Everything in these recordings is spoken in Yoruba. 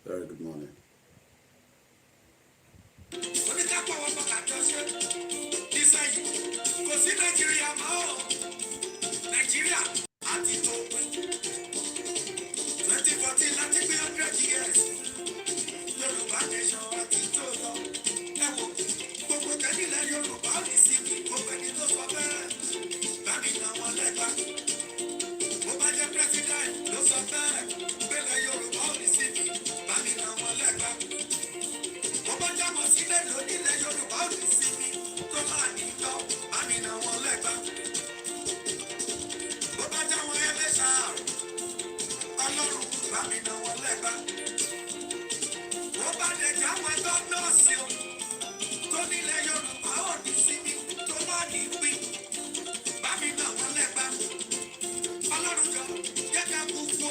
Very good morning. Nigeria, 2014 láti gbé 100 years. Yorùbá nation àti tó lọ. Ẹ wo gbogbo tẹ́lẹ̀ Yorùbá ò ní sí kí gbogbo ẹni tó sọ bẹ́ẹ̀. Bámi náà wọn lẹ́gbà. Mo bá jẹ́ president ló sọ bẹ́ẹ̀. Gbẹ̀lẹ̀ Yorùbá ò ní sí kí bámi náà wọn lẹ́gbà. Mo bá jámọ̀ sílẹ̀ lónílẹ̀ Yorùbá ò ní sí kí tó máa ní tọ́ bámi náà wọn lẹ́gbà. Mo bá jáwọn ẹlẹ́ṣà Ọlọ́run bámi náà wọn lẹ́gbà. Mo bá dẹ̀ jáwọn gọ́ọ̀nọ̀sì o tó nílẹ̀ Yorùbá ò ní sí kí tó máa ní pín bámi náà wọn lẹ́gbà. Ọlọ́run jọ jẹ́ ká kú kú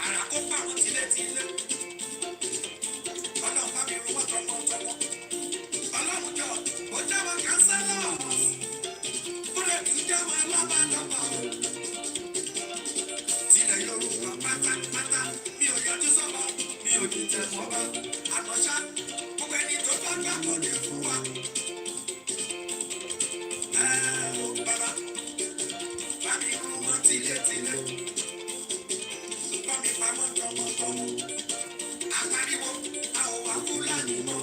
àrà kó pàrọ̀ tilétilé. Ọlọ́run bá mi rún wọ́n tọmọtọmọ. Ọlọ́run jọ ó jáwọ́ kánsẹ́lọ̀ kúrẹ́ kì í jáwọ́ alábàdàbà o. Tilẹ̀ Yorùbá pátápátá mi ò yọjú sọ́ba mi ò ní tẹ̀ fọ́ba. Àtọ̀ṣá gbogbo ẹni tó bá gbàgbọ́ ní fún wa. Ó bàbá bá mi rún wọ́n tilétilé. Bá mi pamọ́ tọmọtọmọ. Àpariwo a ò wá Fúlàní mọ́.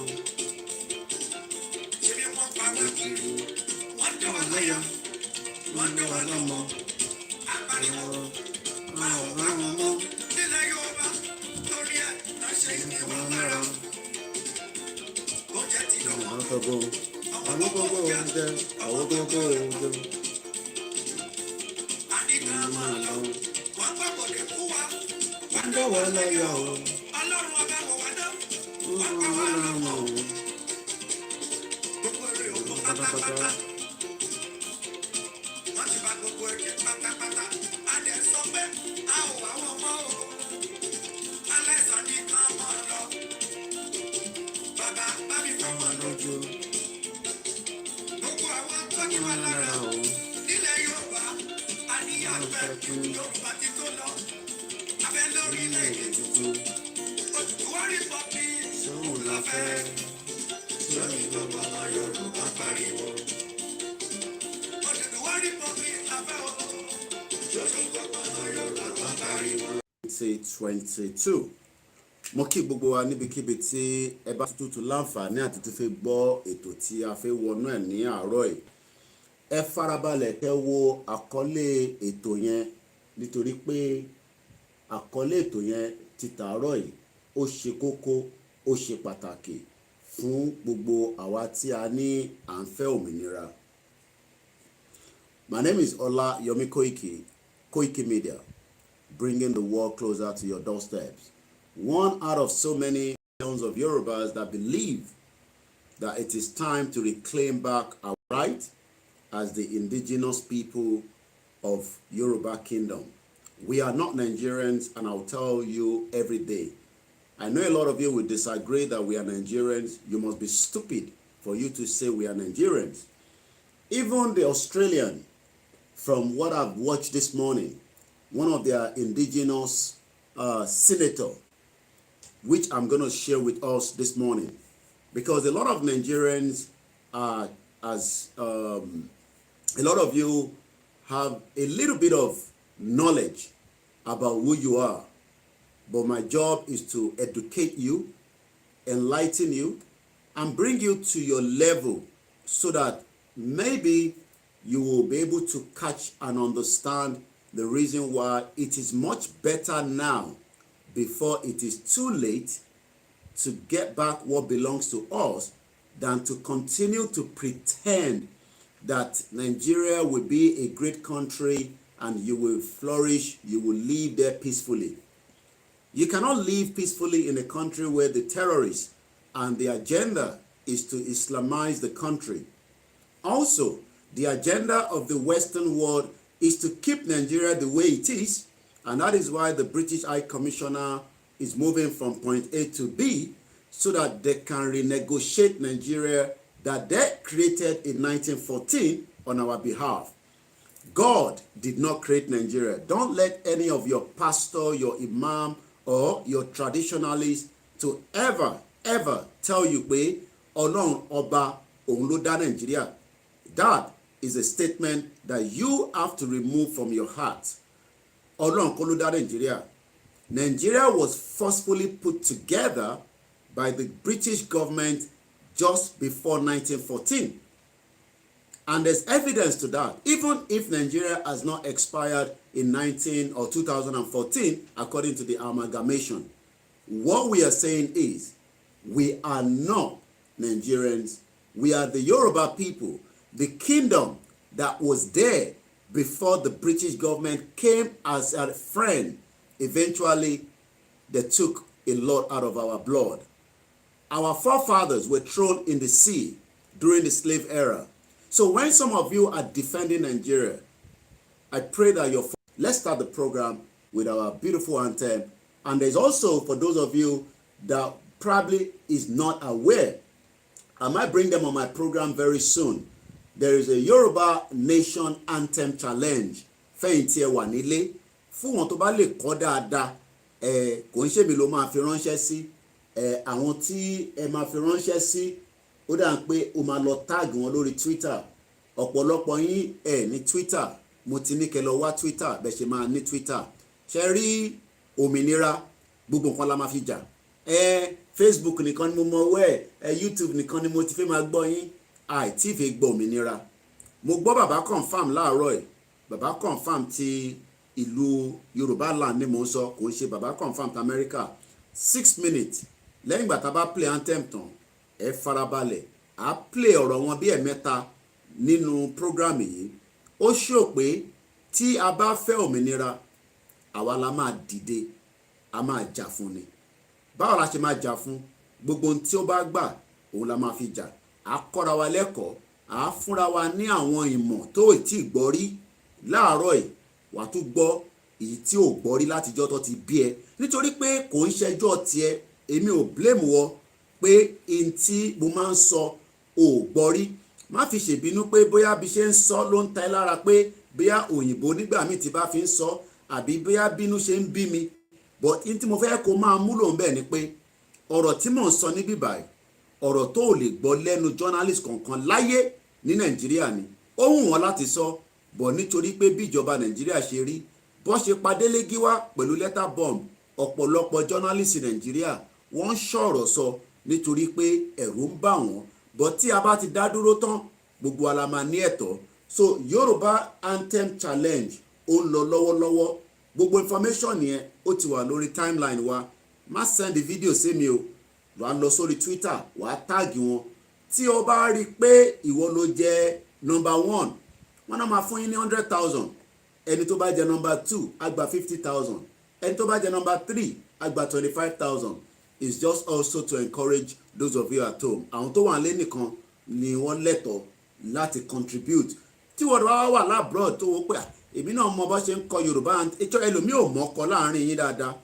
Ṣé bí wọ́n pa wá kiri? Wọ́n dọ̀ wá láyà, wọ́n dọ̀ wá lọ́mọ. Àpariwo a ò wá wọn mọ́. Nílẹ̀ Yorùbá lórí ẹ̀ náà ṣe ní wọn lára. Oúnjẹ ti lọ wọ́n. Àwọn gbogbo oúnjẹ, àwọn gbogbo oúnjẹ. A ní ká máa lọ, wọ́n gbàgbọ́ dé fún wa. Wọ́n dọ̀ wá láyà o. Ọlọ́run ọba wọ̀ wá náà, wọ́n pa wá lọ́mọ o. Gbogbo èrè òkú pátápátá. Wọ́n ti bá gbogbo èrè pátápátá. A dẹ̀ sọ pé a ò wá wọn mọ́ o. Aláìsàn ní ká máa lọ. Bàbá bá mi fọ́ wọn lójú. Gbogbo àwọn tọ́jú wa lára o. Nílẹ̀ Yorùbá, a ní àfẹ́ kí Yorùbá ti tó lọ. Abẹ́ lórílẹ̀-èdè tuntun. Òtùtùwá rí pọ́pì sóhun la fẹ́. Lórí gbogbo ọmọ Yorùbá pariwo. Òtùtùwá rí pọ́pì la fẹ́ o. Lórí gbogbo ọmọ Yorùbá pariwo. 2022 mo kí gbogbo wa níbikíbi tí ẹ bá tuntun láǹfààní àti tó fẹ́ gbọ́ ètò tí a fẹ́ wọnú ẹ̀ ní àárọ̀ yìí. Ẹ farabalẹ̀ kẹ́ wo àkọlé ètò yẹn nítorí pé àkọlé ètò yẹn ti tàárọ̀ yìí ó ṣe kókó ó ṣe pàtàkì fún gbogbo àwa tí a ní à ń fẹ́ òmìnira. My name is Ola Yomi Koiki Media, bringing the world closer to your doorsteps. One out of so many of Yorubas that believe that it is time to reclaim back our right as the indigenous people of Yoruba Kingdom. We are not Nigerians, and I'll tell you every day. I know a lot of you will disagree that we are Nigerians. You must be stupid for you to say we are Nigerians. Even the Australian, from what I've watched this morning, one of their indigenous senator, which I'm going to share with us this morning, because a lot of Nigerians are, a lot of you have a little bit of knowledge about who you are, but my job is to educate you, enlighten you, and bring you to your level so that maybe you will be able to catch and understand the reason why it is much better now, before it is too late, to get back what belongs to us than to continue to pretend that Nigeria will be a great country and you will flourish, you will live there peacefully. You cannot live peacefully in a country where the terrorists and the agenda is to Islamize the country. Also, the agenda of the Western world is to keep Nigeria the way it is, and that is why the British High Commissioner is moving from point A to B so that they can renegotiate Nigeria that they created in 1914 on our behalf. God did not create Nigeria. Don't let any of your pastor, your imam, or your traditionalists to ever tell you pé Ọlọ́run ọba òun ló dá Nigeria. That is a statement that you have to remove from your heart. Ọlọ́run kọ́ ló dá Nigeria. Nigeria was forcefully put together by the British government just before 1914. And there's evidence to that. Even if Nigeria has not expired in 2014, according to the amalgamation, what we are saying is we are not Nigerians. We are the Yoruba people, the kingdom that was there before the British government came as a friend. Eventually, they took a lot out of our blood. Our forefathers were thrown in the sea during the slave era. So when some of you are defending Nigeria, I pray that let's start the program with our beautiful anthem. And there's also, for those of you that probably is not aware, I might bring them on my program very soon. There is a Yoruba Nation Anthem Challenge. Fẹ̀yìntì ẹ wà nílé. Fún wọn tó bá lè kọ dáadáa, kò ń ṣe mi ló máa fi ránṣẹ́ sí. Àwọn tí ẹ máa fi ránṣẹ́ sí, ó dà ń pé o máa lọ tag wọn lórí Twitter. Ọ̀pọ̀lọpọ̀ yín ní Twitter. Mo ti ní kẹ́ lọ wá Twitter bẹ́ẹ̀ ṣe máa ní Twitter. Ṣé rí òmìnira gbogbo nǹkan la máa fi jà. Facebook nìkan ni mo mọ wẹ́, YouTube nìkan ni mo ti fẹ́ máa gbọ́ yín. Àìtí fi gbọ́ òmìnira. Mo gbọ́ bàbá confam láàárọ̀ ẹ̀. Bàbá confam ti ìlú Yorùbá land ni mo ń sọ, kò ń ṣe bàbá confam ti America. 6 minutes lẹ́yìn ìgbà tá a bá play anthem tán, ẹ farabalẹ̀ á play ọ̀rọ̀ wọn bí ẹ̀mẹ́ta nínú program yìí. Ó ṣó pé tí a bá fẹ́ òmìnira, àwa la máa dìde, a máa jà fún ni. Báwo la ṣe máa jà fún? Gbogbo ohun tí ó bá gbà òun la máa fi jà. À kọ́ra wa lẹ́kọ̀ọ́, à fúnra wa ní àwọn ìmọ̀ tó tí gbọ́ rí. Láàárọ̀ yìí wà tún gbọ́ èyí tí ò gbọ́ rí látijọ́ tó ti bí ẹ. Nítorí pé kò ń ṣẹjọ́ tiẹ̀, èmi ò blame wọ pé in tí mo máa ń sọ ò gbọ́ rí. Má fi ṣèbínú pé bóyá bí ṣe ń sọ ló ń ta ẹ́ lára pé bóyá òyìnbó nígbà míì tí bá fi ń sọ àbí bóyá bínú ṣe ń bí mi. But in tí mo fẹ́ kó máa múlò ń bẹ̀ ni pé ọ̀rọ̀ tí mò ń sọ níbí báyìí, ọ̀rọ̀ tó lè gbọ́ lẹ́nu journalist kankan láyé ní Nàìjíríà ni. Ó wù wọ́n láti sọ, bọ̀ nítorí pé bí ìjọba Nàìjíríà ṣe rí, bọ́ ṣe padélégí wá pẹ̀lú letter bomb, ọ̀pọ̀lọpọ̀ journalist Nàìjíríà wọ́n ń ṣọ̀rọ̀ sọ nítorí pé ẹ̀rù ń bà wọ́n. Bọ̀ tí a bá ti dá dúró tán, gbogbo wa la máa ní ẹ̀tọ́. So Yoruba Anthem Challenge ó ń lọ lọ́wọ́lọ́wọ́. Gbogbo information yẹn ó ti wà lórí timeline wa. Má send video sí mi o. Wàá lọ sórí Twitter, wàá tag wọn. Tí o bá rí pé ìwọ ló jẹ́ number 1, wọ́n náà máa fún yín ní 100,000. Ẹni tó bá jẹ́ number 2 á gba 50,000. Ẹni tó bá jẹ́ number 3 á gba 25,000. is just also to encourage those of you at home. Àwọn tó wà nílé nìkan ni wọ́n lẹ́tọ̀ọ́ láti contribute. Tí wọ́n bá wà lábroad tó wọ́n pé èmi náà mọ bó ṣe ń kọ Yorùbá ẹjọ́ ẹlòmíì ò mọ̀ kọ láàrin yín dáadáa.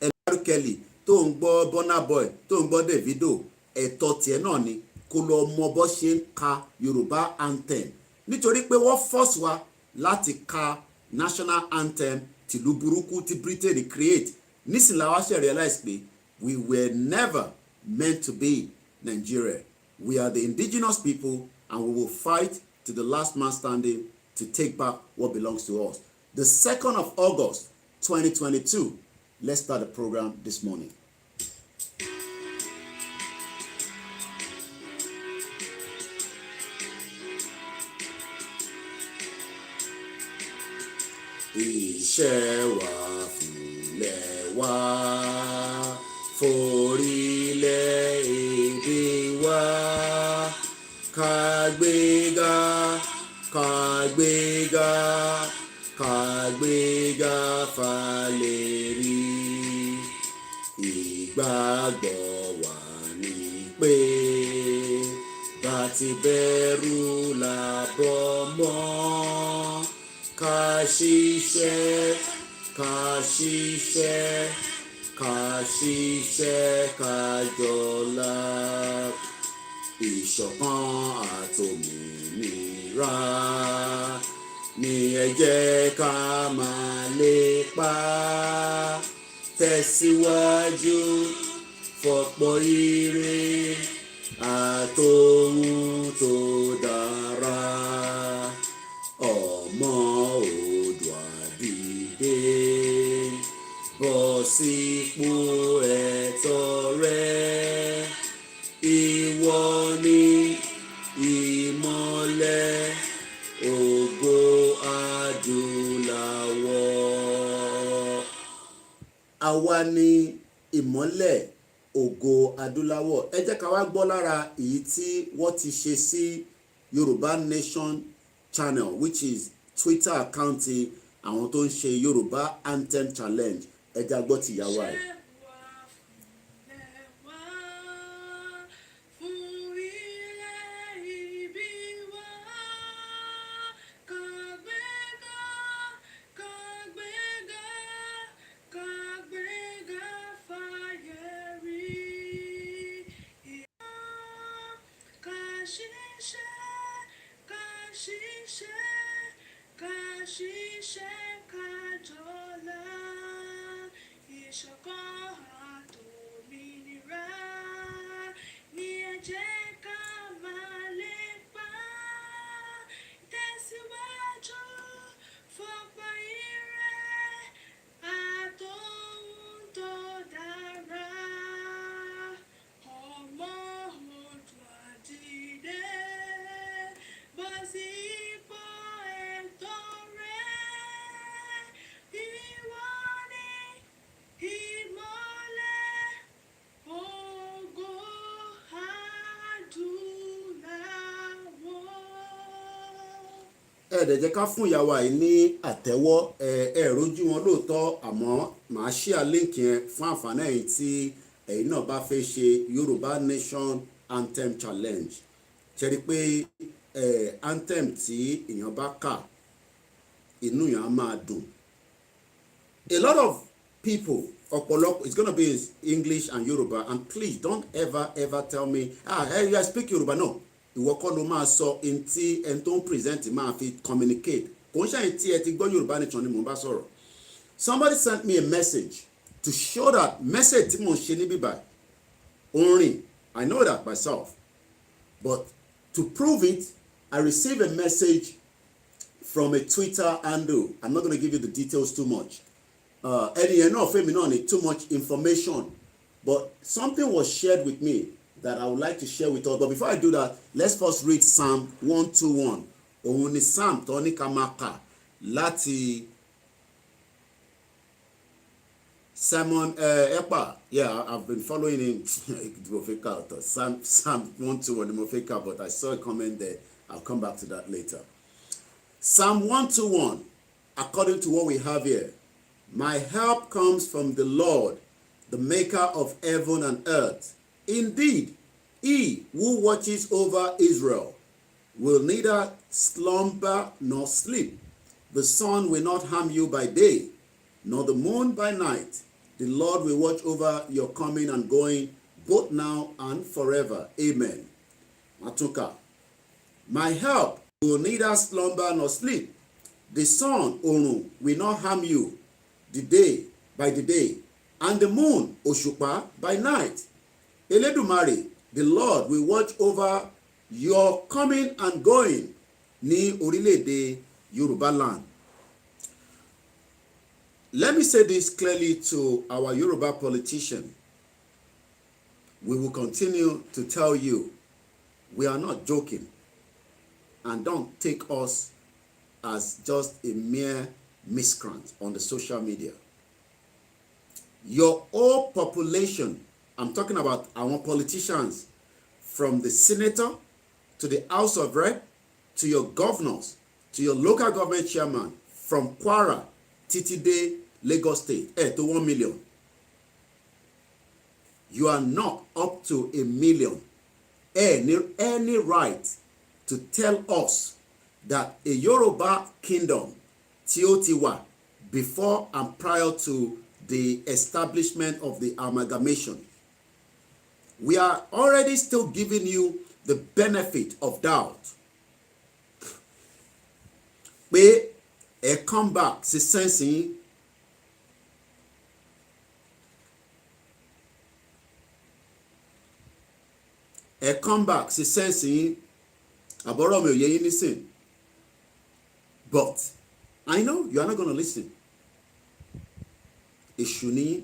Ẹlẹ́rú Kelly tó ń gbọ́ Burna Boy tó ń gbọ́ Davido ẹ̀tọ́ tiẹ̀ náà ni kó lọ mọ bó ṣe ń ka Yorùbá anthem nítorí pé wọ́n force wa láti ka national anthem tìlú burúkú tí Britain create. Nísìnyí la wá ṣe realize pé we were never meant to be Nigeria. We are the indigenous people and we will fight to the last man standing to take back what belongs to us. The 2nd of August 2022. Let's start the program this morning. Iṣẹ́ wa fúnlẹ̀ wa forílẹ̀ èdè wa kàgbéga kàgbéga kàgbéga fàlẹ́rí. Ìgbàgbọ́ wa ni pé bá ti bẹ̀rù làbọ̀ mọ́. Ká ṣiṣẹ́ ká ṣiṣẹ́ ká ṣiṣẹ́ ká jọlá. Ìṣọ̀kan àtòmìnira ni ẹ jẹ́ ká máa lépa. Tẹ̀síwájú fọ̀pọ̀ ire àtòhun tó dára. Ọmọ Oòduà dìde bọ́ sípò ẹ̀tọ́ rẹ. Ìwọ ni ìmọ́lẹ̀ ògo adúláwọ̀. Àwa ni ìmọ́lẹ̀ ògo adúláwọ̀. Ẹ jẹ́ ká wá gbọ́ lára èyí tí wọ́n ti ṣe sí Yorùbá Nation channel, which is Twitter account àwọn tó ń ṣe Yorùbá Anthem Challenge. Ẹ jẹ́ gbọ́ ti ìyàwó ẹ̀. Ẹ̀ẹ́dẹ̀ jẹ́ ká fún ìyàwó yìí ní àtẹ́wọ́. Rójú wọn lóòótọ́ àmọ́ màá share link yẹn fún àǹfààní ẹ̀yin tí ẹ̀yin náà bá fẹ́ ṣe Yorùbá Nation Anthem Challenge. Ṣe rí pé anthem tí èèyàn bá kà inú yẹn á máa dùn. A lot of people ọ̀pọ̀lọpọ̀ it's gonna be in English and Yoruba, and please don't ever tell me hey, I speak Yoruba. No, ìwọ kọ́ ló máa sọ ẹni tí ẹni tó ń present máa fi communicate. Kò ń ṣàyìn tí ẹ ti gbọ́ Yorùbá Nation ni mò ń bá sọ̀rọ̀. Somebody sent me a message to show that message tí mò ń ṣe ní bíbá orin. I know that myself, but to prove it, I received a message from a Twitter handle. I'm not going to give you the details too much. Ẹni yẹn náà fẹ́ mi náà ní too much information, but something was shared with me that I would like to share with us. But before I do that, let's first read Psalm 121. Òun ni Psalm tó ní ká máa kà láti Simon Epa. Yeah, I've been following him. Psalm 121 ni mo fẹ́ kà, but I saw a comment there. I'll come back to that later. Psalm 121, according to what we have here. My help comes from the Lord, the maker of heaven and earth. Indeed, he who watches over Israel will neither slumber nor sleep. The sun will not harm you by day, nor the moon by night. The Lord will watch over your coming and going, both now and forever. Amen. Matuka. My help will neither slumber nor sleep. The sun, Orun, will not harm you the day by the day, and the moon, Òṣùpá, by night. Elédùmarè, the Lord will watch over your coming and going ní orílẹ̀-èdè Yoruba land. Let me say this clearly to our Yoruba politician. We will continue to tell you we are not joking, and don't take us as just a mere miscreant on the social media. Your whole population, I'm talking about our politicians, from the senator to the House of Rep, to your governors, to your local government chairman, from Kwara títí dé Lagos State, to 1 million. You are not up to 1 million. Any right to tell us that a Yoruba kingdom tí ó ti wà before and prior to the establishment of the amalgamation. We are already still giving you the benefit of doubt. Pé ẹ come back sí sẹ́nsìn. Ẹ come back sí sẹ́nsìn. Àbọ̀rọ̀ mi ò yé yín nísìn. But I know you are not going to listen. Èṣù ni,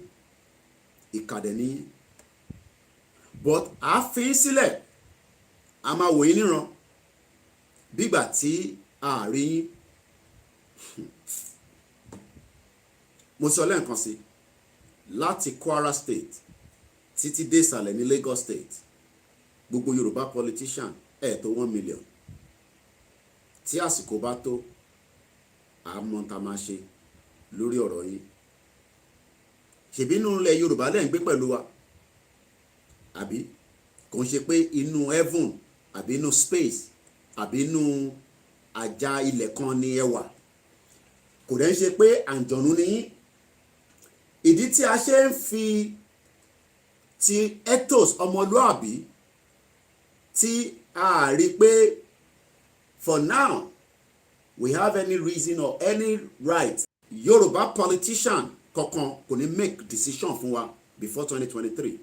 ìkàdẹ̀ ni. But a fi sílẹ̀, a máa wò yín níran bígbà tí a rí yín. Mo sọ lẹ́ẹ̀kan sí, láti Kwara State títí dé ìsàlẹ̀ ní Lagos State, gbogbo Yorùbá politician tó 1 million. Tí àsìkò bá tó, a mọ̀ tá máa ṣe lórí ọ̀rọ̀ yìí. Ṣèbí inú ilẹ̀ Yorùbá lẹ́ ń gbé pẹ̀lú wa, àbí kò ń ṣe pé inú heaven àbí inú space àbí inú àjà ilẹ̀ kan ni ẹ wà. Kò dẹ̀ ń ṣe pé àǹjọ̀nú ni yín. Ìdí tí a ṣe ń fi ti ethos ọmọlúàbí tí a rí pé for now we have any reason or any right Yoruba politician kankan kò ní make decision fún wa before 2023.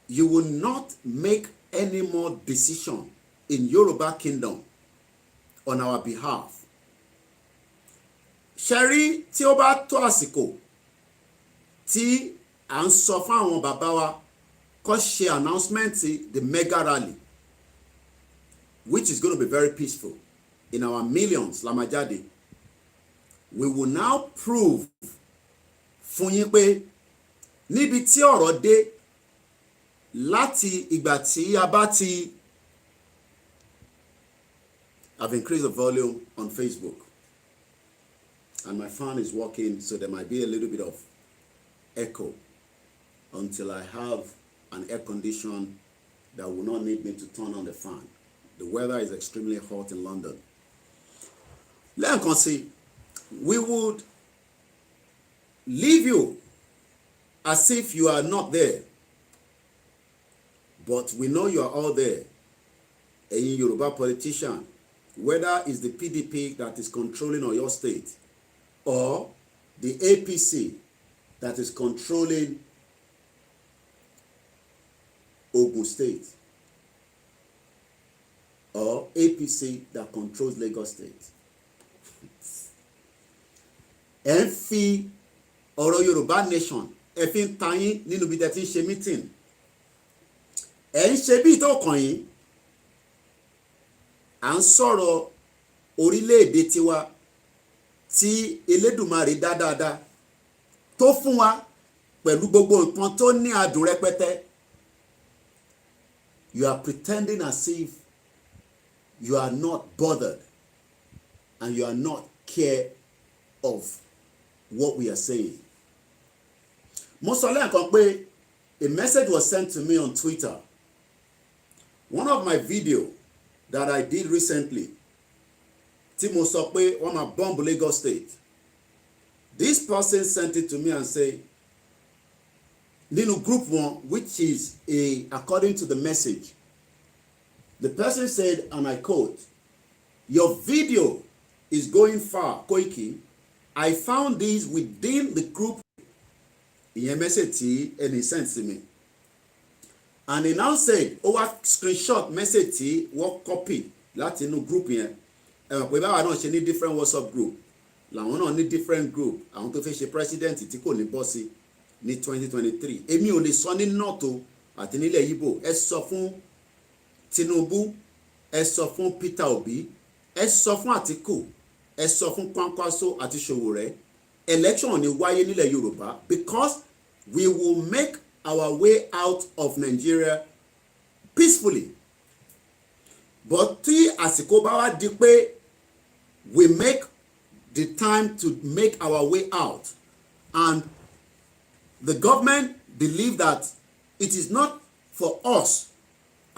You will not make any more decision in Yoruba kingdom on our behalf. Ṣẹ̀rí tí ó bá tó àsìkò tí à ń sọ fún àwọn bàbá wa kó ṣe announcement the mega rally, which is going to be very peaceful in our millions lamajade. We will now prove fún yín pé níbi tí ọ̀rọ̀ dé láti ìgbà tí a bá ti. I've increased the volume on Facebook and my fan is working, so there might be a little bit of echo until I have an air condition that will not need me to turn on the fan. The weather is extremely hot in London. Lẹ́ẹ̀kan sí, we would leave you as if you are not there, but we know you are all there. Ẹ̀yin Yoruba politician, whether it's the PDP that is controlling Oyo State or the APC that is controlling Ogun State, or APC that controls Lagos State. Ẹ ń fi ọ̀rọ̀ Yorùbá nation ẹ fi ń ta yín nínú bí tẹ́ ti ń ṣe meeting. Ẹ ń ṣe bí tó kàn yín. À ń sọ̀rọ̀ orílẹ̀-èdè tiwa tí Elédùmarè dá dáadáa tó fún wa pẹ̀lú gbogbo nǹkan tó ní adùn rẹpẹtẹ. You are pretending as if you are not bothered and you are not care of what we are saying. mo sọ lẹ́ẹ̀kan pé a message was sent to me on Twitter. One of my video that I did recently, tí mo sọ pé wọ́n máa bomb Lagos State. This person sent it to me and say, nínú group one, which is according to the message, the person said, and I quote, "Your video is going far, Koiki. I found this within the group." Ìyẹn message tí ẹni sent to me. And he now said, wá screenshot message tí wọ́n copy láti inú group yẹn. Pé báwa náà ṣe ní different WhatsApp group. Làwọn náà ní different group. Àwọn tó fẹ́ ṣe president tí kò ní bọ́ sí ní 2023. Èmi ò lè sọ ní north àti nílẹ̀ Igbo. Ẹ sọ fún Tinubu, ẹ sọ fún Peter Obi, ẹ sọ fún Atiku, ẹ sọ fún Kwankwaso àti Sowore. Election ní wáyé nílẹ̀ Yorùbá because we will make our way out of Nigeria peacefully. But tí àsìkò bá wá di pé we make the time to make our way out and the government believe that it is not for us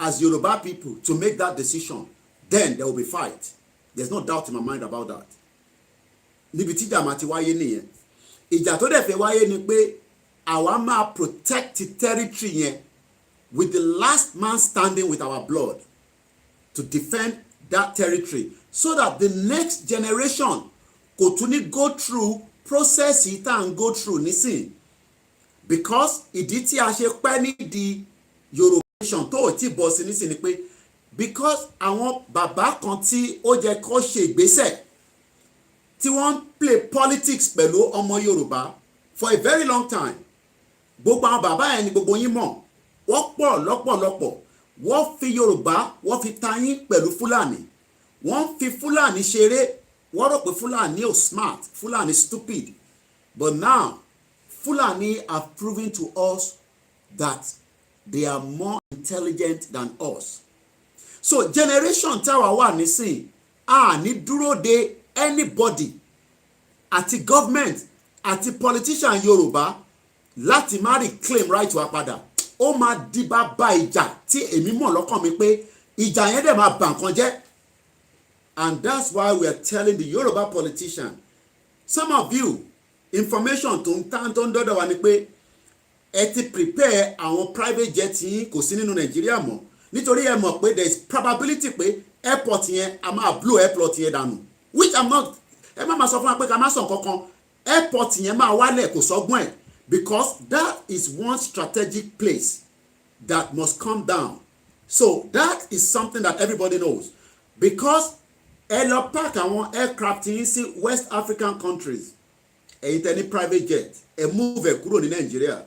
as Yoruba people to make that decision, then there will be fight. There's no doubt in my mind about that. Níbi tí ìjà máa ti wáyé nìyẹn. Ìjà tó dẹ̀ fẹ́ wáyé ni pé àwa máa protect the territory yẹn with the last man standing with our blood to defend that territory so that the next generation kò tún ní go through process yìí tá à ń go through nísìn. Because ìdí tí a ṣe pẹ́ nídìí Yorùbá nation tó ò tí bọ́ sí nísìn ni pé because àwọn bàbá kan tí ó jẹ́ kó ṣe ìgbésẹ̀ tí wọ́n play politics pẹ̀lú ọmọ Yorùbá for a very long time. Gbogbo àwọn bàbá yẹn ni gbogbo yín mọ̀, wọ́n pọ̀ lọ́pọ̀lọpọ̀, wọ́n fi Yorùbá wọ́n fi ta yín pẹ̀lú Fúlàní, wọ́n fi Fúlàní ṣeré, wọ́n rò pé Fúlàní ò smart, Fúlàní stupid. But now Fulani have proven to us that they are more intelligent than us. So generation táwa wà nísìn, a ní dúró de anybody àti government àti politician Yorùbá láti má reclaim right wa padà. Ó máa di bàbá ìjà tí èmi mọ̀ lọ́kàn mi pé ìjà yẹn dẹ̀ máa bà nǹkan jẹ́. And that's why we are telling the Yoruba politician, some of you, information tó ń tán tó ń dọ́dọ̀ wa ni pé ẹ ti prepare àwọn private jet yín kò sí nínú Nàìjíríà mọ́ nítorí ẹ mọ̀ pé there is probability pé airport yẹn a máa blow airport yẹn dànù, which I'm not. Ẹ má máa sọ fún wa pé ká má sọ kankan, airport yẹn máa wálẹ̀ kò sọ́gbọ́n ẹ̀ because that is one strategic place that must come down. So that is something that everybody knows because ẹ lọ park àwọn aircraft yín sí West African countries, ẹ̀yin tẹ́ ní private jet, ẹ move ẹ kúrò ní Nigeria.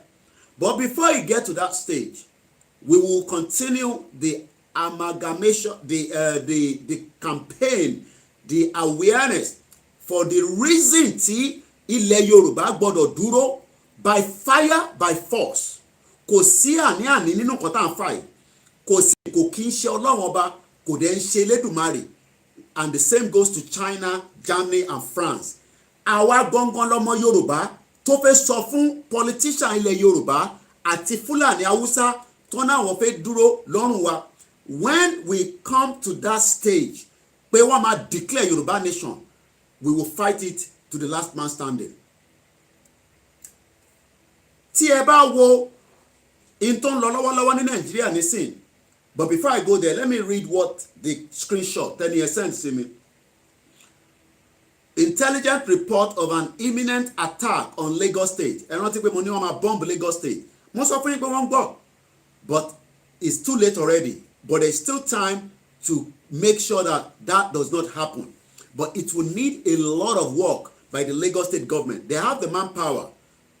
But before you get to that stage, we will continue the amalgamation, the campaign, the awareness for the reason tí ilẹ̀ Yorùbá gbọ́dọ̀ dúró by fire by force. Kò sí àní-àní nínú nǹkan tá à ń fà yìí, kò kí ń ṣe Ọlọ́run ọba, kò dẹ̀ ń ṣe Elédùmarè. And the same goes to China, Germany and France. Àwa gangan lọmọ Yorùbá tó fẹ́ sọ fún politician ilẹ̀ Yorùbá àti Fúlàní Haúsá tó náà wọ́n fẹ́ dúró lọ́rùn wa. When we come to that stage pé wọ́n máa declare Yorùbá nation, we will fight it to the last man standing. Tí ẹ bá wo in tó ń lọ lọ́wọ́lọ́wọ́ ní Nàìjíríà nísìn. But before I go there, let me read what the screenshot then he sent to me. Intelligent report of an imminent attack on Lagos State. Ẹ rántí pé mo ní wọ́n máa bomb Lagos State. Mo sọ fún yín pé wọ́n ń gbọ́. But it's too late already. But there's still time to make sure that that does not happen. But it will need a lot of work by the Lagos State government. They have the manpower.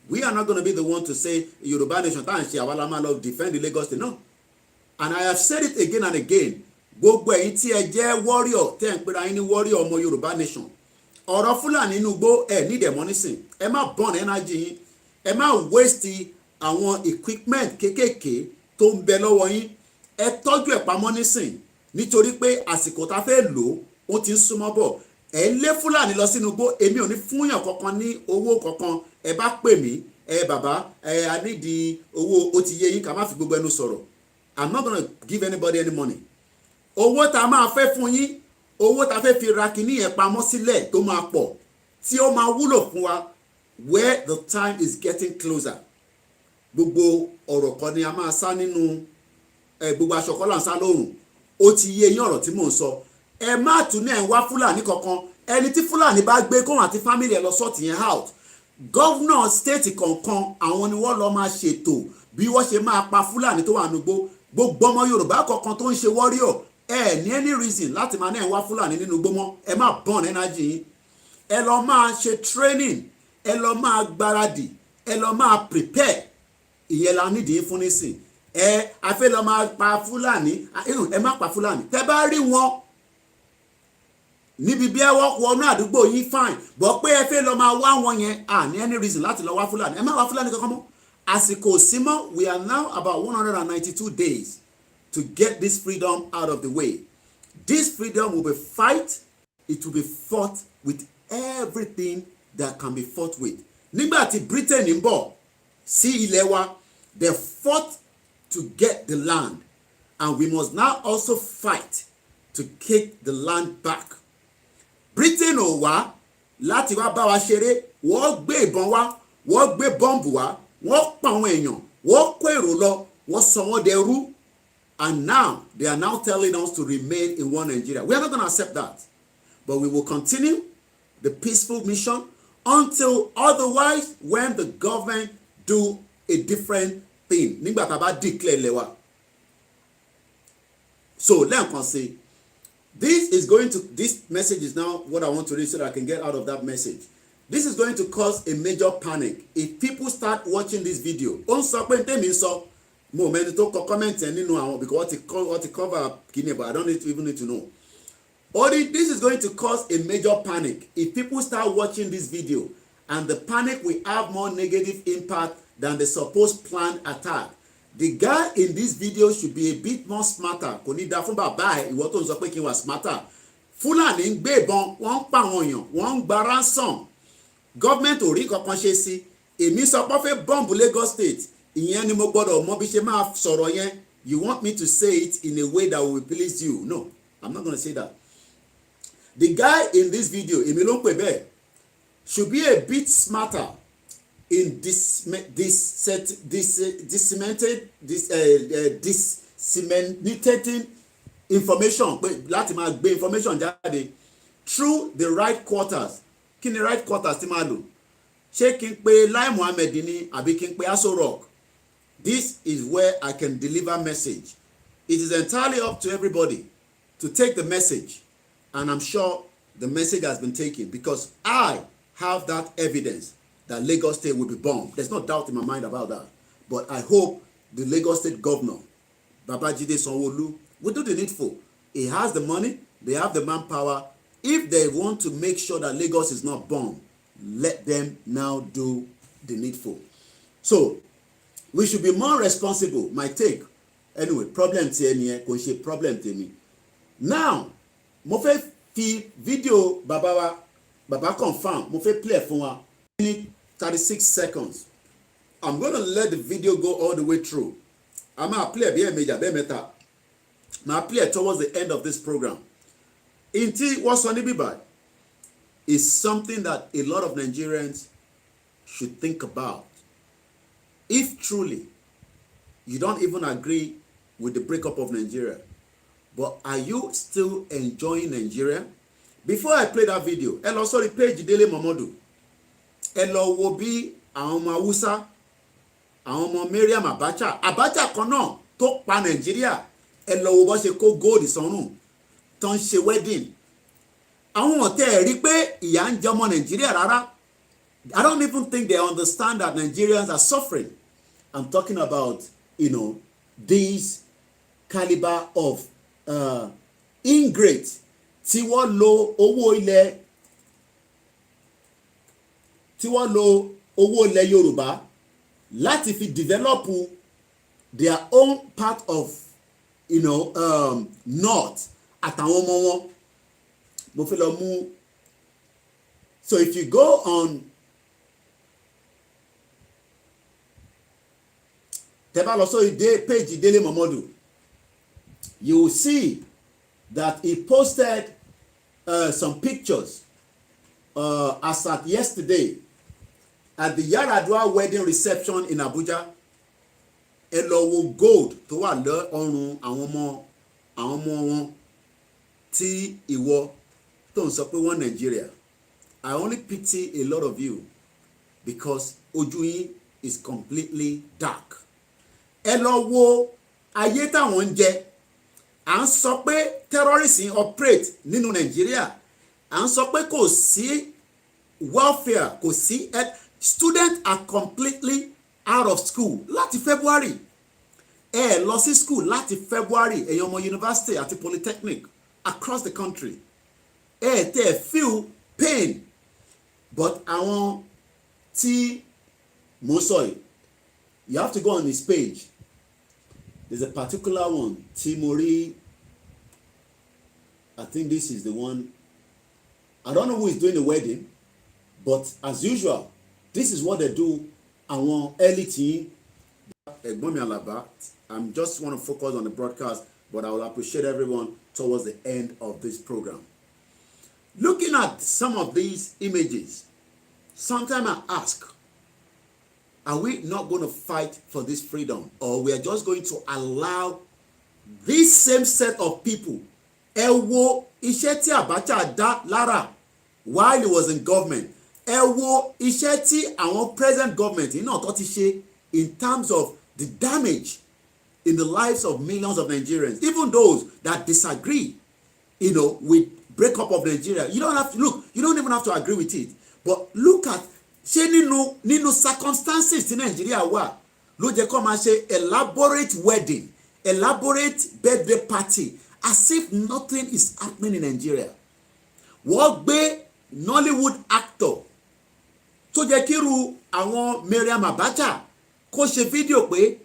We are not going to be the one to say Yoruba nation tá à ń ṣe àwa la máa lọ defend the Lagos State. No. And I have said it again and again. Gbogbo ẹ̀yin tí ẹ jẹ́ warrior tẹ́ ń pera yín ní warrior ọmọ Yorùbá nation. Ọ̀rọ̀ Fúlàní inú igbó ẹ̀ ní ìdẹ̀mọ́ nísìn. Ẹ má burn energy yín. Ẹ má waste àwọn equipment kéékèèké tó ń bẹ lọ́wọ́ yín. Ẹ tọ́jú ẹ̀ pamọ́ nísìn. Nítorí pé àsìkò tá fẹ́ lò ó ti ń súnmọ́ bọ̀. Ẹ lé Fúlàní lọ sínú igbó. Èmi ò ní fúnyàn kankan ní owó kankan. ẹ bá pè mí bàbá a need owó ó ti yé yín ká má fi gbogbo ẹnu sọ̀rọ̀. I'm not gonna give anybody any money. Owó tá máa fẹ́ fún yín, owó tá fẹ́ fi ra kíní yẹn pamọ́ sílẹ̀ tó máa pọ̀ tí ó máa wúlò fún wa where the time is getting closer. Gbogbo ọ̀rọ̀ kan ni a máa sá nínú gbogbo aṣọ kọ́là ń sá lóòrùn. Ó ti yé yín ọ̀rọ̀ tí mò ń sọ. Ẹ má tún ní ẹ̀ ń wá Fúlàní kankan. Ẹni tí Fúlàní bá gbé kóhun àti family ẹ̀ lọ sọ́ọ̀tì yẹn out. Governor state kọ̀ọ̀kan àwọn ni wọ́n lọ máa ṣètò bí wọ́n ṣe máa pa Fúlàní tó wà nùgbó. Gbogbo ọmọ Yorùbá kọ̀ọ̀kan tó ń ṣe warrior ní any reason láti máa ní ẹ̀ ń wá Fúlàní nínú igbó mọ́. Ẹ má burn energy yín. Ẹ lọ máa ṣe training. Ẹ lọ máa gbáradì. Ẹ lọ máa prepare. Ìyẹn la nídìí fún nísìn. A fẹ́ lọ máa pa Fúlàní. Ẹ má pa Fúlàní. Tẹ́ bá rí wọn níbi bí ẹ wọ́n náà àdúgbò yín fine bọ́ pé ẹ fẹ́ lọ máa wá wọn yẹn ní any reason láti lọ wá Fúlàní. Ẹ má wá Fúlàní kankan mọ́. Àsìkò símọ́, we are now about 192 days to get this freedom out of the way. This freedom will be fight. It will be fought with everything that can be fought with. Nígbà tí Britain ń bọ̀ sí ilẹ̀ wa, they fought to get the land, and we must now also fight to take the land back. Britain ò wá láti wá bá wa ṣeré, wọ́n gbé ìbọn wá, wọ́n gbé bọ́ǹbù wá, wọ́n pa àwọn èèyàn, wọ́n kó èrò lọ, wọ́n sọ wọ́n dẹrú, and now they are now telling us to remain in one Nigeria. We are not going to accept that, but we will continue the peaceful mission until otherwise when the government do a different thing. Nígbà tá a bá declare lẹ́wà. So lẹ́ẹ̀kan sí, this message is now what I want to read so that I can get out of that message. This is going to cause a major panic if people start watching this video. Ó ń sọ pé tèmi sọ mo mẹ́ni tó kọ comment ẹ̀ nínú àwọn because what ti cover kìíní, but I don't even need to know. This is going to cause a major panic if people start watching this video, and the panic will have more negative impact than the supposed planned attack. The guy in this video should be a bit more smarter. Kò ní dá fún bàbá ẹ̀ ìwọ tó ń sọ pé kí n wà smarter. Fúlàní ń gbé ìbọn, wọ́n ń pa àwọn èèyàn, wọ́n ń gba ransom. Government ò rí kankan ṣe sí. Èmi sọ pé fẹ́ bọ́ǹbù Lagos State. Ìyẹn ni mo gbọ́dọ̀ mọ bí ṣe máa sọ̀rọ̀ yẹn. You want me to say it in a way that will please you? No, I'm not going to say that. The guy in this video, èmi ló ń pè bẹ́ẹ̀, should be a bit smarter in disseminating information, láti máa gbé information jáde through the right quarters. Kí ni right quarters tí máa lò? Ṣé kí n pe Lai Muhammed ni àbí kí n pe Aso Rock? This is where I can deliver message. It is entirely up to everybody to take the message, and I'm sure the message has been taken because I have that evidence that Lagos State will be bombed. There's no doubt in my mind about that. But I hope the Lagos State governor, Babajide Sanwo-Olu, will do the needful. He has the money, they have the manpower. If they want to make sure that Lagos is not bombed, let them now do the needful. So, we should be more responsible, my take. Anyway, problem ti ẹni ẹ kò ṣe problem tèmi. Now, mo fẹ́ fi video baba confirm, mo fẹ́ play fún wa. 36 seconds. I'm going to let the video go all the way through. I'm going to play bí ẹ̀mẹ́jà bẹ́ẹ̀ mẹ́ta. I'll play towards the end of this program. Inti what's on the bíbá is something that a lot of Nigerians should think about. If truly you don't even agree with the breakup of Nigeria, but are you still enjoying Nigeria? Before I play that video, ẹ lọ sórí page Dele Momodu. Ẹ lọ wo bí àwọn ọmọ Hausa, àwọn ọmọ Mariam Abacha kan náà tó pa Nigeria. Ẹ lọ wo bó ṣe kó gold sọ́rùn tó ń ṣe wedding. Àwọn ọ̀tẹ̀ rí pé ìyà ń jẹ ọmọ Nigeria rárá. I don't even think they understand that Nigerians are suffering. I'm talking about, this caliber of ingrate tí wọ́n lo owó ilẹ̀ Yorùbá láti fi develop their own part of north àtàwọn ọmọ wọn. Mo fẹ́ lọ mú. So if you go on tẹ́ bá lọ sórí page Dele Momodu, you will see that he posted some pictures as at yesterday at the Yaradua wedding reception in Abuja. Ẹ lọ wo gold tó wà lọ́rùn àwọn ọmọ wọn tí ìwọ tó ń sọ pé wọ́n Nigeria. I only pity a lot of you because ojú yín is completely dark. Ẹ lọ wo ayé táwọn ń jẹ. À ń sọ pé terrorism operate nínú Nigeria. À ń sọ pé kò sí welfare, kò sí students are completely out of school láti February. Lọ sí school láti February, ẹ̀yin ọmọ university àti polytechnic across the country. Tẹ́ feel pain, but àwọn tí mo sọ yìí, you have to go on his page. There's a particular one tí mo rí. I think this is the one. I don't know who is doing the wedding, but as usual, this is what they do. Àwọn early teen, Ẹ̀gbọ́n mi Alaba, I'm just want to focus on the broadcast, but I will appreciate everyone towards the end of this program. Looking at some of these images, sometimes I ask, are we not going to fight for this freedom, or we are just going to allow this same set of people? Ẹ wo iṣẹ́ tí Abacha dá lára while he was in government. Ẹ wo iṣẹ́ tí àwọn present government náà tó ti ṣe in terms of the damage in the lives of millions of Nigerians, even those that disagree, with breakup of Nigeria. You don't have to look. You don't even have to agree with it. But look at ṣé nínú circumstances tí Nigeria wà ló jẹ́ kó máa ṣe elaborate wedding, elaborate birthday party as if nothing is happening in Nigeria. Wọ́n gbé Nollywood actor tó jẹ́ kíru àwọn Mariam Abacha kó ṣe fídíò pé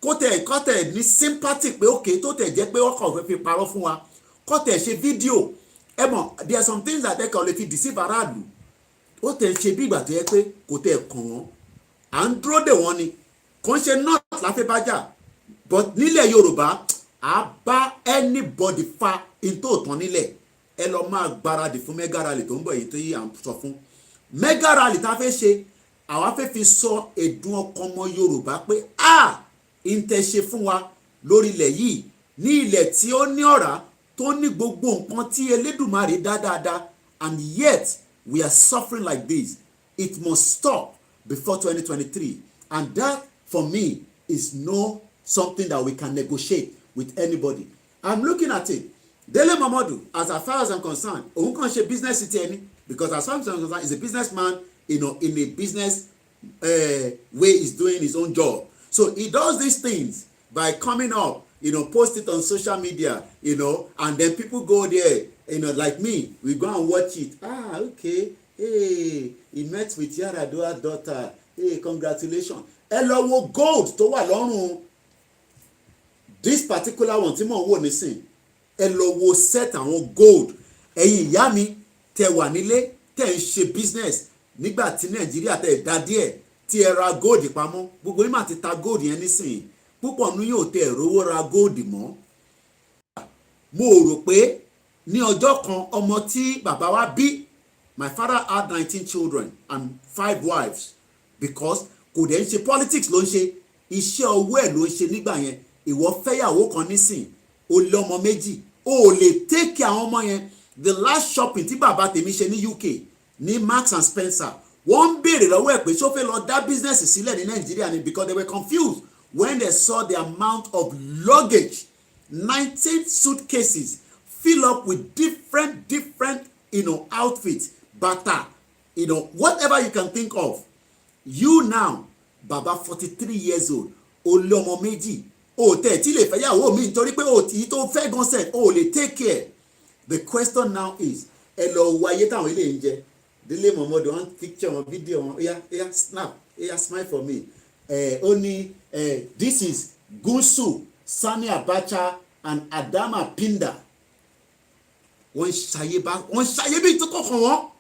kó tẹ̀ ní sympathy pé okay tó tẹ̀ jẹ́ pé wọ́n kàn fẹ́ fi parọ́ fún wa, kó tẹ̀ ṣe fídíò. Ẹ mọ̀, there are some things that they kàn lè fi deceive aráàlú. Ó tẹ̀ ṣe bí ìgbà tó yẹ pé kò tẹ̀ kàn wọ́n. À ń dúró dè wọ́n ni. Kò ń ṣe north láfẹ́ bájà. But nílẹ̀ Yorùbá, à bá anybody fa into tán nílẹ̀. Ẹ lọ máa gbáradì fún mega rally tó ń bọ̀ yìí tó yí à ń sọ fún. Mega rally tá a fẹ́ ṣe, àwa fẹ́ fi sọ ẹ̀dùn ọkàn ọmọ Yorùbá pé ìtẹ̀ ṣe fún wa lórí ilẹ̀ yìí, ní ilẹ̀ tí ó ní ọ̀rá tó ní gbogbo nǹkan tí Elédùmarè dá dáadáa, and yet we are suffering like this. It must stop before 2023, and that for me is no something that we can negotiate with anybody. I'm looking at it. Dele Momodu, as far as I'm concerned, òun kàn ṣe business ti ẹni, because as far as I'm concerned, he's a businessman, in a business way he's doing his own job. So he does these things by coming up, post it on social media, and then people go there, like me, we go and watch it. Okay, hey, he met with Yaradua's daughter. Hey, congratulations. Ẹ lọ wo gold tó wà lọ́rùn this particular one tí mò ń wò nísìn. Ẹ lọ wo set àwọn gold. Ẹ̀yin ìyá mi tẹ́ wà nílé tẹ́ ń ṣe business nígbà tí Nàìjíríà tẹ́ dá díẹ̀ tí ẹ ra gold pamọ́, gbogbo yín mà ti ta gold yẹn nísìn. Púpọ̀ nínú yóò tẹ rówó ra gold mọ́. Mo rò pé ní ọjọ́ kan ọmọ tí bàbá wa bí, my father had 19 children and 5 wives, because kò dẹ̀ ń ṣe politics ló ń ṣe, iṣẹ́ ọwọ́ ẹ̀ ló ń ṣe nígbà yẹn. Ìwọ fẹ́yàwó kan nísìn, o lé ọmọ méjì, o lè take care àwọn ọmọ yẹn. The last shopping tí bàbá tèmi ṣe ní UK ní Marks and Spencer, wọ́n ń béèrè lọ́wọ́ ẹ̀ pé ṣó fẹ́ lọ dá business sílẹ̀ ní Nàìjíríà ni, because they were confused when they saw the amount of luggage, 19 suitcases fill up with different outfits, bata, whatever you can think of. You now, Baba 43 years old, Olomo méjì, tẹ̀ tí lè fẹ́ yàwó mi nítorí pé tí tó fẹ́ gan sẹ̀, lè take care. The question now is, ẹ lọ wo ayé táwọn ilé ń jẹ. Dele Momodu, one picture, one video, snap, smile for me. Only this is Gunsu, Sani Abacha, and Adama Pinda. Wọ́n ṣayé bí tó kọ̀ọ̀kan wọ́n.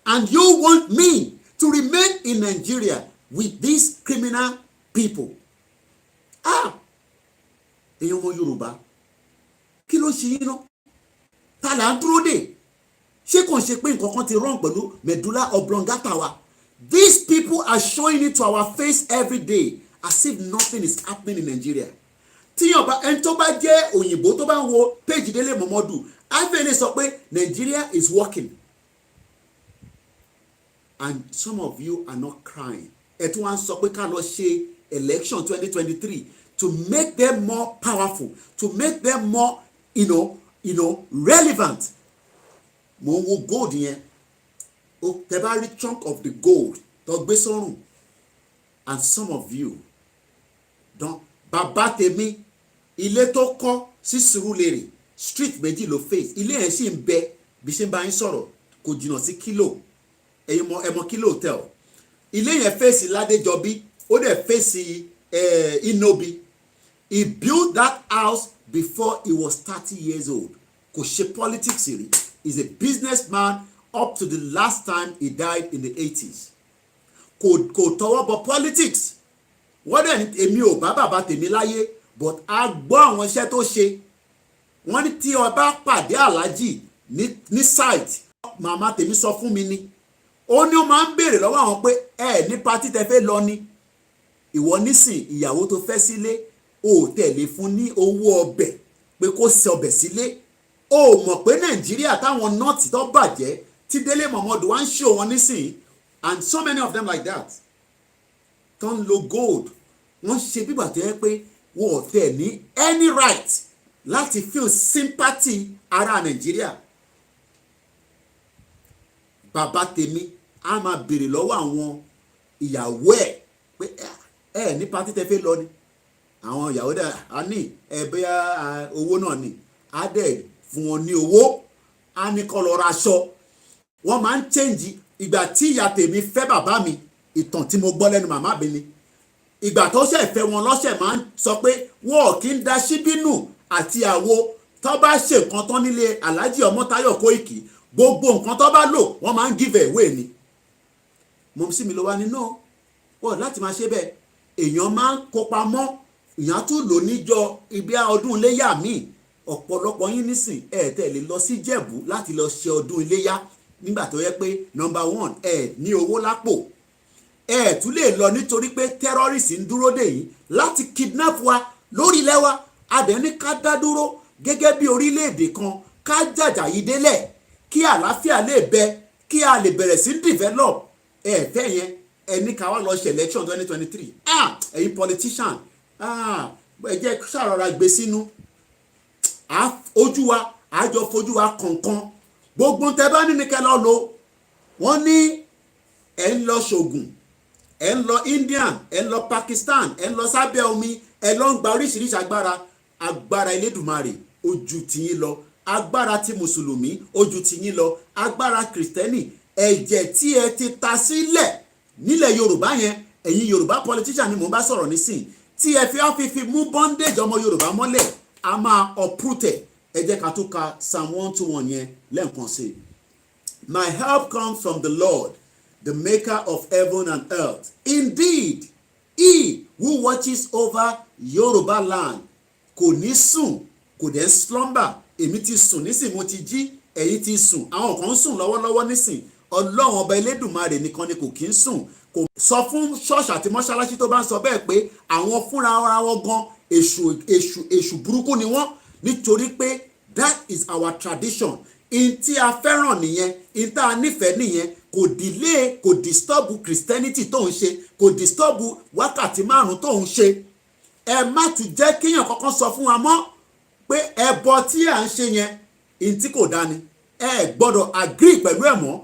And you want me to remain in Nigeria with these criminal people? èèyàn ọmọ Yorùbá kí ló ṣe yín náà ta là ń dúró dè ṣé kò ń ṣe pé nǹkan kan ti wrong pẹ̀lú medulla oblongata wa. These people are showing it to our face every day as if nothing is happening in Nigeria. Tíyàn bá ẹni tó bá jẹ́ òyìnbó tó bá ń wo page Délé Momodu abẹ́lé sọ pé Nigeria is working and some of you are not crying. Ẹ tún wá ń sọ pé ká lọ ṣe election 2023 to make them more powerful, to make them more relevant. Mo ń wo gold yẹn tẹ bá rí chunk of the gold tó gbé sọ́rùn and some of you don bàbá tèmi ilé tó kọ́ sí Sùúrùlérè street méjì ló face ilé yẹn sì ń bẹ bí ṣe ń bá yín sọ̀rọ̀ kò jìnnà sí Kílò ẹmọ Kílò hotel ilé yẹn face Ládéjọbí ó dẹ̀ face Inobi. He built that house before he was 30 years old. Kò ṣe politics rí. He's a businessman up to the last time he died in the 80s. Kò tọwọ́ bọ politics. Wọ́n dẹ̀ ní èmi ò bá bàbá tèmi láyé but a gbọ́ àwọn iṣẹ́ tó ṣe. Wọ́n ní tí ọba pàdé aláàjì ní site màmá tèmi sọ fún mi ni. Ó ní ó máa ń béèrè lọ́wọ́ àwọn pé ní pátí tẹ fẹ́ lọ ni. Ìwọ nísìn ìyàwó tó fẹ́ sílé ó tẹ̀lé fún ní owó ọbẹ̀ pé kó ṣe ọbẹ̀ sílé. Ó mọ̀ pé Nàìjíríà táwọn nọ́ọ̀tì tó bàjẹ́ tí Délé Momodu wá ń ṣe wọn nísìn and so many of them like that tó ń lo gold wọ́n ṣe bíbà tó yẹ pé wọ́n ò tẹ̀ ní any right láti feel sympathy ara Nàìjíríà. Bàbá tèmi á máa béèrè lọ́wọ́ àwọn ìyàwó ẹ̀ pé ní pátí tẹ fẹ́ lọ ni àwọn ìyàwó dẹ̀ á ní bóyá owó náà ni á dẹ̀ fún wọn ní owó á ní kó lọ ra aṣọ. Wọ́n máa ń change ìgbà tí ìyá tèmi fẹ́ bàbá mi ìtàn tí mo gbọ́ lẹ́nu màmá mi ni ìgbà tó ṣẹ̀ fẹ́ wọn lọ́ṣẹ̀ máa ń sọ pé wọ́n kì í da síbínú àti àwo tó bá ṣe nǹkan tán nílé Alhaji Ọmọ́táyọ̀ Kóìkì gbogbo nǹkan tó bá lò wọ́n máa ń give away ni. Mo sì mi ló wá nínú wọ́n láti máa ṣe bẹ́ẹ̀ èèyàn máa ń kópa mọ́ èèyàn tún lò níjọ ibi ọdún iléyà míì. Ọ̀pọ̀lọpọ̀ yín nísìn tẹ̀lé lọ sí Jẹ̀bú láti lọ ṣe ọdún iléyà nígbà tó yẹ pé number one ní owó lápò tún lè lọ nítorí pé terrorist ń dúró dè yín láti kidnap wa lórí ilẹ̀ wa. Adẹ́ni ká dá dúró gẹ́gẹ́ bí orílẹ̀-èdè kan ká jàjà yìí délẹ̀ kí àlàáfíà lè bẹ kí a lè bẹ̀rẹ̀ sí develop fẹ́ yẹn ẹni ká wá lọ ṣe election 2023 ẹ̀yin politician ẹ jẹ́ ṣàrọ̀ra gbé sínú ojú wa àjọ fojú wa kọ̀ọ̀kan gbogbo tẹ bá ní kẹ́ lọ lò. Wọ́n ní ń lọ ṣògùn ń lọ Indian ń lọ Pakistan ń lọ sábẹ́ omi lọ ń gba oríṣiríṣi agbára Elédùmarè ojú tiyín lọ agbára ti mùsùlùmí ojú tiyín lọ agbára kìrìsìtẹ́nì ẹ̀jẹ̀ tí ẹ ti ta sílẹ̀ nílẹ̀ Yorùbá yẹn ẹ̀yin Yorùbá politician ni mò ń bá sọ̀rọ̀ nísìn tí ẹ fi mú bondage ọmọ Yorùbá mọ́lẹ̀ a máa uprooted. Ẹ jẹ́ ká tún ka Psalm 121 yẹn lẹ́ẹ̀kan sí. My help comes from the Lord, the maker of heaven and earth. Indeed, he who watches over Yoruba land kò ní sùn kò dẹ̀ slumber. Èmi ti sùn nísìn mo ti jí ẹ̀yin ti sùn àwọn kan ń sùn lọ́wọ́lọ́wọ́ nísìn. Ọlọ́run ọba Elédùmarè nìkan ni kò kí ń sùn. Kò sọ fún ṣọ́ọ̀ṣì àti mọ́ṣáláṣí tó bá ń sọ bẹ́ẹ̀ pé àwọn fúnra ara wọn gan èṣù burúkú ni wọ́n nítorí pé that is our tradition. In tí a fẹ́ràn nìyẹn in tá a nífẹ̀ẹ́ nìyẹn kò delay kò disturb Christianity tó ń ṣe kò disturb wákàtí márùn tó ń ṣe. Ẹ má tún jẹ́ kéèyàn kankan sọ fún wa mọ́ pé ẹbọ tí à ń ṣe yẹn in tí kò dání ẹ gbọ́dọ̀ agree pẹ̀lú ẹ̀ mọ́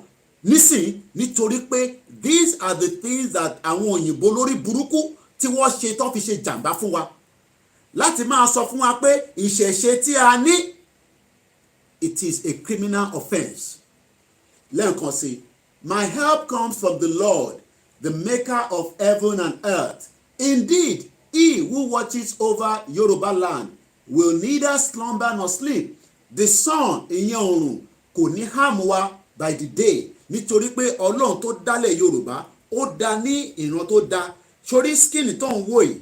nísìn nítorí pé these are the things that àwọn òyìnbó lórí burúkú tí wọ́n ṣe tó fi ṣe jàǹbá fún wa láti máa sọ fún wa pé ìṣẹ̀ṣe tí a ní it is a criminal offence. Lẹ́ẹ̀kan sí, my help comes from the Lord, the maker of heaven and earth. Indeed, he who watches over Yoruba land will neither slumber nor sleep. The sun ìyẹn oòrùn kò ní harm wa by the day nítorí pé Ọlọ́run tó dálẹ̀ Yorùbá ó dá ní ìran tó dá. Sórí skin tó ń wò yìí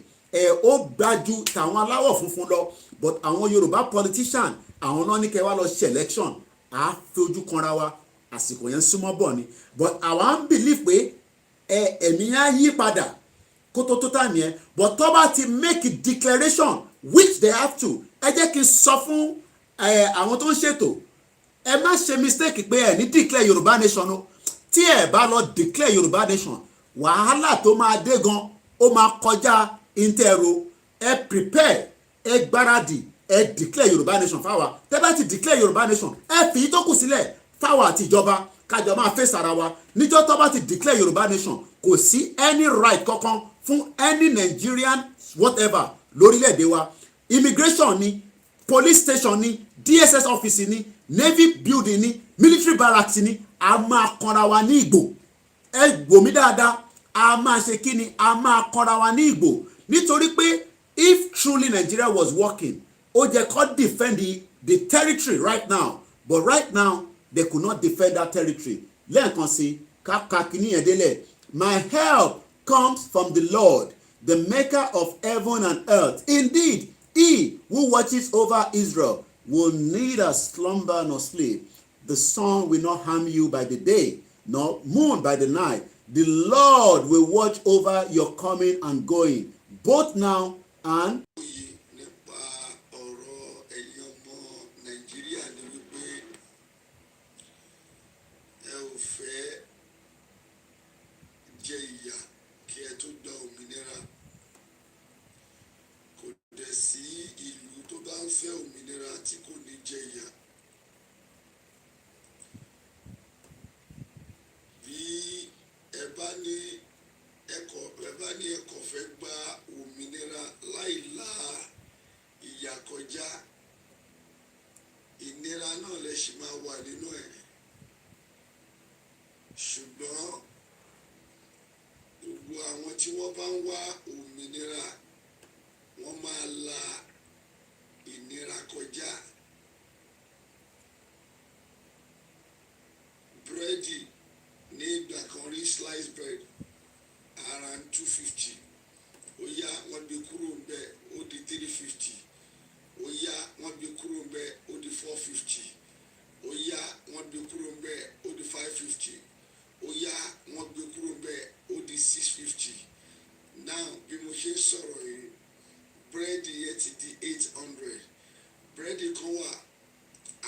ó gbájú tàwọn aláwọ̀ funfun lọ, but àwọn Yorùbá politician àwọn náà ní kẹ́ wá lọ ṣe election, á fojú kanra wa, àsìkò yẹn súnmọ́ bọ̀ ni, but àwa ń believe pé ẹ̀mí á yí padà kó tó time yẹn, but tó bá ti make a declaration which they have to, ẹ jẹ́ kí n sọ fún àwọn tó ń ṣètò, ẹ má ṣe mistake pé ẹ ní declare Yorùbá nation o. Tí ẹ bá lọ declare Yorùbá nation, wàhálà tó máa dé gan ó máa kọjá intero. Ẹ prepare, ẹ gbáradì, ẹ declare Yorùbá nation fáwa. Tẹ́ bá ti declare Yorùbá nation, ẹ fi tó kù sílẹ̀ fáwa àti ìjọba kájọ máa face ara wa. Níjọ́ tó bá ti declare Yorùbá nation, kò sí any right kankan fún any Nigerian whatever lórílẹ̀‐èdè wa. Immigration ni, police station ni, DSS office ni, navy building ni, military barracks ni, a máa kanra wa ní ìgbò. Ẹ gbọ́ mi dáadáa, a máa ṣe kí ni, a máa kanra wa ní ìgbò. Nítorí pé if truly Nigeria was working, ó jẹ́ kó defend the territory right now, but right now they could not defend that territory. Lẹ́ẹ̀kan sí káka kìíní yẹn délẹ̀. My help comes from the Lord, the maker of heaven and earth. Indeed, he who watches over Israel will neither slumber nor sleep. The sun will not harm you by the day, nor moon by the night. The Lord will watch over your coming and going, both now and. nípa ọ̀rọ̀ ẹ̀yin ọmọ Nàìjíríà ni wípé ẹ ò fẹ́ jẹ ìyà kí ẹ tó gba òmìnira. Kò dẹ̀ sí ìlú tó bá ń fẹ́ òmìnira tí kò ní jẹ ìyà. Bí ẹ bá ní ẹkọ̀ fẹ́ gba òmìnira láì la ìyà kọjá, ìnira náà lè ṣì máa wà nínú ẹ̀. Ṣùgbọ́n gbogbo àwọn tí wọ́n bá ń wá òmìnira, wọ́n máa la ìnira kọjá. Búrẹ́dì ní ìgbà kan rí slice bread around 250, ó yá wọ́n gbé kúrò ń bẹ̀ ó di 350, ó yá wọ́n gbé kúrò ń bẹ̀ ó di 450, ó yá wọ́n gbé kúrò ń bẹ̀ ó di 550, ó yá wọ́n gbé kúrò ń bẹ̀ ó di 650. Now bí mo ṣe ń sọ̀rọ̀ yìí, búrẹ́dì yẹn ti di 800. Búrẹ́dì kan wà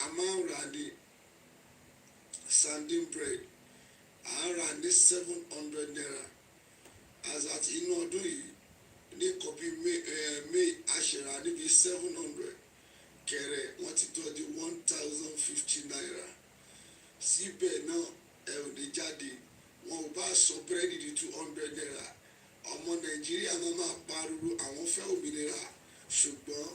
a máa ń rà ní sanding bread, à ń rà ní 700 naira. As at inú ọdún yìí ní kọ́bí may àṣẹ̀rà níbi 700, kẹrẹ wọ́n ti tọ́ di 1050 naira. Síbẹ̀ náà ẹ ò ní jáde, wọn ò bá sọ búrẹ́dì di 200 naira. Ọmọ Nàìjíríà máa pariwo àwọn fẹ́ òmìnira, ṣùgbọ́n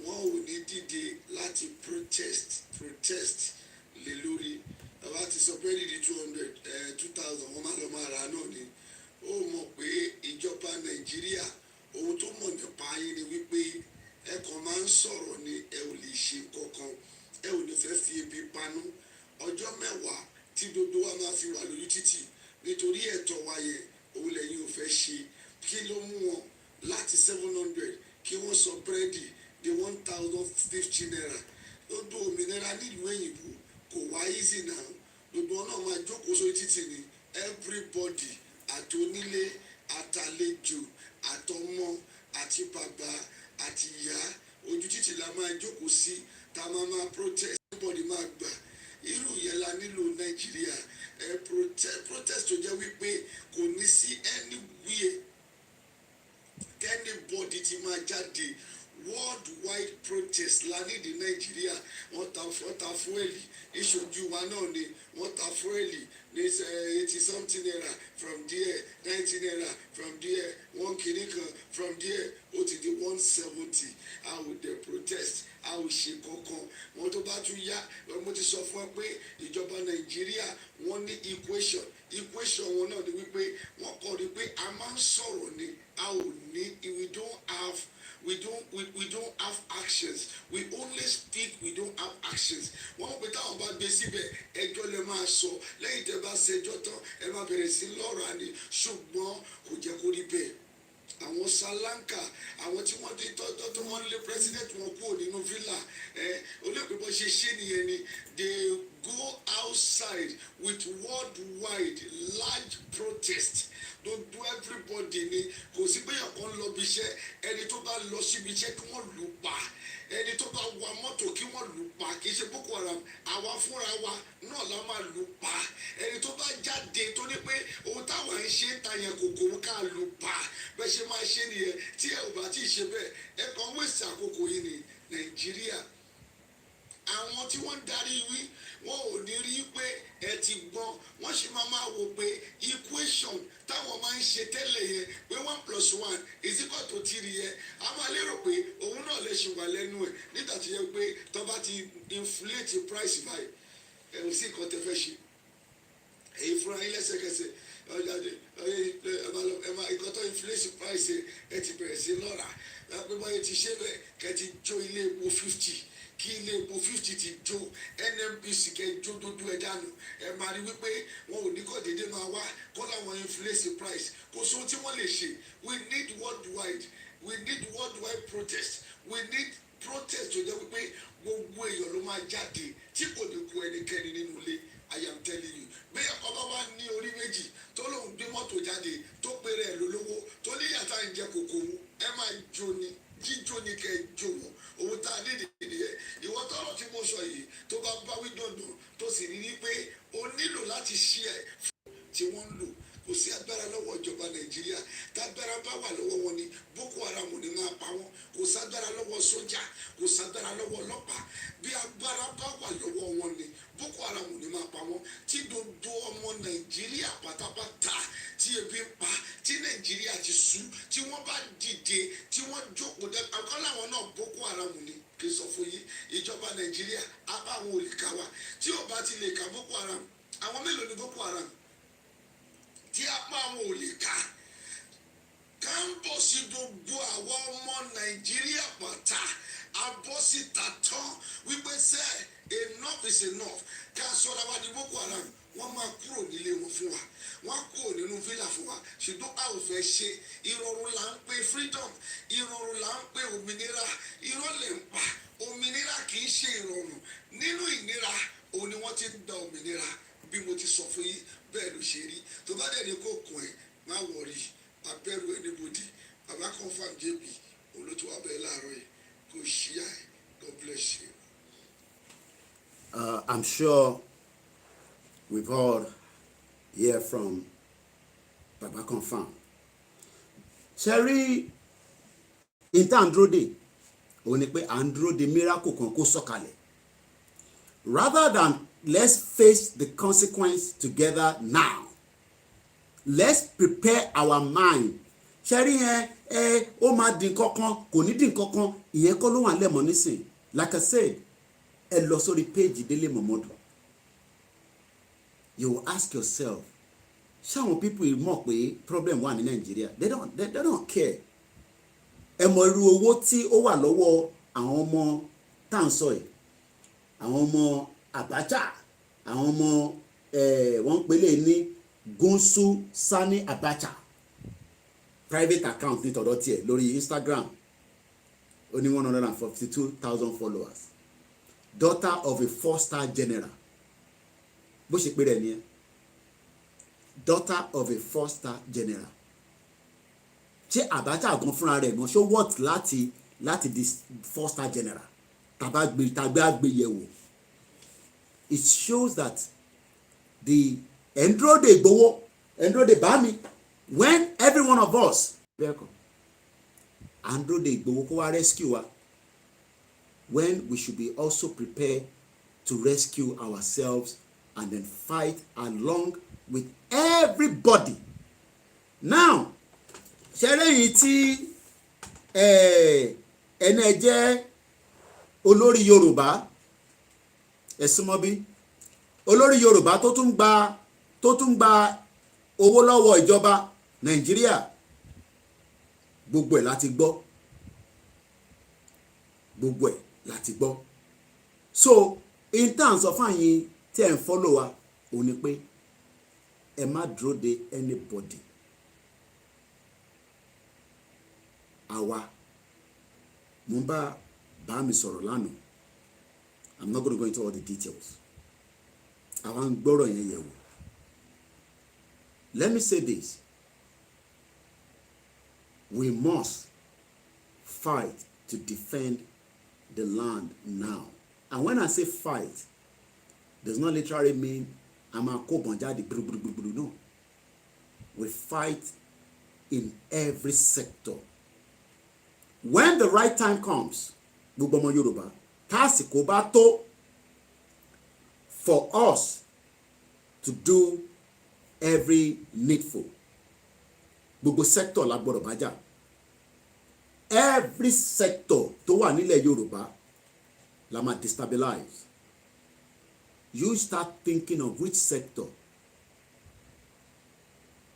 wọn ò ní dìde láti protest lé lórí. Bàbá ti sọ búrẹ́dì di 2000, wọ́n máa lọ máa rà náà ni. Ó mọ̀ pé ìjọba Nàìjíríà ohun tó mọ̀ nípa yín ni wípé ẹ kàn máa ń sọ̀rọ̀ ni, ẹ ò lè ṣe kankan, ẹ ò ní fẹ́ fi ebi panú. Ọjọ́ mẹ́wàá tí gbogbo wa máa fi wà lójú títì nítorí ẹ̀tọ́ wa yẹn, òun lẹ́yìn ò fẹ́ ṣe. Kí ló mú wọn láti 700 kí wọ́n sọ búrẹ́dì di 1050 naira? Gbogbo òmìnira nílùú òyìnbó kò wá easy now. Gbogbo wọn náà máa jókòó sórí títì ni, everybody, àti onílé àtàlejò àtọmọ àti bàbá àti ìyá, ojú títì la máa jókòó sí, tá máa protest, everybody máa gbà. Irú yẹn la nílò Nàìjíríà. Protest tó jẹ́ wípé kò ní sí anywhere anybody ti máa jáde. Worldwide protest la ní di Nàìjíríà. Wọ́n ta fúẹ́lì, ìṣojú wa náà ni wọ́n ta fúẹ́lì ní 80 something naira from there, 90 naira from there, one kìíní kan from there, ó ti di 170. a ò dẹ̀ protest, a ò ṣe kankan. Wọ́n tó bá tún yá, mo ti sọ fún ọ pé ìjọba Nàìjíríà wọ́n ní equation wọn náà ni wípé wọ́n kọ́ ni pé a máa ń sọ̀rọ̀ ni, a ò ní, we don't have actions. We only speak, we don't have actions. Wọ́n pè táwọn bá gbé síbẹ̀ ẹjọ́ lè máa sọ, lẹ́yìn tẹ́ bá ṣẹjọ́ tán ẹ máa bẹ̀rẹ̀ sí lọ́ra ni, ṣùgbọ́n kò jẹ́ kó rí bẹ́ẹ̀. Àwọn Salanka àwọn tí wọ́n ti tọ́tọ́ tó wọ́n lé president wọn kúrò nínú villa olóògbé bó ṣe ṣe nìyẹn ni they go outside with worldwide large protest gbogbo everybody ni kò sí pé ọ̀kan lọ bí iṣẹ́ ẹni tó bá lọ síbi iṣẹ́ kí wọ́n lù pa ẹni tó bá wa mọ́tò kí wọ́n lù pa kì í ṣe Boko Haram àwa fúnra wa náà la máa lù pa ẹni tó bá jáde tó ní pé ohun táwọn ń ṣe ń ta yẹn kòkó ká lù pa bẹ́ẹ̀ ṣe máa ṣe nìyẹn tí ẹ ò bá tí ì ṣe bẹ́ẹ̀ ẹ kàn wéṣẹ̀ àkókò yìí ní Nàìjíríà àwọn tí wọ́n ń darí wí wọn ò ní rí pé ẹ ti gbọ́n wọ́n sì máa wò pé equation táwọn máa ń ṣe tẹ́lẹ̀ yẹn pé 1+1 is equal to 3 yẹn a máa lérò pé òun náà lè ṣe wà lẹ́nu ẹ̀ nígbà tó yẹ pé tó bá ti inflate price báyìí ẹ ò sí nǹkan tẹ́ fẹ́ ṣe èyí fúnra yín lẹ́sẹ̀kẹsẹ̀ ìkọ́ tó inflate price ẹ ti bẹ̀rẹ̀ sí lọ́ra pé báyìí ti ṣe bẹ́ẹ̀ kẹ́ ti jó ilé epo 50 kí ilé epo 50 ti jó NNPC kẹ jó dúdú ẹ dànù ẹ máa rí wípé wọn ò ní kọ́ déédéé máa wá kọ́ láwọn inflate price kò sóhun tí wọ́n lè ṣe we need worldwide protest we need protest tó jẹ́ wípé gbogbo èèyàn ló máa jáde tí kò ní kú ẹnikẹ́ni nínú ilé I am telling you bẹ́ẹ̀ ọba wa ní orí méjì tó lóun gbé mọ́tò jáde tó péré ẹ̀ lólówó tó ní yàtá ń jẹ kòkòrò ẹ máa jó ni jíjó ni kẹ́ ẹ jó wọn òun tá a nídìí nìyẹn ìwọ tọrọ tí mo sọ yìí tó bá bá wí dandan tó sì rí i pé o nílò láti ṣe ẹ tí wọ́n ń lò kò sí agbára lọ́wọ́ ìjọba Nàìjíríà tágbára bá wà lọ́wọ́ wọn ni Boko Haram ní máa pa wọ́n kò ságbára lọ́wọ́ sójà kò ságbára lọ́wọ́ ọlọ́pàá bí agbára bá wà lọ́wọ́ wọn ni Boko Haram ní máa pa wọ́n tí gbogbo ọmọ Nàìjíríà pátápátá tí ebi ń pa tí Nàìjíríà ti sú tí wọ́n bá dìde tí wọ́n jókòó dẹ́ àkọ́ làwọn náà Boko Haram ni kì í sọ fún yín ìjọba Nàìjíríà á bá àwọn olùkà wa tí ò bá ti lè ka Boko Haram àwọn mélòó ni Boko Haram tí apá àwọn ò lè ká kámbọ̀sì gbogbo àwọn ọmọ Nàìjíríà pátá abọ́síta tán wípé sẹ́ enough is enough ká sọ́ra wá di Boko Haram wọ́n máa kúrò nílé wọn fún wa wọ́n á kúrò nínú fílà fún wa ṣùgbọ́n a ò fẹ́ ṣe ìrọ̀rùn là ń pè freedom ìrọ̀rùn là ń pè òmìnira irọ́ lè ń pa òmìnira kì í ṣe ìrọ̀rùn nínú ìnira òun ni wọ́n ti ń gba òmìnira bí mo ti sọ fún yín bẹ́ẹ̀ ló ṣe rí tó bá dẹ̀ ní kó kún ẹ̀ má wọ̀rí abẹ́rù anybody bàbá confam JB olótú wa bẹ́ẹ̀ láàárọ̀ yìí kò ṣíà ẹ̀ God bless you. I'm sure we've all hear from Baba Confam. Ṣẹ́rí ìta àndúródè òun ni pé àndúródè miracle kan kó sọ̀kalẹ̀ rather than let's face the consequence together now. Let's prepare our mind. Ṣẹ́rí yẹn ó máa dín kankan kò ní dín kankan ìyẹn kọ́ ló wà lẹ́mọ̀ nísìn. Like I said, ẹ lọ sórí page Délé Momodu. You will ask yourself, ṣáwọn people mọ̀ pé problem wà ní Nàìjíríà? They don't care. Ẹ mọ irú owó tí ó wà lọ́wọ́ àwọn ọmọ tá à ń sọ yìí, àwọn ọmọ Abacha, àwọn ọmọ wọ́n pèlè ní Gunsu Sani Abacha private account ní tọ̀dọ̀ tiẹ̀ lórí Instagram ó ní 142,000 followers, daughter of a 4-star general bó ṣe pé rẹ̀ nìyẹn, daughter of a 4-star general. Ṣé Abacha gan fúnra rẹ̀ gan ṣó worth láti di 4-star general tàbí àgbéyẹ̀wò? It shows that the Endrode Igboho, Endrode Bami, when every one of us, Endrode Igboho kó wá rescue wa, when we should be also prepared to rescue ourselves and then fight along with everybody. Now, ṣẹlẹ́yìn tí ẹni jẹ́ olórí Yorùbá ẹ̀sùn mọ́bí olórí Yorùbá tó tún gba owó lọ́wọ́ ìjọba Nàìjíríà, gbogbo ẹ̀ láti gbọ́, so in terms of àyìn tí ẹ̀ ń follow wa òun ni pé ẹ má dúró de anybody. àwa mo ń bá bá mi sọ̀rọ̀ lánàá. I'm not going to go into all the details. àwa ń gbọ́rọ̀ yẹn yẹ̀ wò. Let me say this. We must fight to defend the land now. And when I say fight, does not literally mean I'm a kobonjadi. No. We fight in every sector. When the right time comes, gbogbo ọmọ Yorùbá, tásìkò bá tó for us to do every needful. Gbogbo sector la gbọ́dọ̀ bá jà. Every sector tó wà nílẹ̀ Yorùbá la máa destabilize. You start thinking of which sector.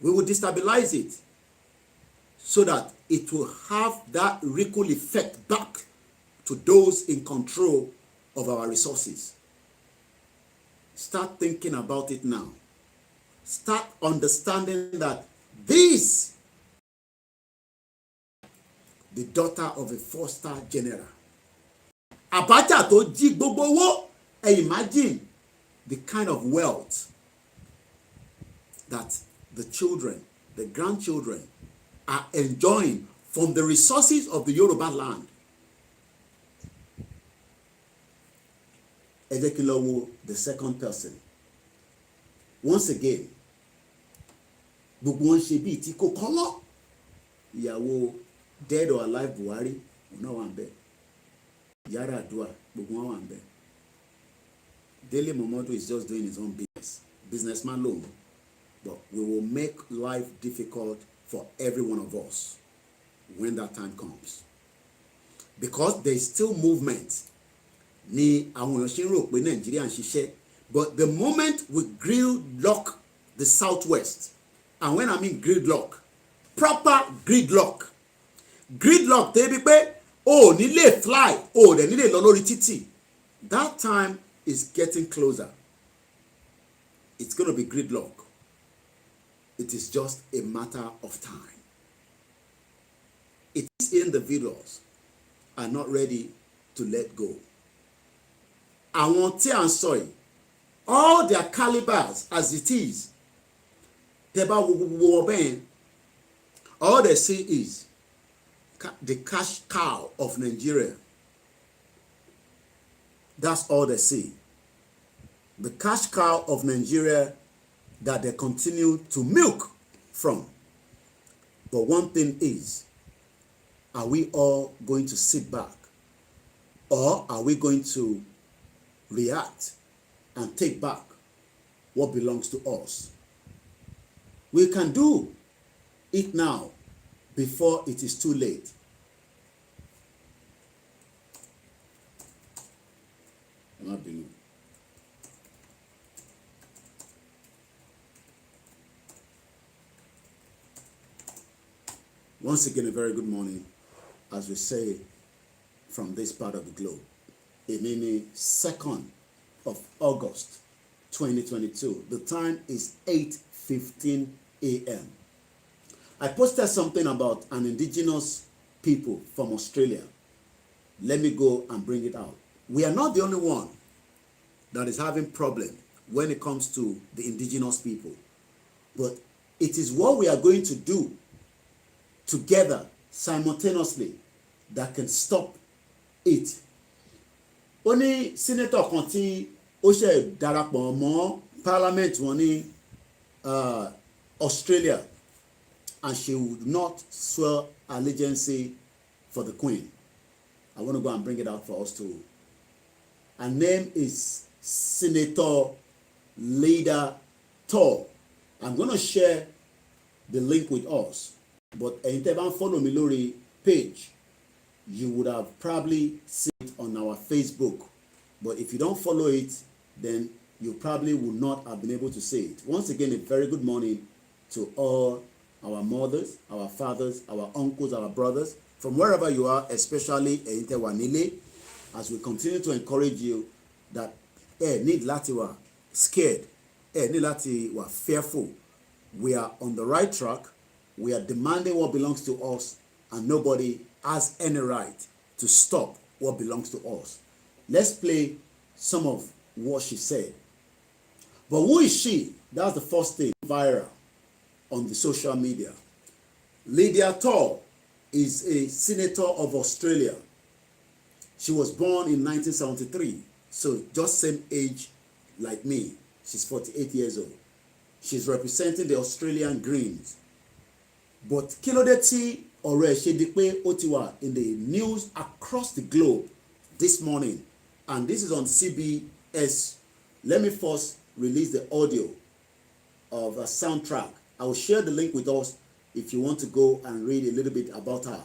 We will destabilize it so that it will have that ripple effect back to those in control of our resources. Start thinking about it now. Start understanding that this, the daughter of a four-star general, Abacha tó jí gbogbo owó. Imagine the kind of wealth that the children, the grandchildren are enjoying from the resources of the Yoruba land. Ẹ jẹ́ kí n lọ wo the second person. Once again, gbogbo wọn ṣe bíi tí kò kọ́lọ́. Ìyàwó dead or alive Buhari ọ̀nà wà ń bẹ̀. Yàrá àdúrà gbogbo wọn wà ń bẹ̀. Dele Momodu is just doing his own business. Businessman loan. But we will make life difficult for every one of us when that time comes. Because there is still movement. Ni àwọn èèyàn ṣe ń rò pé Nàìjíríà ń ṣiṣẹ́. But the moment we gridlock the southwest, and when I mean gridlock, proper gridlock. Gridlock tẹ́bí pé o ò ní lè fly, o ò dẹ̀ ní lè lọ lórí títì. That time is getting closer. It's going to be gridlock. It is just a matter of time. Its individuals are not ready to let go. Àwọn tí à ń sọ yìí, all their calibers as it is, tẹ́ bá wo gbogbo ọbẹ̀ yẹn, all they see is the cash cow of Nigeria. That's all they see. The cash cow of Nigeria that they continue to milk from. But one thing is, are we all going to sit back? Or are we going to react and take back what belongs to us? We can do it now before it is too late. Once again, a very good morning, as we say from this part of the globe. Èní 2nd of August 2022. The time is 8:15 a.m. I posted something about an indigenous people from Australia. Let me go and bring it out. We are not the only one that is having problem when it comes to the indigenous people. But it is what we are going to do together simultaneously that can stop it. Ó ní senator kan tí ó ṣe darapọ̀ mọ́ parliament wọn ní Australia, and she would not swear allegiance for the Queen. I want to go and bring it out for us too. Her name is Senator Leader Tor. I'm going to share the link with us. But ẹ̀yin tẹ́ bá ń follow mi lórí page, you would have probably seen it on our Facebook. But if you don't follow it, then you probably would not have been able to see it. Once again, a very good morning to all our mothers, our fathers, our uncles, our brothers, from wherever you are, especially ẹ̀yin tẹ́ wà nílé, as we continue to encourage you that need láti wà scared, need láti wà fearful. We are on the right track. We are demanding what belongs to us, and nobody has any right to stop what belongs to us. Let's play some of what she said. But who is she? That's the first thing viral on the social media. Lydia Tall is a senator of Australia. She was born in 1973, so just same age like me. She's 48 years old. She's representing the Australian Greens. But kí ló dé tí ọ̀rọ̀ ẹ̀ ṣe di pé ó ti wà in the news across the globe this morning, and this is on CBS. Let me first release the audio of a soundtrack. I will share the link with us if you want to go and read a little bit about her.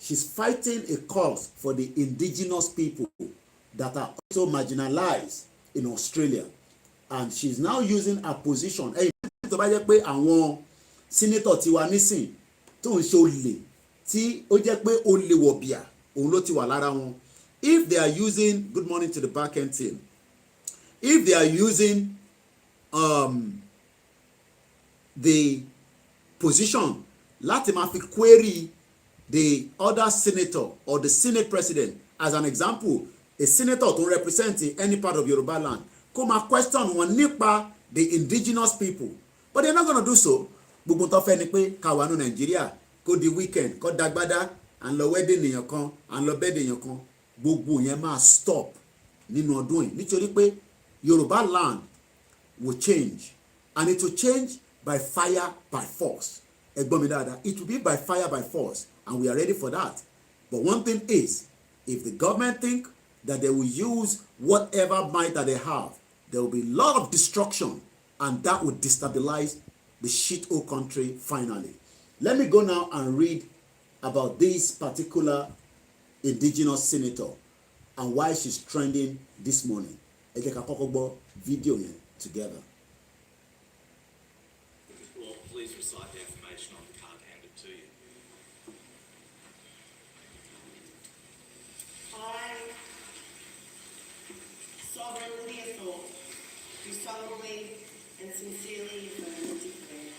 She's fighting a cause for the indigenous people that are also marginalized in Australia, and she's now using her position. Hey, tó bá jẹ́ pé àwọn senator tiwa nísìn tó ń ṣe olè tí ó jẹ́ pé olè wọ̀bìà òun ló ti wà lára wọn. If they are using, good morning to the back end team, if they are using the position láti máa fi query the other senator or the senate president, as an example, a senator to represent any part of Yoruba land, kó máa question wọn nípa the indigenous people, but they're not going to do so. Gbogbo tó fẹ́ ni pé káwa ní Nàìjíríà kó di weekend kó dagbada à ń lọ wedding èèyàn kan à ń lọ birthday èèyàn kan, gbogbo yẹn máa stop nínú ọdún yìí nítorí pé Yoruba land will change, and it will change by fire by force. Ẹ̀gbọ́n mi dáadáa, it will be by fire by force, and we are ready for that. But one thing is, if the government think that they will use whatever might that they have, there will be a lot of destruction, and that will destabilize the shithole country finally. Let me go now and read about this particular indigenous senator and why she's trending this morning. Ẹ jẹ́ ká kọ́kọ́ gbọ́ fídíò yẹn together. Well, please recite the information on the card handed to you. I, Sovereign Lydia Thorpe, do solemnly and sincerely affirm and declare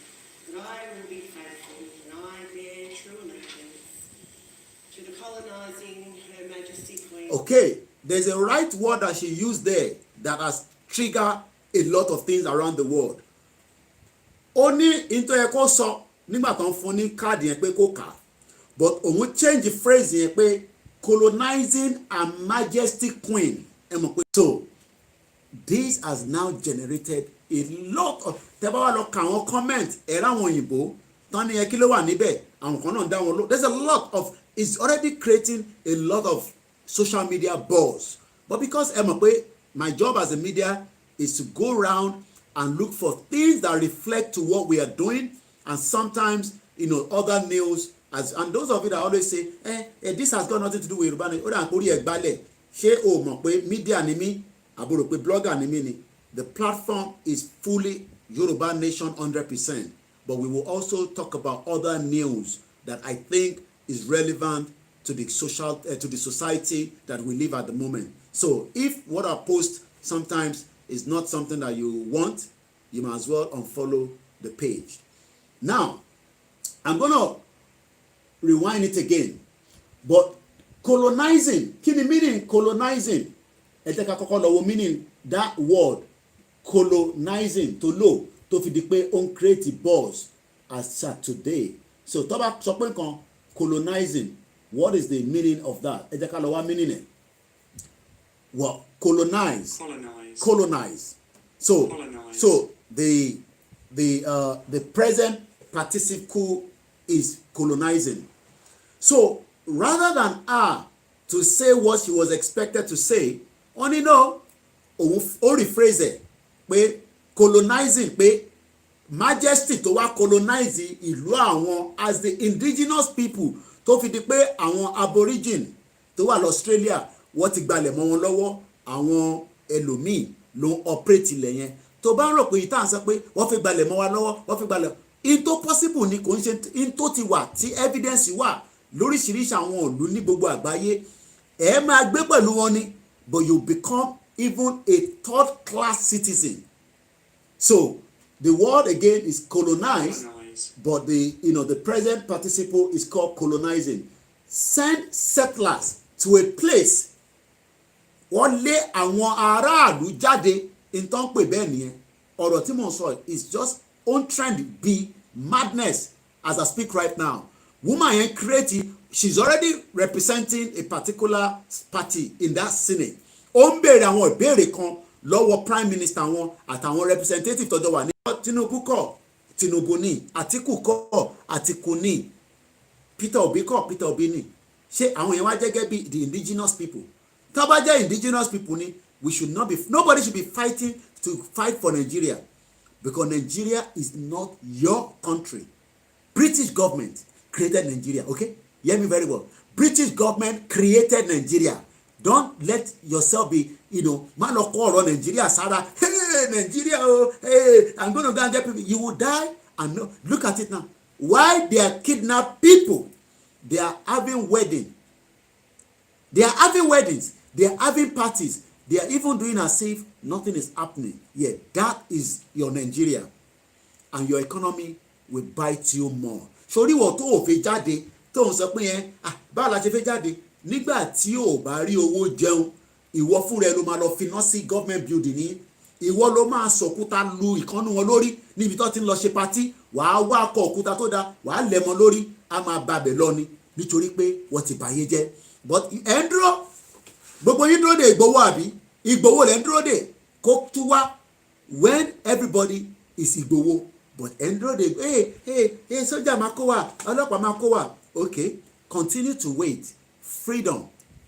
that I will be faithful and I bear true allegiance to the colonising Her Majesty Queen. Okay, there's a right word that she used there that has triggered a lot of things around the world. Ó ní into ẹ kó sọ nígbà tó ń fún ní káàdì yẹn pé kó kà, but òun change the phrase yẹn pé colonizing Her Majesty Queen. Ẹ mọ̀ pé so this has now generated a lot of, tẹ́ bá wá lọ ka àwọn comment ẹ̀rọ àwọn òyìnbó tán ní ẹ kí ló wà níbẹ̀ àwọn kan náà dá wọn lọ. There's a lot of, it's already creating a lot of social media buzz, but because ẹ mọ̀ pé my job as a media is to go around and look for things that reflect to what we are doing, and sometimes other news, and those of you that always say this has got nothing to do with Yoruba nation, ó dà kórí ẹ̀ gbálẹ̀, ṣé o mọ̀ pé media ni mí àbúrò pé blogger ni mí ni. The platform is fully Yoruba nation 100%, but we will also talk about other news that I think is relevant to the social to the society that we live at the moment. So if what I post sometimes is not something that you want, you might as well unfollow the page. Now, I'm gonna rewind it again. But colonizing, kí ni meaning colonizing? Ẹ jẹ́ ká kọ́kọ́ lọ wo meaning that word colonizing, to lo, tó fi di pé ó ń create buzz as at today. So tó bá sọ pé nǹkan colonizing, what is the meaning of that? Ẹ jẹ́ ká lọ wá meaning ẹ̀. Well, colonize. So the present participle is colonizing. So rather than her to say what she was expected to say, only no, ó rephrase ẹ̀ pé colonizing, pé majesty tó wá colonize ìlú àwọn as the indigenous people, tó fi di pé àwọn aborigine tó wà l'Australia wọ́n ti gbalẹ̀ mọ́ wọn lọ́wọ́, àwọn ẹlòmíì ló ń operate ilẹ̀ yẹn. Tó bá ń rò pé ìtàn sọ pé wọ́n fi gbalẹ̀ mọ́ wa lọ́wọ́, wọ́n fi gbalẹ̀, in tó possible ni, kò ń ṣe in tó ti wà, tí evidence wà lóríṣiríṣi àwọn ìlú ní gbogbo àgbáyé. Ẹ máa gbé pẹ̀lú wọn ni, but you become even a third class citizen. So the word again is colonize, colonize. but the present participle is called colonizing. Send settlers to a place. Wọ́n lé àwọn aráàlú jáde nǹkan pè bẹ́ẹ̀ nìyẹn. Ọ̀rọ̀ tí mo sọ is just on trend be madness as I speak right now. Woman yẹn create, she's already representing a particular party in that senate. Ó ń béèrè àwọn ìbéèrè kan lọ́wọ́ prime minister wọn àtàwọn representative tọ́jọ́ wà ní Tinubu kọ́ Tinubu ní, Àtíkù kọ́ Àtíkù ní, Peter Obi kọ́ Peter Obi ní. Ṣé àwọn yẹn wá jẹ́gẹ́ bí the indigenous people? Tá bá jẹ́ indigenous people ni, nobody should be fighting to fight for Nigeria, because Nigeria is not your country. British government created Nigeria, okay? Hear me very well. British government created Nigeria. Don't let yourself be, má lọ kọ́ ọ̀rọ̀ Nigeria sára. Hey, Nigeria, oh, hey, I'm going to go and get people. You will die and no. Look at it now. Why they are kidnapped people? They are having wedding. They are having weddings. They are having parties. They are even doing as if nothing is happening. Yeah, that is your Nigeria. And your economy will bite you more. Sori wọ́n tó ò fi jáde tó ń sọ pé yẹn báwo la ṣe fẹ́ jáde nígbà tí ò bá rí owó jẹun, ìwọ fúnra ẹ ló máa lọ finá sí government building ní, ìwọ ló máa sọ̀kúta lu ìkànnù wọn lórí níbi tó ti ń lọ ṣe patí, wàá wá akọ òkúta tó dáa wàá lẹ̀ mọ́ lórí, a máa babẹ̀ lọ ni nítorí pé wọ́n ti bàyé jẹ́. But ẹ̀ ń dúró, gbogbo yín dúró de Ìgbòho àbí Ìgbòho lẹ̀ ń dúró de kó tú wá when everybody is Ìgbòho. But Endro dey hey soldier máa kó wá, ọlọ́pàá máa kó wá. Okay, continue to wait. Freedom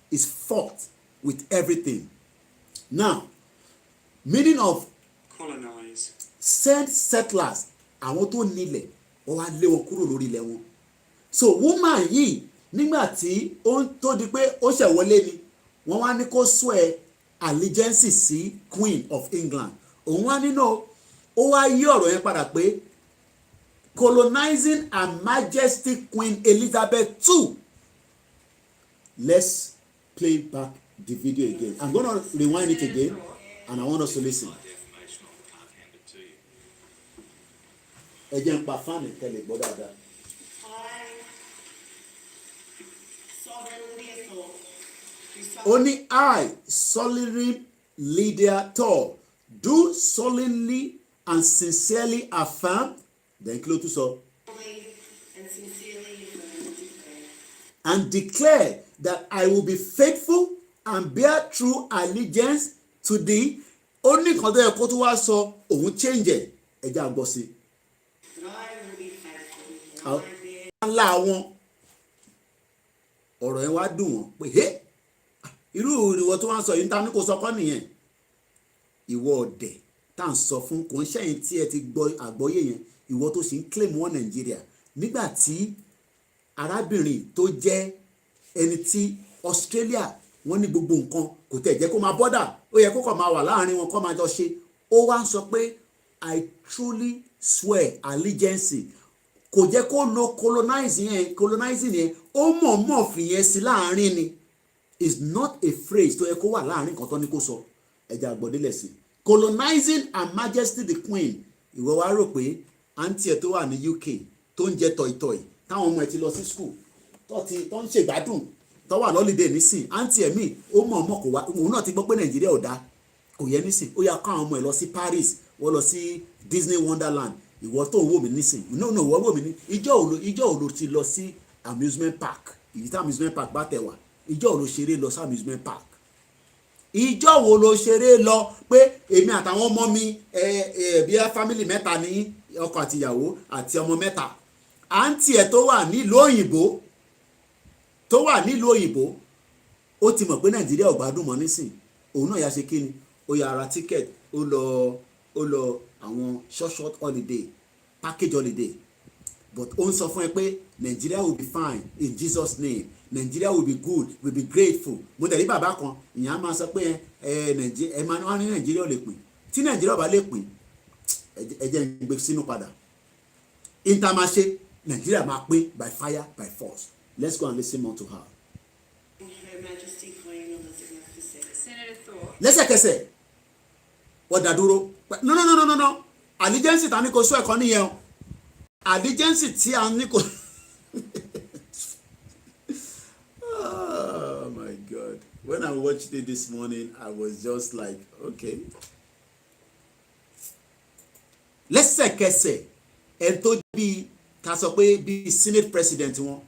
is fought with everything. Now, meaning of Colonize. send settlers, àwọn tó nílẹ̀ ó wá lé wọn kúrò lórí ilẹ̀ wọn. So woman yìí nígbà tí ó ń tó di pé ó ṣẹ̀ wọlé ni wọ́n wá ní kó swear allegiance sí Queen of England. Òun wá nínú ó wá yí ọ̀rọ̀ yẹn padà pé colonizing Her Majesty Queen Elizabeth II. Let's play back the video again. I'm going to rewind it again and I want us to listen. Defamation on can't hand it to you. Ẹ jẹ́ n pa fáànì tẹ́lẹ̀ gbọ́ dáadáa. Ó ní I, solemnly Lydia Tor, do solemnly and sincerely affirm, then kí ló tún sọ? And sincerely declare. And declare that I will be faithful and bear true allegiance to thee. Ó ní kan tó yẹ kó tún wá sọ òun change ẹ̀ ẹ̀jẹ̀ àgbọ̀ sí. That I will be faithful. And I bear. Ńlá wọn ọ̀rọ̀ yẹn wá dùn wọ́n pé hé irú ìwọ tó wá ń sọ yìí ta ní kò sọ kọ́ nìyẹn. Ìwọ ọ̀dẹ̀ tá à ń sọ fún kò ń ṣẹ̀yìn tí ẹ ti gbọ́ àgbọ́yé yẹn, ìwọ tó sì ń claim wọn Nàìjíríà nígbà tí arábìnrin tó jẹ́ ẹni tí Australia wọ́n ní gbogbo nǹkan kò tẹ̀ jẹ́ kó máa bọ́dà, ó yẹ kó kàn máa wà láàrin wọn kó máa jọ ṣe. Ó wá ń sọ pé I truly swear allegiance, kò jẹ́ kó lo colonizing yẹn, ó mọ̀ọ́mọ̀ fìyẹn sí láàrin ni. Is not a phrase tó yẹ kó wà láàrin kan tó ní kó sọ. Ẹja àgbọ̀délẹ̀ sí colonizing Her Majesty the Queen. Ìwọ wá rò pé àǹtí ẹ̀ tó wà ní UK tó ń jẹ tọ̀ìtọ̀ì táwọn ọmọ ẹ̀ ti lọ sí school tó ń ṣègbádùn tó wà lọ́lídé nísìn, àǹtí ẹ̀ míì ó mọ̀ ọmọ kò wá, òun náà ti gbọ́ pé Nàìjíríà ò dáa kò yẹ nísìn, ó yá kó àwọn ọmọ ẹ̀ lọ sí Paris, wọ́n lọ sí Disney Wonderland. Ìwọ tó ń wò mí nísìn, no ìwọ wò mí ní ìjọ́ òru ti lọ sí amusement park, ìdí tí amusement park bá tẹ̀ wá, ìjọ́ òru ṣeré lọ sí amusement park, ìjọ́ wo ló ṣeré lọ pé èmi àtàwọn ọmọ mi bí i family mẹ́ta ní ọkọ àti ìyàwó àti ọmọ mẹ́ta, àǹtí ẹ̀ tó wà nílùú òyìnbó ó ti mọ̀ pé Nàìjíríà ò gbádùn mọ́ nísìn, òun náà yà ṣe kí ni ó yà ra ticket ó lọ àwọn short holiday, package holiday, but ó ń sọ fún ẹ pé Nigeria will be fine in Jesus name, Nigeria will be good, will be grateful. Mo tẹ̀lé bàbá kan ìyẹn á máa sọ pé ẹ máa wá ní Nàìjíríà ò lè pín, tí Nàìjíríà ò bá lè pín ẹ jẹ́ ń gbé sínú padà, intermarché Nàìjíríà máa pín by fire by force. Let's go and listen more to her. Her Majesty Queen Elizabeth II. Senator Thorpe. Lẹ́sẹ̀kẹsẹ̀ wọ́n dá dúró no allegiance ta ní kò sọ ẹ̀kọ́ nìyẹn o, allegiance tí a ní kò. Oh my God. When I watched it this morning, I was just like, okay. Lẹ́sẹ̀kẹsẹ̀ ẹ̀ tó bí ká sọ pé bí senate president wọn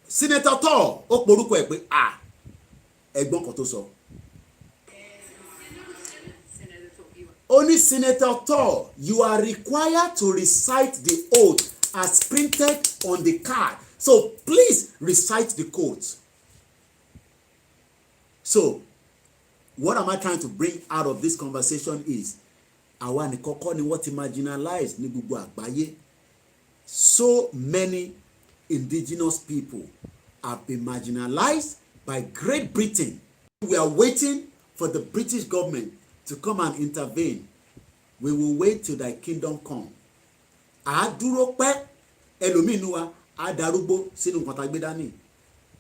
senator Thor ó porúkọ ẹ̀ pé ẹ̀gbọ́n kan tó sọ. Only Senator Thor, you are required to recite the oath as printed on the card. So please recite the quote. So what am I trying to bring out of this conversation is àwa nìkan kọ́ ni wọ́n ti marginalize ní gbogbo àgbáyé. So many indigenous people have been marginalized by Great Britain. We are waiting for the British government to come and intervene. We will wait till thy kingdom come. A dúró pẹ́ ẹlòmíì nínú wa a darúgbó sínú nǹkan tá a gbé dání.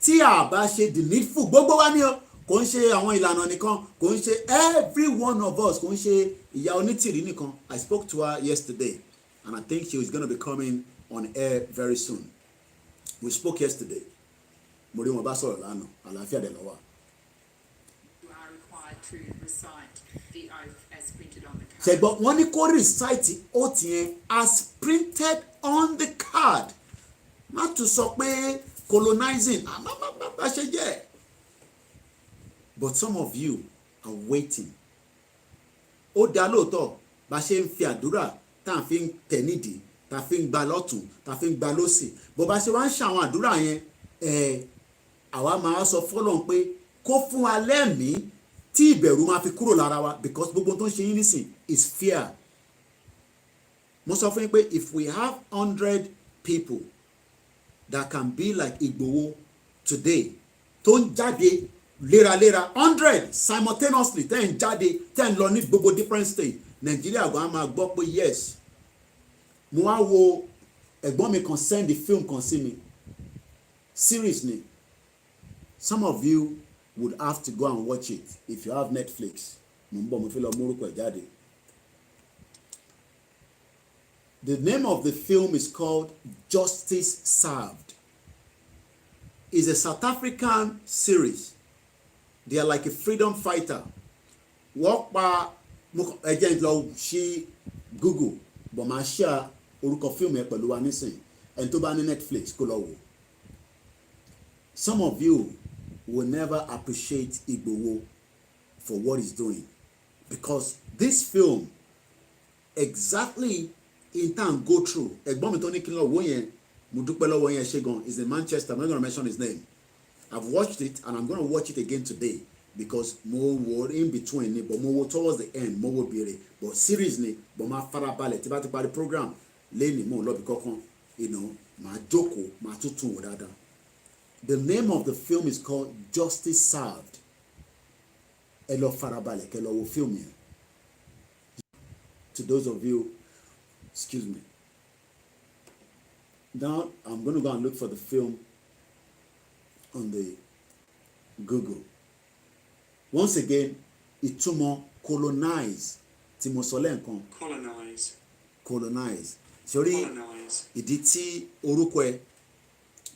Tí a bá ṣe the needful gbogbo wa ni o kò ń ṣe àwọn ìlànà nìkan kò ń ṣe every one of us kò ń ṣe ìyá onítìrí nìkan. I spoke to her yesterday and I think she was going to be coming on air very soon. We spoke yesterday. Mo rí wọn bá sọ̀rọ̀ lánàá àlàáfíà dẹ̀ lọ́wọ́. You are required to recite the oath as printed on the card. Ṣẹ̀gbọ́n wọ́n ní kó recite oath yẹn as printed on the card. Má tún sọ pé colonizing bá ṣe jẹ́. But some of you are waiting. Ó dá lóòótọ́ bá ṣe ń fi àdúrà tá à ń fi ń tẹ̀ nídìí tá a fi ń gba lọ́tún tá a fi ń gba lósì. Bó bá ṣe wá ń ṣàwọn àdúrà yẹn àwa máa sọ fọ́lọ́run pé kó fún wa lẹ́mìí tí ìbẹ̀rù máa fi kúrò lára wa because gbogbo tó ń ṣe yín nísìn is fear. Mo sọ fún yín pé if we have 100 people that can be like Igboho today tó ń jáde léraléra 100 simultaneously tẹ́ ń jáde tẹ́ ń lọ ní gbogbo different state Nàìjíríà gan máa gbọ́ pé yes. Mo wá wo ẹ̀gbọ́n mi kan send the film kan sí mi series ni. Some of you would have to go and watch it if you have Netflix. The name of the film is called Justice Served. It's a South African series. They are like a freedom fighter. Walk by agent law she Google, but my share orúkọ film ẹ pẹ̀lú wa nísìn and tó bá ní Netflix kó lọ wò. Some of you will never appreciate Igboho for what he's doing because this film exactly in time go through. Ẹ̀gbọ́n mi tó ní kí n lọ wò yẹn mo dúpẹ́ lọ́wọ́ yẹn ṣe gan is in Manchester. I'm not going to mention his name. I've watched it and I'm going to watch it again today because mo wo in between ni but mo wo towards the end mo wo bere but seriously but ma farabalẹ̀ tí bá ti parí program lẹ́ni mo lọ bí kankan ma jókòó ma tuntun wò dáadáa. The name of the film is called Justice Served. Ẹ lọ farabalẹ̀ kẹ́ lọ wo film yẹn. To those of you, excuse me. Now I'm going to go and look for the film on the Google. Once again, ìtumọ̀ colonize tí mo sọ lẹ́ẹ̀kan. Colonize. Colonize. Sori Colonize. ìdí tí orúkọ ẹ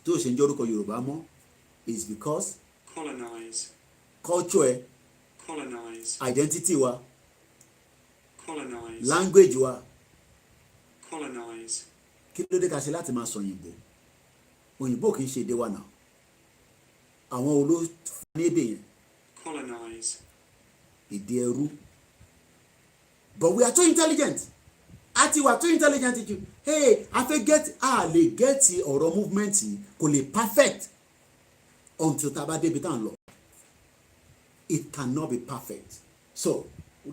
tó ṣe ń jẹ́ orúkọ Yorùbá mọ́ is because Colonize. culture ẹ Colonize. identity wa Colonize. language wa Colonize. kí ló dé ká ṣe láti máa sọ òyìnbó kì í ṣe èdè wa náà àwọn olóòfin èdè yẹn Colonize. èdè ẹrú but we are too intelligent àti wà too intelligent jù a fẹ́ lè get ọ̀rọ̀ movement kò lè perfect until tá a bá débi tá à ń lọ it cannot be perfect so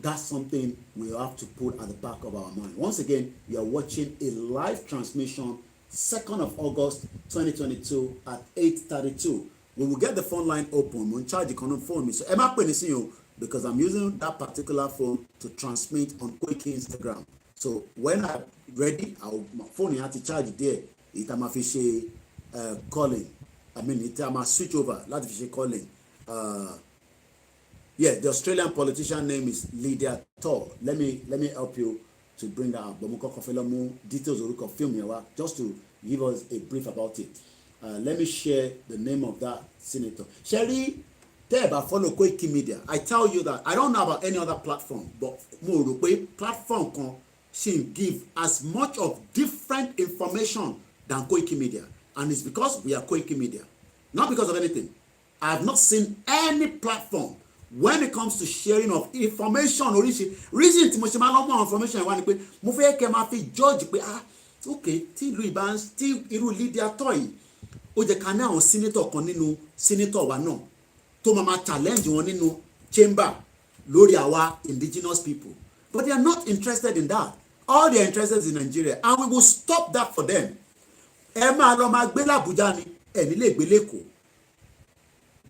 that's something we have to put at the back of our mind. Once again, you are watching a live transmission 2nd of August 2022 at 8:32. We will get the phone line open. We'll charge the current phone. So Emma Penisio, because I'm using that particular phone to transmit on quick Instagram. So when I'm ready, my phone has to charge there. It am official calling. I mean, it am a switch over. Not official calling. Yeah, the Australian politician name is Lydia Thor. Let me help you to bring that up, but mo kọ́kọ́ fẹ́ lọ mú details orúkọ film yẹn wá just to give us a brief about it. Let me share the name of that senator. Sherry, tẹ́ ẹ bá follow Koiki Media, I tell you that I don't know about any other platform, but mo rò pé platform kan ṣì give as much of different information than Koiki Media, and it's because we are Koiki Media, not because of anything. I have not seen any platform when it comes to sharing of information reason tí mo ṣe máa lọ mú àwọn information yẹn wá ni pé mo fẹ́ kẹ́ máa fi judge pé okay tí ìlú ìbá tí irú Lydia Toy ó jẹ́ ká ní àwọn senator kan nínú senator wa náà tó máa challenge wọn nínú chamber lórí àwa indigenous people, but they are not interested in that. All they are interested in Nigeria, and we will stop that for them. Ẹ máa lọ máa gbé l'Abuja ni ẹ ní lè gbé l'Èkó,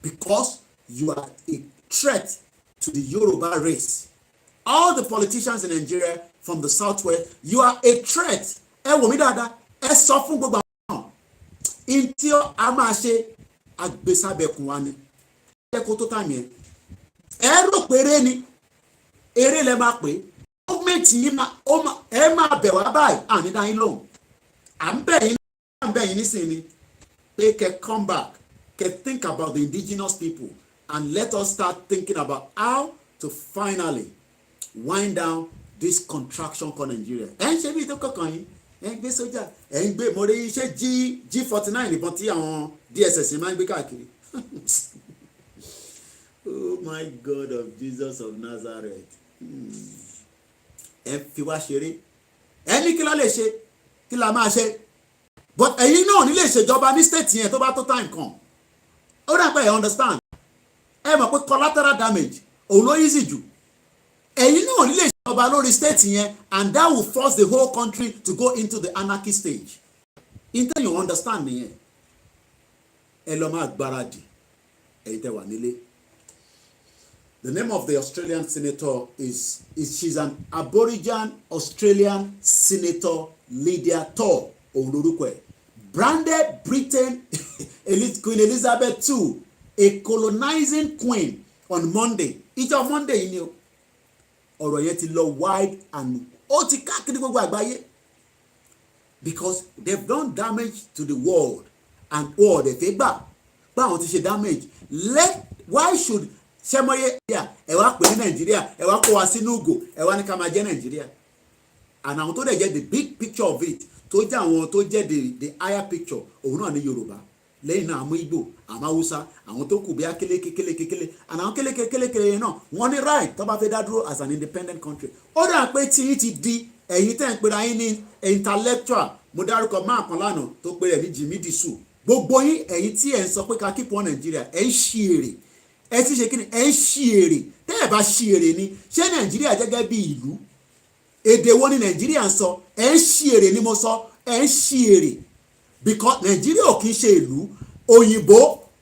because you are a threat to the Yoruba race. All the politicians in Nigeria from the southwest, you are a threat. Ẹ wò mí dáadáa, ẹ sọ fún gbogbo àwọn in tí a máa ṣe àgbésábẹ̀kùn wa ni. Ẹ kó tó tàmì ẹ. Ẹ rò pé eré ni, eré lẹ máa pè. Gọ́ọ̀mẹ̀ntì yìí ẹ máa bẹ̀ wá báyìí, àní dá yín lóhùn. À ń bẹ̀ yín nísìnyí pé kẹ́ come back, kẹ́ think about the indigenous people, and let us start thinking about how to finally wind down this contraction called Nigeria. Ẹ ń ṣe bí tó kọ̀ọ̀kan yín, ẹ ń gbé sójà, ẹ ń gbé mọ̀rẹ́ iṣẹ́ G49 ìbọn tí àwọn DSS máa ń gbé káàkiri. Oh my God of Jesus of Nazareth. Ẹ fi wá ṣeré. Ẹ ní kí la lè ṣe, kí la máa ṣe. But ẹ̀yin náà ní lè ṣèjọba ní state yẹn tó bá tó time kan. Ó dà pé ẹ understand. Ẹ mọ̀ pé collateral damage òun ló easy jù. Ẹ̀yin náà ní lè ṣèjọba lórí state yẹn, and that will force the whole country to go into the anarchy stage. Until you understand nìyẹn. Ẹ lọ máa gbáradì ẹ̀yin tẹ́ wà nílé. The name of the Australian senator is she's an Aboriginal Australian senator, Lydia Toy, Olorukwe, branded Britain Queen Elizabeth II, a colonizing queen on Monday. Ìjọ Monday yìí ni o. Ọ̀rọ̀ yẹn ti lọ wide and ó ti káàkiri gbogbo àgbáyé, because they've done damage to the world, and they fẹ́ gbà báwọn ti ṣe damage. Why should sẹ́mọ́yé ẹ wá pè ní Nàìjíríà, ẹ wá kó wa sínú ògò, ẹ wá ní ká máa jẹ́ Nàìjíríà? And àwọn tó dẹ̀ jẹ́ the big picture of it, tó jẹ́ àwọn tó jẹ́ the higher picture, òun náà ní Yorùbá, lẹ́yìn náà àwọn Ìgbò, àwọn Haúsá, àwọn tó kù bí kélékèkélékèlé, and àwọn kélékèkélékèlé náà wọ́n ní right tó bá fẹ́ dá dúró as an independent country. Ó dà pé tí yín ti di ẹ̀yin tẹ́ ń pera yín ní intellectual. Mo dárúkọ máa kan lánàá tó pé rẹ̀ ní Jimmy Disu. Gbogbo yín ẹ̀yin tí ẹ̀ ń sọ pé ká keep on Nàìjíríà, ẹ̀ ń ṣí èrè. Ẹ ti ṣe kí ni, ẹ ń ṣí èrè. Tẹ́ ẹ bá ṣí èrè ni, ṣé Nàìjíríà gẹ́gẹ́ bí ìlú, èdè wo ni Nàìjíríà ń sọ? Ẹ ń ṣí èrè ni mo sọ, ẹ ń ṣí èrè, because Nàìjíríà ò kì í ṣe ìlú.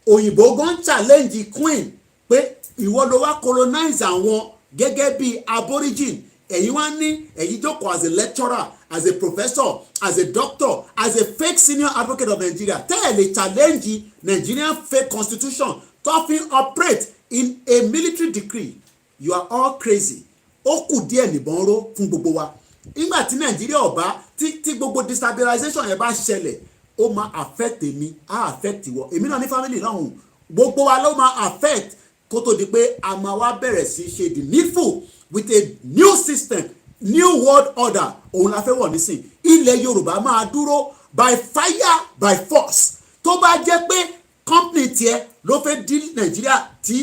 Òyìnbó gan challenge queen pé ìwọ ló wá colonize àwọn gẹ́gẹ́ bí aborigine. Ẹ̀yin wá ní ẹ̀yin jókòó as a lecturer, as a professor, as a doctor, as a fake senior advocate of Nigeria. Tẹ́ ẹ lè challenge Nigerian fake constitution tó fi operate in a military decree. You are all crazy. Ó kù díẹ̀ nìbọn ró fún gbogbo wa. Nígbà tí Nàìjíríà ọba tí gbogbo destabilization yẹn bá ṣẹlẹ̀, ó máa affect èmi, á affect ìwọ. Èmi náà ní family lọ́hùn. Gbogbo wa ló máa affect kó tó di pé a máa wá bẹ̀rẹ̀ sí ṣe the needful with a new system, new world order. Òun la fẹ́ wọ̀ nísìn. Ilẹ̀ Yorùbá máa dúró by fire by force. Tó bá jẹ́ pé company tiẹ̀ ló fẹ́ dí Nàìjíríà tí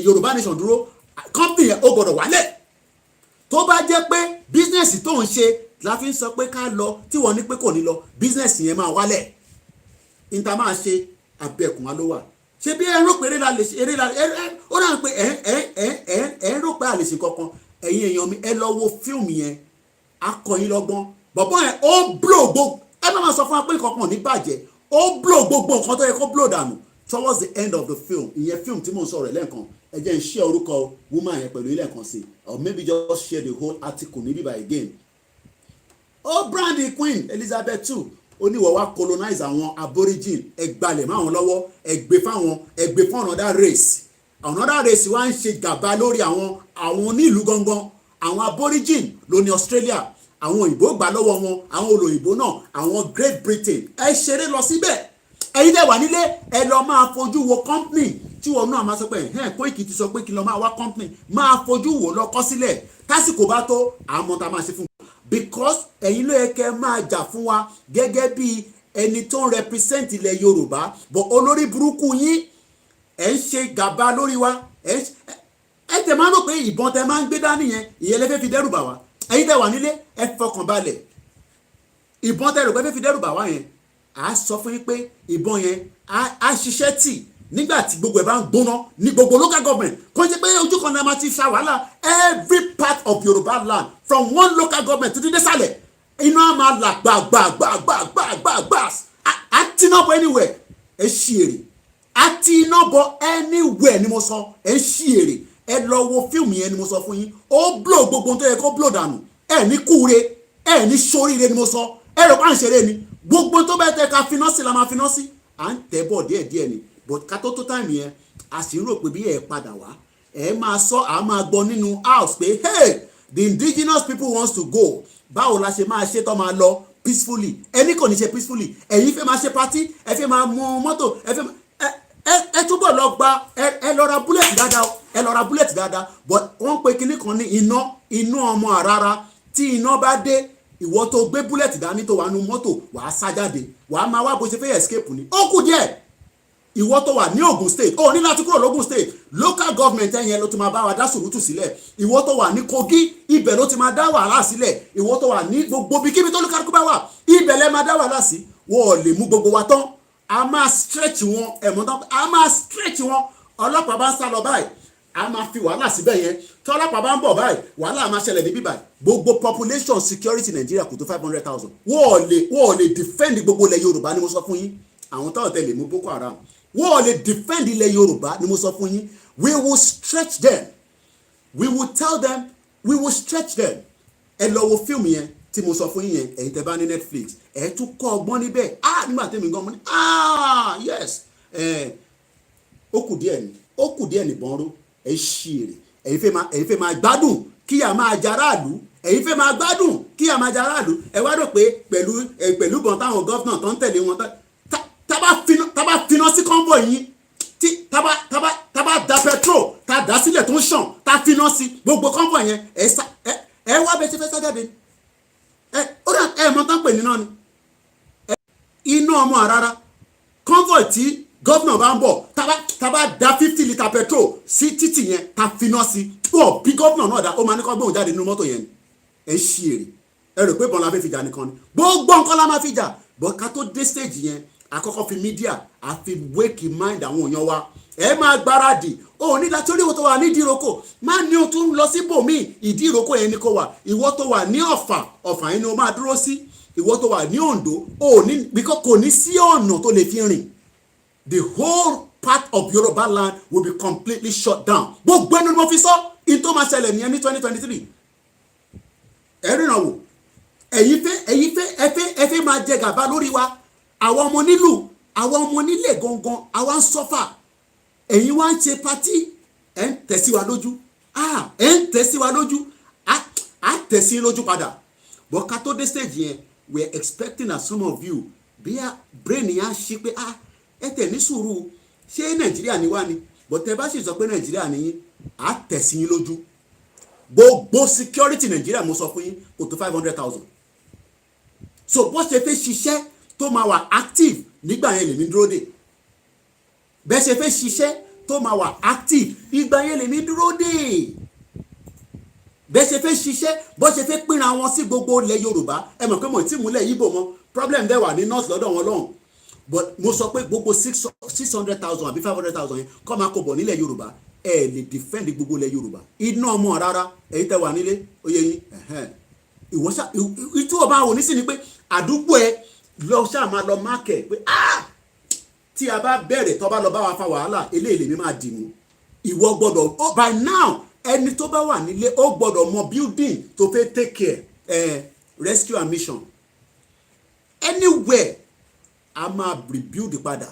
Yorùbá nation dúró, company yẹn ó gbọ́dọ̀ wálẹ̀. Tó bá jẹ́ pé business tó ń ṣe la fi ń sọ pé ká lọ, tí wọ́n ní pé kò ní lọ, business yẹn máa wálẹ̀. Níta máa ṣe abẹ́kùn wa ló wà. Ṣé bí ẹ rò pé eré la lè ṣe, ó dáhùn pé ẹ rò pé a lè ṣe kankan. Ẹ̀yin èèyàn mi, ẹ lọ wo fíìmù yẹn, akọyin lọ́gbọ́n. Bọ̀bọ́ yẹn ó blow gbogbo, ẹ má máa sọ fún wa pé kankan ní bàjẹ́, ó blow gbogbo nǹkan tó yẹ kó blow dànù towards the end of the film. Ìyẹn film tí mò ń sọ̀rọ̀ lẹ́ẹ̀kan, ẹ jẹ́ n share orúkọ woman yẹn pẹ̀lú ilé ẹ̀kan sí, or maybe just share the whole article níbí by again. Ó brand the Queen Elizabeth II, ó ní wọ́n wá colonize àwọn aborigine, ẹgbàlẹ̀ máwọn lọ́wọ́, ẹgbẹ́ fún another race. Another race wá ń ṣe gàba lórí àwọn onílùú gangan. Àwọn aborigine ló ní Australia, àwọn òyìnbó gbà lọ́wọ́ wọn, àwọn olóyìnbó náà, àwọn Great Britain, ẹ ṣeré lọ síbẹ̀. Ẹ̀yin dẹ̀ wà nílé, ẹ lọ máa fojú wo company tí wọn náà máa sọ pé Koiki ti sọ pé kí lọ máa wá company, máa fojú wo lọ́kọ́ sílẹ̀, tásìkò bá tó àmọ́ tá a máa ṣe fún un. Because ẹ̀yin ló yẹ kẹ́ máa jà fún wa gẹ́gẹ́ bí ẹni tó ń represent ilẹ̀ Yorùbá, but olórí burúkú yín ẹ̀ ń ṣe gàba lórí wa, ẹ tẹ̀ máa ń rò pé ìbọn tẹ máa ń gbé dání yẹn ìyẹn lè fẹ́ fi dẹ́rù bà wá. Ẹ̀yin tẹ̀ wà nílé, ẹ fọkàn balẹ̀, ìbọn tẹ rò pé fẹ́ fi dẹ́rù bà wá yẹn, à á sọ fún yín pé ìbọn yẹn á ṣiṣẹ́ tì nígbà tí gbogbo ẹ̀ bá ń gbóná ní gbogbo local government. Kò ń ṣe pé ojú kan náà máa ti ṣa wàhálà. Every part of Yorùbá land from one local government títí dé sàlẹ̀, iná á máa là gbàgbàgbàgbàgbàgbà, á tí náà bọ anywhere. Ẹ ṣí èrè, á tí iná bọ anywhere ni mo sọ, ẹ ṣí èrè. Ẹ lọ wo fíìmù yẹn ni mo sọ fún yín, ó blow gbogbo tó yẹ kó blow dànù. Ẹ ní kúure, ẹ ní sóríire ni mo sọ, ẹ rò pa ń ṣeré ni. Gbogbo tó bẹ́ẹ̀ tẹ ká finá sí la máa finá sí, à ń tẹ́ bọ̀ díẹ̀díẹ̀ ni. But ká tó time yẹn, a sì ń rò pé bí ẹ padà wá, ẹ máa sọ, à máa gbọ́ nínú house pé hey, the indigenous people wants to go. Báwo la ṣe máa ṣe tó máa lọ peacefully? Ẹni kò ní ṣe peacefully, ẹ̀yin fẹ́ máa ṣe party, ẹ fẹ́ máa mú mọ́tò, ẹ túbọ̀ lọ gba, ẹ lọ ra bullet dáadáa, ẹ lọ ra bullet dáadáa. But wọ́n pe kinní kan ní iná ọmọ àràrà. Tí iná bá dé, ìwọ tó gbé bullet dání tó wà nú mọ́tò, wàá sá jáde, wàá máa wá bó ṣe fẹ́ escape ni. Ó kù díẹ̀. Ìwọ tó wà ní Ogun State, ó ní láti kúrò lógun State, local government ẹ̀yẹn ló ti máa bá wa dá sùúrùtù sílẹ̀. Ìwọ tó wà ní Kogi, ibẹ̀ ló ti máa dá wàhálà sílẹ̀. Ìwọ tó wà ní gbogbo bíkíbi tó lùkàrùkù bá wà, ibẹ̀ lẹ́ máa dá wàhálà sí. Wọ́n ò lè mú gbogbo wa tán, a máa stretch wọn, ẹ̀mọ́ tán, a máa stretch wọn. Ọlọ́pàá bá ń sá lọ báyìí, a máa fi wàhálà síbẹ̀ yẹn. Tí ọlọ́pàá bá ń bọ̀ báyìí, wàhálà máa ṣẹlẹ̀ níbí báyìí. Gbogbo population security Nigeria kò tó 500,000. Wọ́n ò lè defend gbogbo ilẹ̀ Yorùbá ni mo sọ fún yín. Àwọn táwọn tẹ̀lé mú Boko Haram, wọ́n ò lè defend ilẹ̀ Yorùbá ni mo sọ fún yín. We will stretch them, we will tell them, we will stretch them. Ẹ lọ wo fíìmù yẹn tí mo sọ fún yín yẹn, ẹ̀yin tẹ́ bá ní Netflix, ẹ tún kọ́ ọgbọ́n níbẹ̀. Nígbà tẹ́mi gan mo ní yes, ó kù díẹ̀ nìbọn ró, ẹ ṣí èrè. Ẹ̀yin fẹ́ máa gbádùn kí a máa jaráàlú, ẹ̀yin fẹ́ máa gbádùn kí a máa jaráàlú. Ẹ wá rò pé pẹ̀lú bọ̀n táwọn gọ́fúnà tó ń tẹ̀lé wọn tábà finá sí convoy yín, tí tábà da petrol tá dá sílẹ̀ tó ń ṣàn, tá finá sí gbogbo convoy yẹn, ẹ wá bẹ ṣe fẹ́ sájáde. Ó dà mọ́ tán pè ní náà ni iná ọmọ àràrà. Convoy tí gọ́vnà bá ń bọ̀, tábà da 50 litre petrol sí títì yẹn, tá finá sí, pọ̀ bí gọ́vnà náà dá, ó máa ní kọ́ gbóhùn jáde nínú mọ́tò yẹn ni. Ẹ ṣí èrè, ẹ rò pé bọ́n la fẹ́ fi jà nìkan ni, gbogbo nǹkan la máa fi jà. Bọ́ ká tó dé stage yẹn, àkọ́kọ́ fi media àfi wake mind àwọn èèyàn wa. Ẹ máa gbáradì, ó ní láti orí ìwọ tó wà ní ìdíròkò, má ní o tún lọ síbòmíì, ìdíròkò yẹn ni kò wà. Ìwọ tó wà ní Ọ̀fà yẹn ni o máa dúró sí. Ìwọ tó wà ní Oǹdó, because kò ní sí ọ̀nà tó lè fi rìn. The whole part of Yoruba land will be completely shut down. Gbogbo ẹnu ni mo fi sọ, in tó máa ṣẹlẹ̀ nìyẹn ní 2023. Ẹ ríran wò, ẹ fẹ́ máa jẹ gàba lórí wa. Àwọn ọmọ nílùú, àwọn ọmọ nílé gangan, àwa ń sọ́fà. Ẹ̀yin wá ń ṣe pátí, ẹ̀ ń tẹ̀sí wa lójú. Ẹ̀ ń tẹ̀sí wa lójú. Á tẹ̀sí lójú padà. But ká tó dé stage yẹn, we are expecting that some of you, bí a brain yẹn á ṣí pé ẹ tẹ̀ ní sùúrù, ṣé Nàìjíríà ni wá ni? But tẹ bá sì sọ pé Nàìjíríà ni yín, á tẹ̀sí yín lójú. Gbogbo security Nàìjíríà mo sọ fún yín kò tó 500,000. So bó ṣe fẹ́ ṣiṣẹ́ tó máa wà active nígbà yẹn lèmi dúró dè. Bẹ́ẹ̀ ṣe fẹ́ ṣiṣẹ́ tó máa wà active ìgbà yẹn lèmi dúró dè. Bẹ́ẹ̀ ṣe fẹ́ ṣiṣẹ́ bó ṣe fẹ́ pínra wọn sí gbogbo ilẹ̀ Yorùbá. Ẹ mọ̀ pé mo ti múlẹ̀ Ìgbò mọ́, problem dẹ̀ wà ní north lọ́dọ̀ wọn lọ́hùn. But mo sọ pé gbogbo 600,000 àbí 500,000 yẹn kọ́ máa kó bọ̀ nílẹ̀ Yorùbá. Ẹ lè defend gbogbo ilẹ̀ Yorùbá. Iná ọmọ rárá, èyí tẹ wà nílé, ó yẹ yín. Ìwọ́sà ìtú ọba òní sì ni pé àdúgbò ẹ lọ ṣáà máa lọ máàkẹ̀ pé tí a bá bẹ̀rẹ̀ tó bá lọ bá wa fa wàhálà, eléyìí lèmi máa dì mú. Ìwọ gbọ́dọ̀, by now ẹni tó bá wà nílé ó gbọ́dọ̀ mọ building tó fẹ́ take care rescue and mission. Anywhere a máa rebuild padà.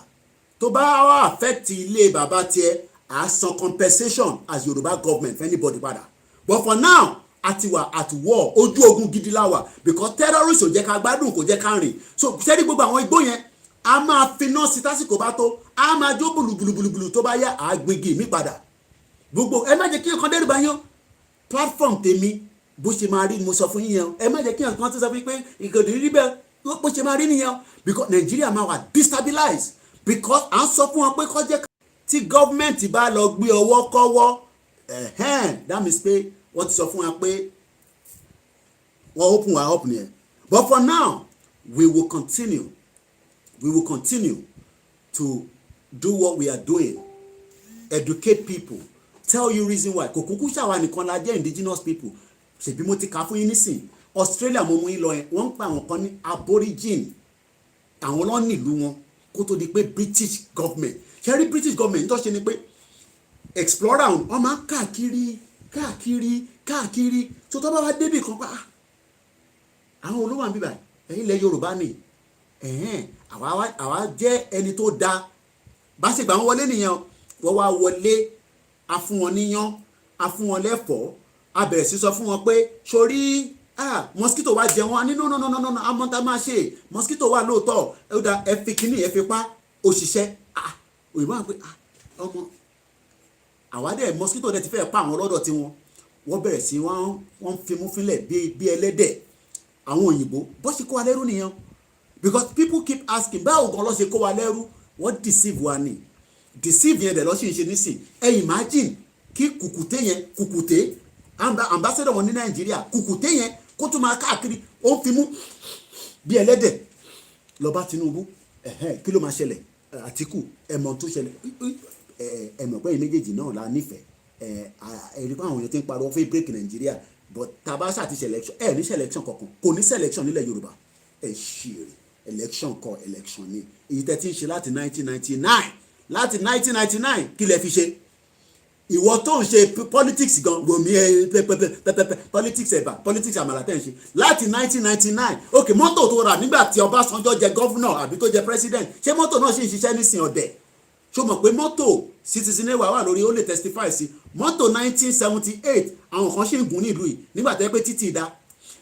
Tó bá wà affect ilé bàbá tiẹ̀, a san compensation as Yoruba government for anybody padà. But for now, àti wà at war, ojú ogun gidi la wà, because terrorist ò jẹ́ ká gbádùn, kò jẹ́ ká rìn. So sẹ́ni gbogbo àwọn igbó yẹn a máa finá sí tásìkò bá tó, a máa jó bùlùbùlùbùlù tó bá yá àgbègì mi padà. Gbogbo ẹ má jẹ́ kí nǹkan dẹ́rù bá yán. Platform tèmi bó ṣe máa rí ni mo sọ fún yín yẹn, ẹ má jẹ́ kí nǹkan tó sọ fún yín pé ìkòdì rí bẹ́ẹ̀ bó ṣe máa rí nìyẹn, because Nàìjíríà máa wà destabilize, because à ń sọ fún wọn pé kó jẹ́ tí gọ́ọ̀mẹ̀ntì bá lọ gbé ọwọ́ kọ́wọ́ that means pé wọ́n ti sọ fún wa pé wọ́n open wa up nìyẹn. But for now we will continue to do what we are doing, educate people, tell you reason why. Kò kúkú ṣàwa nìkan la jẹ́ indigenous people. Ṣèbí mo ti kà fún yín nísìn Australia mo mú yín lọ yẹn, wọ́n ń pa àwọn kan ní aborigine, àwọn ló nílùú wọn kó tó di pé British government ṣe rí British government tó ṣe ni pé explorer wọn máa ń káàkiri tó bá wá débì kan pa àwọn olówó àbíbà ẹ̀yin ilẹ̀ Yorùbá ni àwa jẹ́ ẹni tó da bá ṣe gbà wọ́n wọlé nìyẹn, wọ́n wá wọlé a fún wọn níyàn, a fún wọn lẹ́fọ̀ọ́, a bẹ̀rẹ̀ sí sọ fún wọn pé sórí mosquito wá jẹ wọn ní no amọ́ta máa ṣe mosquito wà lóòótọ́ ẹ da ẹ fi kíní ẹ fi pa òṣìṣẹ́ òyìnbó àpé ọmọ àwádẹ́ mosquito dẹ̀ ti fẹ́ pa àwọn lọ́dọ̀ tí wọ́n bẹ̀rẹ̀ sí wọ́n fimú fínlẹ̀ bí ẹlẹ́dẹ̀. Àwọn òyìnbó bó ṣe kó wa lẹ́rú nìyẹn, because people keep asking báwo gan ló ṣe kó wa lẹ́rú, wọ́n deceive wa ni, deceive yẹn dẹ̀ lọ́ sì ń ṣe nísìn. ẹ imagine kí kùkùté ambassador wọn ní Nàìjíríà kùkùté yẹn kó tún máa káàkiri ó ń fimú bí ẹlẹ́dẹ̀ lọ bá Tinubu kí ló máa ṣẹlẹ̀? Àtíkù ẹ̀mọ́ tó ṣẹlẹ̀ ẹ̀mọ̀ pé méjèèjì náà la nífẹ̀ẹ́ ẹ̀rí pé àwọn èèyàn ti ń pariwo fún break Nàìjíríà, but tabasa ti selection ní selection kankan, kò ní selection nílẹ̀ Yorùbá ṣèrè election kọ election ni èyí tẹ́ ti ń ṣe láti 1999 kí lẹ fi ṣe? Ìwọ tó ń ṣe politics gan romi politics ẹ̀bà politics àmàlà tẹ́ ń ṣe láti 1999. ok mọ́tò tó rà nígbà tí Ọbásanjọ́ jẹ governor àbí tó jẹ president, ṣé mọ́tò náà ṣì ń ṣiṣẹ́ nísìn ọ̀dẹ̀? ṣó mọ̀ pé mọ́tò citizen wà lórí ó lè testify sí mọ́tò 1978 àwọn kan ṣì ń gùn nílùú yìí nígbà tó yẹ pé títì dá.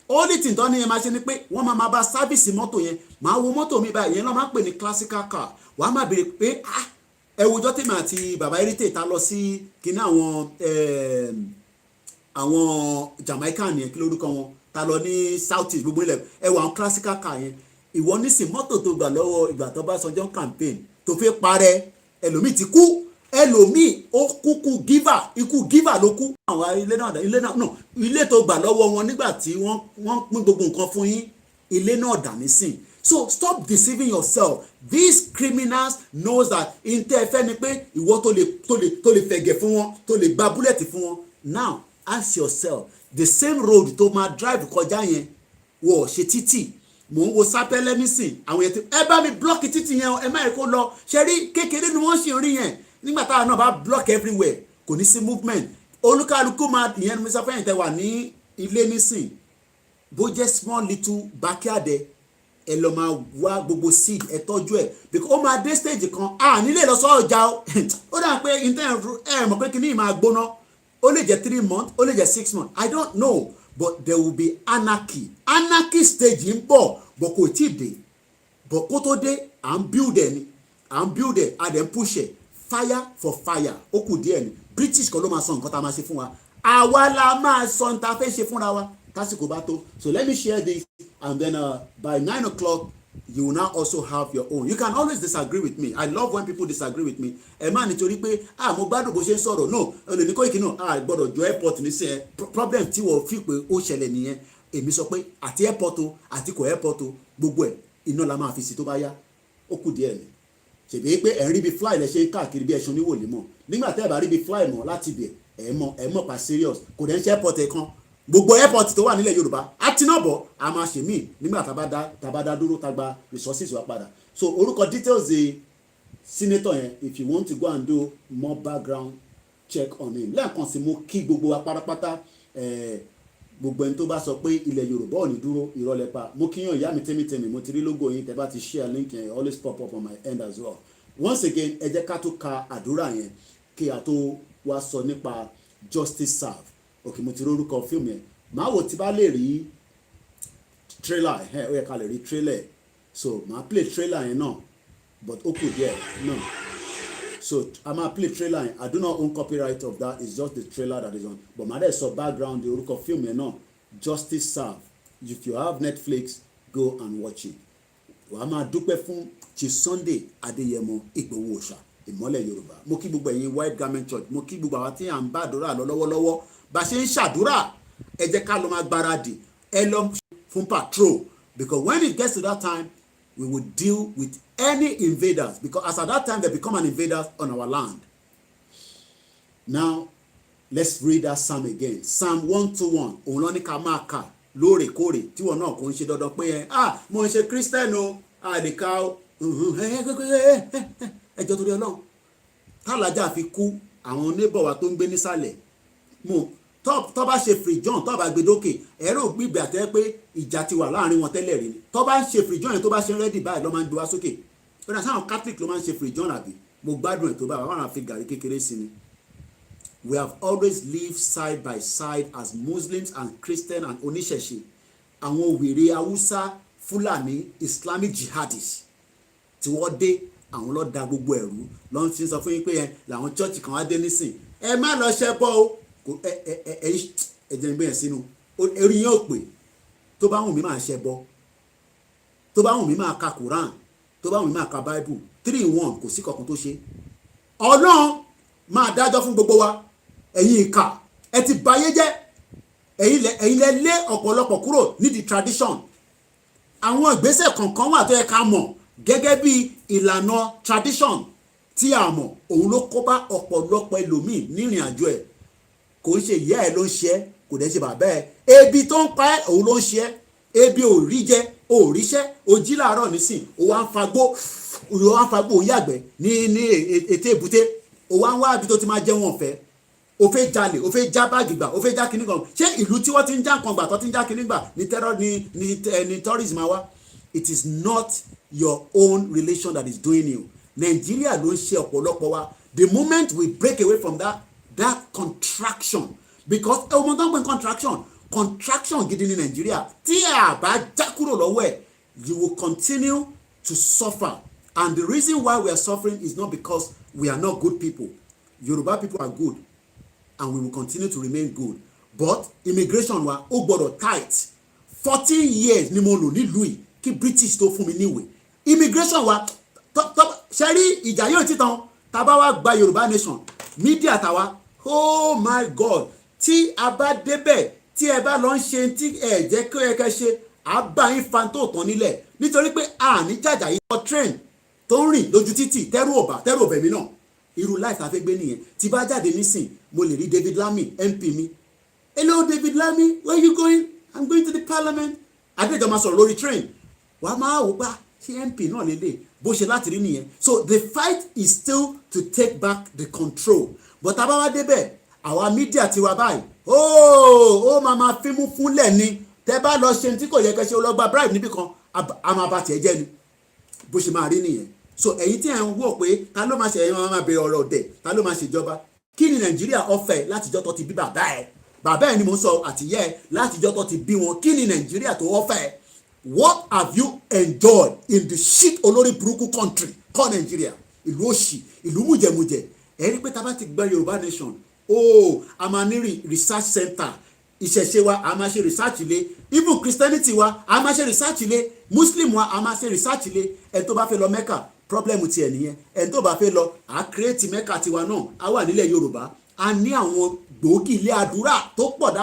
only thing tó ní yẹn máa ṣe ni pé wọ́n máa bá sábìsì mọ́tò yẹn, máa wo mọ́tò mi báyìí yẹn lọ́ máa ń pè ní classical car. wàá máa béèrè pé ẹ wojọ́ tèmi àti bàbá heritage ta lọ sí kíní àwọn Jamaican yẹn kí lórúkọ wọn ta lọ ní south east gbogbo ilẹ̀ ẹ wọ àwọn classical car yẹn. ìwọ nísìn mọ́tò tó gbà lọ́wọ́ ìgbà tó bá Ọbásanjọ́ campaign tó fi parẹ́ ẹlòmíì ti kú, ẹlòmíì ó kúkú ikú giver ló kú. àwọn ilé tó gbà lọ́wọ́ wọn nígbà tí wọ́n pín gbogbo nǹkan fún yín, ilé náà dà nísìn. So stop deceiving yourself. These criminals knows that intẹ́ fẹ́ ni pé ìwọ tó lè fẹ̀gẹ̀ fún wọn, tó lè gba búlẹ̀tì fún wọn. Now ask yourself, the same road tó máa drive kọjá yẹn wọ́n ṣe títì. Mò ń wo sápẹ́lẹ́ nísìn àwọn yẹn ẹ bá mi blọ́ọ̀kì títì yẹn ẹ má yẹ kó lọ. ṣe rí kékeré ni wọ́n ṣì ń rí yẹn nígbà táwọn náà bá block everywhere kò ní sí movement. olúkálukú máa ìyẹn ní mísà fẹ́yìntẹ́ wà ní ilé nísìn bó jẹ́ small little backyard ẹ lọ máa wá gbogbo seed ẹ tọ́jú ẹ because ó máa dé stage kan nílé lọ sọ ọjà ó dà pé ẹ mọ̀ pé kí ni máa gbóná ó lè jẹ́ 3 months ó lè jẹ́ 6 months I don't know, but there will be anarchy stage ń bọ̀ but kò tí ì dé, but kó tó dé à ń build ẹ à dẹ̀ ń push ẹ fire for fire ó kù díẹ̀ ni. British kan ló máa sọ nǹkan tá a máa ṣe fún wa, àwa la máa sọ ní ta fẹ́ ṣe fúnra wa tásìkò bá tó. So let me share this and then by 9 o'clock you will now also have your own. You can always disagree with me. I love when people disagree with me. ẹ má nítorí pé mo gbádùn bó ṣe ń sọ̀rọ̀ no olè ní Koiki náà gbọ́dọ̀ jọ airport nísìnyẹn problem tí wọ́n fi pé ó ṣẹlẹ̀ nìyẹn. èmi sọ pé àti airport o àti kò airport o gbogbo ẹ̀ iná la máa fi sí tó bá yá ó kù díẹ̀ ni. ṣèbí pé ẹ̀ ń rí bí fly lẹ ṣe ń káàkiri bí ẹṣin oníwòlé mọ̀ nígbà tẹ́ ẹ̀ bá rí bí fly mọ̀ láti bẹ̀ ẹ̀ mọ̀ pa serious kò dẹ̀ ń ṣe airport ẹ̀ kan gbogbo airport tó wà nílẹ̀ Yorùbá àtinúbọ̀ a máa ṣe míì nígbà tá a bá dá dúró tá a gba resources wa padà. So orúkọ details the senator yẹn if you want to go and do more background check on him. lẹ́ẹ̀kan sí mo kí gbogbo wa pátápátá gbogbo ẹni tó bá sọ pé ilẹ̀ Yorùbá ò ní dúró ìrọ̀lẹ́ pa mo kíyàn ìyá mi tẹ́mítẹ́mí mo ti rí logo yín tẹ́ bá ti share link yẹn always pop up on my end as well. Once again ẹ jẹ́ ká tó ka àdúrà yẹn kí a tó wá sọ nípa justice serve. Ok mo ti rí orúkọ fíìmù yẹn màá wò tí bá lè rí trailer ó yẹ ká lè rí trailer so màá play trailer yẹn náà but ó kù díẹ̀ náà so a máa play trailer yẹn I do not own copyright of that, it's just the trailer that is on, but màá dẹ̀ sọ background orúkọ fíìmù yẹn náà, Justice Serve. If you have Netflix, go and watch it. Wàá máa dúpẹ́ fún Chief Sunday Adéyẹmọ Ìgbòho Òòṣà ìmọ́lẹ̀ Yorùbá. Mo kí gbogbo ẹ̀yin White Garment Church, mo kí gbogbo àwọn tí à ń bá àdúrà lọ lọ́wọ́lọ́wọ́ bá ṣe ń ṣàdúrà ẹ jẹ́ ká lọ máa gbáradì ẹ lọ fún patrol, because when it gets to that time we will deal with any invaders, because as at that time they become an invaders on our land. Now let's read that psalm again. Psalm 121 òun ló ní ká máa kà lóòrèkóòrè tí wọn náà kò ń ṣe dandan pé mo ń ṣe Christian o àdìká ẹjọ́ torí Ọlọ́run tálájà fi kú àwọn neighbor wa tó ń gbé nísàlẹ̀ tó bá ṣe free john tó bá gbé dókè ẹ̀rọ gbígbé àtẹ́ pé ìjà ti wà láàrin wọn tẹ́lẹ̀ rí ni tó bá ń ṣe free john yẹn tó bá ṣe rẹ́dì báyìí lọ́ máa ń gbé wá sókè ó dà sáwọn Catholic ló máa ń ṣe free john àbí mo gbádùn ẹ̀ tó báyìí wọ́n á fi gàrí kékeré sí ni. We have always lived side by side as Muslims and Christians and oníṣẹ̀ṣe àwọn wèrè Haúsá Fúlàní Islamic jihadists tí wọ́n dé àwọn ló da gbogbo ẹ̀rú lọ́n ti sọ fún yín pé làwọn church kan wá dé nísìn ẹ má lọ ṣẹbọ o ẹ̀jẹ̀ ń gbé yẹn sínú orí yẹn ò pè tó bá wùn mí máa ṣẹbọ tó bá wùn mí máa ka Quran tó bá wùn mí máa ka Bible 3-in-1 kò sí kankan tó ṣe Ọlọ́run máa dájọ́ fún gbogbo wa ẹ̀yin ìkà ẹ ti bayé jẹ́ ẹ̀yin lẹ lé ọ̀pọ̀lọpọ̀ kúrò nídìí tradition àwọn ìgbésẹ̀ kọ̀ọ̀kan wà tó yẹ ká mọ̀ gẹ́gẹ́ bí ìlànà tradition tí a mọ̀ òun ló kó bá ọ̀pọ̀lọpọ̀ ẹlòmíì nírìn àjò ẹ̀ kò ń ṣe ìyá ẹ̀ ló ń ṣe ẹ́ kò dẹ̀ ṣe bàbá ẹ̀ ebi tó ń pa ẹ́ òun ló ń ṣe ẹ́ ebi ò rí jẹ ò ríṣẹ́ ò jí làárọ̀ nísìn ò wá ń fagbó ò yàgbẹ́ ní ètè èbúté ò wá ń wá ibi tó ti máa jẹun ọ̀fẹ́ o fẹ́ jalè o fẹ́ já báàgì gbà o fẹ́ já kinní kan ṣé ìlú tí wọ́n ti ń já nǹkan gbà tó ti ń já kinní gbà ní terror ní tourism wa. It is not your own relation that is doing you. Nigeria ló ń ṣe ọ̀pọ̀lọpọ̀ wa. The moment we break away from that contraction, because ọmọ tó ń pè contraction gidi ní Nigeria tí a bá já kúrò lọ́wọ́ ẹ̀ you will continue to suffer, and the reason why we are suffering is not because we are not good people. Yoruba people are good and we will continue to remain good, but immigration wa ó gbọ́dọ̀ tight. 14 years ni mo lò nílùú yìí kí British tó fún mi níwèé. Immigration wa ṣe rí ìjà yóò ti tán tàbá wa gba Yorùbá nation media tàwa oh my God tí a bá débẹ̀ tí ẹ bá lọ ń ṣe tí ẹ jẹ́ kí ẹ kẹ́ ṣe àbá yín fan tó tán nílẹ̀ nítorí pé àní jàjà yìí lọ train tó ń rìn lójú títì tẹ́rù ọ̀bẹ mi náà irú life ta fẹ́ gbé nìyẹn tí bá jáde nísìn mo lè rí David Lamy MP mi hello David Lamy where you going? I'm going to the parliament. adéjọ́ máa sọ̀rọ̀ lórí train wàá máa wò pa ṣé MP náà lélẹ̀ bó ṣe láti rí nìyẹn. So the fight is still to take back the control, but tá a bá wá débẹ̀ àwa media tiwa báyìí ó máa fímú fúnlẹ̀ ni tẹ́ bá lọ ṣe tí kò yẹ kẹ́ ṣe ó lọ gba bribe níbì kan a máa bá tiẹ̀ jẹ́ ni bó ṣe máa rí nìyẹn. So ẹ̀yin tí ẹ̀ ń wò pé ta ló máa ṣe ẹ̀yin máa bèrè ọ̀rọ̀ ọ̀dẹ̀ ta ló máa ṣèjọba kí ni Nàìjíríà ọ̀fẹ́ látijọ́ tó ti bí bàbá ẹ̀ ni mo sọ àtìyẹ́ ẹ̀ látijọ́ tó ti bí wọn kí ni Nàìjíríà tó ọ̀fẹ́. What have you enjoyed in the shit olórí burúkú country called Nigeria? Ìlú òṣì ìlú mùjẹ̀mùjẹ̀ ẹ̀rí pé tá a bá ti gba Yorùbá nation a máa ní research center ìṣẹ̀ṣe wa a máa ṣe research ilé even Christianity wa a máa ṣe research ilé Muslim wa a máa ṣe research ilé ẹni tó bá fẹ́ lọ Mecca problem tiẹ̀ nìyẹn ẹni tó bá fẹ́ lọ a create Mecca tiwa náà a wà nílẹ̀ Yorùbá a ní àwọn gbòógì ilé àdúrà tó pọ̀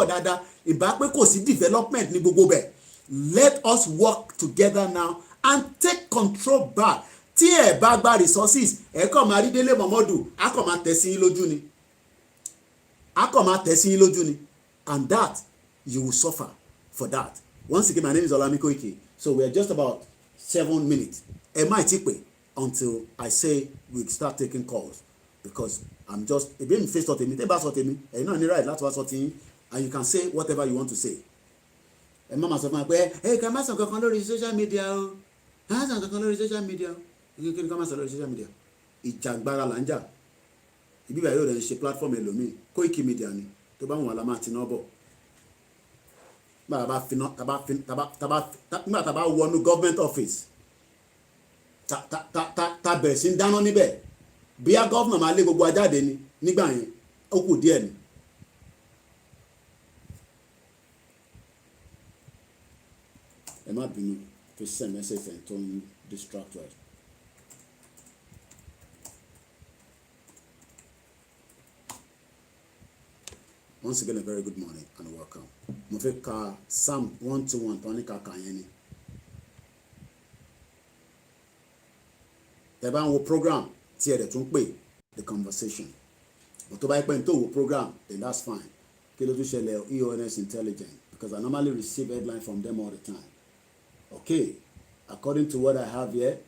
dáadáa ìbá pé kò sí development ní gbogbo bẹ̀. Let us work together now and take control back. Tí ẹ bá gba resources ẹ kàn máa rí Délé Mọ̀mọ́dù a kàn máa tẹ̀ sí yín lójú ni and that you will suffer for that. Once again, my name is Olami Koiki. So we are just about 7 minutes. Ẹ má ti pè until I say we start taking calls, because I'm just ebi mi face sọtẹmi tẹ bá sọtẹmi ẹ̀yin náà ní right láti wá sọtẹyin and you can say whatever you want to say. Ẹ má ma sọ fún wa pé ẹ ká má sọ kankan lórí social media o ká má sọ kankan lórí social media o kí ni ká má sọ lórí social media. Ìjàngbara là ń jà ibi báyìí yóò rẹ̀ ń ṣe platform ẹlòmíì Koiki Media ni tó bá wọn la máa ti náà bọ̀ nígbà tá a bá wọnú government office ta bẹ̀rẹ̀ sí ń dáná níbẹ̀ bíyá gọ́vnà máa lé gbogbo ajáde ni nígbà yẹn ó kù díẹ̀ ni. ẹ má bínú fi send message ẹ̀ tó ń distract us. Once again, a very good morning and welcome. Mo fẹ́ ka Psalm 121 tó ní kàkà yẹn ni. Tẹ́ bá ń wo program tí ẹ̀ dẹ̀ tún pè the conversation. But tó bá yẹ pé n tó wo program then that's fine. Kí ló tún ṣẹlẹ̀ EONS intelligent because I normally receive headlines from them all the time. Okay, according to what I have here,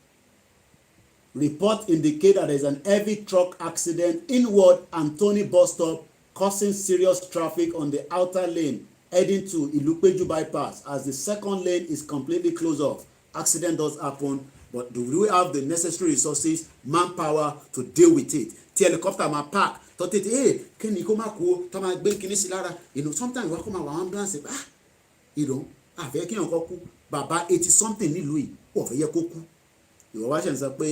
report indicate that there is an heavy truck accident inward Anthony bus stop causing serious traffic on the outer lane heading to Ilupeju bypass as the second lane is completely closed off. Accident does happen, but do we have the necessary resources, manpower to deal with it? Tí helicopter máa park tó tètè kí ni kó má kú o tó máa gbé kíní sí lára sometimes wọ́n kó máa wà ambulance àfẹ́ kí yàn kọ́ kú bàbá 80 something nílùú yìí wọ́n fẹ́ yẹ kó kú ìwọ wá ṣe ń sọ pé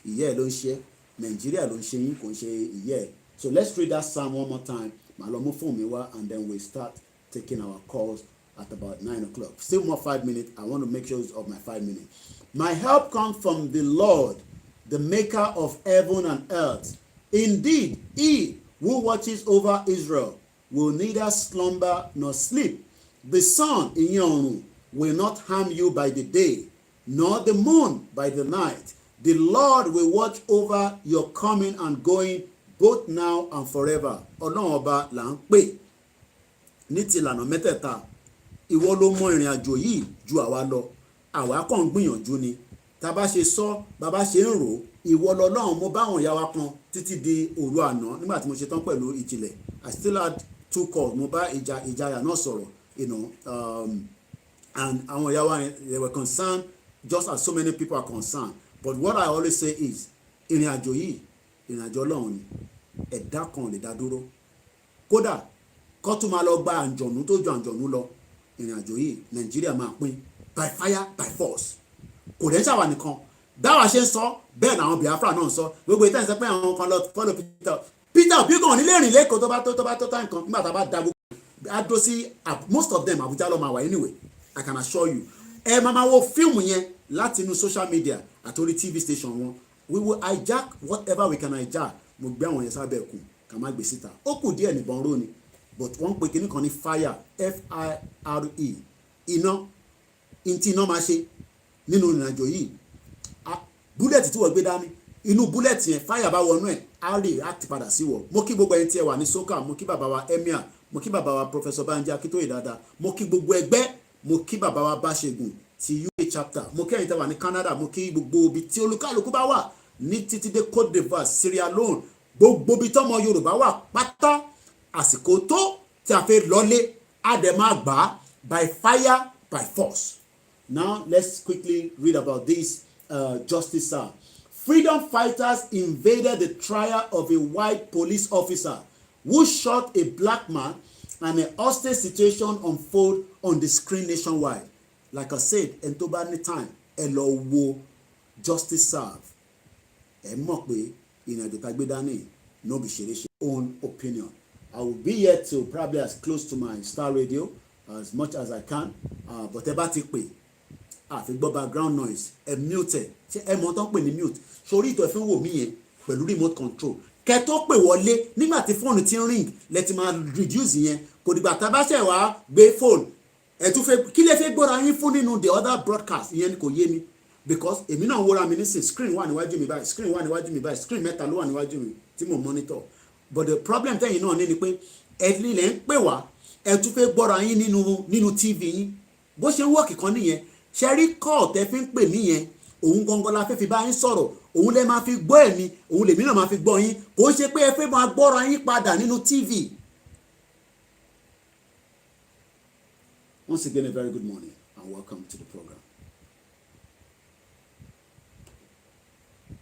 ìyá ẹ̀ ló ń ṣe Nàìjíríà ló ń ṣe yín kò ń ṣe ìyá ẹ̀. So let's read that psalm one more time. Malomo Fumiwa, and then we start taking our calls at about 9 o'clock. Still more 5 minutes. I want to make sure of my 5 minutes. My help comes from the Lord, the maker of heaven and earth. Indeed, he who watches over Israel will neither slumber nor sleep. The sun in your will not harm you by the day, nor the moon by the night. The Lord will watch over your coming and going both now and forever. Ọlọ́run ọba là ń pè ní ti ìlànà mẹ́tẹ̀ẹ̀ta. Ìwọ ló mọ ìrìn àjò yìí ju àwa lọ. Àwa kàn ń gbìyànjú ni. Tá bá ṣe sọ, bàbá ṣe ń rò. Ìwọ lọ́lọ́run mo bá àwọn ìyá wa kan títí di òru àná nígbà tí mo ṣe tán pẹ̀lú ìjìnlẹ̀. I still had 2 calls. Mo bá ìjayà náà sọ̀rọ̀. And àwọn ìyá wa they were concerned just as so many people are concerned. But what I always say is ìrìn àjò yìí ìrìnàjò Ọlọ́run ni ẹ̀dá kan lè dá dúró kódà kó tún máa lọ gba àǹjọ̀nú tó ju àǹjọ̀nú lọ ìrìnàjò yìí Nàìjíríà máa pín by fire by force kò dẹ́ ṣàwà nìkan dáwà ṣe ń sọ bẹ́ẹ̀ làwọn Biafra náà ń sọ gbogbo ìtàn ìsẹ́pẹ́ àwọn kan lọ follow Peter Obi gan nílé ìrìn lẹ́kọ̀ọ́ tó bá tó tá nǹkan nígbà tá a bá da gbogbo adó sí most of them Abuja ló máa wà anyway I can assure you ẹ máa wo fíìmù yẹn láti inú social media àtòrí TV station wọn. We will hijack whatever we can hijack. Mo gbé àwọn yẹn sábẹ́ ẹ̀kún ká má gbé síta. Ó kù díẹ̀ nìbọn ró ni but wọ́n pe kinní kan ní fire F-I-R-E iná ntí iná máa ṣe nínú ìrìnàjò yìí búlẹ̀tì tí wọ́n gbé dání inú búlẹ̀tì yẹn fire bá wọnú ẹ̀ á react padà sí wọ̀. Mo kí gbogbo ẹni tí ẹ wà ní soka mo kí bàbá wa emir mo kí bàbá wa Professor Banji Akíntóyè dáadáa mo kí gbogbo ẹgbẹ́ mo kí bàbá wa Báṣẹ̀gùn ti UK chapter mo kẹ́yìn tẹ́ wà ní Canada mo kí gbogbo ibi tí olúkálùkù bá wà ní títí dé Côte d'Ivoire Sierra Leone gbogbo ibi tọ́mọ Yorùbá wà pátá àsìkò tó tí a fẹ́ lọ́lé àdèmá gbà by fire by force. Now let's quickly read about this justice sir. Freedom fighters invaded the trial of a white police officer who shot a black man and a hostage situation unfold on the screen nationwide. Like I said, ẹni tó bá ní time ẹ lọ wo justice serve ẹ mọ̀ pé ìrìnàjò tá gbé dání no be ṣeréṣe own opinion. I will be here till probably as close to my star radio as much as I can but ẹ bá ti pè àfi gbọ́ background noise ẹ mute ṣe ẹ mọ̀ tán pè ní mute sórí ìtọ́ ẹ fi ń wò mí yẹn pẹ̀lú remote control kẹ tó pè wọlé nígbà tí fóònù ti ń ring lẹ ti máa reduce yẹn kò dìgbà tá a bá ṣẹ̀ wá gbé fóònù ẹ tún fẹ́ kí lè fẹ́ gbọ́ra yín fún nínú the other broadcast ìyẹn ni kò yé mi because èmi náà wúra mi nísìn screen wà níwájú mi báyìí screen wà níwájú mi báyìí screen mẹ́ta ló wà níwájú mi tí mo monitor but the problem tẹ́yìn náà ní ni pé ẹ lílẹ̀ ń pè wá ẹ tún fẹ́ gbọ́ra yín nínú TV yín bó ṣe ń wọ́ọ̀kì kan nìyẹn ṣe rí call tẹ́ fi ń pè mí yẹn òun gangan la fẹ́ fi bá yín sọ̀rọ̀ òun lẹ máa fi gbọ́ ẹ̀mí òun lèmi náà máa fi gbọ́ yín kò ń ṣe pé ẹ fẹ́ máa gbọ́ra yín padà nínú TV. Once again, a very good morning and welcome to the program.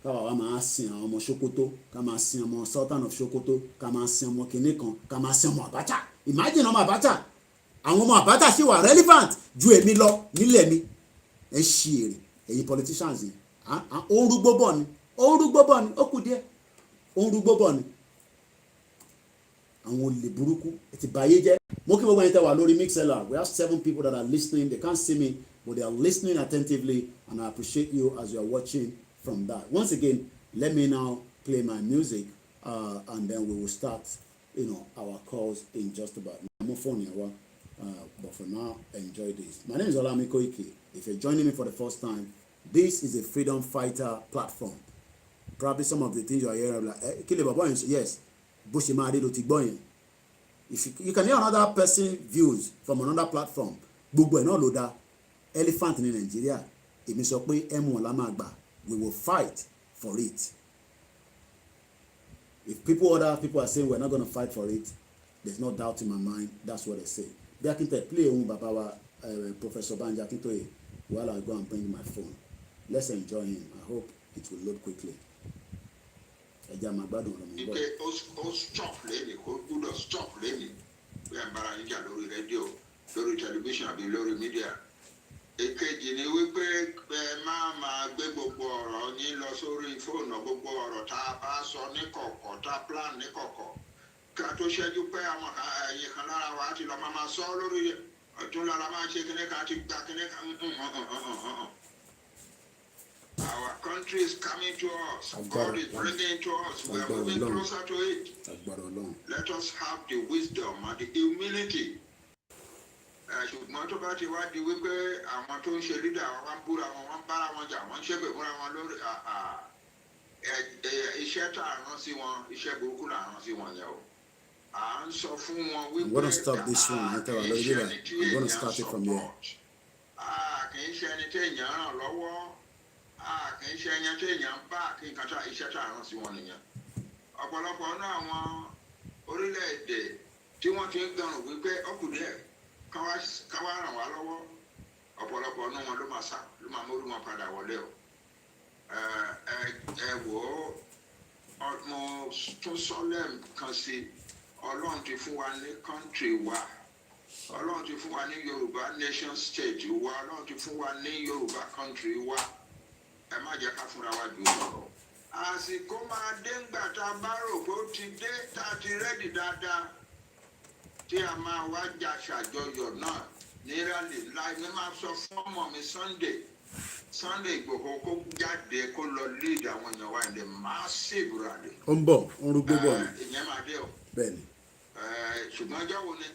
Káwa wa máa sin àwọn ọmọ Sokoto ká máa sin ọmọ Sultan of Sokoto ká máa sin ọmọ kìnìún kan ká máa sin ọmọ Abacha. Imagine ọmọ Abacha àwọn ọmọ àbáta ṣì wà relevant ju èmi lọ nílẹ̀ mi. Ẹ ṣí èrè ẹ̀yin politicians yìí ó ń rúgbó bọ̀ ni ó kù díẹ̀ ó ń rúgbó bọ̀ ni. Àwọn olè burúkú ẹ ti báyé jẹ́. Mo kí gbogbo ẹni tẹ́ wà lórí Mixlr. We have 7 people that are listening. They can't see me, but they are listening attentively, and I appreciate you as you are watching from that. Once again, let me now play my music, and then we will start, our calls in just about. But for now, enjoy this. My name is Olami Koike. If you're joining me for the first time, this is a freedom fighter platform. Probably some of the things you are hearing like, yes, if you can hear another person views from another platform, gbogbo ẹ̀ náà ló dá elephant ní Nàìjíríà. Èmi sọ pé ẹmu ọ̀la máa gbà. We will fight for it. If other people are saying we're not going to fight for it, there's no doubt in my mind. That's what they say. Bí Akíntọ́yè play ohun bàbá wa Professor Banji Akíntọ́yè while I go and bring my phone. Let's enjoy him. I hope it will load quickly. Ẹja máa gbádùn ọ̀rọ̀ mi bọ̀. Ike ó stop lẹ́nu kó gbúdọ̀ stop lẹ́nu bí ẹ̀ ń bára yín jà lórí rédíò lórí tẹlifíṣàn àbí lórí mídíà. Èkejì ni wípé ẹ máa gbé gbogbo ọ̀rọ̀ yín lọ sórí fóònù gbogbo ọ̀rọ̀ tá a bá sọ ní kọ̀kọ̀ tá a plan ní kọ̀kọ̀ ká tó ṣẹ́jú pé àwọn ẹ̀yìn kan lára wa ti lọ máa sọ lórí ọ̀tún lára máa ṣe kíní kan ti gba kíní kan. Our country is coming to us. God is bringing to us. We are moving closer to it. Let us have the wisdom and the humility. Ṣùgbọ́n tó bá ti wá di wípé àwọn tó ń ṣe lídà wọn ń búra wọn ń bára wọn jà wọn ń ṣépè fúnra wọn lórí iṣẹ́ tá a rán sí wọn iṣẹ́ burúkú là rán sí wọn yẹn o. À ń sọ fún wọn wípé I'm going to stop this one. I'm going to start it from here. Kì í ṣe ẹni tí èèyàn ràn lọ́wọ́. Kì í ṣe ẹyàn tí èèyàn bá kí nǹkan tá iṣẹ́ tá a rán sí wọn nìyẹn. Ọ̀pọ̀lọpọ̀ náà àwọn orílẹ̀-èdè tí wọ́n ti ń gbọ̀rùn wípé ọkùnrin káwá ràn wá lọ́wọ́ ọ̀pọ̀lọpọ̀ náà wọn ló máa mórí wọn padà wọlé o. Ẹ wò ó mo tún sọ lẹ́ẹ̀kan sí Ọlọ́run ti fún wa ní kọ́ńtírì wa. Ọlọ́run ti fún wa ní Yorùbá nation state wa. Ọlọ́run ti fún wa ní Yorùbá country wa. Ẹ má jẹ́ ká fúnra wa jù lọ. Àsìkò máa dé ńgbà tá a bá rò pé ó ti dé tá a ti rẹ́dì dáadáa tí a máa wá jà ṣàjọyọ̀ náà ní rally láì ní máa sọ fún ọmọ mi Sunday Igboho kó jáde kó lọ lead àwọn èèyàn wa in the massive rally. Ó ń bọ̀ ó ń rúgbó bọ̀ ni. Ìyẹn máa dé o. Bẹ́ẹ̀ni. Ṣùgbọ́n ọjọ́ wo ni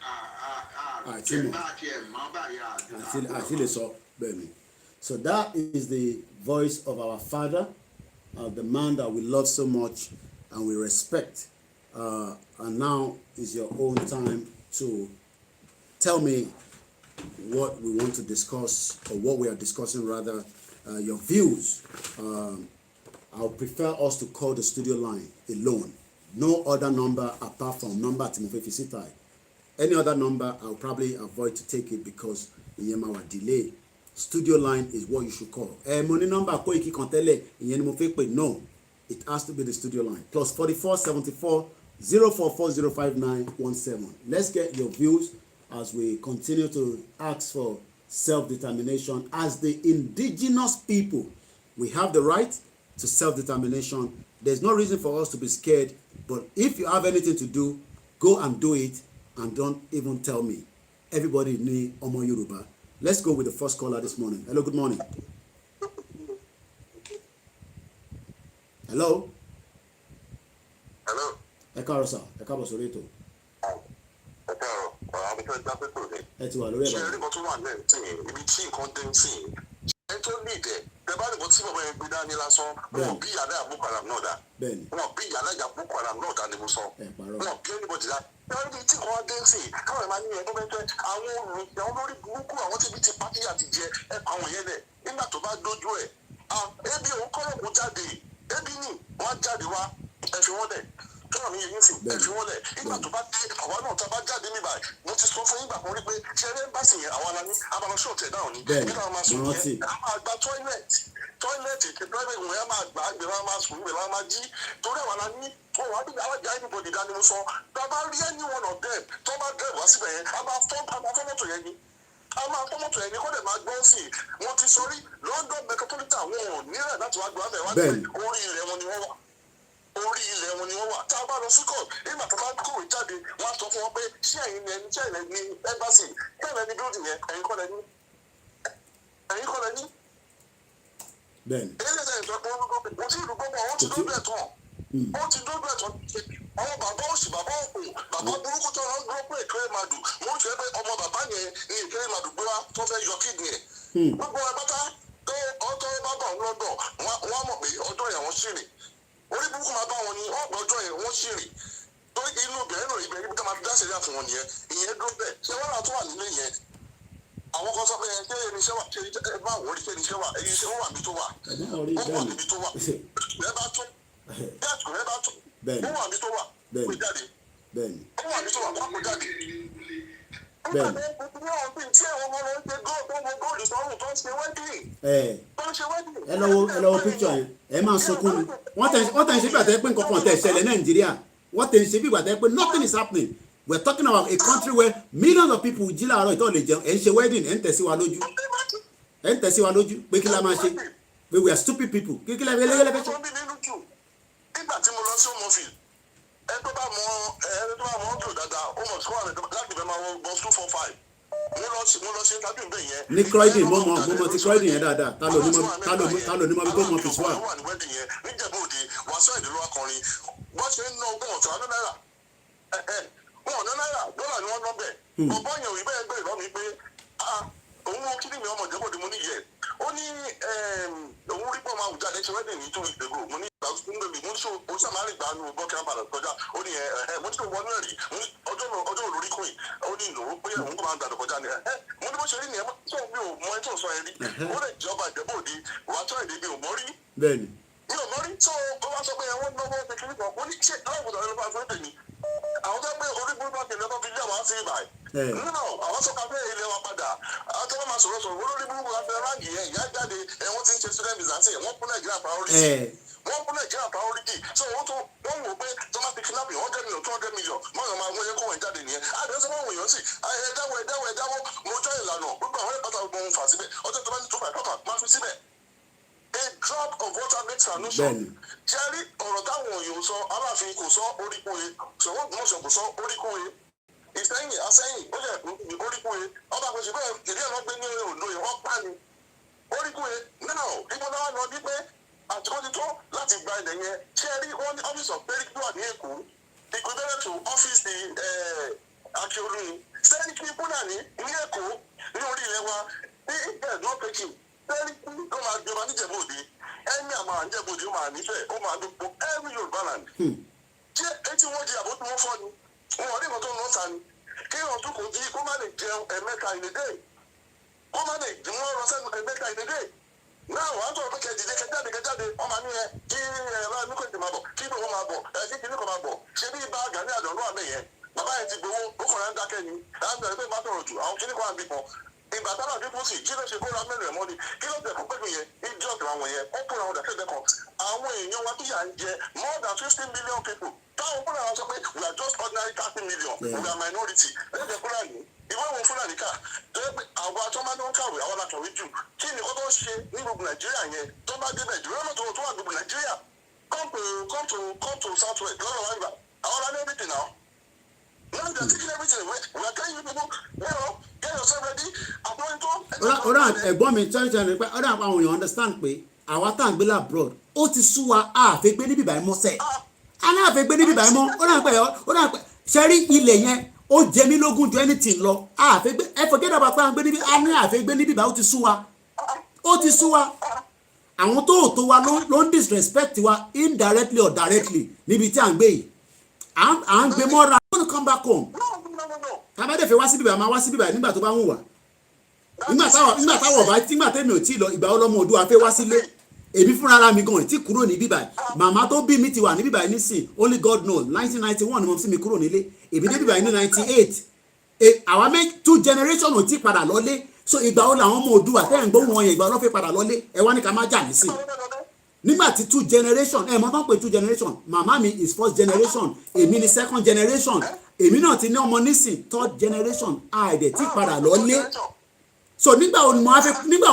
àti lè sọ bẹ́ẹ̀ni. So that is the voice of our father, the man that we love so much and we respect. And now is your own time to tell me what we want to discuss, or what we are discussing rather, your views. I'll prefer us to call the studio line alone. No other number apart from number Timothy Fisitai. Any other number, I'll probably avoid to take it because in our delay. Studio line is what you should call. Money number Koiki Kontele in no. It has to be the studio line. Plus 44 74 044059117. Let's get your views as we continue to ask for self-determination as the indigenous people. We have the right to self-determination. There's no reason for us to be scared, but if you have anything to do, go and do it and don't even tell me. Everybody need Omo Yoruba. Let's go with the first caller this morning. Hello, good morning. Hello. Hello. Ẹ káàárọ̀ sà, ẹ káàbọ̀ sórí ètò. Ẹ káàárọ̀, àwọn akẹ́kọ̀ọ́ ìgbà pẹ̀lú rẹ̀. Ẹ ti wà lórí ẹ̀rọ. Ṣé ẹni kan tó wà lẹ́yìn tí ibi tí nǹkan dé ń tì í? Ẹ tó ní ìdẹ, ẹ bá nìkan tí bàbá yẹn gbé dání lásán, wọn bí ìyá aláya Boko Haram náà dá. Bẹ́ẹ̀ni. Wọn bí ìyá aláya Boko Haram náà dá ni mo sọ. Ẹ parọ́. Wọn bí anybody dá. Ẹ wọ́n ní tí nǹkan dé ń tì í, káwọn ẹ̀ máa ní ẹgbẹ́ mẹ́tẹ́, àwọn olórí burúkú, àwọn tí ibi ti pàtí àti jẹ ẹ pa àwọn yẹn lẹ̀. Nígbà tó bá dójú ẹ̀, ebi òun kọ́ lọ́kùn jáde, ebi ni wọ́n jáde wá, ẹ fi wọ́n lẹ̀. Tọ́lá mi yẹn sì ẹ fi wọ́n lẹ̀. Nígbà tó bá dé, àwa náà tá a bá jáde níbà, mo ti sọ fún yín gbà kan rí pé ṣe eré ń bá sì yẹn àwa la ní abalọ́ṣọ́ tẹ̀ dáhùn ni. Bẹ́ẹ̀ni, Nígbà máa sọ yẹn, a máa gba toilet. tọ́ílẹ̀tì ti private wọn yẹn máa gbà á gbé wọn máa sùn gbé wọn máa jí torí àwọn alání wọn wà níbi alájà anybody dání mo sọ tá a bá rí any one of them tó bá dẹ̀ wá síbẹ̀ yẹn a máa fọ́ mọ́tò yẹn ni a máa fọ́ mọ́tò yẹn ni kó dẹ̀ máa gbọ́ sí i wọ́n ti sọ rí London metropolitan wọn ò nílẹ̀ láti wá gbọ́ àmẹ́ wá ní orí ilẹ̀ wọn ni wọ́n wà orí ilẹ̀ wọn ni wọ́n wà tá a bá lọ sí court nígbà tó bá kúrò jáde wọ́n á sọ fún wọn pé ṣé ẹ̀yin ni ẹni ṣé ẹ̀yin ni embassy ṣé ẹ̀yin ni building yẹn ẹ̀yin kọ́ lẹ́ni bẹ́ẹ̀ni. eléyìí ìjọ pé wọ́n ti dúdú ẹ̀tàn wọ́n ti dúdú ẹ̀tàn àwọn bàbá òsì bàbá òkú bàbá burúkú tó ń gbọ́ pé ìkéré màdù mo ń fẹ́ pé ọmọ bàbá yẹn ní ìkéré màdù gbé wa tó fẹ́ yọ kídìní ẹ̀ gbogbo ẹ̀ pátá tó ọjọ́ bá bà ń lọ́dọ̀ wọ́n mọ̀ pé ọjọ́ yẹn wọ́n ṣì rìn orí burúkú máa bá wọn ní ọgbà ọjọ́ yẹn wọ́n ṣì rìn tó inú bẹ̀rẹ̀ náà ibẹ̀ ibi ká máa dá ṣẹlẹ̀ fún wọn nìyẹn ìyẹn dúró bẹ́ẹ̀ ṣé wọ́n náà tó wà nílé yẹn àwọn kan sọ pé ṣé irinṣẹ́ wà ṣé ẹ bá wọlé ṣé irinṣẹ́ wà èyí ṣé wọ́n wà níbi tó wà ó wà níbi tó wà ẹ bá tún jáàtù ẹ bá tún ó wà níbi tó wà kó jáde ó wà níbi tó wà kó jáde. bẹ́ẹ̀ni. ẹ lọ wo picture yẹn ẹ máa sunkún ni wọ́n tẹ̀ ń ṣe bí àtẹ́ pé nǹkan kan tẹ̀ ṣẹlẹ̀ Nàìjíríà wọ́n tẹ̀ ń ṣe bí àtẹ́ pé nothing is happening. We're talking about a country where millions of people jí láàárọ̀ ìtọ́ lè jẹun ẹ̀ ń ṣe wedding ẹ̀ ń tẹ̀sí wa lójú pé kí la máa ṣe pé we are stupid people kí la fẹ́ ṣe. nígbà tí mo lọ sí Omofield ẹ tó bá mọ ọdún dáadáa ó mọ̀ sí wà láti bẹ́ẹ̀ máa wọ bus 245 mo lọ ṣe tàbí ìbẹ̀ yẹn. ní Croydon mo mọ ti Croydon yẹn dáadáa ta ló ní mọ bí tó mọ fi sùn wà. níjẹ̀bú òde wàásù ìdílé wa kọrin wọ́n ṣe ń ná ogún ọ̀tọ̀ àdó náírà wọn ò ná náírà dọ́là ni wọ́n ná bẹ̀. ọ̀bọ yẹn òyìnbó yẹn gbèrè lọ́mi pé òun wo kí ni mi ọmọ ìjẹ́bọ̀dé mo ní yẹ ó ní òun rí pọ̀ máa wùjá lẹ́sẹ̀ wedding ní 2 weeks ago mo ní ìgbà tó ń gbèbí mo ní sọ o sàmárì gbà nù bọ́kẹ́ àpàlà kọjá ó ní mo ní sọ wọnú ẹ̀rí ọjọ́ olórí kùn ó ní ìlú pé òun kò máa ń gbàdọ̀ kọjá ni mo ní bó ṣe rí nìyẹn tó mi ò mọ ẹ tó sọ ẹ rí ó lè jọba ìjẹ́bọ̀dé wàá tọ́ èdè mi ò mọ́ rí mi ò mọ́ rí tó o bá sọ pé ẹ̀wọ̀n náwó ti kiri kan mo ní ṣe aláwòdà ló bá fẹ́ tèmi àwọn tó gbé orí burúkú àti ìlẹ́kọ̀ọ́ fi jẹ́ àwọn àti ìbàyí nínú àwọn sọ pé ilé wa padà àwọn tó bá máa sọ̀rọ̀ olórí burúkú àti ẹ̀ráǹgì yẹn ìyá jáde ẹ̀wọ̀n ti ń ṣe student visa sí wọ́n fún Nàìjíríà priority so wọ́n wò pé tó máa fi kidnap 100 million 200 million mọ́nà máa wọ́n yẹ kó wọ́n jáde nìyẹn àdéhùn sọ fún àwọn èèyàn sí ẹ̀dáwọ̀ mo jọ ìlànà gbogbo àwọn ẹ̀pátá gbogbo ohun fà síbẹ̀ ọjọ́ tó bá ní 2 máa fi síbẹ̀ a drop of water makes an ocean. Jerry ọ̀rọ̀ táwọn òyìnbó sọ Aláàfin kò sọ oríkóye ṣòwò gbọ́nsọ̀ kò sọ oríkóye ìsẹ́yìn asẹ́yìn ó yẹ oríkóye ọba àpèjì bẹ́ẹ̀ ìdí ẹ̀ lọ gbé ní Oǹdó yẹn wọ́n pa ni oríkóye now ìgbọ́n náà lọ bí pé àtúkọ́ ti tó láti gba ilẹ̀ yẹn Jerry wọ́n ní office of peric wà ní Èkó equivalent to office ní Akiolu ni sẹ́yìn kí Fúlàní ní Èkó ní orí ilẹ̀ wa ní ìgbẹ́ not taking sẹ́ríkì ló máa jọba níjẹ̀bú-Òde ẹ̀mí àmọ́ àníjẹ̀bú-Òde ó máa nífẹ̀ẹ́ ó máa dúpọ̀ every Yorùbá land. ṣé etí wọn di àbótú wọn fọ́ ni wọn ò ní nǹkan tó ń lọ ta ni kí wọn tún kò jí kó má lè jẹun ẹ̀mẹ́ta ìnédè kó má lè jí wọn rọ sẹ́nu ẹ̀mẹ́ta ìnédè náà wàá tọrọ pé kẹjìdé kẹjáde wọn máa ní ẹ kí ẹ̀rọ ẹ̀mí kò tì máa bọ̀ kí ìbò wọn máa bọ̀ kí kìíní kan máa bọ̀ ṣé bí ibà Gani Adams àmì yẹn bàbá yẹn ti gbowó ó kàn án dákẹ́ ni láti pé má tọrọ jù àwọn kìíní kan àbí kan ìgbà táwọn àdúgbò sì kí ló ṣe kó ra mẹ́rin ẹ̀mọ́ ni kí ló tẹ̀ fún pẹ̀lú yẹn ìjọ ọ̀dọ̀ àwọn yẹn ó kúrò àwọn dàkẹ́dẹ́ kan àwọn èèyàn wa tó yà ń jẹ more than 15 million people táwọn kúrò àwọn sọ pé we are just ordinary 30 million we are minority lẹ́jẹ̀ kúrò ní ìwé ìwọ̀n Fúlàní ká tó yẹ pé àwọn atọ́mọ́ ní wọ́n kàwé àwọn làkàwé jù kí ni kó tó ṣe ní gbogbo Nàìjíríà yẹn tó bá dé Nàìjíríà náà tó wà gbogbo Nàìjíríà come to south west lọ́dọ̀ wá gbà àwọn ará ní everything now. Now they are taking everything away. We are telling you people, get yourself ready. ọ̀rọ̀ ẹ̀gbọ́n mi tẹ́lẹ̀ pé ọ̀rọ̀ àwọn èèyàn understand pé àwa tá à ń gbé labroad ó ti sú wa àfẹ́ gbé níbí báyìí mọ́ sẹ́ aláàfẹ́ gbé níbí báyìí mọ́ ọ̀rọ̀ àpẹ ṣẹ́rí ilẹ̀ yẹn ó jẹ mí lógún ju anything lọ àfẹ́ gbé ẹ forget about pé à ń gbé níbí a ní àfẹ́ gbé níbí báyìí ó ti sú wa àwọn tó wa ló ń disrespect wa indirectly or directly níbi tí à ń gbé yìí à ń gbé mọ́ra I want to come back home tàbádẹ́ fẹ́ wá síbí báyìí máa wá síbí báyìí nígbà tó bá ń wù wá nígbà tẹ́mi ò tí ì lọ ìgbà ọlọ́mọ Oòduà fẹ́ wá sílé èmi fúnra ara mi gan tí kúrò ní bíbáyìí màmá tó bí mi ti wà ní bíbáyìí nísìn only God knows 1991 ni mo sì mi kúrò nílé èmi dé bíbáyìí ní 98 àwa 2 generation ò tí padà lọ́lé so ìgbà wo làwọn ọmọ Oòduà tẹ́ ẹ̀ ń gbóhùn wọn yẹn ìgbà wo ló fi padà lọlé ẹ wá ní ká má jà nísìn nígbà tí 2 generation ẹ mọ̀ tán pé 2 generation màmá mi is 1st generation èmi ni 2nd generation èmi náà ti ní ọmọ nísìn 3rd generation àìdẹ̀ tí padà lọlé so nígbà wo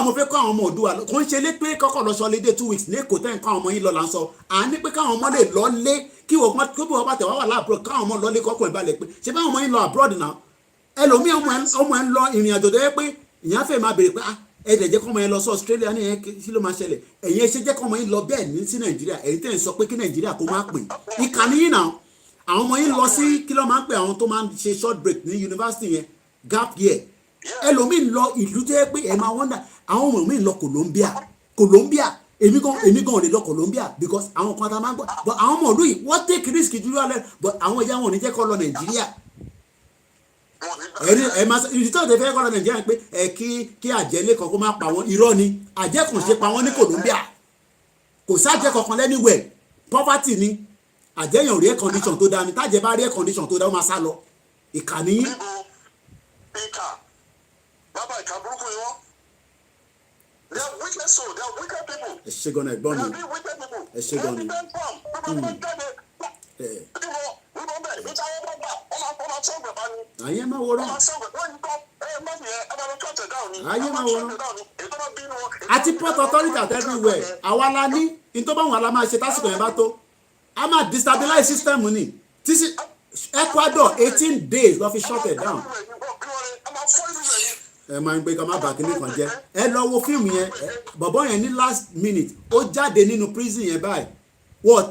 mo fẹ́ kọ́ àwọn ọmọ Oòduà kò ń ṣe lé pé kọ́kọ́ lọ sọ lédè 2 weeks lẹ́kọ̀ọ́ tẹ́ ń kọ́ àwọn ọmọ yín lọ là ń sọ à ní pé káwọn ọmọ lè lọlé kí wọ́n bá tẹ̀ wá wà láàbúrò káwọn ọmọ lọlé kọ́kọ́ ìbalẹ̀ pé ṣe báwọn ọmọ yín lọ abroad náà ẹlòmíì ọmọ ẹ̀ ń lọ ìrìn àjò tó yẹ pé ìyẹn fẹ́ máa béèrè pé ẹ̀ẹ́dẹ̀ jẹ́ kọ́mọ yẹn lọ sí Australia ní ẹ̀yẹn kí ló máa ṣẹlẹ̀ ẹ̀yin ẹ ṣe jẹ́ kọ́mọ yín lọ bẹ́ẹ̀ ní sí Nàìjíríà ẹ̀yin tẹ́ ń sọ pé kí Nàìjíríà kó má pè ìkànnì yìí náà àwọn ọmọ yín lọ sí kí ló máa ń pè àwọn tó máa ń ṣe short break ní yunifásitì yẹn gap year ẹlòmíì lọ ìlú tó yẹ pé ẹ máa wọ́ndà àwọn ọmọ mi lọ Colombia èmi gan ò lè lọ Colombia because àwọn kan tá máa ń gbọ́ but àwọn ọmọ ìlú yìí wọ́n take risk jù lọ but àwọn ìyá wọn ò ní jẹ́ kó lọ Nàìjíríà ẹ máa ìdí tó tẹ fẹ́ kọ́ lọ Nàìjíríà pé kí àjẹlé kan kó má pa wọn irọ́ ni àjẹ́ kan ṣe pa wọn ní Colombia kò sáàjẹ́ kankan lẹ́niwẹ̀ poverty ni àjẹyàn ò rí air condition tó dáa ni tájẹ bá rí air condition tó dáa ó máa sá lọ ìkànnì yín. ìkà bàbá ìkà burúkú ni wọ́n they are wicked soul they are wicked people. ẹ ṣe gan-an ẹ̀gbọ́n mi ẹ ṣe gan-an ayé máa wòrán ayé máa wòrán àti port authority at everywhere àwa la ní nítorí báwọn la máa ṣe tásìkò yẹn bá tó a máa destabilize system ni títí Ecuador 18 days lọ fi shut it down ẹ máa ń gbé ká má bàa kíní kan jẹ ẹ lọ wo fíìmù yẹn bọ̀bọ̀ yẹn ní last minute ó jáde nínú prison yẹn báyìí what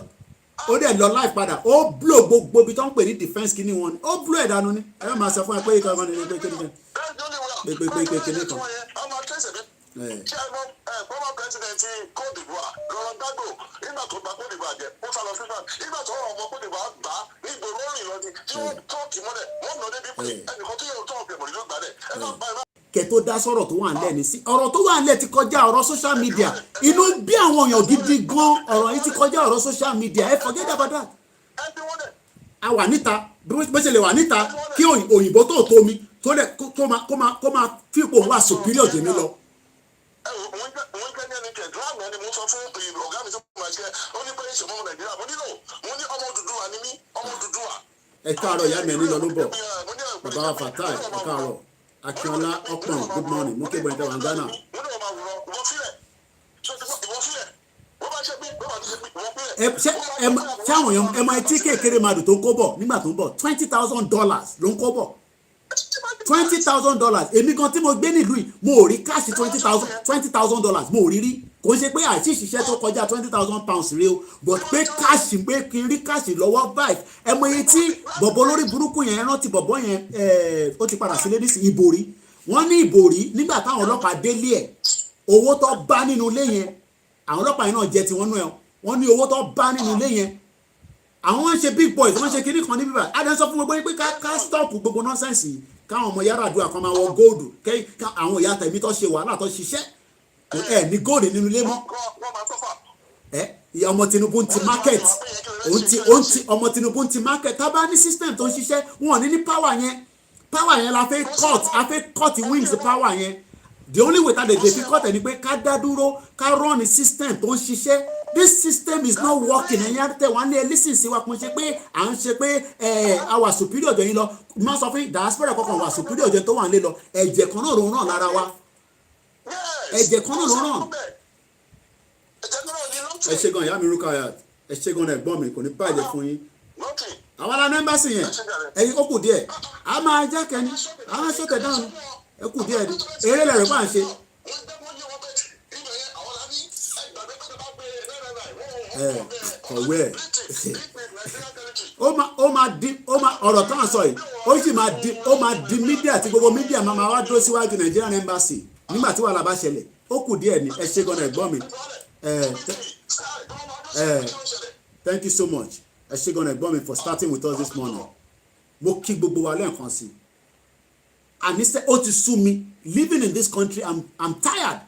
ó dẹ̀ lọ life padà ó blow gbogbo ibi tó ń pè ní defence kíní wọn ni ó blow ẹ̀ dànù ni ẹ máa sọ fún ẹ pé ikọ̀ ọmọ nínú pé kíní kan pé kíní kan. former president Côte d'Ivoire Laurent Gbagbo nígbà tó gba Côte d'Ivoire jẹ ó sá lọ sí France nígbà tó ọmọ Côte d'Ivoire gbà á nígbò lórí ìlọdí tí wọ́n tọ́ọ̀kì mọ́lẹ̀ wọ́n nà débi pé ẹnìkan tó yẹ òótọ́ ọ̀gbìn mọ̀lẹ́ ló gbà dẹ̀ ẹ bá bá ẹ bá. kẹ tó dá sọ̀rọ̀ tó wà ń lẹ̀ ní sí ọ̀rọ̀ tó wà ń lẹ̀ ti kọjá ọ̀rọ̀ social media inú bí àwọn èèyàn gidi gan ọ̀rọ̀ yìí ti kọjá ọ̀rọ̀ social media ẹ forget about that. a wà níta bó ṣe lè wà níta kí òyìnbó tó tó mi kó máa fípò wà superior jù mí lọ. òun jẹ́ ní ẹni kẹ̀dùn àná ni mo sọ fún ọ̀gá mi tó máa ṣe ó ní pé ìṣòro ọmọ Nàìjíríà mo nílò mo ní ọmọ Odùduwà ni mí ọmọ Odùduwà. ẹ káàárọ̀ ìyá mi ẹni lọ ló bọ̀ bàbá wa Fatai ẹ káàárọ̀ Akínọlá ọpọ́n good morning mú kébọ̀ ìtẹ̀wà Ghana. ṣé àwọn èèyàn ẹ máa tí kékeré máa dùn tó ń kó bọ̀ nígbà tó ń bọ̀ $20,000 ló ń kó bọ̀ $20,000 èmi kan tí mo gbé nílùú yìí mo ò rí káàṣì $20,000 mo ò rí rí kò ń ṣe pé àìsí ìṣiṣẹ́ tó kọjá £20,000 rí o but pé káàṣì pé kí n rí káàṣì lọ́wọ́ báyìí ẹ mọ iye tí bọ̀bọ̀ lórí burúkú yẹn rántí bọ̀bọ̀ yẹn ó ti padà sílé nísìnyí ìbòrí wọ́n ní ìbòrí nígbà táwọn ọlọ́pàá délé ẹ̀ owó tó bá nínú ilé yẹn àwọn ọlọ́pàá yẹn náà jẹ́ tiwọn nú ẹ̀ wọ́n ní owó tó bá nínú ilé yẹn àwọn ń ṣe big boys wọ́n ṣe kinní kan ní bíbá adé sọ fún gbogbo yín pé ká stop gbogbo nọ́sẹ̀nsì yìí káwọn ọmọ yàrá àdúrà kan máa wọ góòdù àwọn ìyá tẹ̀mí tó ṣe wàhálà tó ṣiṣẹ́ ẹ ní góòdù nínú ilé mọ́ ọmọ Tinubu ń ti market ọmọ Tinubu ń ti market tá a bá ní system tó ń ṣiṣẹ́ wọn ní power yẹn la fẹ́ cut wings power yẹn the only way that they fi cut ẹ̀ ni pé ká dá dúró ká run ní system tó ń ṣiṣẹ́ this system is not working ẹ̀yin àtẹ̀ wọ́n lé listen sí wa kò ṣe pé à ń ṣe pé our superior jọ yín lọ má sọ fún diaspora kankan wà superior jọ tó wà ń lé lọ ẹ̀jẹ̀ kan náà ló ń ràn lára wa ẹ̀jẹ̀ kan náà ló ń ràn. ẹ ṣe gan ìyá mi Rukayat ẹ ṣe gan ẹ̀gbọ́n mi kò ní bàjẹ́ fún yín àwọn ará nẹ́mbàsì yẹn ẹ̀yin ó kù díẹ̀ a máa jẹ́ kẹ́ni a máa ṣọ̀tẹ̀ dáhùn ẹ kù díẹ̀ ni eré lẹ́rìí máa ń ṣe. ọ̀wẹ́ ọ̀rọ̀ tó ń sọ yìí ó máa di mídíà àti gbogbo mídíà máa wá dúró síwájú Nigerian embassy nígbà tí wàhálà bá ṣẹlẹ̀ ó kù díẹ̀ ni ẹ ṣe gan ẹ̀gbọ́n mi thank you so much ẹ ṣe gan ẹ̀gbọ́n mi for starting with us this morning mo kí gbogbo wa lẹ́ẹ̀kan sí àníṣe ó ti sú mi living in this country I'm tired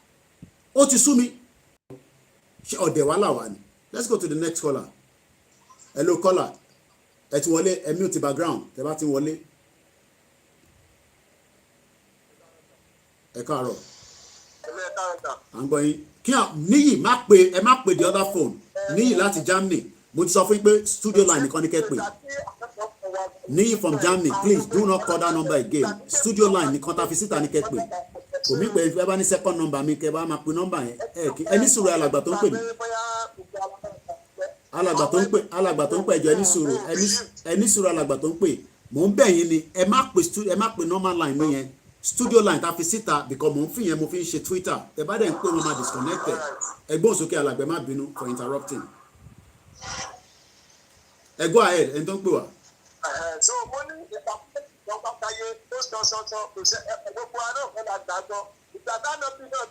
ó ti sú mi ṣe ọ̀dẹ̀ wàhálà wà ni. Let's go to the next caller. Hello caller. Ẹ ti wọlé ẹ mute background tẹ́ bá ti wọlé. ẹ káàárọ̀ ẹ̀mẹ́ta ọ̀tà. à ń gbọ́ yín kí níyì ẹ má pe the other phone níyì láti Germany mo ti sọ fún yín pé studio line nìkan ní kẹ́ pè níyì from Germany please do not call that number again studio line nìkan ta fi síta ní kẹ́ pè kò mí pé ẹ bá ní second number mi kẹ́ bá máa pe number yẹn ẹ ní sùúrù alàgbà tó ń pè mí alàgbà tó ń pè ẹjọ ẹ ní sùúrù alàgbà tó ń pè mò ń bẹ̀ yín ni ẹ má pe normal line mi yẹn studio line ta fi síta because mo ń fi yẹn mo fi ń ṣe Twitter ẹ bá dẹ̀ ń pè wọn máa disconnected ẹgbọ́n sókè alàgbà má bínú for interrupting ẹ go ahead ẹni tó ń pè wá. so mo ní ìjọba káyé tó sọ kò ṣe gbogbo ará òfin la gbàgbọ́ ìgbà táwọn bí náà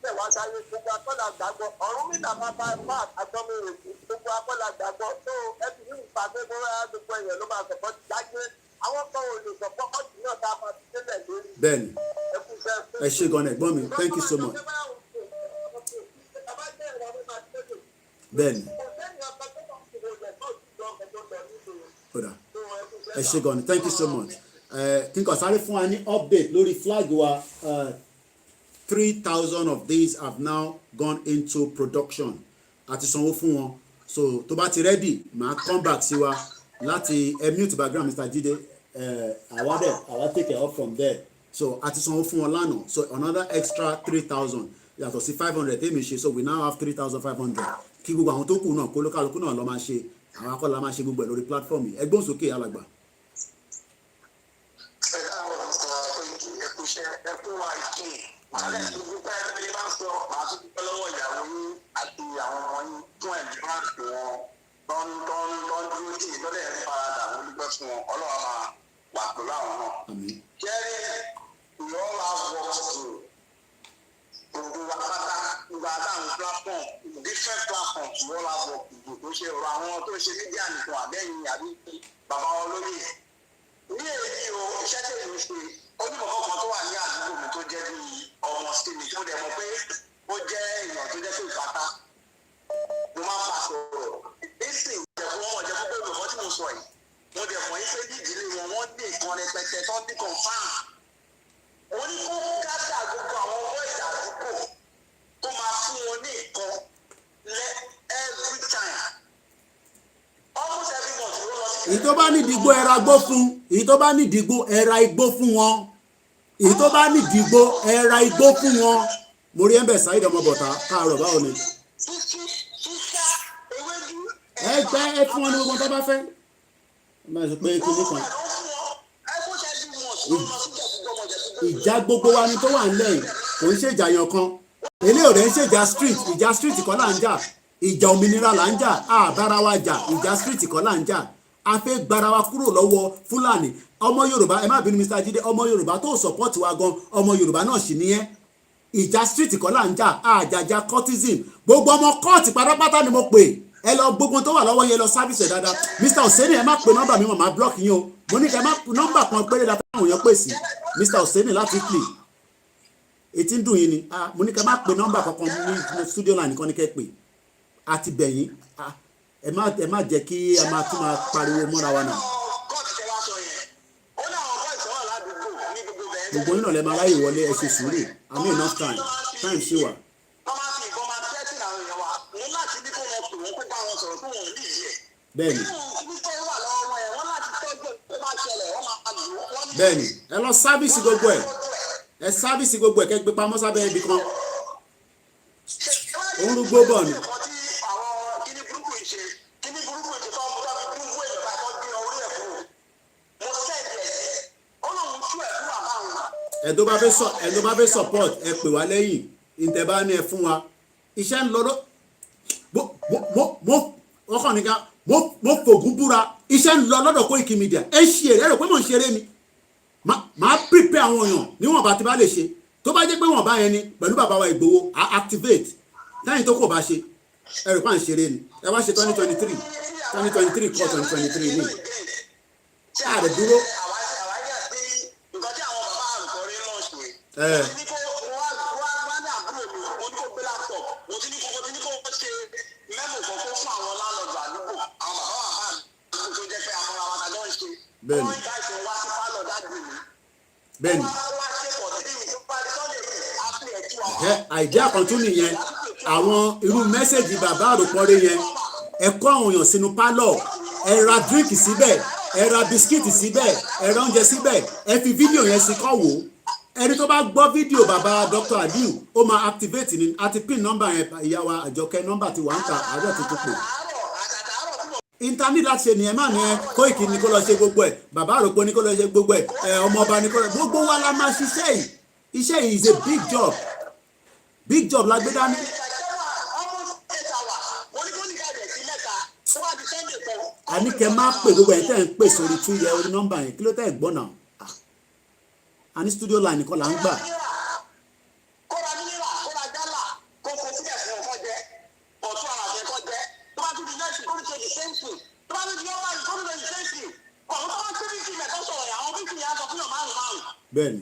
tẹ̀ wá sáyé gbogbo akọ́là gbàgbọ́ ọ̀run mi nà máa bá àtọ́mi rèé gbogbo akọ́là gbàgbọ́ tó ẹbí ní ìpàdé gbogbo èèyàn ló máa sọ̀pọ̀ láyé àwọn kan ò lè sọ̀pọ̀ ọ̀tún náà tá a máa ti délẹ̀ lórí. bẹ́ẹ̀ni ẹ ṣe gan ẹ̀gbọ́n mi thank you so much. bẹ́ẹ̀ni ẹ ṣe gan thank you so much. kí n kàn sáré fún wa ní update lórí flag wa 3,000 of these have now gone into production àti sanwó fún wọn so tó bá ti ready màá come back sí wa láti mute background Mr. Jide àwa take it up from there so àti sanwó fún wọn lánàá so another extra 3,000 yàtọ̀ sí 500 tèmi ṣe so we now have 3,500 kí gbogbo àwọn tó kù náà kó lókàlùkù náà lọ máa ṣe àwọn akọ́lá máa ṣe gbogbo ẹ̀ lórí platform yìí ẹgbọ́n sókè alàgbà. ààrẹ tó dúpẹ́ bí bá ń sọ màá tún dúpẹ́ lọ́wọ́ ìyàwó yín àti àwọn ọmọ yín fún ẹ̀dínwáàsì wọn dúró tí ìtọ́lẹ̀ ń faradà wọn dúpẹ́ fún wọn ọlọ́run máa wà pẹ̀lú àwọn náà. kẹ́rì ìyọ́ máa wọ gbogbo wa pátá gbogbo àtàwọn platform different platform ìyọ́ máa wọ gbogbo tó ṣe ọ̀rọ̀ àwọn tó ṣe mídíà nìkan àbẹ́yìn àbí bàbá wọn lórí ẹ̀. ní èyí o iṣẹ́ tẹ̀lé mi ṣe onímọ̀ kan tó wà ní àdúgbò mi tó jẹ́ bíi ọmọ sími tó dẹ̀ mọ̀ pé ó jẹ́ èèyàn tó jẹ́ pé ìpátá mo máa fà sọ̀rọ̀ èsì ìjẹ̀bú wọn jẹ́ pé olùkọ́ tí mo sọ yìí mo dẹ̀ mọ̀ yín pé ní ìdílé wọn wọ́n ní ìkan rẹpẹtẹ tó ní confam wọ́n ní kó gádà gbogbo àwọn ọmọ ìjà àdúgbò tó máa fún wọn ní ìkan every time almost every month ló lọ sí. èyí tó bá nídìí igbó ẹra gbó fún èyí tó bá nídìí igbó ẹra igbó fún wọn èyí tó bá nídìí igbó ẹra igbó fún wọn mo rí ẹ̀ńbẹ̀ Saheed ọmọ bọ̀tá káàárọ̀ báwo ni. ẹ gbẹ́ ẹ fún wọn ní gbogbo tó bá fẹ́ máa sọ pé kíní kan ìjà gbogbo wa ni tó wà nílẹ̀ yìí kò ń ṣèjà yan kan eléyìí ò rẹ̀ ń ṣèjà street kọ́ là ń jà ìjà òmìnira là ń jà àbára wa jà ìjà street kọ́ là ń jà a fẹ́ gbára wa kúrò lọ́wọ́ Fúlàní ọmọ Yorùbá ẹ má bínú Mr. Jide ọmọ Yorùbá tó support wa gan ọmọ Yorùbá náà sì nìyẹn ìjà street kọ́ là ń jà àjàjà courtesan gbogbo ọmọ kóòtù pátápátá ni mo pè ẹ lọ gbogbo tó wà lọ́wọ́ yẹn lọ sábìsì dáadáa Mr. Oseni ẹ má pe nọ́mbà mi mọ̀ máa block yín o mo ní kẹ́ má nọ́mbà kan péré dáadáa táwọn èèyàn pè sí Mr. Oseni láti Italy etí ń dùn yín ni mo ní kẹ́ má pe nọ́mbà kankan ní studio line nìkan ní kẹ́ pè àti bẹ̀yìn ẹ má jẹ́ kí a máa tún máa pariwo mọ́ra wa náà. gbogbo yín náà lè máa ráyè wọlé ẹ ṣe sùúrù I mean enough time ṣì wà. bẹ́ẹ̀ni bẹ́ẹ̀ni ẹ lọ sábìsì gbogbo ẹ sábìsì gbogbo ẹ kẹ́ gbé pamọ́ sábẹ́ ibì kan òun rúgbó bọ̀ ni. ẹ tó bá fẹ́ support ẹ pè wá lẹ́yìn ìtẹ̀bá ní ẹ fún wa iṣẹ́ ń lọ́dọ̀ ọkàn nìkan mo fògùn búra iṣẹ́ ń lọ lọ́dọ̀ Koiki Media ẹ ṣe èrè rẹ̀ pé mò ń ṣeré ni màá prepare àwọn èèyàn níwọ̀n bá ti bá lè ṣe tó bá jẹ́ pé wọ́n bá yẹn ni pẹ̀lú bàbá wa Ìgbòho à activate lẹ́yìn tó kò bá ṣe ẹ rò pé à ń ṣeré ni ẹ wá ṣe 2023 kọ́ 2023 ní ààrẹ dúró. bẹ́ẹ̀ni àìdíà kan tún nìyẹn àwọn irú mẹ́sẹ̀gì bàbá àròpọ̀rẹ́ yẹn ẹ kó àwọn èèyàn sínú pálọ̀ ẹ ra drink síbẹ̀ ẹ ra bisikíìtì síbẹ̀ ẹ ra oúnjẹ síbẹ̀ ẹ fi fídíò yẹn sí kọ́ wò ó ẹni tó bá gbọ́ fídíò bàbá Dr. Adiu ó máa activate ní àti pin nọ́mbà yẹn ìyàwó àjọkẹ́ nọ́mbà ti wà ń ta àárọ̀ tuntun pè internet láti ṣe nìyẹn máa ní ẹ Koiki ní kó lọ ṣe gbogbo ẹ bàbá àròpọ̀ ní kó lọ ṣe gbogbo ẹ ọmọọba ní kó lọ gbogbo wa la máa ṣiṣẹ́ yìí iṣẹ́ yìí is a big job la gbé dání. a ní kẹ́ máa pè gbogbo ẹ̀ tẹ́ ń pè sórí tún yẹ orí nọ́mbà yẹn kí ló tẹ́ ẹ̀ gbọ́ náà a ní studio line nìkan là ń gbà. bẹ́ẹ̀ni.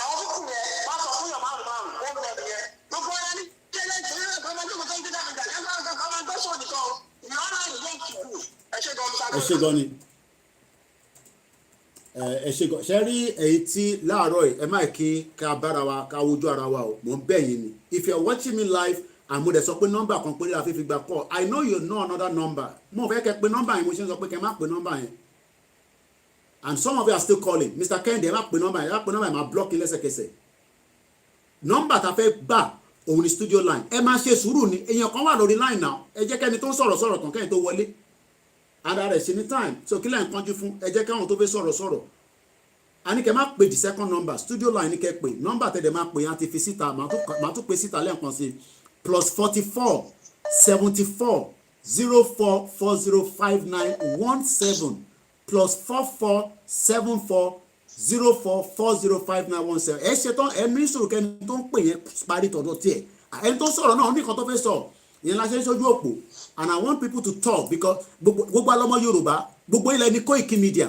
àwọn fífi yẹn wá sọ fún yàn márùn ó lọ nìyẹn gbogbo ẹ̀yà ní tẹ́lẹ̀ tí ó kọ́ máa jókòó tó ń gbé dáadáa nígbà kan máa gbẹ́sọ̀ nìkan ìyọ́nà ìyẹn kìkù ẹ ṣe gan ni. ẹ ṣe gan ṣe rí èyí tí láàárọ̀ ẹ má kí ká bára wa ká wojú ara wa o mò ń bẹ̀ yín ni if you are watching me live àmúdẹ sọ pé nọ́mbà kan péré la fi gba call I know you know another number mo fẹ́ kẹ́ pé nọ́mbà yẹn mo ṣe ń sọ pé kẹ́ má pé nọ́mbà yẹn and some of you are still calling Mr. Kende ẹ má pè nọ́mbà yẹn ẹ má pè nọ́mbà yẹn má block yín lẹ́sẹ̀kẹsẹ̀ nọ́mbà tá a fẹ́ gbà òun ni studio line ẹ máa ṣe sùúrù ni èèyàn kan wà lórí line now ẹ jẹ́ kẹ́ni tó ń sọ̀rọ̀ tán kẹ́ni tó wọlé ara rẹ̀ ṣe ní time so kí lẹ́yìn kanjú fún ẹ jẹ́ káwọn tó fẹ́ sọ̀rọ̀ a ní kẹ́ má pè the second number studio line ní kẹ́ pè nọ́mbà tẹ̀lé má pè yẹn àti fi síta màá tún pè síta lẹ́ẹ̀kan sí +44 74 04 405917 +44 74 04 405917 ẹ ṣetán ẹ ní sùúrù kẹ́ni tó ń pè yẹn parí tọ̀dọ̀ tiẹ̀ ẹni tó sọ̀rọ̀ náà ní nǹkan tó fẹ́ sọ ìyẹn la ṣe ń ṣojú òpó and I want people to talk because gbogbo alọ́mọ Yorùbá gbogbo ilẹ̀ ní Koiki Media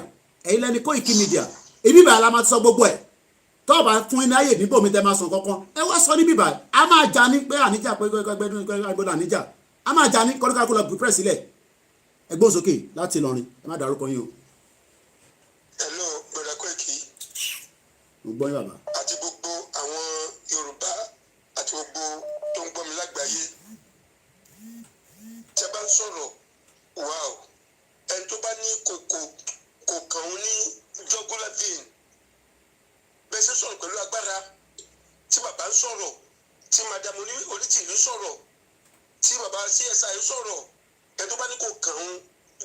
ẹ̀yin lẹ́ni Koiki Media ibi báyìí la máa ti sọ gbogbo ẹ̀ tó bá fún iná ayé níbo mi tẹ́ máa sàn kankan ẹ wá sọ níbí báyìí a máa jà ní pé àníjà pé gbẹdúgbẹdú àníjà a máa jà ní kọ́ríkàkú lọ prepare sílẹ̀ ẹgbọ́n sókè láti Ìlọrin ẹ má dárúkọ yín o. hello brother Koiki. mo gbọ́ yín bàbá. àti gbogbo àwọn Yorùbá àti gbogbo tó ń gbọ́ mi lágbàáyé tí a bá ń sọ̀rọ̀ wow ẹni tó bá ní kò kàn ń ní jugular vein bẹ́ẹ̀ ṣe sọ̀rọ̀ pẹ̀lú agbára tí bàbá ń sọ̀rọ̀ tí madamu ní onítìlú sọ̀rọ̀ tí bàbá CSI sọ̀rọ̀ ẹni tó bá ní kò kàn ń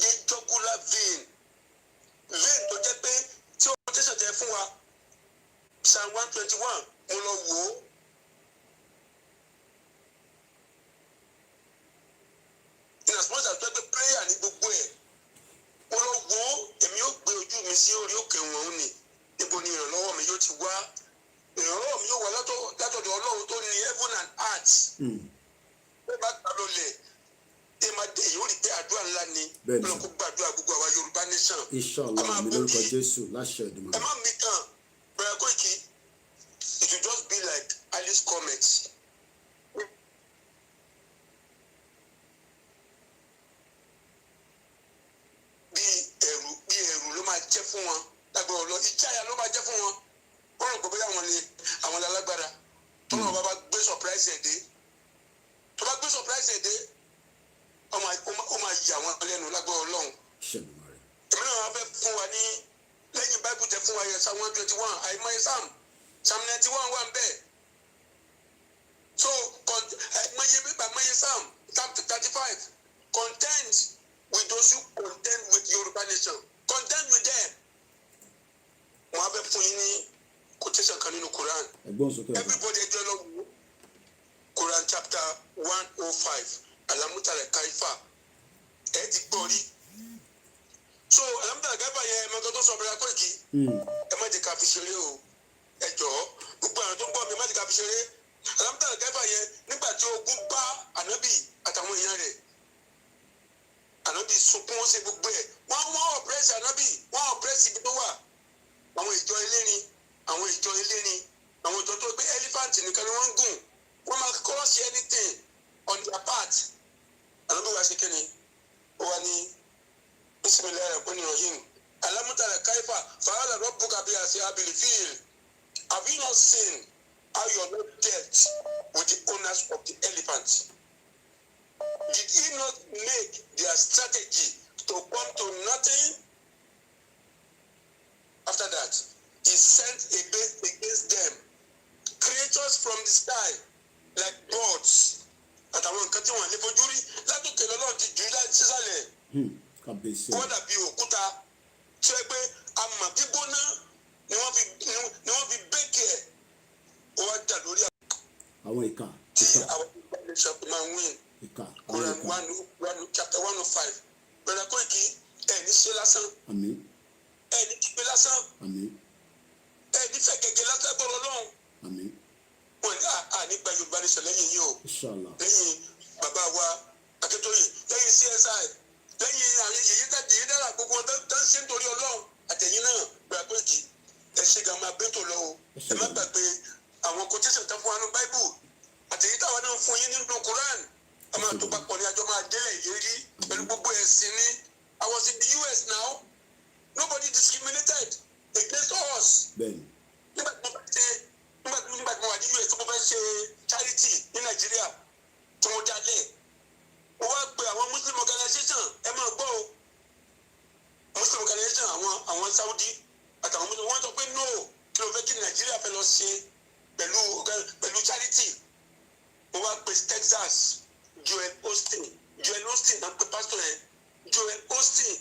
ní jugular vein tó jẹ́ pé tí ó tẹ̀sán tẹ fún wa Psalm 121 mo lọ wò ó. in as much as tó gbé prayer ní gbogbo ẹ̀ mo lọ wò ó èmi yóò gbé ojú mi sí orí òkè wọn ni níbo ni ìrànlọ́wọ́ mi yóò ti wá ìrànlọ́wọ́ mi yóò wá látọ̀dọ̀ Ọlọ́run tó ní heaven and earth. bó bá gbà lọlẹ̀ èyí ó rí pé àdúrà ńlá ni Ọlọ́run kó gbàdúrà gbogbo àwa Yorùbá nation. Inshallah mi lórúkọ Jésù láṣẹ ìdùnnú. ẹ má mi kàn bẹ̀rẹ̀ Koiki it will just be like Alice comment. bí ẹ̀rù ló máa jẹ́ fún wọn lágbára ọlọ ìjáyà ló máa jẹ́ fún wọn wọn rò pé bóyá àwọn lálágbára tó náà bá gbé surprise ẹ̀ dé tó bá gbé surprise ẹ̀ dé ó máa yà wọn lẹ́nu lágbára Ọlọ́run. èmi náà wọ́n fẹ́ fún wa ní lẹ́yìn Bible tẹ fún wa yẹn Psalm 121 àìmọye Psalm 91 wà ń bẹ̀ so àìmọye Psalm 35 contend with those who contend with Yoruba nation contend with them. Wọ́n á fẹ́ fún yín ní quotation kan nínú Quran. Everybody ẹjọ́ lọ wò Quran chapter 105 alamutala kaifa ẹ ti gbọ́ rí. So alamutala kaifa yẹn ẹ mọ́tò tó sọ bẹ́ẹ̀ Koiki ẹ má jẹ́ ká fi ṣeré o ẹ jọ̀ọ́ gbogbo àwọn tó ń gbọ́ mi ẹ má jẹ́ ká fi ṣeré alamutala kaifa yẹn nígbà tí ogun bá ànábì àtàwọn èèyàn rẹ̀ ànábì sunkún ó ṣe gbogbo ẹ̀ wọ́n ọ̀pẹ́rẹ́sì ànábì wọ́n ọ̀pẹ́rẹ́sì ibi tó wà àwọn ìjọ elérin àwọn ìjọ tó gbé elephant nìkan ni wọ́n ń gùn wọ́n máa cross anything on their part ànábì wa ṣe kíni ó wà ní bisimilayi rahman rahim alamutala kaifa fàhálà rabbuka bí àṣẹ abilifil have you not seen how you are not dealt with the owners of the elephant? Did he not make their strategy to come to nothing? After that, he sent a base against them, creatures from the sky like birds. Àtàwọn nǹkan tí wọ́n lè fojú rí látòkè lọ́lọ́run ti jù láti sísàlẹ̀. Wọ́n dàbí òkúta tí ó pé àmà gbígbóná ni wọ́n fi bẹ́ẹ̀kì ẹ̀. Ó wá dà lórí àwọn ìka. tí àwọn ìgbàlejò máa ń win. Quran 1 chapter 105. Bẹ̀rẹ̀ Kóìkì ẹ̀ ní ṣe lásán. Àmín. Ẹ̀ ní kígbe lásán. Àmín. Ẹ̀ ní fẹ́ gẹ́gẹ́ lásán gbọ́dọ̀ lọ́hùn. Àmín. Wọ́n ní ànígbà Yorùbá ní sọ̀lẹ́ yìí o. Inshallah. Lẹ́yìn bàbá wa Akíntóyè, lẹ́yìn CSI, lẹ́yìn àwọn yìí dára gbogbo tó ń ṣe nítorí Ọlọ́run àtẹ̀yìn náà Bẹ̀rẹ̀ Kóìkì ẹ̀ ṣe gàmà bẹ́tò lọ o. Ẹ má gbàgbé àwọn quotation tán fún wa ní Bible àtẹ̀yìn táwa náà fún yín nínú Quran. A máa tó papọ̀ ní àjọ máa délẹ̀ ìlérí pẹ̀lú gbogbo ẹ̀sìn ní. I was in the US now. Nobody discriminated against us. Bẹ́ẹ̀ni. Nígbà tí mo wà ní US tí mo fẹ́ ṣe charity ní Nàìjíríà tí mo jalè. Mo wá pe àwọn Muslim organization ẹ máa gbọ́ o. Muslim organization àwọn Saudi àtàwọn Muslim wọ́n sọ pé no kí ló fẹ́ kí Nàìjíríà fẹ́ lọ ṣe pẹ̀lú charity. Mo wá pe Texas. Joel Osteen náà pé pastor yẹn Joel Osteen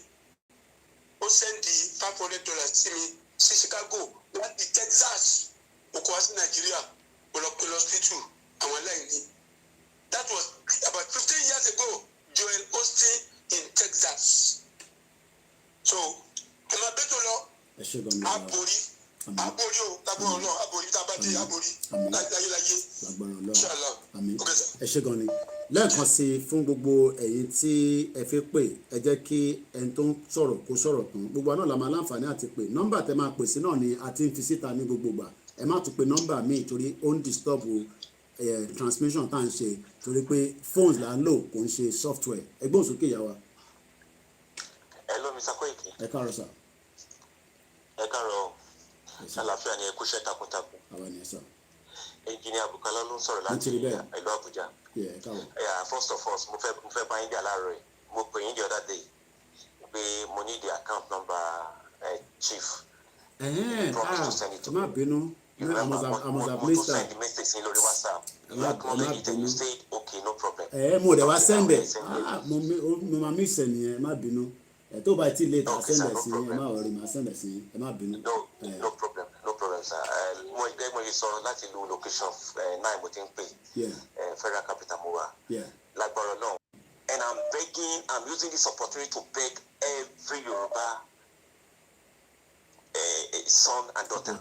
ó sẹ́ndì $500 sí mi sí Chicago láti Texas ó kó wá sí Nàìjíríà ó lọ pé lọ́sítítù àwọn aláìní. That was about 15 years ago. Joel Osteen in Texas. So ẹ máa bẹ́tò lọ àbórí o lágbára Ọlọ́run àbórí tá a bá dé àbórí láyéláyé inshallah. Ẹ ṣé gan ni lẹ́ẹ̀kan sí i fún gbogbo ẹ̀yin tí ẹ fi pè ẹ jẹ́ kí ẹni tó ń sọ̀rọ̀ kó sọ̀rọ̀ tán gbogbo àná la máa láǹfààní àti pè nọ́mbà tẹ máa pè sí náà ni a ti ń fi síta ní gbogbo ìgbà ẹ má tún pe nọ́mbà míì torí ó ń disturb transmission tá à ń ṣe torí pé phones là ń lò kò ń ṣe software ẹgbẹ́ òsókè ìyá wa. Hello Mr. Koiki. Ẹ káàárọ̀ sà. Ẹ káàárọ̀ àlàáfíà ni ẹ kú iṣẹ́ takuntakun. àwa ni ẹ sà. Engineer Bukola ló ń sọ̀rọ̀ láti ìlú Àbújá. First of all mo fẹ́ bá yín dí àlárọ̀ yìí mo pè yín the other day pé mo ní the account number chief. Má bínú. I must have missed that. Send the message in lórí WhatsApp. You acknowledge it and you said okay no problem. Mo dẹ̀ wá send ẹ̀ mo máa miss ẹ̀ nìyẹn má bínú tó bá ti late send ẹ̀ sí ẹ má worry má send ẹ̀ sí ẹ má bínú. No problem sir. Mo yẹ sọ láti lu location 9 mo ti ń pè federal capital mo wà lágbára náà. And I'm using this opportunity to beg every Yoruba son and daughter.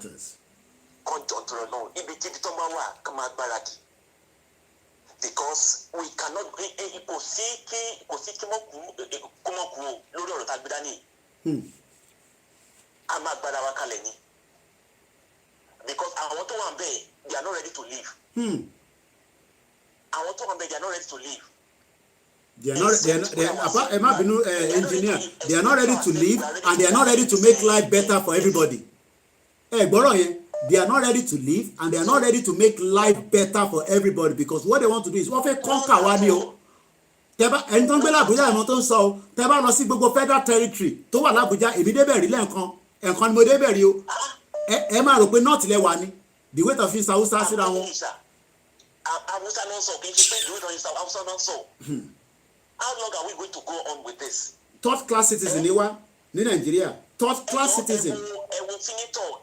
Conjure to know ibi tó máa wà ká máa gbáradì because we cannot kò sí kí wọ́n kú lórí ọ̀rọ̀ tá a gbé dání a máa gbára wa kalẹ̀ ni because àwọn tó wà ń bẹ̀ they are not ready to leave àwọn tó wà ń bẹ̀ they are not ready to leave. Engineer, they are not ready to leave and they are not ready to make life better for everybody. Gbọ́dọ̀ yẹn. They are not ready to leave and they are not ready to make life better for everybody because what they want to do is wọ́n fẹ́ conquer wa ni o. Tẹ́bá ẹni tó ń gbé l'Abuja ẹ̀mọ́ tó ń sọ o tẹ́bá lọ sí gbogbo federal territory tó wà l'Abuja èmi débẹ̀ rí ẹ̀ẹ̀kan ni mo débẹ̀ rí o. Ẹ máa rò pé north lẹ wà ni the weight of East Hausa síra wọn. Hausa náà sọ kì í ṣe pé the weight of East Hausa náà sọ. How long are we going to go on with this? Third class citizen ni wá ní Nàìjíríà third class citizen. Ẹ̀wọ̀n senator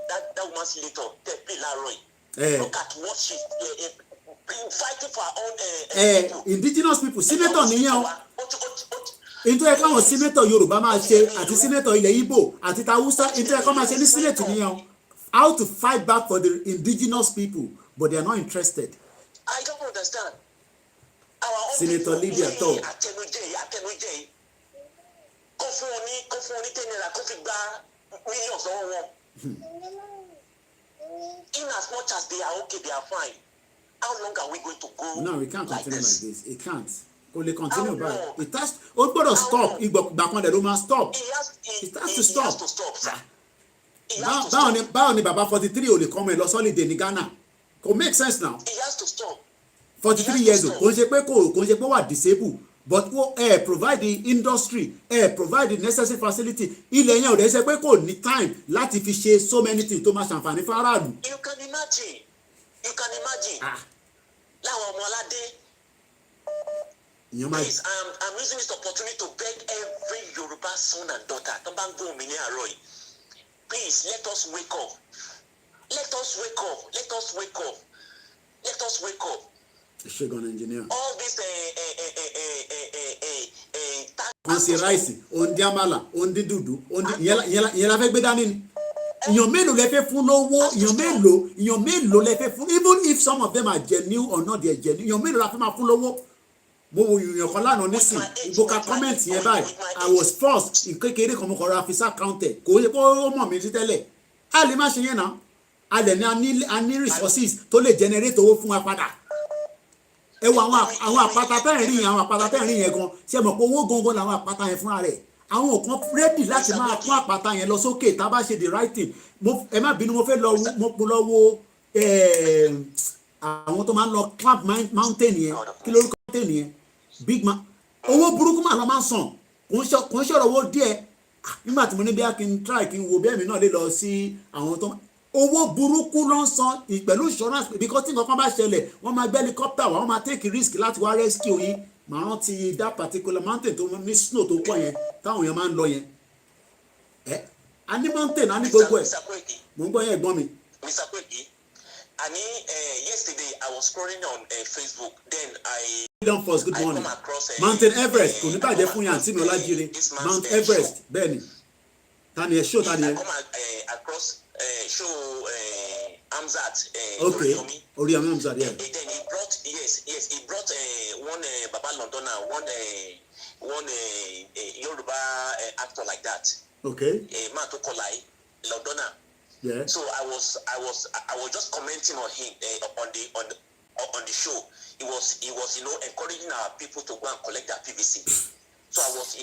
that woman senator tẹ̀ pé láàárọ̀ yìí. Look at what she's fighting for her own people. Indigenous people senator nìyẹn o. Nítorí ẹ káwọn senator Yorùbá máa ṣe àti senator ilẹ̀ Igbo àti Hausa nítorí ẹ kọ́ máa ṣe ní senate nìyẹn o. How to fight back for the indigenous people but they are not interested. I don't understand. Senator Lydia tó. Àtẹnujẹ kó fún wọn ní 10 naira kó fi gba millions lọ́wọ́ wọn. In as much as they are okay, they are fine. How long are we going to go? No, we can't continue like this. It can't. Only continue by. It has. Oh, but stop. Back on the room, stop. It has to stop. He has to stop, sir. He has to stop. báwo ni bàbá 43 ò lè kọ́ ọmọ ẹ̀ lọ sọ́lìdè ní Ghana kò make sense now. He has to stop. 43 years old kò ń ṣe pé wà disable but provide the industry provide the necessary facility ilẹ̀ yẹn ò dẹ̀ ṣe pé kò ní time láti fi ṣe so many things tó máa ṣàǹfààní fáráàlú. You can imagine. Láwọn ọmọ aládé. Please, I'm using this opportunity to beg every Yoruba son and daughter tó bá ń gbóhùn mi ní àárọ̀ yìí. Please, let us wake up. Let us wake up. Let us wake up. Let us wake up. Ṣégun engineer. All this kan ṣe ráìsì òǹdí àmàlà òǹdí dùdú ìyẹn la fẹ́ gbé dání ni. Èèyàn mélòó lẹ fẹ́ fún lówó èèyàn mélòó lẹ fẹ́ fún even if some of them are genuine or not they are genuine èèyàn mélòó la fẹ́ máa fún lówó. Mo wo èèyàn kan lánàá nísìn ìgbòkà comment yẹn báyìí I was forced kékeré kan mo kọ̀ ra fisa counter kò yẹ kó mọ̀ mí sí tẹ́lẹ̀ a lè má ṣe yẹn náà a lè ní a ní resources tó lè generate owó fún wa padà. Ẹ wo àwọn àpáta tẹ́rìn yẹn gan ṣe mọ̀ pé owó gangan làwọn àpáta yẹn fúnra rẹ̀ àwọn kan ready láti máa kún àpáta yẹn lọ sókè tá a bá ṣe the right thing ẹ má bínú mo fẹ́ lọ wo àwọn tó máa ń lọ climb mountain yẹn kí lórúkọ mountain yẹn big man owó burúkú mà lọ máa ń sàn kò ń ṣọ̀rọ̀ owó díẹ̀ nígbà tí mo ní bí a kì í try kí n wo bí ẹ̀mí náà lè lọ sí àwọn tó owó burúkú ló ń san pẹ̀lú insurance because tí nǹkan bá ṣẹlẹ̀ wọ́n máa gbé helicopter wá wọ́n máa take risk láti wá rescue yín màá rántí that particular mountain tó ní snow tó pọ̀ yẹn táwọn èèyàn máa ń lọ yẹn a ní mountain a ní gbogbo ẹ̀ mò ń gbọ́ yẹn ẹ̀gbọ́n mi. Mr. Kweki, yesterday I was scrolling on Facebook then I First, good morning. Mountain Everest kò ní bàjẹ́ fún yàn tí mi ọlájire Mount Everest bẹ́ẹ̀ ni tani ẹ show tani ẹ. I come across show Hamzat. Okay, Oriyomi Hamzat, yeah. Then he brought one Baba Londoner, one Yoruba actor like that. Okay. Man to call Londoner. Yeah. So I was just commenting on him on the show. He was encouraging our people to go and collect their PVC. So I was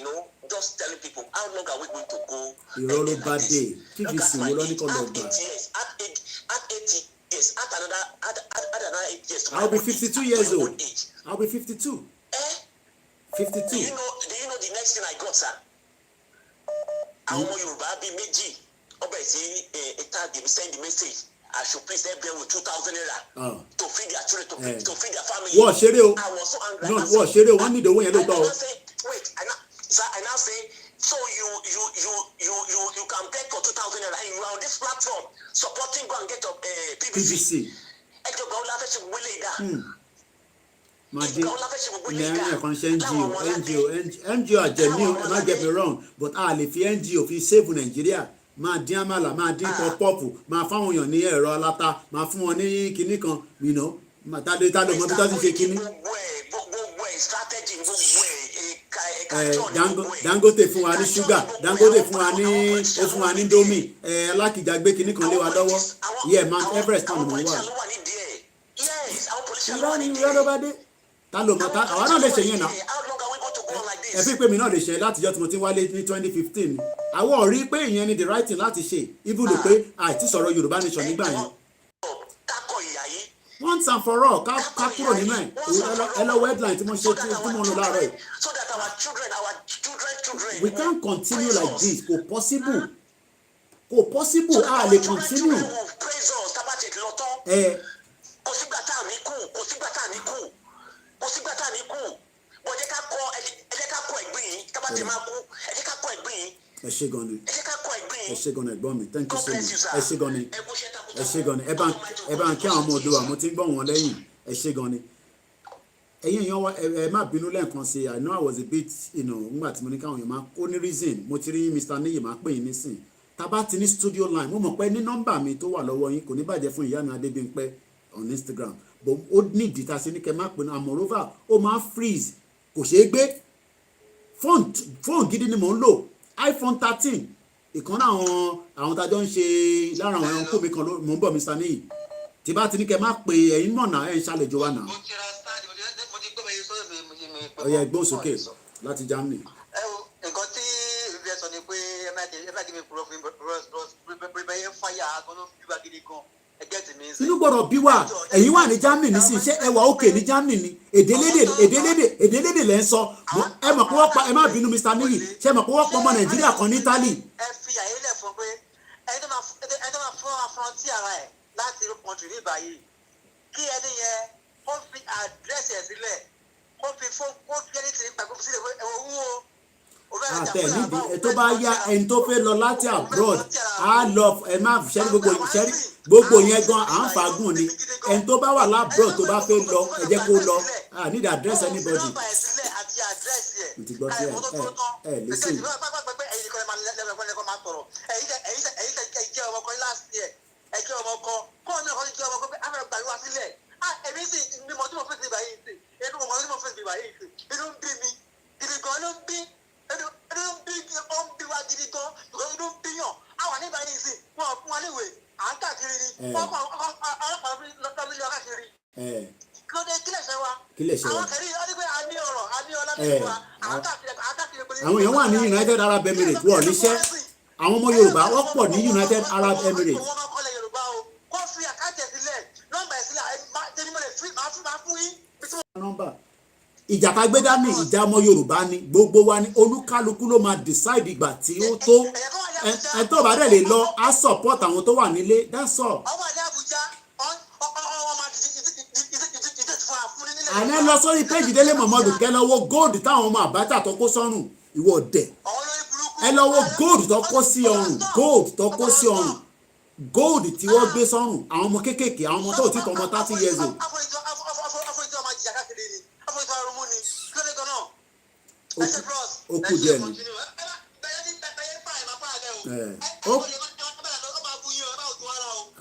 just telling people how long are we going to go? Yoruba day. PVC will only come back. At 80 years, add another 8 years. I'll be 52 years old. I'll be 52. 52. Do you know the next thing I got, sir? Àwọn ọmọ Yorùbá bíi méjì ọbẹ̀ sí send the message. I should please help them with 2,000 naira to feed their children, to feed their family. Wọ́n ṣeré o. I was so angry. No, wọ́n ṣeré o. Wọ́n ní ìdòwò yẹn ló tọ́ o. Wait, I now say, so you can get for 2,000 naira and you are on this platform supporting go and get your PVC. Ẹjọ́ gba ọlá fẹ́ ṣe gbogbo ilé ìdá. Màdé ilẹ̀ ẹ̀kan ṣe NGO àjẹmí o má get me wrong but a lè fi NGO fi save Nàìjíríà máa dín àmàlà máa dín pọpọ́ọ̀pù máa fáwọn èèyàn ní ẹ̀rọ aláta máa fún wọn ní kinní kan tádé mọ bí tó ti ṣe kinní. Dangote fún wa ní ṣúgà Dangote fún wa ní domi alákìjà gbé kinní kan lé wa lọ́wọ́ Mount Everest kan ló wà. irọ́ ni irọ́ ló bá dé ta ló mọ̀ ta àwa náà lè ṣe yẹn náà ẹ fi pé mi náà lè ṣe látijọ́ tí mo ti wálé ní 2015 àwọn ò rí pé ìyẹn ni the right thing láti ṣe ibùdó pé àìtí sọ̀rọ̀ Yorùbá nation nígbà yẹn once and for all ká kúrò nínú ẹ̀ ẹ lọ́wọ́ headline tí mo ṣe tí mo lò láàárọ̀ yìí. We can't continue like this kò possible a lè continue. Kò sígbà tá à ní kú bọ̀ ẹ jẹ́ ká kọ́ ẹ̀gbìn yìí ká bá ti máa kú ẹ jẹ́ ká kọ́ ẹ̀gbìn yìí. Ẹ ṣé gan ni ẹ jẹ́ ká kọ́ ẹ̀gbìn yìí. ẹ ṣé gan ni ẹ̀gbọ́n mi thank you so much ẹ ṣé gan ni ẹ bá ń kí àwọn ọmọ odò àmọ́ tí ń gbọ́ wọn lẹ́yìn ẹ ṣé gan ni. Ẹ̀yin èèyàn wa ẹ má bínú lẹ́ẹ̀kan sí I know I was a bit nígbà tí mo ní káwọn èèyàn máa ó ní reason mo ti rí Mr. Niyi máa pè yín nísìn tá bá ti ní studio line mo mọ̀ pé ní nọ́mbà mi tó wà lọ́wọ́ yín kò ní bàjẹ́ fún ìyá mi Adébímpẹ́ on Instagram but ó ní ìdí tá a ṣe ní kẹ́ máa pè ní amorova ó máa freeze kò ṣeé gbé fóònù gidi ni mò ń lò iPhone 13 ìkànnì àwọn tájọ́ ń ṣe lára àwọn ẹranko mi kan mò ń bọ̀ Mr. Niyi tí bá ti ní kẹ́ máa pè ẹ̀yin mọ̀nà ẹ̀ ń ṣàlejò wa náà. Ọ̀yà ẹ̀gbọ́n sókè láti Germany. Nǹkan tí ìbí ẹ sọ ni pé ẹ má kí mi purọ́ fún mi bẹ́ẹ̀ fáyà gan ló fi wá gidi gan ẹgẹ́ tì mí ń sìn. inú gbọ́dọ̀ bí wà ẹ̀yin wà ní Germany nísìnyí ṣé ẹ wà òkè ní Germany ni èdèlédè lẹ́ ń sọ ẹ mọ̀ pé wọ́n pa ẹ má bínú Mr. Niyi ṣé ẹ mọ̀ pé wọ́n pọ̀ ọmọ Nàìjíríà kan ní Italy. ẹ fi àyè lẹ̀ fún pé ẹni tó máa fún wa fọ́ntì ara ẹ̀ láti kọ́ńtì ní ìbáyìí kí ẹni yẹn kó fi àdírẹ́sì ẹ̀ sílẹ̀ kó fi ẹni tì ní pẹ̀lú sílẹ̀ ẹ̀wọ̀n wúwo. àtẹ nídìí tó bá yá ẹni tó fẹ́ lọ láti abroad á lọ ẹ má ṣẹ́rí gbogbo yẹn gan à ń fagùn ni ẹni tó bá wà lábroad tó bá fẹ́ lọ ẹ jẹ́ kó lọ I need address anybody. mo ti gbọ́ sí ẹ lẹ́sìn. èmi sì ní mo tí mo fèsì báyìí sí inú mo tí mo fèsì báyìí sí inú ń bí mi gidi gan ló ń bí ó ń bí wa gidi gan ṣùgbọ́n inú ń bí yàn àwọn àníbà yìí sí wọn fún wa níwèé à ń káàkiri ni wọn kọ ọlọ́pàá lọ́dún lọ káàkiri kílódé kílẹ̀ ṣe wa àwọn kẹrí ọdún pé a ní ọ̀rọ̀ a ní ọlá nínú wa à ń káàkiri pé. àwọn èèyàn wà ní United Arab Emirates wọ́n níṣẹ́ àwọn ọmọ Yorùbá wọ́n pọ̀ ní United Arab Emirates. ìjà tá gbé dání ìjà ọmọ Yorùbá ni gbogbo wa ni olúkálukú ló máa decide ìgbà tí ó tó ẹ tó bá dẹ̀ lè lọ á support àwọn tó wà nílé that's all. àná lọ sórí péjì Délé Mọ̀mọ́dù kẹ́ lọ wo gold táwọn ọmọ Abacha tó kó sọ́rùn ìwọ ọ̀dẹ̀ ẹ lọ wo gold tó kó sí ọrùn gold tí wọ́n gbé sọ́rùn àwọn ọmọ kéékèèké àwọn ọmọ tó ti tọ́ ọmọ 30 years old. ó kù díẹ̀ ni.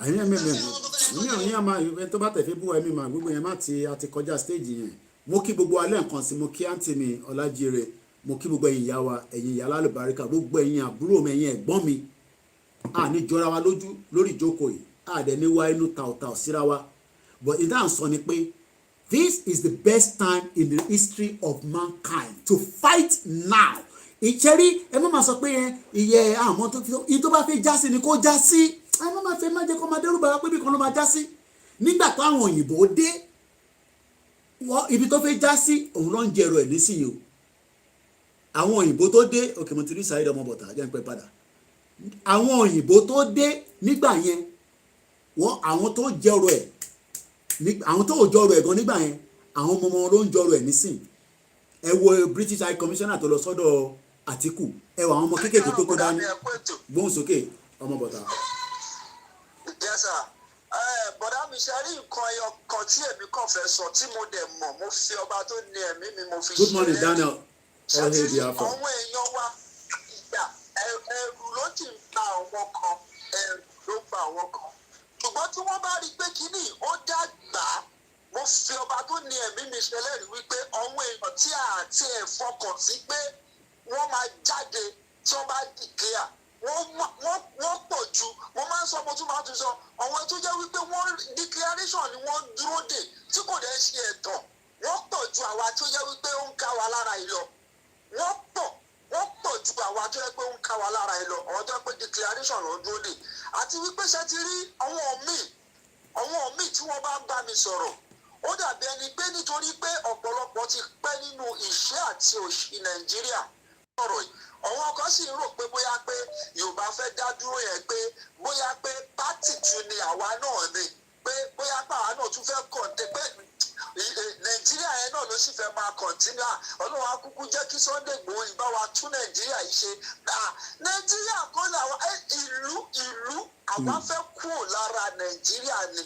àyìn àmà tó bá tẹ̀fẹ́ bú ẹ̀mí mà gbogbo yẹn má ti àti kọjá stage yẹn mo kí gbogbo alẹ́ nǹkan sí mo kí àǹtí mi Ọlájíire mo kí gbogbo ẹ̀yin ìyá wa ẹ̀yin ìyá lálùbáríkà gbogbo ẹ̀yin àbúrò mi ẹ̀yin ẹ̀gbọ́n mi ní jọra wa lójú lórí ìjókòó yìí dẹ̀ ní wá inú tàùtàù síra wa but ìdáhùn sọ ni pé this is the best time in the history of mankind to fight now. ìṣẹ́rí ẹ má máa sọ pé ìyẹ àwọn tó bá fẹ́ já sí ni kó já sí ẹ má máa fẹ́ má jẹ́ kó máa dẹ́rù bàrà pé bí kan ló máa já sí nígbà tó àwọn òyìnbó dé ibi tó fẹ́ já sí òun ló ń jẹrọ ẹ̀ nísìnyí o àwọn òyìnbó tó dé òkè mo ti rí Saheed Ọmọbọ̀tà jẹ́ ń pẹ́ padà àwọn òyìnbó tó dé nígbà yẹn àwọn tó jẹrọ ẹ̀ àwọn tó jọrọ ẹ̀ gan nígbà yẹn àwọn ọmọ wọn ló ń jọrọ ẹ̀ nísìn ẹ wo British High Commissioner tó lọ sọ́dọ̀ Àtíkù ẹ wọ àwọn ọmọ kéékèèké tó kó dání gbóhùn sókè Ọmọbọ̀tà. bọ̀dá mi ṣe rí nǹkan ẹyọ kan tí èmi kàn fẹ́ sọ tí mo dẹ̀ mọ̀ mo fi ọba tó ní ẹ̀mí mi mo fi ṣe good morning Daniel àwọn èèyàn wa ìgbà ẹ̀rù ló ti ń pa àwọn kan ẹ̀rù ló pa àwọn kan ṣùgbọ́n tí wọ́n bá rí pé kínní ó dàgbà mo fi ọba tó ní ẹ̀mí mi ṣẹlẹ́rìí wípé àwọn èèyàn tí àti ẹ̀ fọkàn sí pé wọ́n máa jáde tí wọ́n bá dìkìá wọ́n pọ̀ ju mo máa ń sọ mo tún máa tún sọ àwọn tó jẹ́ wípé wọ́n declaration ni wọ́n dúró dè tí kò dẹ̀ ṣe ẹ̀tàn wọ́n pọ̀ ju àwa tó jẹ́ wípé ó ń ká wa lára yìí lọ wọ́n pọ̀ ju àwa tó jẹ́ pé ó ń ká wa lára yìí lọ àwọn tó jẹ́ pé declaration ló dúró dè àti wípé ṣe ti rí àwọn míì tí wọ́n bá ń bá mi sọ̀rọ̀ ó dàbí ẹni pé nítorí pé ọ̀pọ̀lọpọ̀ ti pẹ́ nínú ìṣẹ́ àti òṣì Nàìjíríà sọ̀rọ̀ yìí àwọn kan sì ń rò pé bóyá pé Yorùbá fẹ́ dá dúró yẹn pé bóyá pé pátì tún ni àwa náà ni pé bóyá pé àwa náà tún fẹ́ kọ̀ǹté pé Nàìjíríà yẹn náà ló sì fẹ́ máa kọ̀ǹtínú Ọlọ́run á kúkú jẹ́ kí Sunday Igboho ìbá wa tún Nàìjíríà yìí ṣe Nàìjíríà kọ́ làwọn ìlú àwa fẹ́ kúrò lára Nàìjíríà ni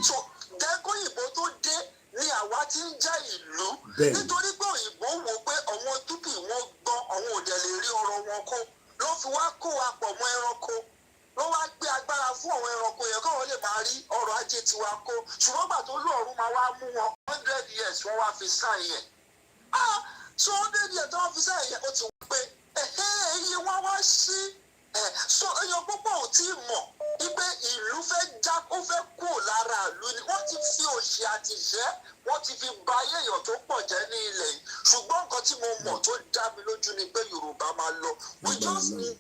so dẹ́kọ̀yìnbó tó dé ni àwa ti ń jẹ́ ìlú nítorí pé òyìnbó wò pé àwọn dúkì wọn gbọ́n àwọn ò dẹ̀ lè rí ọrọ̀ wọn kó ló fi wá kó wa pọ̀ mọ́ ẹranko ló wá gbé agbára fún àwọn ẹranko yẹn káwọn lè máa rí ọrọ̀ ajé tiwa kó ṣùgbọ́n gbà tó lóòrùn máa wá mú wọn 100 years wọ́n wá fi sáà yẹn so 100 years tó wọ́n fi sáà yẹn ó ti wọ́n pé iye wọn wá sí so èèyàn púpọ̀ ò tí ì mọ̀ wípé ìlú fẹ́ já ó fẹ́ kú lára ìlú ni wọ́n ti fi òṣì àti ìṣẹ́ wọ́n ti fi ba ayé èèyàn tó pọ̀ jẹ́ ní ilẹ̀ yìí ṣùgbọ́n nǹkan tí mo mọ̀ tó dá mi lójú ni pé Yorùbá máa lọ we just need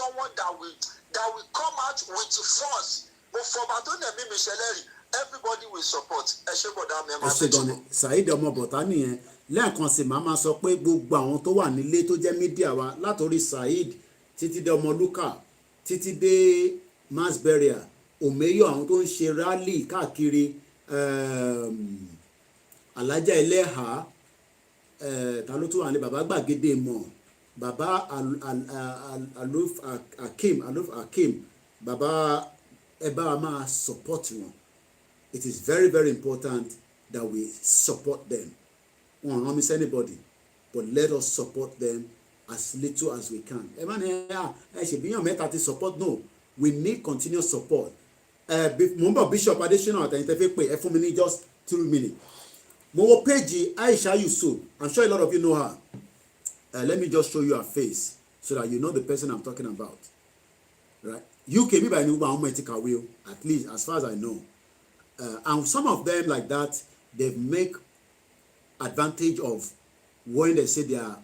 someone that will come out with force. But for Batone Mimi Sheleri, everybody will support. Ẹ ṣé bọ̀dá mi, ẹ máa ṣe gan ni Saheed ọmọ bọ̀tá nìyẹn. Lẹ́ẹ̀kan sí màá máa sọ pé gbogbo àwọn tó wà nílé tó jẹ́ mídíà wa látòrí Saheed títí dé Ọmọlúkà títí dé mass burial Omeyo, àwọn tó ń ṣe rally káàkiri Alájà Ẹlẹ́hà ta ló tún wà ní bàbá gbàgede mọ̀ bàbá Aluf Hakim bàbá ẹ bá wa máa support wọn. It is very very important that we support them. Wọ́n rán mi sí anybody but let us support them as little as we can. Ẹ má ní ẹ ṣe bíyàn mẹ́ta ti support. No, we need continuous support. Mo ń bọ̀ Bishop Adesina àtẹ̀yìntẹ́ fẹ́ pé ẹ fún mi ní just 2 minutes. Mo wo page Aisha Yusuf. I'm sure a lot of you know her. Let me just show you her face so that you know the person I'm talking about. Right? UK, maybe I know about how will, at least as far as I know. And some of them like that, they make advantage of when they say they are,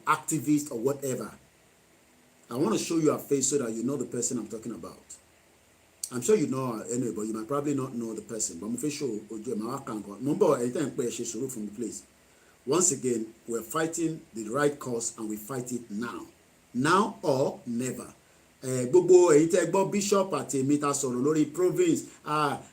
activists or whatever. I want to show you her face so that you know the person I'm talking about. I'm sure you know her anyway, but you might probably not know the person. But I'm going to show you from the place. Once again, we're fighting the right cause and we fight it now. Now or never. Gbogbo èyí tẹ́ gbọ́ bishop àti èmi ta sọ̀rọ̀ lórí province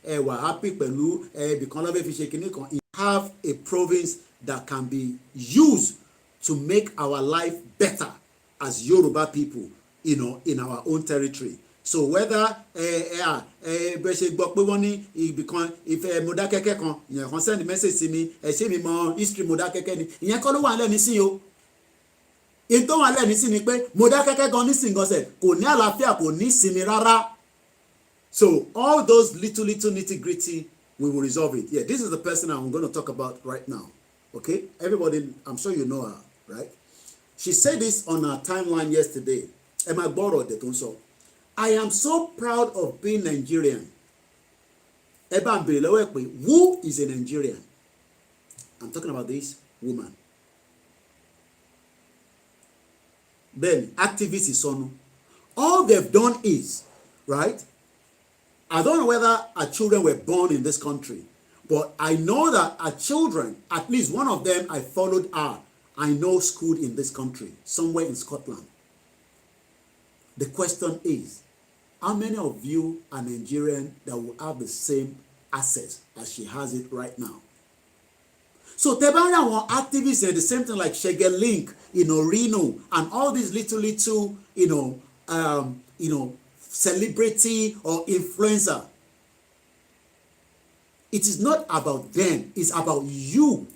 ẹ wà happy pẹ̀lú ibìkan lọ́fẹ́ fi ṣe kinní kan. Have a province that can be used to make our life better as Yoruba people, in our own territory. So whether bẹ́ẹ̀ ṣe gbọ́ pé wọ́n ní ibìkan ìfẹ́ Mọdákẹ́kẹ́ kan ìyẹn kan send message sí mi ṣé mi mọ history Mọdákẹ́kẹ́ ni ìyẹn kọ́ ló wà lẹ́ni sí o. In tó wà lẹ́ni sí ni pé Mọdákẹ́kẹ́ gan ní sìngọ́sẹ̀ kò ní àlàáfíà kò ní ìsinmi rárá. So all those little nitty gritty we will resolve it. Yeah, this is the person I'm going to talk about right now. Okay, everybody, I'm sure you know her, right? She said this on her timeline yesterday. Ẹ máa gbọ́rọ̀ ọ̀dẹ̀ tó ń sọ. I am so proud of being Nigerian. Ẹ bá ń bèrè lọ́wọ́ ẹ̀ pé who is a Nigerian? I'm talking about this woman. Then activists is on. All they've done is, right? I don't know whether our children were born in this country, but I know that our children, at least one of them, I followed her. I know schooled in this country, somewhere in Scotland. The question is, how many of you are Nigerian that will have the same access as she has it right now? So Tebanya want activists say the same thing like Shege Link, Reno, and all these little, celebrity or influencer. It is not about them, it's about you.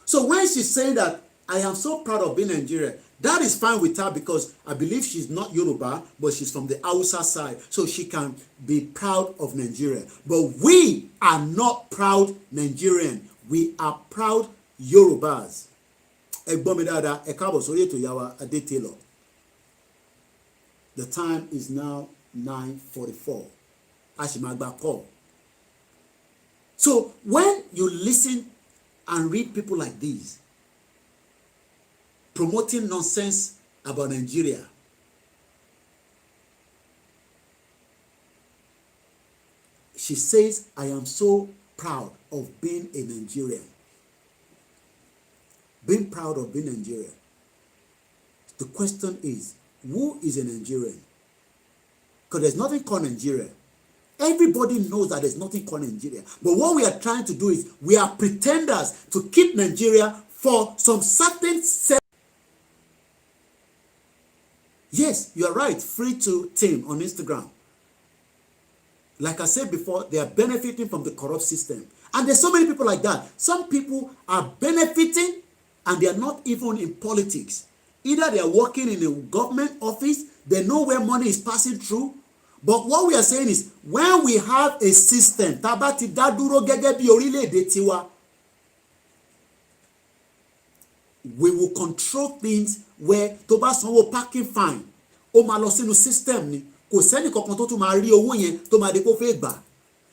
So when she's saying that I am so proud of being Nigerian, that is fine with her because I believe she's not Yoruba, but she's from the Hausa side, so she can be proud of Nigeria. But we are not proud Nigerian. We are proud Yorubas. The time is now 9:44. Ashimagba call. So when you listen and read people like these promoting nonsense about Nigeria, she says, I am so proud of being a Nigerian. Being proud of being Nigerian. The question is, who is a Nigerian? Because there's nothing called Nigeria. Everybody knows that there's nothing called Nigeria. But what we are trying to do is, we are pretenders to keep Nigeria for some certain Yes, you are right. Free to team on Instagram. Like I said before, they are benefiting from the corrupt system. And there's so many people like that. Some people are benefiting and they are not even in politics. Either they are working in a government office, they know where money is passing through. But what we are saying is, when we have a system, tabati daduro gẹ́gẹ́ bí orílẹ̀-èdè tiwa, we will control things where tó bá sanwó parking fine, ó máa lọ sínú system ni. Kò sẹ́ni kankan tó tún máa rí owó yẹn tó máa dé kó fẹ́ gbà.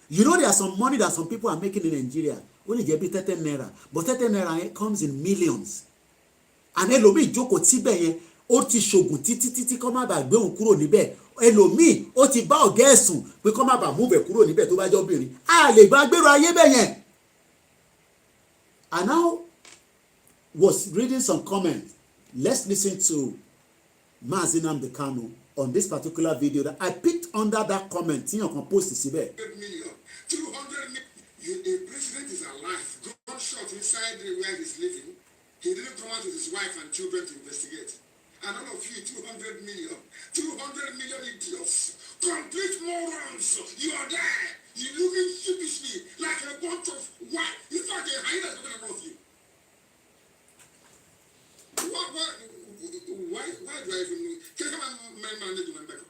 You know, there are some money that some people are making in Nigeria. Ó lè jẹ́ bí 30 naira, but 30 naira comes in millions. And ẹlòmíì jókòó tíbẹ̀ yẹn, ó ti ṣògùn títí kó má bàa gbé òun kúrò níbẹ̀ ẹlòmíì ó ti bá ọ̀gá ẹ̀sùn pé kó má bàa mú bẹ̀ kúrò níbẹ̀ tó bá jẹ́ obìnrin a lè bá gbèrò ayé bẹ̀ yẹn. I now was reading some comments. Let's listen to Mazi Nnamdi Kanu on this particular video that I picked under that comment tí yàn kan post síbẹ̀. 200 million. A president is alive, gunshot inside where he's living. He didn't come out with his wife and children to investigate. And all of you, 200 million. 200 million idiots. Complete morons. You are there. You're looking sheepishly like a bunch of white. In fact, a hyena is coming above you. Why do I even... Can I come and manage my back?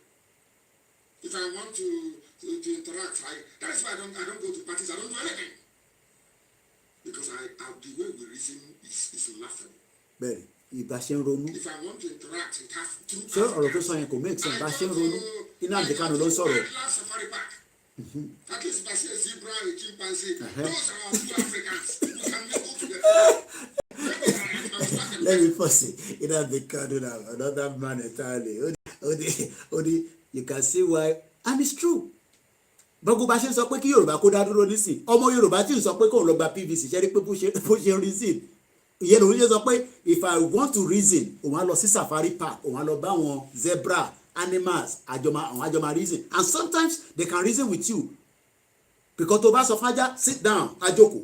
If I want to interact, that is why I don't go to parties. I don't do anything. Because the way we reason is laughable. Bẹ́ẹ̀ni ìbá ṣe ń ronú. If I want to interact, it has to. Ṣé ọ̀rọ̀ tó sọ yẹn kò make sense bá ṣe ń ronú Nnamdi Kanu ló ń sọ̀rọ̀. Safari park. At least if I see a zebra, a chimpanzee, those are our two Africans. We can make go together. Let me first say Nnamdi Kanu now another man entirely. Odi you can see why and it's true. Gbogbo bá ṣe ń sọ pé kí Yorùbá kó dá dúró nísìn ọmọ Yorùbá tí ń sọ pé kóun lọ gba PVC ṣe rí pé bó ṣe reason ìyẹn lòun ṣe sọ pé if I want to reason òun á lọ sí safari park òun á lọ bá àwọn zebra animals àwọn àjọmọ reason and sometimes they can reason with you because tó bá sọ fájá sit down àjòkó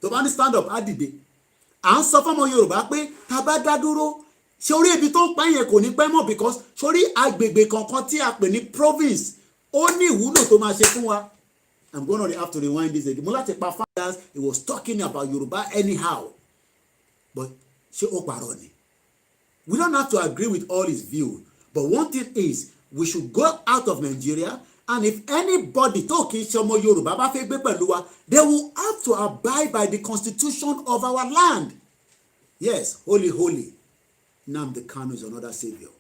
tó bá ní stand up á dìde à ń sọ fọmọ Yorùbá pé tá a bá dá dúró ṣé orí ibi tó ń pa yẹn kò ní pẹ́ mọ́ because sórí agbègbè kankan tí a pè ní province ó ní ìwúlò tó máa ṣe fún wa. I'm gonna have to rewind this again. Mo láti pa fathers he was talking about Yoruba anyhow but ṣé ó parọ́ ni. We don't have to agree with all his views but one thing is we should go out of Nigeria and if anybody tó kì í ṣe ọmọ Yorùbá bá fẹ́ gbé pẹ̀lú wa they will have to abide by the constitution of our land. Yes, holy Nnamdi Kanu is another saviour.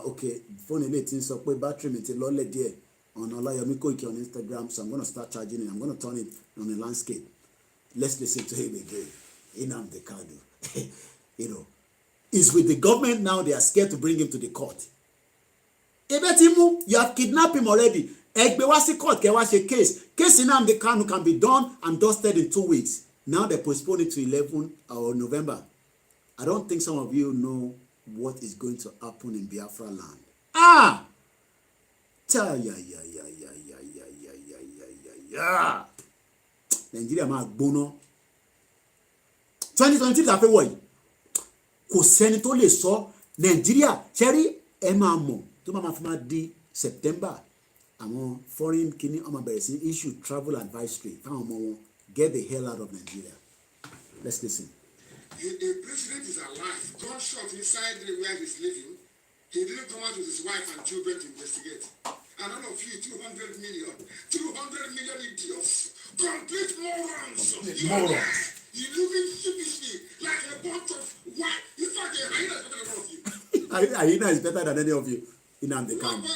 Okay fóònù ilé tí ń sọ pé battery mi ti lọ́lẹ̀ díẹ̀ ọ̀nà Ọláyọmí Kóìkì on Instagram so I'm gonna start charging it. I'm gonna turn it on the landscape. Let's listen to him again. Nnamdi Kanu is with the government now. They are scared to bring him to the court. Ebe ti mú you have kidnapped him already. Ẹgbẹ́ wá sí court kẹ́ wá ṣe case Nnamdi Kanu can be done and dusted in 2 weeks. Now they postpone it to 11 or November. I don't think some of you know what is going to happen in Biafra land. Nigeria máa gbóná 2023 la fẹ́ wọ̀ yìí kò sẹ́ni tó lè sọ Nigeria ṣẹ́rí ẹ máa mọ̀ tó máa fi máa di September àwọn foreign kìíní ọmọ bẹ̀rẹ̀ sí issue travel advisory fáwọn ọmọ wọn get the hell out of Nigeria. Let's listen. A president is alive, gunshot inside where he's living. He didn't come out with his wife and children to investigate. And all of you, 200 million idiots, complete morons. You are there. You're looking sheepishly like a bunch of white. In fact, a hyena is better than all of you. Hyena is better than any of you. Nnamdi Kanu.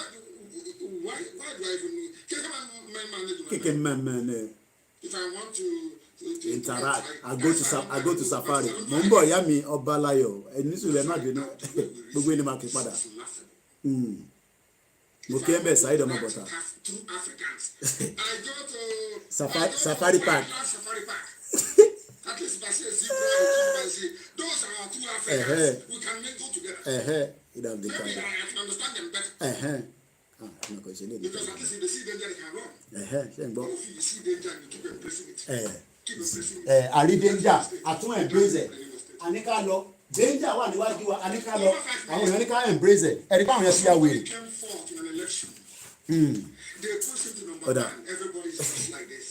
Why do I even manage? If I want to interact, I go to safari. Mo ń bọ̀ ìyá mi Ọbaláyọ̀ ẹni sùlẹ̀ má bínú gbogbo ẹni máa kí padà. Mo kí ẹ bẹ̀ Saheed ọmọ bọ̀tà. Safari park. At least if I see a zebra and a chimpanzee, those are our two Africans. We can make go together. Maybe I can understand them better. Because at least if they see danger, they can run. But if you see danger and you keep embracing it, keep embracing it. Àrí danger, àtún embrace ẹ̀. Àníká lọ, danger wà níwájú wa, àníká lọ, àwọn èèyàn níká embrace ẹ̀. Ẹ̀rí pé àwọn èèyàn sí àwèrè. Came forth in an election. They push him to number 1. Everybody is just like this.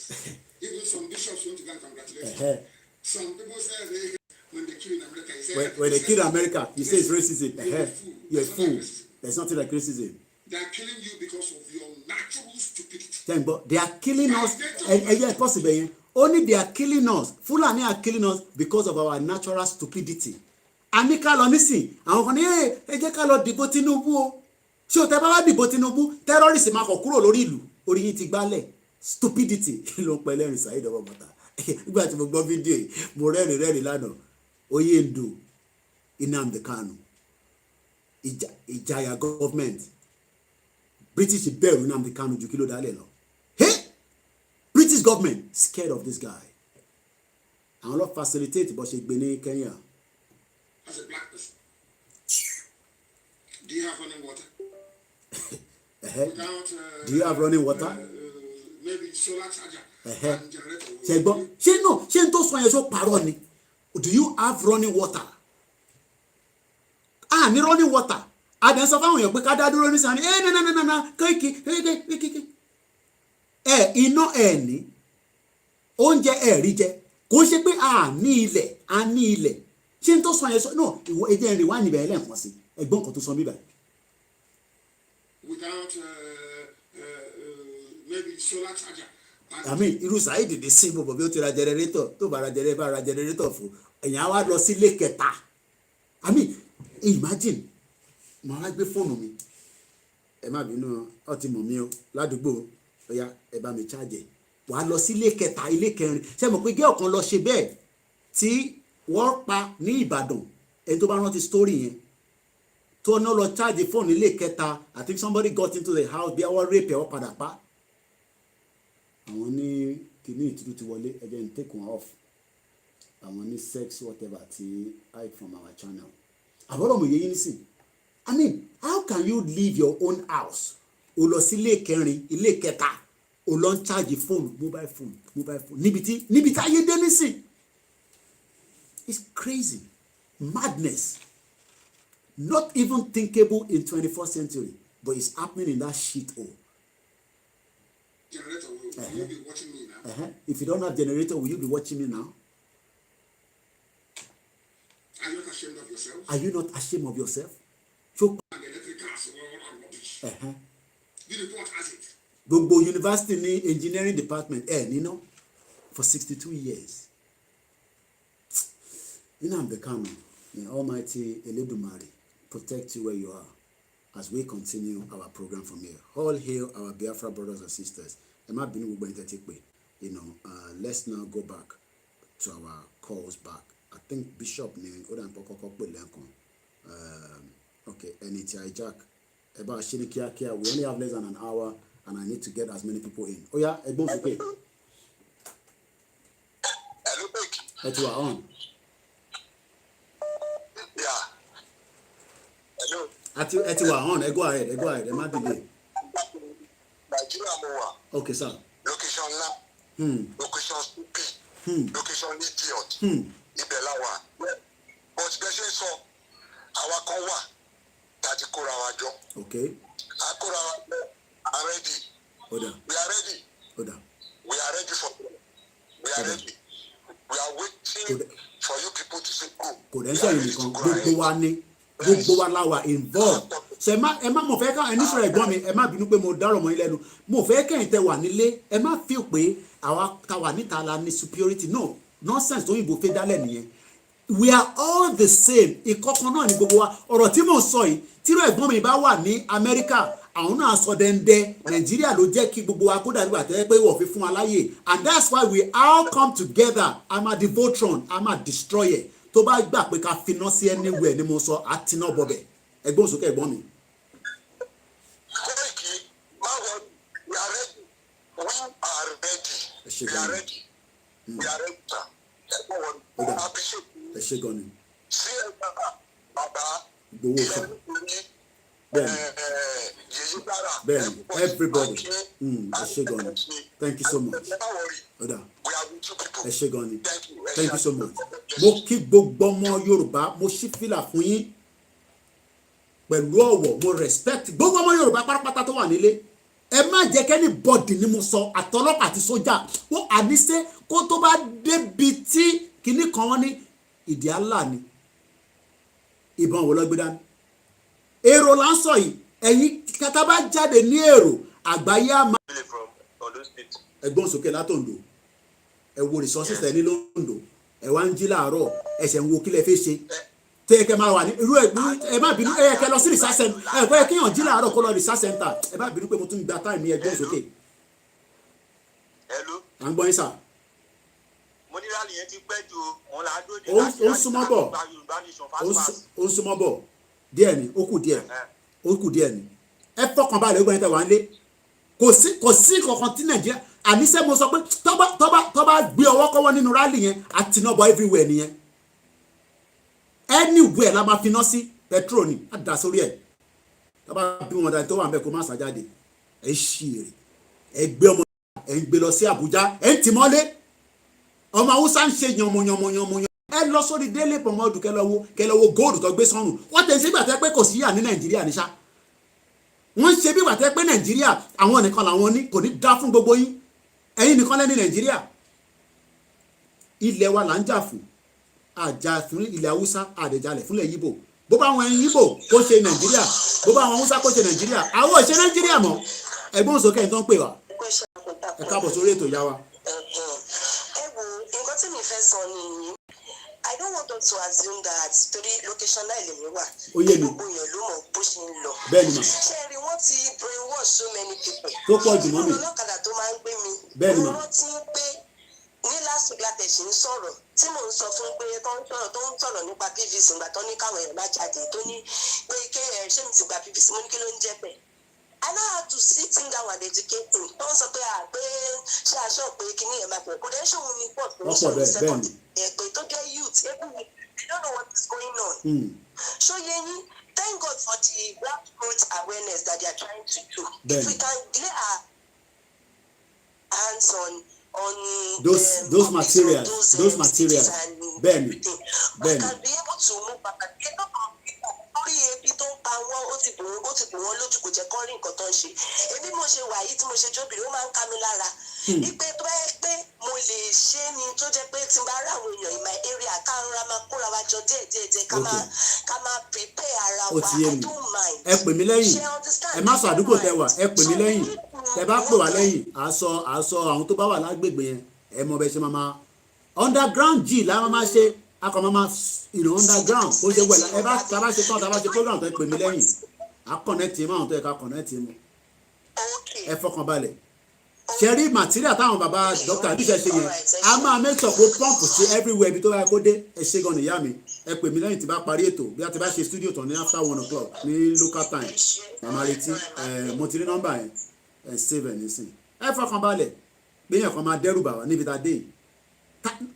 Even some bishops want to go and congratulate. Some people say when they kill in America, he said, when they kill America, you say it's racism. You're a fool. There's nothing like racism. They are killing you because of your natural stupidity. But they are killing us. And possible. Only they are killing us. Fulani are killing us because of our natural stupidity. Àníká lọ nísìn, àwọn kan ní ẹ jẹ́ ká lọ dìbò Tinubu o. Ṣé o tẹ́ bá wá dìbò Tinubu, terrorist máa kọ̀ kúrò lórí ìlú. Orí yín ti gbálẹ̀. Stupidity ló ń pẹ́ lẹ́rìn Saheed ọmọ bọ̀tà. Nígbà tí mo gbọ́ fídíò yìí, mo rẹ́rìn lánàá. Oyè ń dùn. Nnamdi Kanu ìjayà government British bẹ̀rù Nnamdi Kanu ju kí ló dálẹ̀ lọ. Hey, British government scared of this guy. Àwọn lọ facilitate bó ṣe gbé ní Kenya. As a black person, do you have running water? Without, Do you have running water? Maybe solar charger and generator. Ṣé gbọ́ ṣé n tó sọ yẹn sọ parọ́ ni? Do you have running water? Ní running water. Àdán sọ fáwọn èèyàn pé ká dá dúró ní sàn ní nana kéèké. Iná ní oúnjẹ rí jẹ kò ṣe pé a ní ilẹ̀ ṣé n tó sọ yẹn sọ no ìwọ ẹjẹ rìn wá níbẹ̀ ẹlẹ́ǹkan sí ẹgbọ́n kan tó sọ bíbẹ̀. Without maybe solar charger. Irú Saheed dìde sí mo bọ̀ bí ó ti ra jẹrẹrétọ̀ tó bá ra jẹrẹrétọ̀ fún ẹ̀yìn á wá lọ sí ilé kẹta. Imagine màá wá gbé fóònù mi ẹ má bínú ọ ti mọ̀ mí o ládùúgbò ọ̀yá ẹ bá mi chájẹ̀ wàá lọ sí ilé kẹta ilé kẹrin ṣé mo pé gé ọ̀kan lọ ṣe bẹ́ẹ̀ tí wọ́n pa ní Ìbàdàn ẹni tó bá rántí story yẹn tó ná lọ chájì fóònù ilé kẹta I think somebody got into the house bí àwọn rape ẹ̀ wọ́n padà pa àwọn ní kìíní ìtútù ti wọlé ẹjẹ ń take one off àwọn ní sex whatever ti hide from our channel àbọ̀dọ̀ mo yẹ yín nísìn how can you leave your own house o lọ sí ilé kẹrin ilé kẹta o lọ ń charge phone mobile phone níbi tí ayé dé nísìn it's crazy madness not even thinkable in 21st century but it's happening in that shit hole. Generator, will you be watching me now? If you don't have generator, will you be watching me now? Are you not ashamed of yourself? Are you not ashamed of yourself? And the electric cars were all rubbish. The report has it. Gbogbo university ní engineering department nínú for 62 years. Nnamdi Kanu, may Almighty Eledumare protect you where you are as we continue our program from here. All hail our Biafra brothers and sisters. Let's now go back to our calls back. I think Bishop ni Odan Pokoko pè lẹ́ẹ̀kan. Okay, and it's hijack. About Shinikia, we only have less than an hour and I need to get as many people in. Oh yeah, Egbon Soke. Hello, Beck. That you are on. Yeah. Hello. At you are on. Go ahead. There might be delay. Nigeria Mowa. Okay, sir. Location now. Location stupid. Location idiot. Ibẹ̀ la wà. But bẹ́ẹ̀ ṣe sọ, àwa kan wà tàbí kóra wa jọ. Okay. A kóra wa jọ. Are ready. Oda. We are ready. Oda. We are ready for. We are ready. We are waiting for you people to say go. Kò dẹ́ sẹ́yìn nìkan gbogbo wa ní gbogbo wa la wà involved. So ẹ má mo fẹ́ ká ẹni sọ̀rọ̀ ẹ̀gbọ́n mi ẹ má bínú pé mo dárò mọ́ yín lẹ́nu mo fẹ́ kẹ́yìn tẹ wà nílé ẹ má feel pé àwa ta wà níta la ní superiority no nonsense tó yìnbó fẹ́ dálẹ̀ nìyẹn. We are all the same ìkọ̀kan náà ní gbogbo wa ọ̀rọ̀ tí mò ń sọ yìí tíró ẹ̀gbọ́n mi bá wà ní Amẹ́ríkà àwọn náà sọ dẹ́ndẹ́ Nàìjíríà ló jẹ́ kí gbogbo wa kó dàbí àtẹ́ pé wọ́n fi fún wa láyè and that's why we all come together I'm a devotron I'm a destroyer tó bá gbà pé ká finá sí anywhere ni mo sọ àtiná bọ̀bẹ̀ ẹgbọ́n sókè ẹ̀gbọ́n mi. Koiki, Mawo, we are ready. We are ready. We are ready. We are ready, sir. Everyone, I appreciate you. Ẹ ṣé gan ni. See you, Baba. Gbowó sàn. Bẹ́ẹ̀ni everybody ẹ ṣé gan ni thank you so much. Oda ẹ ṣé gan ni thank you so much. Mo kí gbogbo ọmọ Yorùbá mo ṣí fìlà fún yín pẹ̀lú ọ̀wọ̀ mo respect gbogbo ọmọ Yorùbá pátápátá tó wà nílé ẹ má jẹ́ kẹ́ni bọ́ọ̀dì ni mo sọ àtọlọ́pàá àti sójà wọ́n àníṣe kó tó bá débi tí kinní kan wọ́n ní ìdí àlá ni ìbọn wo ló gbé dání èrò là ń sọ yìí ẹ̀yin kátà bá jáde ní èrò àgbáyé àmà ẹ̀gbọ́n sókè látòǹdó ẹ wo resources ẹ ní lóńdó ẹ wá ń jí láàárọ̀ ẹsẹ̀ ń wo kílẹ̀ fẹ́ ṣe tẹ́ ẹ kẹ́ máa wà ní irú ẹ má bínú ẹ kẹ́ lọ sí research center ẹ kọ́ ẹ kéèyàn jí láàárọ̀ kó lọ research center ẹ má bínú pé mo tún gba time ní ẹgbọ́n sókè. Hello. à ń gbọ́ yín sà. Mo mo ní rally yẹn ti pẹ́ ju òun là á dúró de Ó láti ń súnmọ́ bọ̀. gba Yorùbá nation ó fast. ń súnmọ́ bọ̀ díẹ̀ ni ó kù díẹ̀ ni ẹ fọkàn balẹ̀ gbọ́n tẹ wà ń lé kò sí kankan tí Nàìjíríà àníṣe mo sọ pé tọ́ba gbé ọwọ́ kọ́wọ́ nínú rally yẹn àti iná bọ̀ everywhere nìyẹn anywhere la máa finá sí petrol ni á dà sórí ẹ̀ tọ́ba bí wọn dání tó wà ń bẹ̀ kó má sàjáde ẹ ṣí èrè ẹ gbé ọmọ ẹ ń gbé lọ sí Àbújá ẹ ń tì mọ́lé ọmọ Haúsá ń ṣe yànmọ̀yànmọ̀yànmọ̀ ẹ lọ sórí délé pọ̀mọ́dù kẹlọ́wọ́ góòlù tó gbé sọ́run wọ́n tẹ̀ sí gbàtẹ́ pé kò sí yà ní Nàìjíríà ní sá wọ́n ṣe bí gbàtẹ́ pé Nàìjíríà àwọn nìkan làwọn ní kò ní dá fún gbogbo yín ẹ̀yin nìkan lẹ́ni Nàìjíríà ilẹ̀ wa là ń jà fún àjà fún ilẹ̀ Haúsá àdèjàlẹ̀ fúnlẹ̀ Yíbò bó bá wọn Yíbò kó ṣe Nàìjíríà bó bá wọn Haúsá kó ṣe Nàìjíríà àwọn ò ṣe Nàìjíríà mọ́ ẹgbọ́n sókè ẹ̀ tó ń pè wá ẹ káàbọ̀ sórí ètò ìyá wa. ẹ wo nǹkan tí mi fẹ́ sọ nìyí I don't want us to assume that torí location náà lè mi wà gbogbo yẹn ló mọ̀ bó ṣe ń lọ. bẹ́ẹ̀ni ma. ṣé rí wọ́n ti brainwash so many people. tó pọ̀ jù mọ́ mi. ìwọ ọlọ́kadà tó máa ń gbé mi. bẹ́ẹ̀ni ma. mo rántí pé ní last week láti ṣe ń sọ̀rọ̀ tí mò ń sọ fún pé tó ń sọ̀rọ̀ nípa PVC ìgbà tó ní káwọn èèyàn má jáde tó ní pé ṣé mi ti gba PVC mo ní kí ló ń jẹ́ bẹ́ẹ̀. I now have to sit him down and educate him. Tó ń sọ pé pé ṣé aṣọ pé kíní yẹn máa pẹ̀ kò dẹ́ ṣòwò ní port tó ń sọ ní second ẹ̀pẹ̀ tó jẹ́ youth every week they don't know what is going on. So yẹn thank God for the grassroots awareness that they are trying to do. If we can lay our hands on those materials bẹ́ẹ̀ni we can be able to move back and lórí ebi tó ń pa wọ́n ó ti bò wọ́n lójú kò jẹ́ kọ́ rí nǹkan tó ń ṣe ebi mo ṣe wà yìí tí mo ṣe jóbìnrin ó máa ń ká mi lára wípé tó bá yẹ pé mo lè ṣe é ni tó jẹ́ pé tí n bá rà àwọn èèyàn in my area ká ń ra máa kóra wa jọ díẹ̀ ká máa prepare ara wa I don't mind. ẹ pè mí lẹ́yìn ẹ má sọ àdúgbò tẹ wà ẹ pè mí lẹ́yìn ẹ bá pè wá lẹ́yìn àsọ àwọn tó bá wà lágbègbè yẹn ẹ mọ bẹ ṣe máa underground g la máa ṣe akọ máa underground ó ṣe wẹ̀ ẹ bá tàbá ṣe tán tàbá ṣe program tó ẹ pè mí lẹ́yìn à connect yín mọ́ àwọn tó yẹ ká connect yín mọ́ ẹ fọkàn balẹ̀ ṣe rí material táwọn bàbá dókítà bí ṣe ṣe yẹn a máa make sure kó pump sí everywhere ibi tó bá yẹ kó dé ẹ ṣe gan nìyá mi ẹ pè mí lẹ́yìn tí bá parí ètò bí a ti bá ṣe studio tán ní after 1 o'clock ní local time màmá retí mo ti rí nọ́mbà yẹn ẹ save ẹ nísìn ẹ fọkàn balẹ̀ pé yẹn kan máa dẹ́rù bà wá níbi tá a dé yìí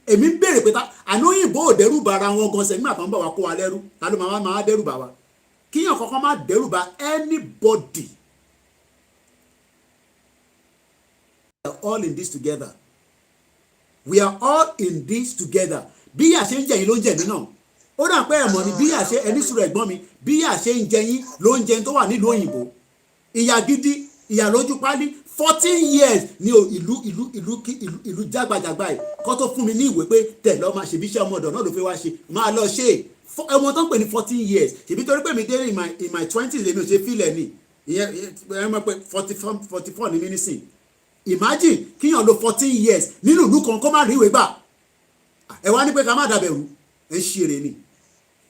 èmi ń béèrè pé àná òyìnbó ò dẹ́rù bà ara wọn gan sẹ́yìn àtọ́ ń bọ̀ wá kó wa lẹ́rú ta ló máa dẹ́rù bà wá kíyàn kankan má dẹ́rù bà anybody. We are all in this together. We are all in this together. Bí yà ṣe ń jẹ yín ló ń jẹ mí náà. Ó dà pé ẹ̀mọ́ ni bí yà ṣe ẹni sùúrù ẹ̀gbọ́n mi bí yà ṣe ń jẹ yín ló ń jẹ tó wà nílùú òyìnbó. Ìyà gidi ìyà lójú pálí 14 years ní ìlú jágbajàgba yìí kó tó fún mi ní ìwé pé tẹ̀lé ọmọ ṣèbí iṣẹ́ ọmọ ọ̀dọ̀ náà ló fẹ́ wá ṣe máa lọ ṣe ẹmọ tó ń pè ní 14 years ṣèbí torí pé mi dé in my 20s lèmi ò ṣe fílẹ̀ ni ìyẹn ẹ mọ̀ pé 44 ní mí nísìn imagine kíyàn lo 14 years nínú ìlú kan kó má rí ìwé gbà ẹ wá ní pé ká má dàbẹ̀rù ẹ ń ṣeré ni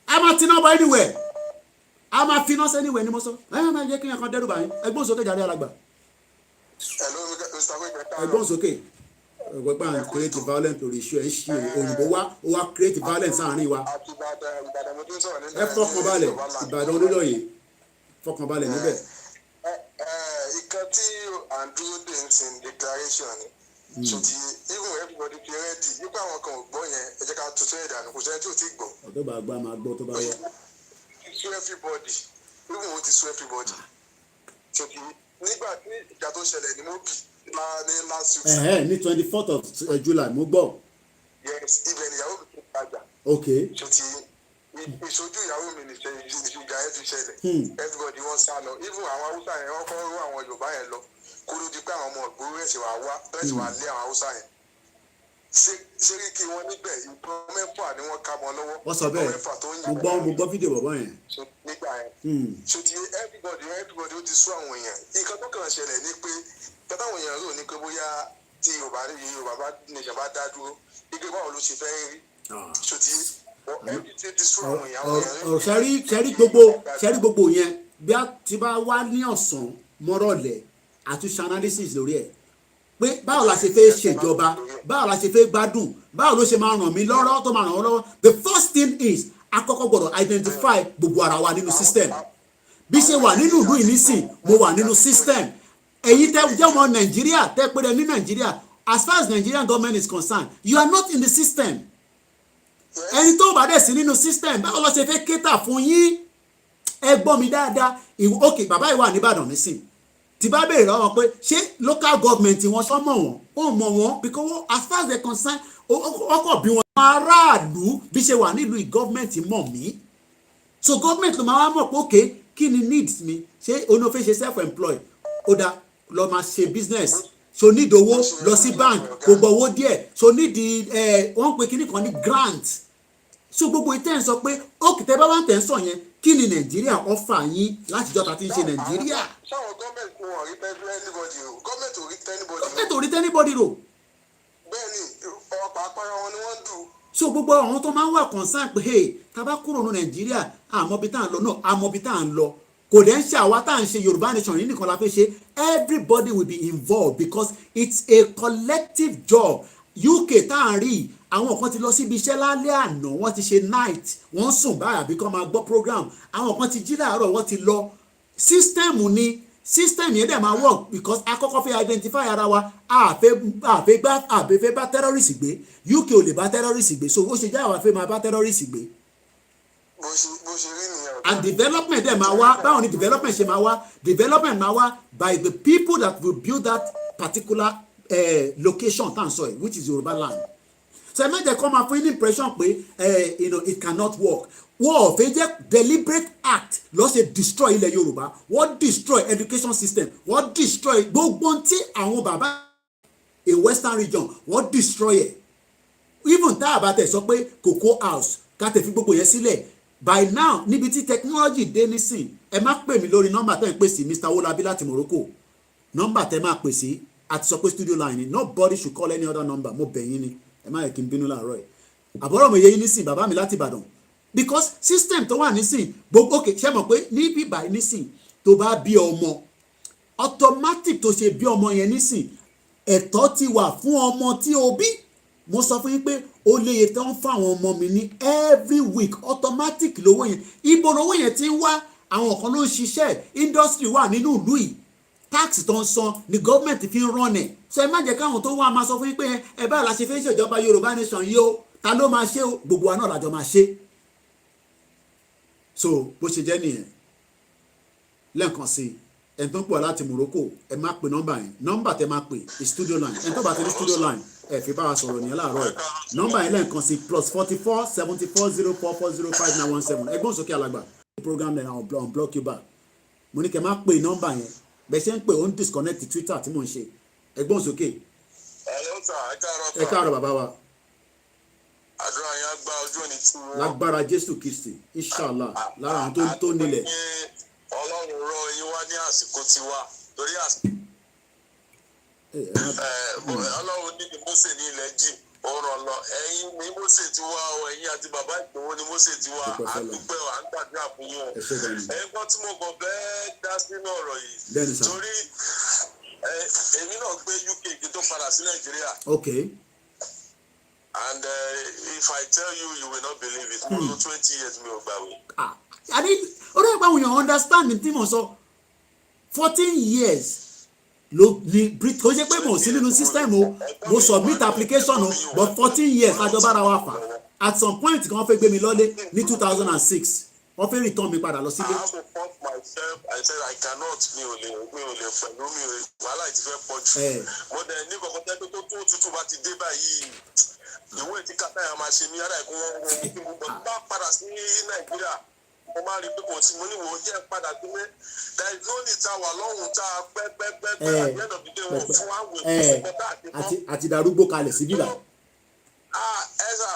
a máa tiná bọ anywhere a máa finá sí anywhere ni mo sọ ẹ máa jẹ́ kíyàn kan dẹ́rù bá yín ẹgbọ́n sókè jàre alàgbà ẹgbọ́n sókè ẹgbẹ́pá and create violence lórí iṣu ẹ̀ ń ṣe òyìnbó wá ó wá create violence àárín wa ẹ fọkànbalẹ̀ Ìbàdàn olóyè fọkànbalẹ̀ níbẹ̀. Ìkan tí à ń dúró dé ń sin declaration ni ṣùtì even everybody be ready nípa àwọn kan ò gbọ́ yẹn ẹ jẹ́ ká tuntun ẹ̀dá kò sẹ́ni tí ò tí gbọ́. ọ̀dọ́ bá gbá máa gbọ́ tó bá yẹ. Sú everybody even ó ti sú everybody ṣùtì nígbà tí ìjà tó ṣẹlẹ̀ ní Mobi ní last week. ní 24th of July mo gbọ́. Yes ibẹ̀ nìyàwó mi tó tajà. ok ṣùtì ìṣojú ìyàwó mi nìṣẹ́ ìjà ẹ̀ ti ṣẹlẹ̀ everybody wọ́n sá lọ even àwọn Haúsá yẹn wọ́n kọ́ rú àwọn Yorùbá yẹn lọ kó ló di pé àwọn ọmọ ìgboro ẹ̀sìn wà wá ẹ̀sìn wà lé àwọn Haúsá yẹn ṣeré kí wọ́n níbẹ̀ ìbọn mẹ́fà ni wọ́n ká wọn lọ́wọ́ wọ́n sọ bẹ́ẹ̀ mo gbọ́ fídíò bàbá yẹn. nígbà yẹn ṣùtì everybody ó ti sú àwọn èèyàn nǹkan tó kàn ṣẹlẹ̀ ni pé kátà àwọn èèyàn rò ní pé bóyá tí Yorùbá bá nìjọba bá dá dúró igi báwo ló ṣe fẹ́ rí ṣùtì ṣẹ́rí gbogbo yẹn bí a ti bá wá ní ọ̀sán mọ́rọ̀lẹ́ àtúnṣe analysis lórí ẹ̀ pé báwo la ṣe fẹ́ ṣèjọba, báwo la ṣe fẹ́ gbádùn, báwo ló ṣe máa ràn mí lọ́rọ̀ tó máa ràn wọ́n lọ́wọ́. The first thing is àkọ́kọ́ gbọ́dọ̀ identify gbogbo ara wa nínú system. Bí ṣe wà nínú ìlú ìnísìn, mo wà nínú system. Ẹ̀yin tẹ́ jẹ́ ọmọ Nàìjíríà tẹ́ pé ní Nàìjíríà, as far as Nigerian government is concerned, you are not in the system. Ẹni tó bá dẹ̀ sí nínú system, báwo ló ṣe fẹ́ cater fún yín? Ẹ gbọ́ mi dáadáa. Okay, bàbá yìí wà ní Ìbàdàn nísìn. Tí bá béèrè lọ́wọ́ pé ṣé local government wọn sọ mọ̀ wọ́n mọ̀ wọ́n, because as far as they concerned, ọkọ̀ bí wọn aráàlú bí ṣe wà nílùú government mọ̀ mí. So government ló máa wá mọ̀ pé okay, kí ni needs mi? Ṣé onífẹ́ ṣe self-employed? Ó dá lọ máa ṣe business. So need owó lọ sí bank kò gbọ́ owó díẹ̀. So need wọ́n pe kíní kan ní grant. So gbogbo ìtẹ́ ń sọ pé okay, tẹ́ bá wá ń tẹ̀ ń sọ yẹn, kí ni Nàìjíríà offer yín láti jọ́ta tí ń ṣe Nàìjíríà? Ṣáwọn gọ́ọ̀mẹ̀ntì wọn rí anybody o, gọ́ọ̀mẹ̀ntì ò rí anybody. Gọ́ọ̀mẹ̀ntì ò rí anybody rò. Bẹ́ẹ̀ni, ọ̀pọ̀ àpárá wọn ni wọ́n dù. So gbogbo àwọn tó máa ń wà concern pé hey, tá bá kúrò ní Nàìjíríà àmọ́ bí tá à ń lọ náà àmọ́ bí tá à ń lọ. Kò dẹ̀ ń ṣe àwa tá à ń ṣe Yorùbá nation yìí nìkan la fẹ́ ṣe. Everybody will be involved because it's a collective job. UK tá à ń rí àwọn kan ti lọ síbi iṣẹ́ lálẹ́ àná, wọ́n ti ṣe night, wọ́n sùn báyà bí kò máa gbọ́ program. Àwọn kan ti jí láàárọ̀, wọ́n ti lọ. System ni system yẹn dẹ̀ máa work because akọ́kọ́ fẹ́ identify ara wa. àfẹ́ bá terrorist gbé. UK ò lè bá terrorist gbé, so ó ṣe jẹ́ àwọn afẹ́ máa bá terrorist gbé. Bó ṣe rí nìyẹn. And development dẹ̀ máa wá, báwo ni development ṣe máa wá? Development máa wá by the people that will build that particular location tá à ń sọ yìí, which is Yoruba land. So ẹ má jẹ́ kó máa fún yín ní impression pé it cannot work. Wọ́n ò fẹ́ jẹ́ deliberate act ló ṣe destroy ilẹ̀ Yorùbá, wọ́n destroy education system, wọ́n destroy gbogbo tí àwọn bàbá in western region wọ́n destroy ẹ̀. Even tá a bá tẹ̀ sọ pé cocoa house ká tẹ̀ fi gbogbo yẹn sílẹ̀. By now níbi tí technology dé nísìn, ẹ má pè mí lórí nọ́mbà tẹ́ ń pè sí Mr. Wolabi láti Morocco. Nọ́mbà tẹ́ máa pè sí àti sọ pé studio line ni, nobody should call any other number. Mo bẹ̀ yín ni, ẹ má yẹ kí n bínú láàárọ̀ ẹ̀. Àbọ̀rọ̀ mi yé yín nísìn, bàbá mi láti Ìbàdàn. Because system tó wà nísìn gbogbo okay, ṣé mọ̀ pé ní bíbá nísìn tó bá bí ọmọ automatic tó ṣe bí ọmọ yẹn nísìn ẹ̀tọ́ ti wà fún ọmọ tí o bí. Mo sọ fún yín pé o lè yẹ tán fún àwọn ọmọ mi ní every week automatic lówó yẹn. Ibo lówó yẹn ti ń wá? Àwọn kan ló ń ṣiṣẹ́, industry wà nínú ìlú yìí, tax tó ń san ni government fi ń run ẹ̀. So ẹ má jẹ́ káwọn tó wá máa sọ fún yín pé ẹ bá la ṣe fẹ́ ṣèjọba Yorùbá nation yìí o, ta ló máa ṣe o? Gbogbo wa náà làjọ máa ṣe. So bó ṣe jẹ́ nìyẹn. Lẹ́ẹ̀kan sí ẹni tó ń pọ̀ láti Morocco, ẹ má pe nọ́mbà yẹn. Nọ́mbà tẹ máa pè é studio line. Ẹni tó bá ti ní studio line ẹ fi bá wa sọ̀rọ̀ nìyẹn láàárọ̀ ẹ̀. Nọ́mbà yẹn lẹ́ẹ̀kan sí +44 74 04 40 5917. Ẹgbọ́n sókè alàgbà. Program then I'll block you back. Mo ní kẹ́ máa pe nọ́mbà yẹn. Bẹ́ẹ̀ ṣe ń pè ó ń disconnect Twitter tí mò ń ṣe. Ẹgbọ́n sókè. Ẹ káàárọ̀ bàbá wa. Àdúrà yẹn gba ojú òní tí wọ́n. Lágbára Jésù Kristi, inshallah, lára àwọn tó nílẹ̀. Ọlọ́run rọ yín wá ní àsìkò tiwa torí àsìkò. Ọlọ́run ní Mósè ní ilẹ̀ jì ó ràn lọ. Ẹ̀yin ní Mósè ti wá o, ẹ̀yin àti bàbá Ìgbòho ní Mósè ti wá. Àdúpẹ́ wa ń gbàdúrà fún yín o. Ẹ̀yin kan tí mo kàn fẹ́ dá sínú ọ̀rọ̀ yìí. Torí èmi náà gbé UK kí tó padà sí Nàìjíríà. Okay. And if I tell you, you will not believe it. Mo lò 20 years mi ò gbàwé. I mean, ó dẹ́ pé àwọn èèyàn understand tí mo sọ 14 years ló ní kò ṣe pé mo sí nínú system o, mo submit application o, but 14 years lájọba ara wa fà. At some point kan wọ́n fẹ́ gbé mi lọ́lé ní 2006 wọ́n fẹ́ return mi padà lọ sílé. I have to force myself. I said I cannot. mi ò lè pẹ̀lú mi ò wàhálà ti fẹ́ pọ̀ jù. Mo dẹ̀ ní kọ̀ọ̀kan tẹ́ pé tó tútù bá ti dé báyìí ìwé tí kàtàyà máa ṣe mí ara ẹ̀kọ́ wọn kí mo bá padà sí Nàìjíríà mo máa rí pé kò sí mo ní wò ó jẹ́ padà sí pé there is no need ta wà lọ́hùn tá a pẹ́pẹ́pẹ́ àgbẹ̀dọ̀ dídé wọn fún wa wò ó kọ́tà àti kọ́. àti darúgbó kalẹ̀ sí bíbá. Ẹ̀sà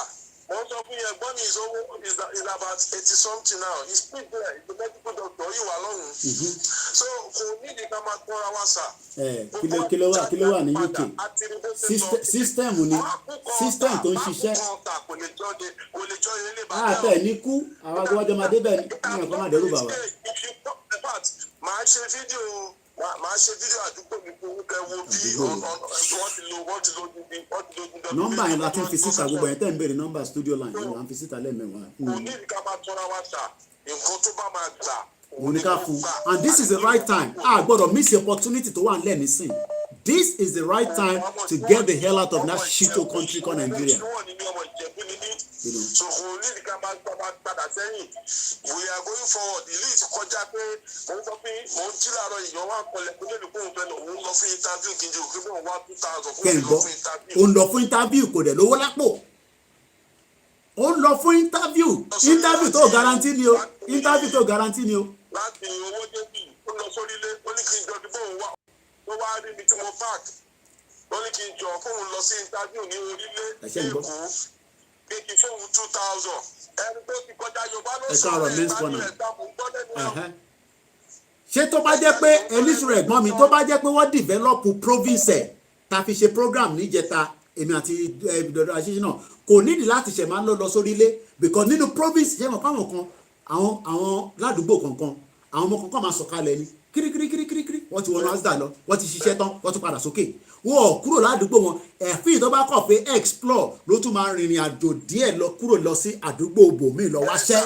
mo sọ fún yẹn gbọ́n mi ìṣòwò is about 80 something now he speak there the medical doctor yìí wà lọ́hùn. So kò nídìí ká máa tọ́ra wá sà. kí ló wà ní UK system ni system tó ń ṣiṣẹ́. Àtẹ̀ ní kú àwọn agbájọ máa débẹ̀ ní ọ̀kan máa dẹ́rù bà wá. Màá ṣe fídíò máa ṣe fídíò àdúgbò mi fún kẹ wo bí wọ́n ti lo nọ́mbà yẹn la ti ń fi síta gbogbo yẹn tẹ́ ń béèrè nọ́mbà studio line yẹn wà ń fi síta lẹ́ẹ̀mẹ́wàá. kò ní ìdíkà máa tọ́ra wá sà nǹkan tó bá máa gbà. òun ni ká fún and this is the right time gbọ́dọ̀ miss the opportunity tó wà nílẹ̀ nísìn. This is the right time to get the hell out of that shito country called Nigeria. So kò ní ìdíkà máa padà sẹ́yìn we are going forward ìlú ìkọjá pé mo ń sọ pé mo ń jí láàárọ̀ ìyàn wá pọ̀lẹ̀ kó lè kó òun fẹ́ lọ òun lọ fún interview kí n jẹ́ òkè bọ̀ wá 2000 fún ìlọ fún interview. òun lọ fún interview kò dẹ̀ lówó lápò. ó ń lọ fún interview tó guarantee ni o interview tó guarantee ni o. láti owó débì ó lọ sórílé ó ní kí n jọ dìbò òun wá tó wá rí ibi tí mo park ó ní kí n jọ fóun lọ sí interview ní orílẹ̀ Èkó bí kí fóun 2000 ẹni tó ti kọjá Yorùbá ló sọ ẹ̀ ìbájú ẹ̀ dáàbò gbọ́dẹ̀ ní. ṣé tó bá jẹ́ pé elísùrù ẹ̀gbọ́n mi tó bá jẹ́ pé wọ́n develop province ẹ̀ ta fi ṣe program níjẹta èmi àti dọ̀dọ̀ àṣìṣe náà kò nídìí láti ṣẹ̀ máa ń lọ sórílẹ̀ because nínú province ṣe mọ̀ fáwọn kan àwọn ládùúgbò kankan àwọn ọmọ kankan máa sọ̀kalẹ̀ ni kirikirikirikiri wọ́n ti wọnú asda lọ wọ́n ti ṣiṣẹ́ tán wọ́n tún padà sókè wọ́n ò kúrò ládùúgbò wọn ẹ̀fín tó bá kọ̀ pé explore ló tún máa rìnrìn àjò díẹ̀ lọ kúrò lọ sí àdúgbò bòmíì lọ wáṣẹ́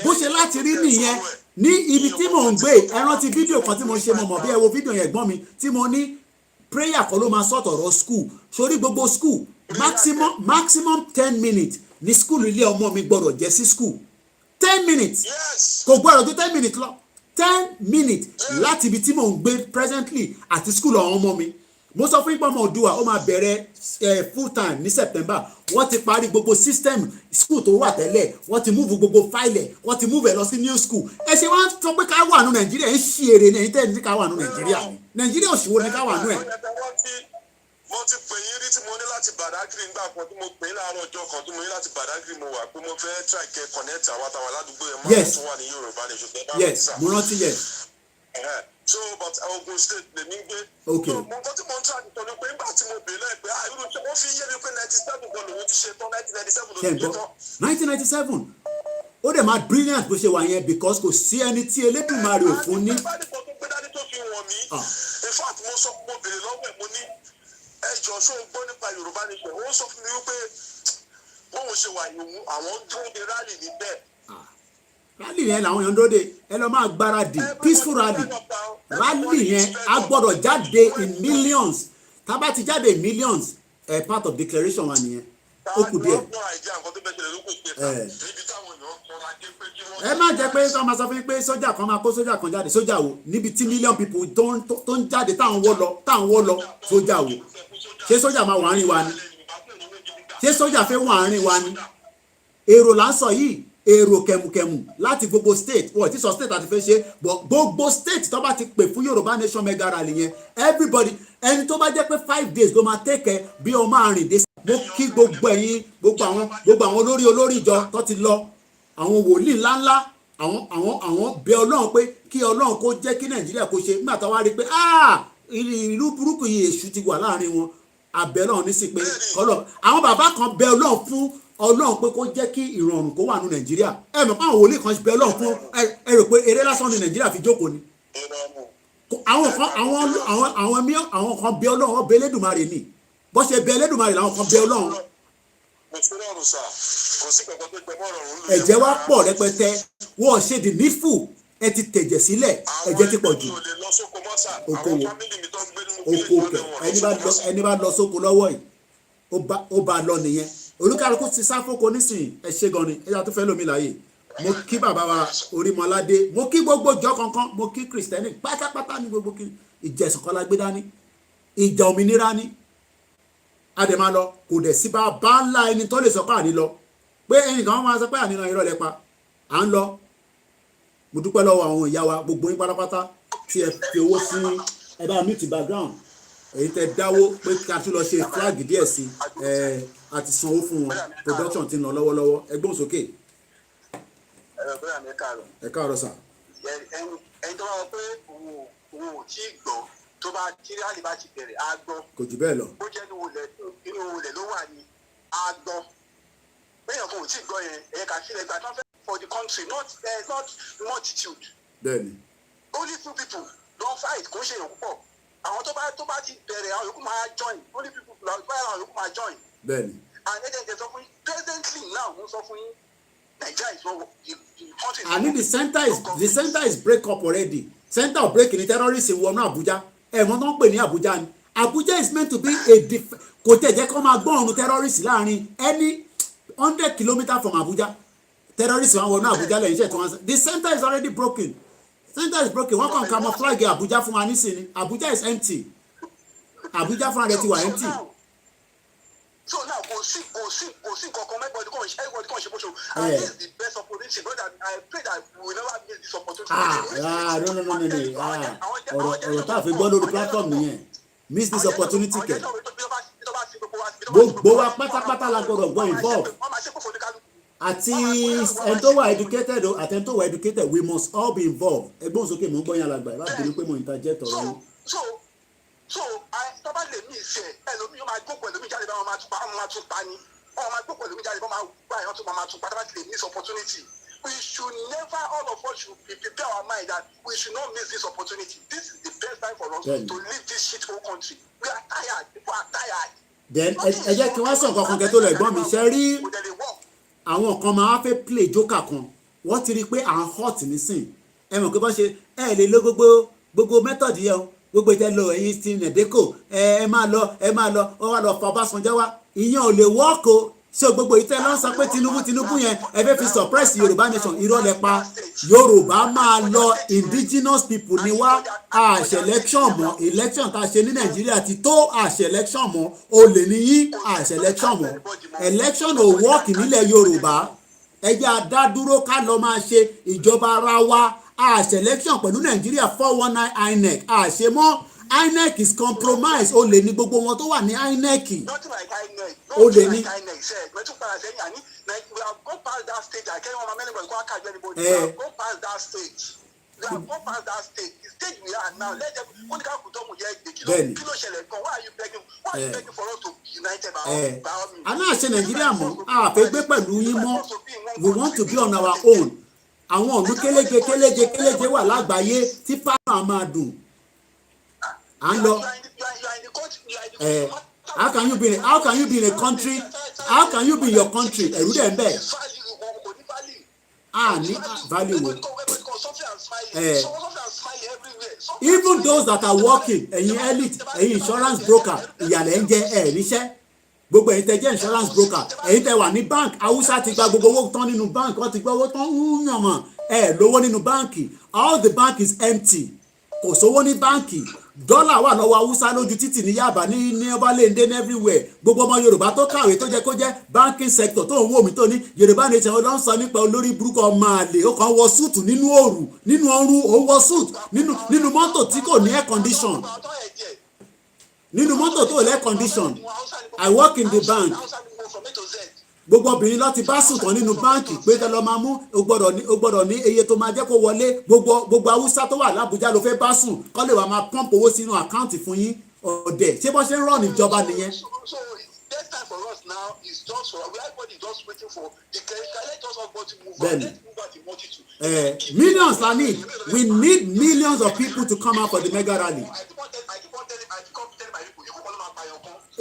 bó ṣe láti rí nìyẹn ní ibi tí mò ń gbé ẹ rántí fídíò kan tí mo ṣe mo mọ̀ bí ẹ wo fídíò yẹn gbọ́n mi tí mo ní prayer kan ló máa sọ̀tọ̀rọ̀ school sórí gbogbo school maximum 10 minutes ní school ilé ọmọ mi gbọ́dọ̀ jẹ́ sí school 10 minutes kò gbọ́dọ̀ tó 10 minutes lọ 10 minutes láti ibi tí mò ń gbé presently àti school àwọn ọmọ mi mo sọ fún ìpamọ́ Oòduà ó máa bẹ̀rẹ̀ full time ní September wọ́n ti parí gbogbo system school tó wà tẹ́lẹ̀ wọ́n ti move gbogbo file wọ́n ti move ẹ̀ lọ sí new school ẹ ṣe wọ́n sọ pé ká wà nù Nàìjíríà ń ṣe èrè ní ẹ̀yìn tẹ́ ní ká wà nù Nàìjíríà òṣìwò ní ká wà nù ẹ̀. mo ti pè yín rí tí mo ní láti Badagry nígbà kan tí mo pè é láàárọ̀ ọjọ́ kan tí mo ní láti Badagry mo wà pé mo fẹ́ try kẹ́ connect àwọn àtàwọn aládùúgbò ẹ̀ máa tún wà ní Yorùbá ní ṣùgbọ́n yes mo rántí yes. So but Ogun State lè ní gbé. Okay. So mo nǹkan tí mo ń try àtìtọ́ ni pé nígbà tí mo bèèrè lẹ́ẹ̀pẹ́ irú wọ́n fi yé mi pé 97 gan lòun ti ṣe tán 1997 lòun ti ṣe tán. 1997 ó dẹ̀ máa brilliant bó ṣe wà yẹn because kò sí ẹni tí Elédùmarè ò fún ní. ìbádìí kan tó gbé dání tó fi wọ̀n mí in fact mo sọ mo bèèrè lọ́wọ́ ẹ̀ mo ní ẹjọ́ ṣó ń gbọ́ nípa Yorùbá nation ó sọ fún mi wípé bóun ṣe wà yòówù àwọn dúró de rally níbẹ̀. rally yẹn làwọn èèyàn dóde ẹ lọ máa gbáradì peaceful rally yẹn a gbọ́dọ̀ jáde in millions tá a bá ti jáde in millions part of declaration wa nìyẹn ó kù díẹ̀. ẹ má jẹ́ pé sọ ma sọ fún mi pé sójà kan máa kó sójà kan jáde sójà wo níbi tí million people tó ń jáde táwọn wọ́ lọ sójà wo ṣé sójà máa wà á rìn wa ni ṣé sójà fẹ́ wà á rìn wa ni èrò là ń sọ yìí èrò kẹmùkẹmù láti gbogbo state wọ́n ti sọ state àti fẹ́ ṣe gbogbo state tó bá ti pè fún Yorùbá nation mega rally yẹn everybody ẹni tó bá jẹ́ pé 5 days ló máa tẹ́kẹ̀ bí ọmọ àrìn dé mo kí gbogbo ẹ̀yin gbogbo àwọn olórí ìjọ tó ti lọ àwọn wòlíì ńláńlá àwọn bẹ Ọlọ́run pé kí Ọlọ́run kó jẹ́ kí Nàìjíríà kó ṣe nígbà tó wá rí pé ìlú burúkú yìí èṣù ti wà láàrin wọn àbẹ̀ Ọlọ́run ní sí pé àwọn bàbá kan bẹ Ọlọ́run fún Ọlọ́run pé kó jẹ́ kí ìrọ̀rùn kó wà ní Nàìjíríà ẹ mọ̀ pé àwọn wòlíì kan bẹ Ọlọ́run fún ẹ rò pé eré lásán ní Nàìjíríà fi jókòó ni àwọn kan bẹ Ọlọ́run ọbẹ̀ Elédùmarè ni bó ṣe bẹ Elédùmarè làwọn kan bẹ Ọlọ́run. ẹ̀jẹ̀ wa pọ̀ rẹpẹtẹ wọ́n ṣe the needful ẹ ti tẹ̀jẹ̀ sílẹ̀ ẹ̀jẹ̀ ti pọ̀ jù okòwò ẹni bá lọ sóko lọ́wọ́ yìí ó bá lọ nìyẹn olúkálùkù ti sáfóko nísìnyí ẹ ṣe gan ni ẹ yà tó fẹ́ lómi láàyè mo kí bàbá wa Orímọládé mo kí gbogbo ìjọ kankan mo kí kristẹni pátápátá ní gbogbo kí ìjẹsùn kọ́lá gbé dání ìjà òmìnira ní àdèmá lọ kò dẹ̀ sí bá ńlá ẹni tó lè sọ pé àní lọ pé ẹnìkan máa sọ pé àní lọ irọ́ lẹ́pa à ń lọ mo dúpẹ́ lọ́wọ́ àwọn ìyá wa gbogbo yín pátápátá tí ẹ fi owó sí ẹ bá meet background èyí tẹ dáwó pé ká tún lọ ṣe flag díẹ̀ sí àti sanwó fún wọn production ti ń lọ lọ́wọ́lọ́wọ́ ẹgbọ́n sókè. ẹ káàárọ̀ sà. ẹni tó bá wọ pé òun ò tí ì gbọ́ tó bá tí rálì bá ti bẹ̀rẹ̀ á gbọ́. kò jù bẹ́ẹ̀ lọ. ó jẹ́ inú olè ló wà ní á gbọ́. bẹ́ẹ̀ kò tí ì gbọ́ yẹn ẹ̀ka sílẹ̀ gba transfer for the country not multitude. bẹ́ẹ̀ni. only few people don fight kò ṣe èèyàn púpọ̀ àwọn tó bá ti bẹ̀rẹ̀ àwọn yòókù máa join only people báyìí àwọn yòókù máa join. bẹ́ẹ̀ni. and ẹ jẹ́ sọ fún yín presently now mo sọ fún yín Nigeria is not the country. I mean the center is break up already. Center of break ni terrorists wọnú Abuja ẹ̀wọ̀n tó ń pè ní Abuja ni Abuja is meant to be a kò tẹ̀ jẹ́ kó máa gbọ́ ọ̀run terrorists láàrin any 100 kilometres from Abuja terrorists wọn wọnú Abuja lẹ́yìn iṣẹ́ tí wọ́n sọ the center is already broken. Center is broken wọ́n kàn camouflage Abuja fún wa nísìnyí Abuja is empty Abuja fúnra rẹ̀ ti wà empty. So now kò sí kankan everybody kan ṣe bó ṣe and this is the best opportunity brother I pray that we will never miss this opportunity. no ọ̀rọ̀ tá a fi gbọ́ lórí platform nìyẹn miss this opportunity kẹ̀ gbogbo wa pátápátá la gbọ́dọ̀ gbọ́ involve àti ẹni tó wà educated o àti ẹni tó wà educated we must all be involved ẹgbọ́n sókè mò ń gbọ́ yín alàgbà ẹ bá bínú pé mo interject ọ̀rọ̀ yín. so tọ́ba lè mí ìṣe ẹlòmíì yóò máa gbó pẹ̀lú mi jáde bá wọn máa tún pa ni wọn máa gbó pẹ̀lú mi jáde bá wọn máa gbá ẹ̀yàn tó máa tún pa tọ́ba lè miss opportunity we should never all of us should prepare our mind that we should not miss this opportunity this is the best time for us to leave this shit whole country we are tired people are tired. then ẹ jẹ́ kí wọ́n sọ nǹkan kan kẹ́ tó lọ ẹ̀gbọ́n mi ṣe rí àwọn kan máa fẹ́ play joker kan wọ́n ti rí i pé à ń hot nísìn ẹ mọ̀ pé bọ́n ṣe ẹ lè lo gbogbo method yẹn o gbogbo ìtẹ́ lọ ẹ̀yin ti nẹ̀dẹ́kò ẹ máa lọ wọ́n wá lọ fa Ọbásanjọ́ wá ìyẹn ò lè wọ́ọ̀kù ṣé gbogbo ìtẹ́ lọ sọ pé Tinubu yẹn ẹ fẹ́ fi suppress Yorùbá nation irọ́ lẹ pa Yorùbá máa lọ indigenous people ni wá àṣẹ election mọ́ election tá a ṣe ní Nàìjíríà ti tó àṣẹ election mọ́ olè ní yín àṣẹ election mọ́ election ò wọ́ọ̀kì nílẹ̀ Yorùbá ẹ jẹ́ adádúró ká lọ máa ṣe ìjọba ara wa àṣẹ election pẹ̀lú Nàìjíríà 419 INEC àṣemọ́ INEC is compromised o lè ní gbogbo wọn tó wà ní INEC o lè ní. aná àṣẹ Nàìjíríà mọ́ àfẹ́ gbé pẹ̀lú yín mọ́ we want to be on our own àwọn ọ̀nù kéléje wà lágbàáyé tí fáwọn máa dùn à ń lọ. How can you be in a country how can you be in your country ẹ̀rú dẹ̀ ń bẹ̀ ní value wo even those that are working ẹ̀yin elite ẹ̀yin insurance broker ìyàlẹ̀ ń jẹ ẹ̀ níṣẹ́ gbogbo ẹ̀yin tẹ́ jẹ́ insurance broker ẹ̀yin tẹ́ wà ní bank Haúsá ti gba gbogbo owó tán nínú bank wọ́n ti gba owó tán yàn mọ̀ ẹ̀ lówó nínú báǹkì all the bank is empty kò sówó ní báǹkì dọ́là wà lọ́wọ́ Haúsá lójú títì ní Yaba ní Ọbalẹ́ndé ní everywhere gbogbo ọmọ Yorùbá tó kàwé tó jẹ́ kó jẹ́ banking sector tó ń wò mí tó ní Yorùbá nation ó lọ ń sọ nípa olórí burúkú ọmọ àlè ó kàn wọ súùtù nínú òòrù nínú ọrùn ó wọ súùtù nínú mọ́tò tí kò ní air condition nínú mọ́tò tó lẹ́ condition I work in the bank gbogbo obìnrin láti bá sùn tán nínú báǹkì pé kẹ́ lọ máa mú o gbọ́dọ̀ ní iye tó máa jẹ́ kó wọlé gbogbo Haúsá tó wà l'Ábùjá ló fẹ́ bá sùn kọ́ lè wà máa pọ́ǹpù owó sínú àkáǹtì fún yín ọ̀dẹ̀ ṣé bọ́ ṣe ń rọ̀ níjọba nìyẹn. So best time for us now is just for everybody just waiting for the clerical let us all go to move on let's move out the multitude. Millions la need we need millions of people to come out for the mega rally.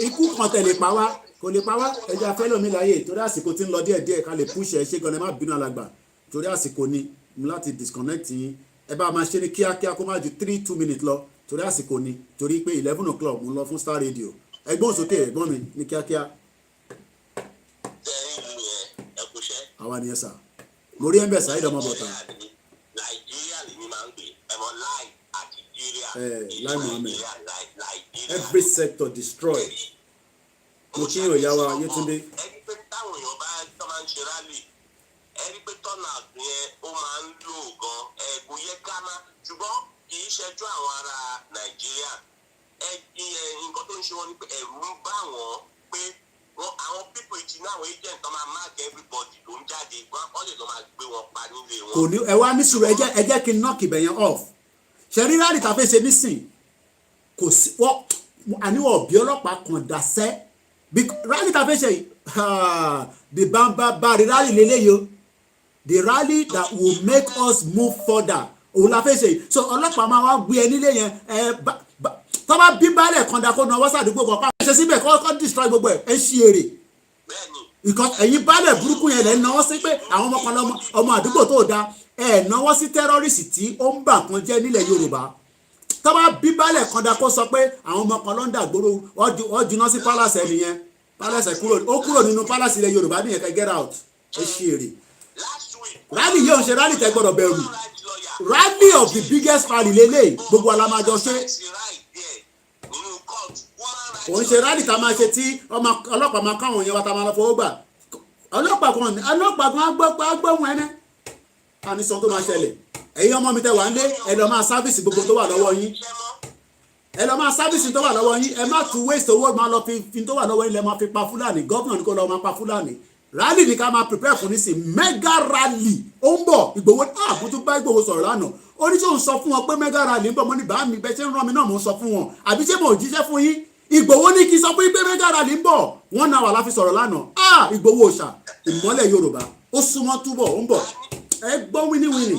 Ikú kan tẹ̀lé pa wá kò lè pa wá ẹja fẹ́ lómi láyè torí àsìkò tí ń lọ díẹ̀díẹ̀ ká lè push ẹ̀ ṣé gan-an ẹ má bínú alàgbà torí àsìkò ni mo láti disconnect yín ẹ bá máa ṣe ní kíákíá kó má ju 3-2 minutes lọ torí àsìkò ni torí pé 11 o'clock mo lọ fún Star Radio ẹgbọ́n sókè ẹ̀gbọ́n mi ní kíákíá. àwa nìyẹn sà mo rí ẹ̀ńbẹ̀ sáyé dọ́mọ bọ̀tà. Nàìjíríà lè ní máa ń gbé ẹ̀mọ́ láì àti Nàìjíríà. Lai Mohammed every sector destroyed. mo kí yóò yá wa Yétúndé. ẹni pé táwọn èèyàn bá tó máa ń ṣe rálì ẹni pé tọ́nà yẹn ó máa ń lò gan kò yẹ ká má ṣùgbọ́n kì í ṣẹjú àwọn ará Nàìjíríà nǹkan tó ń ṣe wọn ni pé ẹ̀rù ń bá wọn pé àwọn people ti ní àwọn agent tó máa mark everybody ló ń jáde wọ́n lè lọ máa gbé wọn pa nílé wọn. kò ní ẹ wá ní sùúrù ẹ jẹ́ kí n knock ibẹ̀ yẹn off ṣe rí rálì tá a fẹ́ ṣe nísìn kò sí wọ́n àníwọ̀ bí ọlọ́pàá kan dàsẹ́ rally tá a fẹ́ ṣe the bamba bari rally lélẹ́yìí o the rally that will make us move further òun la fẹ́ ṣe so ọlọ́pàá máa wá gbé ẹ nílé yẹn tó bá bí baálẹ̀ kan da kó na ọwọ́ sàdúgbò kan pa ṣe síbẹ̀ kọ́ destroy gbogbo ẹ̀ ṣí èrè because ẹ̀yin baálẹ̀ burúkú yẹn lẹ́ náwó sí pé àwọn ọmọ kan ọmọ àdúgbò tó da ẹ̀ náwó sí tẹ́rọ́rìsì tí ó ń bà kan jẹ́ nílẹ̀ Yorùbá tó bá bí baálẹ̀ kan da kó sọ pé àwọn ọmọ kan ló ń dàgbòrò wọ́n jiná sí palace ẹ̀ nìyẹn palace kúrò nínú palace ilẹ̀ Yorùbá nìyẹn kẹ́ get out ẹ ṣí èrè rally yóò ṣe rally tẹ́ gbọ́dọ̀ bẹ̀rù rally of the biggest rally lélẹ̀ gbogbo alamajọ ṣe òun ṣe rally tá a máa ṣe tí ọlọ́pàá máa káwọn yẹn wá tá a máa lọ fọwọ́ gbà ọlọ́pàá kan agbóhùn ẹni a ní sọ tó máa ṣẹlẹ̀ ẹ̀yin ọmọ mi tẹ́ wà ń lé ẹ lọ máa sáfìsì gbogbo tó wà lọ́wọ́ yín ẹ lọ máa sáfìsì tó wà lọ́wọ́ yín ẹ má tún waste owó máa lọ fi tó wà lọ́wọ́ yín lẹ máa fi pa Fúlàní gọ́vnà ní kó lọ máa pa Fúlàní rally ni ká máa prepare fún nísìn mega rally ó ń bọ̀ Ìgbòho mo tún bá Ìgbòho sọ̀rọ̀ lánàá oníṣòwò ń sọ fún wọn pé mega rally ń bọ̀ mo ní bá mi bẹ́ẹ̀ ṣe ń rán mi náà mo ń sọ fún wọn àbí ṣé mo ò jíṣẹ́ fún yín Ìgbòho ní kí n sọ pé mega rally ń bọ̀ wọ́n náà wà láfi sọ̀rọ̀ lánàá Ìgbòho òòṣà ìmọ́lẹ̀ Yorùbá ó súnmọ́ túbọ̀ ó ń bọ̀ ẹ gbọ́ wíníwíní.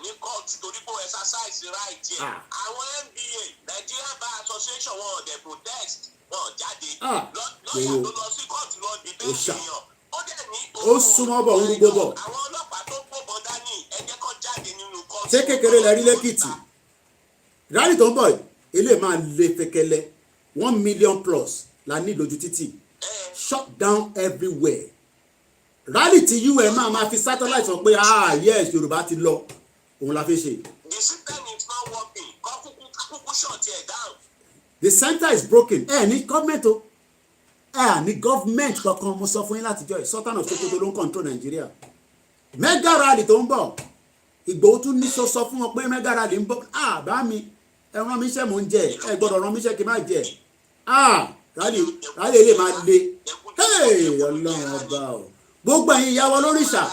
ní kóòtù torí pé exercise right yẹ àwọn NBA Nigeria Bar Association wọn ò dẹ̀ protest wọn ò jáde lọ́yà tó lọ sí kóòtù lọ dìbò èèyàn ó dẹ̀ ní ó súnmọ́ bọ̀ ń rúgbó bọ̀ àwọn ọlọ́pàá tó gbóbọn dání ẹgbẹ́ kan jáde nínú kóòtù. ṣé kékeré lẹ rí lẹ́kìtì rally tó ń bọ̀ ilé máa le fẹkẹlẹ 1 million plus la ní lójú títì shut down everywhere rally tí un máa fi satellite sọ pé yes Yorùbá ti lọ òun la fi ṣe. the system is not working kúkú shut it down. the center is broken ní government o ní government kankan mo sọ fún yín látijọ́ Sultan of Sokoto ló ń control Nàìjíríà mega rally tó ń bọ̀ Ìgbòho tún ní sọ fún wọn pé mega rally ń bọ̀ bá mi ẹ rán mi iṣẹ́ mò ń jẹ ẹ gbọ́dọ̀ rán mi iṣẹ́ kí n má jẹ rally lè máa le Ọlọ́run ọba o gbogbo ẹ̀yin ìyàwó lóríṣà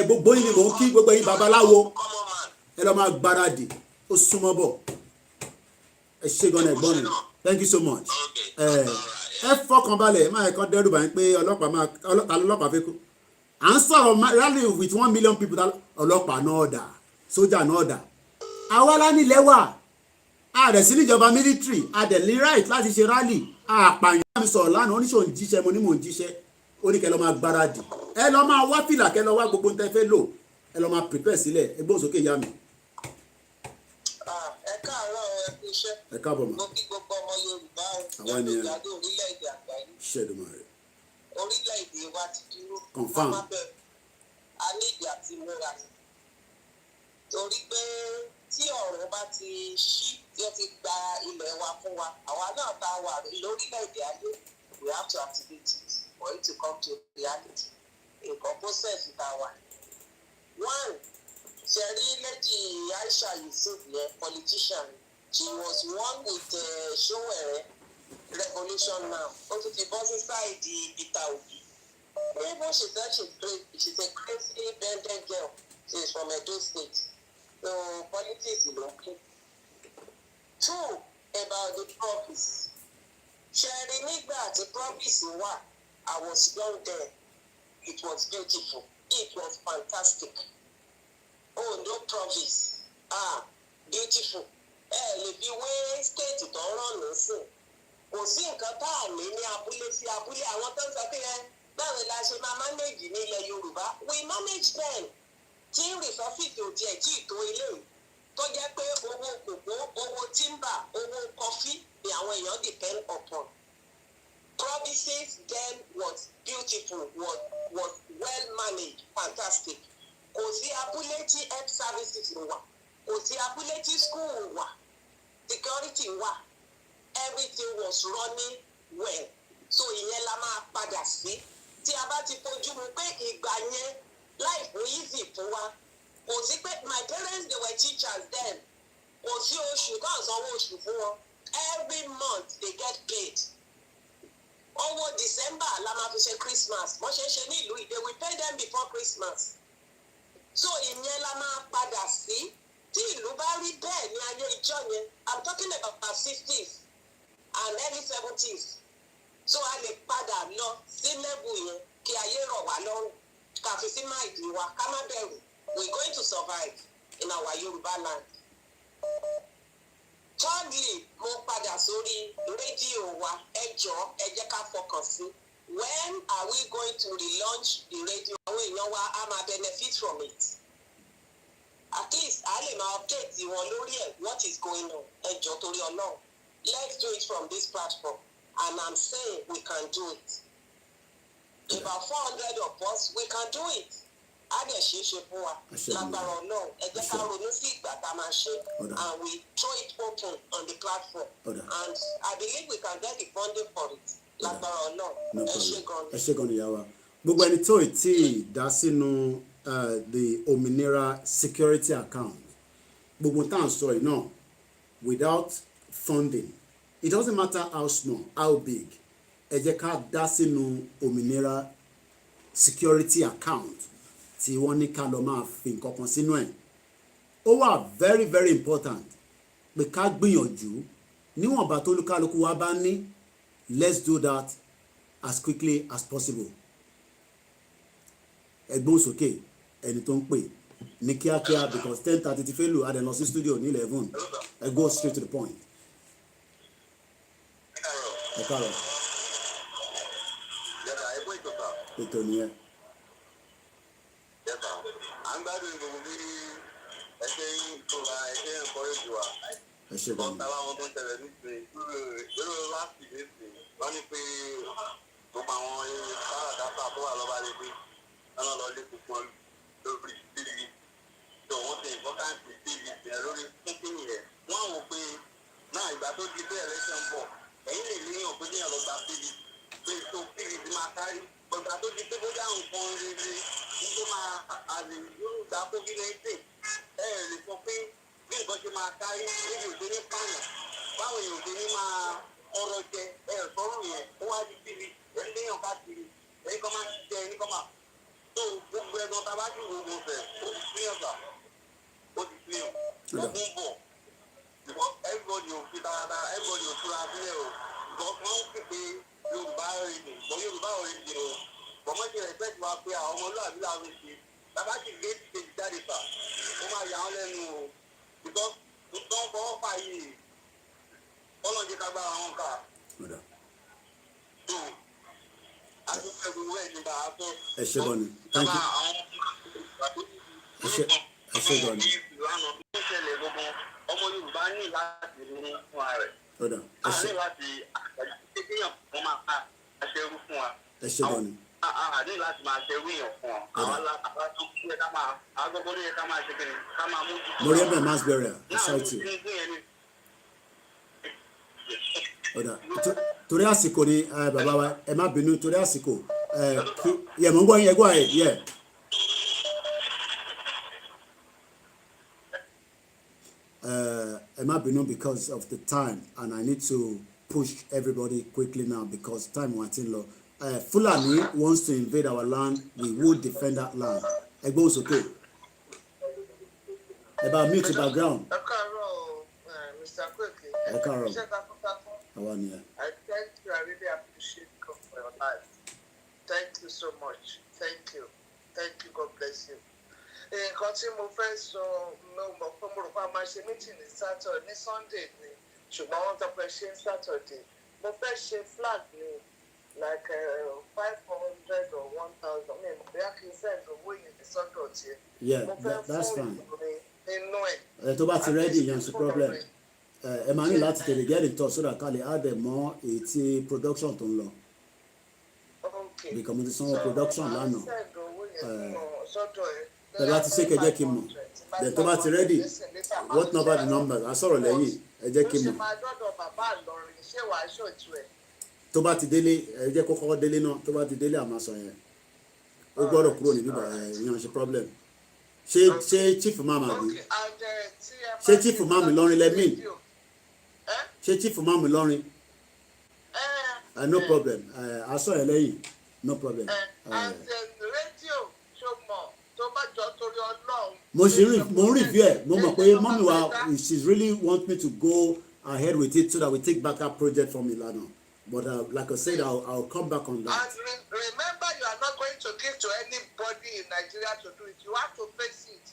gbogbo yín ni mò ń kí gbogbo ẹ̀yin babaláwo ẹ lọ máa gbáradì ó súnmọ́ bọ̀ ẹ ṣe gan ẹ̀gbọ́n mi thank you so much ẹ fọkàn balẹ̀ máa kàn dẹ́rù báyìí pé ọlọ́pàá fẹ́ kú à ń sọ̀rọ̀ rally with 1 million people ọlọ́pàá náà dà sójà náà dà àwa lánìlẹ̀ wà a dẹ̀ sí níjọba military a dẹ̀ ní right láti ṣe rally àpàyàn mi sọ̀rọ̀ lánàá oníṣòwò ń jíṣẹ́ mo ní mò ń jíṣẹ́ ó ní kẹ́ lọ máa gbáradì ẹ lọ máa wá fìlà kẹ́ lọ wá gbogbo ń tẹ́ fẹ́ lò ẹ lọ máa prepare sílẹ̀ ẹ gbóhùn sókè ìyá mi. ẹ káàárọ̀ ẹ kú iṣẹ́. ẹ káàbọ̀ mọ́. mo kí gbogbo ọmọ Yorùbá àwa ni ìjọba orílẹ̀-èdè àgbáyé. ṣẹ́dùmọ̀ rẹ̀. orílẹ̀-èdè wa ti dúró. confam. a ní ìdí àti múra torí pé tí ọ̀rọ̀ bá ti ṣí tí ó ti gba ilẹ̀ wa fún wa àwa náà ta wà lórílẹ̀-èdè ayé we have to activate it for it to come to reality nǹkan process ta wà. one ṣẹ̀rí lẹ́jì Aisha Yusuf yẹn politician she was one with Sowore revolution now ó tún ti bọ́ sí sáìdì Peter Obi. Even she said she's a crazy bended girl. She's from Edo State. So politics is okay. Two, about the promise. Sherry nígbà tí promise wà, I was young there. It was beautiful. It was fantastic. Oh, no promise. Beautiful. Lè fi wé state tó ń rán lọ́sìn. Kò sí nǹkan tá à ní ní abúlé sí abúlé àwọn tó ń sọ pé báwo la ṣe máa manage ní ilẹ̀ Yorùbá we manage them tí resources ò tiẹ̀ tí ì tó ilé tó jẹ́ pé owó kòkó owó timber owó kọfí ni àwọn èèyàn depend upon promises then was beautiful was well managed fantastic kò sí abúlé tí health services wà kò sí abúlé tí school wà security wà everything was running well so ìyẹn la máa padà sí. Tí a bá ti fojú mu pé ìgbà yẹn life go easy fún wa kò sí pé my parents they were teachers then kò sí oṣù kan sanwó oṣù fún wọn every month they get paid owó December la máa fi ṣe Christmas wọ́n ṣe ní ìlú ìdè we pay them before Christmas so ìyẹn la máa padà sí tí ìlú bá rí bẹ́ẹ̀ ní ayé ìjọ yẹn I'm talking about our 60s and early 70s. So a lè padà lọ sí level yẹn kí ayé rọ̀ wá lọ́rùn ká fi sí máìdì wa ká má bẹ̀rù we going to survive in our Yoruba land. Thirdly, mo padà sórí rédíò wa ẹ jọ̀ọ́ ẹ jẹ́ ká fọkàn sí. When are we going to relaunch the radio? Àwọn èèyàn wa á máa benefit from it. At least a lè máa update wọn lórí ẹ̀ what is going on. Ẹ jọ̀ọ́ torí Ọlọ́run. Let's do it from this platform. And I'm saying we can do it. About 400 of us, we can do it. A dẹ̀ ṣe é ṣe fún wa. Lágbára Ọlọ́run, ẹ jẹ́ ká ronú sí ìgbà tá a máa ṣe. And we throw it open on the platform. And I believe we can get the funding for it. Lágbára Ọlọ́run, ẹ ṣé gan. Ẹ ṣé gan ni ìyá wa. Gbogbo ẹni tó ti dá sínú the òmìnira security account. Gbogbo tá à ń sọ yìí náà without funding. It doesn't matter how small, how big. Ẹ jẹ́ ká dá sínú òmìnira security account tí wọ́n ní ká lọ máa fi nǹkan kan sínú ẹ̀. Ó wà very very important pé ká gbìyànjú níwọ̀nba tó lúkálukú wa bá ní. Let's do that as quickly as possible. Ẹgbọ́n sókè ẹni tó ń pè ní kíákíá because 10:30 ti fẹ́ lù adẹ̀ lọ sí studio ní 11. I go straight to the point. Ẹ káàárọ̀. Ètò nìyẹn. À ń gbádùn gbogbo bí ẹ ṣe ń tóra ẹ ṣe ń encourage wa. Ẹ ṣé gan ni. Bọ́ńtà láwọn tó ń tẹ̀lé nísìnyí lórí láti nísìnyí wọ́n ní pé gbogbo àwọn sáradàtà tó wà lọ́ba lè gbé lọ́nà lọ lé gbogbo lórí tv tó wọ́n ti important tv yẹn lórí thinking yẹn wọ́n wò pé náà ìgbà tó di pé election bọ̀ ẹ̀yin lè léyàn pé léyàn lọ gba tv pé tó tv ti máa kárí ìgbà tó di pé bóyá nǹkan rere tó máa àlè yóò gba covid-19 lè sọ pé bí nǹkan ṣe máa kárí níbi òde ní pààyàn báwo ni òde ní máa ọrọ̀ jẹ sọ̀rọ̀ yẹn ó wá di tv léyàn ká tv ẹ̀yin kan máa jẹ ẹni kan máa tó gbogbo ẹ̀gbọ́n tá a bá jù gbogbo fẹ̀ ó ti pínyàn gbà ó ti pínyàn ogun bọ̀ because everybody ò fi dáadáa everybody ò fura sílẹ̀ o because wọ́n ń pèpè Yorùbá rèdè bọ́ Yorùbá rèdè o bọ́mọ́ ṣe respect wa pé àwọn ọmọlúwàbí làwọn ṣe bàbá sì gbé ti kejì jáde fà ó máa yà wọ́n lẹ́nu o because nǹkan fọwọ́ fà yìí ọlọ́ọ̀dẹ ká gbára wọn kà tó àtúntò gbogbo ẹ̀ nígbà àtọ́. Ẹ ṣé gan ni. Thank you. Ẹ ṣé gan ni. ìlànà tó ń ṣẹlẹ̀ gbogbo ọmọ Yorùbá ní láti ronú fún wa rẹ̀. Ẹ ṣé. àní láti kéèyàn kan máa ká aṣẹ́rú fún wa. Ẹ ṣé gan ni. àní láti máa ṣerú èèyàn fún ọ. àwọn alábàá tó kú ẹ ká máa agbọ́gbọ́n yẹ ká máa ṣe kí ni ká máa mú. Mo rí ẹ̀bẹ̀ mass burial. I shout you. Torí àsìkò ni bàbá wa ẹ má bínú torí àsìkò yẹ mo ń gbọ́ yẹn gbọ́ ẹ yẹ. Ẹ má bínú because of the time and I need to push everybody quickly now because time wa ti ń lọ. Fulani wants to invade our land, we will defend that land. Ẹ gbóhùn sókè. Ẹ bá mute the background. Ẹ káàárọ̀ Mr. Kweke. Ẹ káàárọ̀. Iṣẹ́ takuntakun. Àwa nìyẹn. I thank you. I really appreciate you for your life. Thank you so much. Thank you. Thank you. God bless you. Nǹkan tí mo fẹ́ sọ mo mọ̀ pé mo rò pé a máa ṣe meeting ní Saturday ní Sunday ni ṣùgbọ́n wọ́n tọ́ pé ṣe ń Saturday. Mo fẹ́ ṣe flag ni like 500 or 1,000. Mi ò bóyá kí n send owó yìí ní sọ́dọ̀ tiẹ̀. Yeah, that's fine. Tó bá ti ready yẹn sí problem. Ẹ máa ní láti tẹ̀lé get in touch so that ká lè add ẹ̀ mọ́ èyí tí production tó ń lọ. Because mo ti sanwó production lánàá. Ẹ bá ti ṣe kẹ́ jẹ́ kí n mọ̀. Then tó bá ti ready, what number the numbers? A sọ̀rọ̀ lẹ́yìn, ẹ jẹ́ kí n mọ̀. Tó bá ti délé, ẹ jẹ́ kó kọ́kọ́ délé náà. Tó bá ti délé àmọ́ sọ yẹn. Ó gbọ́dọ̀ kúrò níbí ìyẹn ṣe problem. Ṣé chief imam àbí? Ṣé chief imam Ìlọrin lẹ́mìn? Ṣé chief imam Ìlọrin? No problem. A sọ yẹn lẹ́yìn. No problem. Mo ń review ẹ̀. Mo mọ̀ pé mọ́mí wa she really want me to go ahead with it so that we take back our project from Ìlànà. But like I said, I'll come back on that. And remember, you are not going to give to anybody in Nigeria to do it. You have to face it.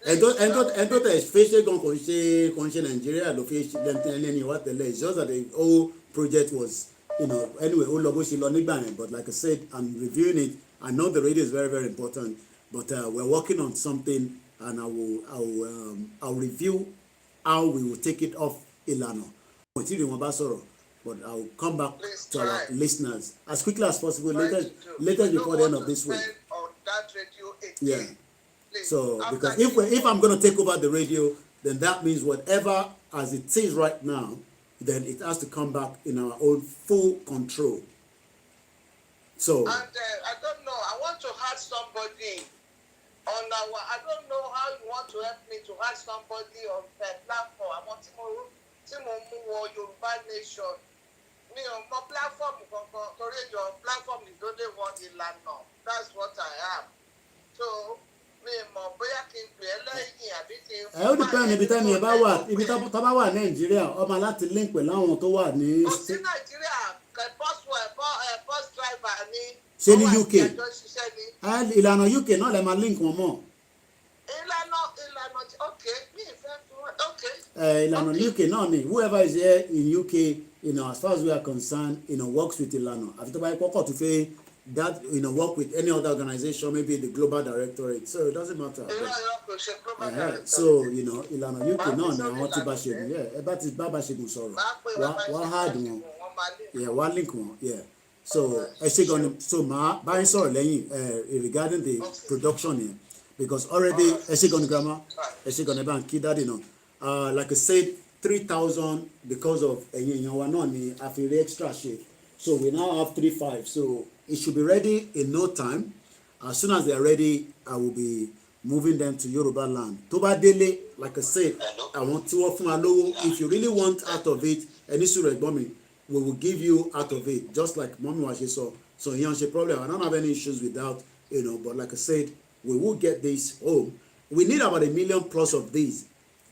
And tó tẹ̀ fẹ́ ṣe gan kò ń ṣe Nàìjíríà ló fi lẹ́ni wá tẹ́lẹ̀. It's just that the whole project was, anyway, ó lọ bó ṣe lọ nígbà yẹn. But like I said, I'm reviewing it. I know the radio is very, very important, but we're working on something, and I'll review how we will take it off Ìlànà. But I'll come back to our listeners as quickly as possible, later before the end of this week. On that radio again. Yeah. Please, So, after because this- if I'm going to take over the radio, then that means whatever as it is right now, then it has to come back in our own full control. So, And I don't know, I want to add somebody on our, I don't know how you want to help me to add somebody on the platform. I want to move Yoruba Nation. Me on my platform, your platform is only one Ìlànà. That's what I am. So, me mo bóyá kí n pè é lẹ́yìn àbí kí n ó depend ibi tẹ́ni ẹ bá wà, ibi tó bá wà Nàìjíríà, ọmọ láti link pẹ̀lú àwọn tó wà ní. Kò sí Nàìjíríà, bus driver ní. Ṣé ní ó wà UK? ní ẹjọ́ ṣiṣẹ́ ní. Ìlànà UK náà lè máa link wọn mọ́. Ìlànà, okay, me okay. Ìlànà UK náà ni, whoever is here in UK, as far as we are concerned, works with Ìlànà. Àfi tó bá yẹ kọ́kọ́ tó fẹ́ that work with any other organization, maybe the global directorate. So it doesn't matter. So Ìlànà UK náà ni àwọn tí bá ṣe ẹ bá ti bá ṣègùn sọ̀rọ̀ wá hard wọn, wá link wọn, so ẹ ṣe gan ni, so màá bá yín sọ̀rọ̀ lẹ́yìn regarding the production here, because already ẹ ṣe gan ni grandma, ẹ ṣe gan ni bá ń kí dáàdì náà, like I said, 3,000 because of ẹ̀yin èèyàn wa náà ni a fi rí extra ṣe, so we now have 3,500, so it should be ready in no time. As soon as they are ready, I will be moving them to Yoruba land. Tó bá délé, like I said, àwọn tí wọ́n fún wa lówó, if you really want out of it, ẹni sùúrù ẹ̀gbọ́n mi, we will give you out of it, just like mommy wa ṣe sọ. So ìyẹn ṣe problem. I don't have any issues with that, but like I said, we will get this home. We need about 1 million plus of these.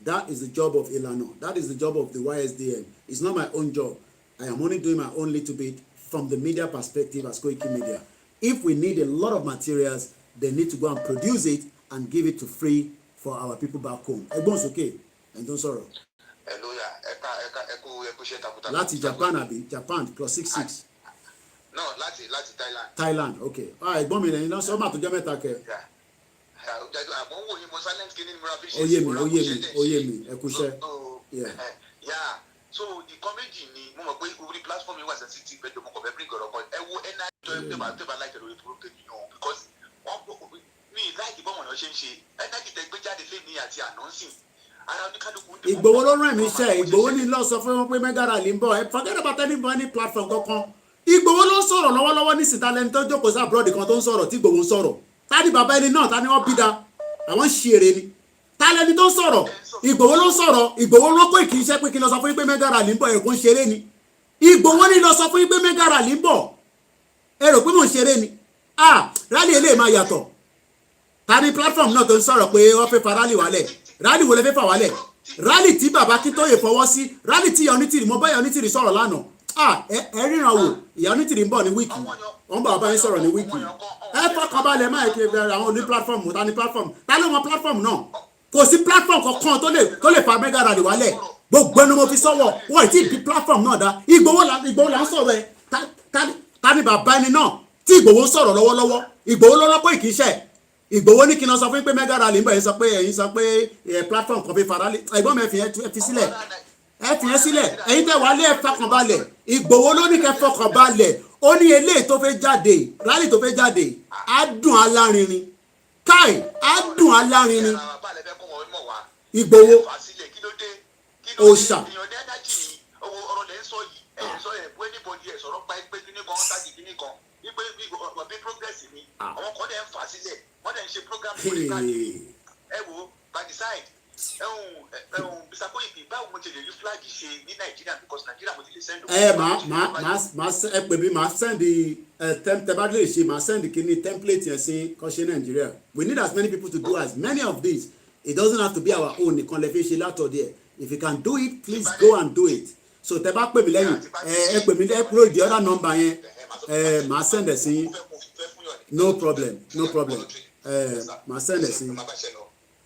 That is the job of Ìlànà. That is the job of the YSDM. It's not my own job. I am only doing my own little bit from the media perspective as Koiki Media. If we need a lot of materials, they need to go and produce it and give it to free for our people back home. Ẹ̀gbọ́n sókè, and don't sorrow. Láti Japan àbí Japan +66. No, láti Thailand. Thailand, okay. Ẹ̀gbọ́n mi lẹ́yìn náà sọ ma tó jẹ́ mẹ́ta kẹ. Àmọ́ wò ni mo silent kí ni mo ra fi ṣe. Ó yé mi, ẹ kúṣẹ́. So nǹkan méjì ni mo mọ̀ pé orí platform yìí wà sensitive pẹ̀lú mo kàn fẹ́ bring ọ̀rọ̀ kan ẹ wo ẹ̀nà tẹ́bà láìpẹ́ lórí program yìí náà because wọ́n mi láìkí bọ́mọ̀ náà ṣe ń ṣe ẹ̀nà kìtẹ́ gbé jáde lé ní àti ànánsìn ara oníkálukú. Ìgbòho ló rán mi iṣẹ́, Ìgbòho ní lọ sọ fún wọn pé Mega Rally ń bọ̀, ẹ forget about any platform kankan. Ìgbòho ló ń sọ̀rọ̀ lọ́wọ́lọ́wọ́ ní sítalẹ́ni tó jókòó sí abroad kan tó ń sọ̀rọ̀ tí Ìgbòho ń sọ̀rọ̀. Tani bàbá ẹni náà, tani wọ́n bí da, àwọn ṣì èrè ni. Tálẹ́ni tó ń sọ̀rọ̀, Ìgbòho ló ń sọ̀rọ̀, Ìgbòho ló pé kì í ṣe pé kí lọ sọ fún yín pé Mega Rally ń bọ̀, ẹ̀kọ́ ń ṣeré ni. Ìgbòho ní lọ sọ fún yín pé Mega Rally ń bọ̀, ẹ rò pé mò ń ṣeré ni. Rally eléyìí máa yàtọ̀. Tani platform náà tó ń sọ̀rọ̀ pé wọ́n fẹ́ fa rally wálẹ̀, rally wo lẹ fẹ́ fà wálẹ̀? Rally tí bàbá Akíntóyè fọwọ́ sí, rally tí Ìyá Onítìrì, mo bá Ìyá Onítìrì sọ̀rọ̀ lánàá. Ẹ ríran wò, Ìyá Onítìrì ń bọ̀ ní wíìkì, wọ́n bá bàbá yín sọ̀rọ̀ ní wíìkì. Ẹ fọkànbalẹ̀ máa kí àwọn oní platform, ta ni platform, ta ló mọ platform náà? Kò sí platform kankan tó lè fa Mega Rally wálẹ̀, gbogbo ẹnu mo fi sọ́wọ́, wọ́n ì tí ì bí platform náà dá. Ìgbòho là ń sọ̀rọ̀ ẹ̀, ta ni bàbá ẹni náà tí Ìgbòho ń sọ̀rọ̀ lọ́wọ́lọ́wọ́? Ìgbòho ló lọ́pọ̀ ìkíṣẹ́. Ìgbòho ní kí n lọ sọ fún pé Mega Rally ń bọ̀, ẹ̀yin sọ pé platform kan fi fa rally. Ẹ̀gbọ́n mi ẹ fi sílẹ̀, ẹ̀yin tẹ́ wálé ẹ fọkànbalẹ̀. Ìgbòho ló ní kẹ́ fọkànbalẹ̀, ó ní eléyìí tó fẹ́ jáde, rally tó fẹ́ jáde á dùn alárinrin, káì á dùn alárinrin. Ìgbòho òòṣà àwọn kan dẹ̀ ń fà sílẹ̀ wọ́n dẹ̀ ń ṣe program lórí káàkiri ẹ wo by the side Mr. Koiki báwo mo ti lè rí flag ṣe ní Nàìjíríà because Nàìjíríà mo ti lè send ẹ pè mí màá send tẹ́bá lè ṣe màá send kíní template yẹn sí kọ́ṣẹ́ Nàìjíríà. We need as many people to do as many of these. It doesn't have to be our own nìkan lè fi ṣe látọ̀dẹ̀. If you can do it, please go and do it. so tẹ bá pè mí lẹ́yìn ẹ pè mí lẹ́yìn kúrò di other number yẹn màá send ẹ̀ sí no problem màá send ẹ̀ sí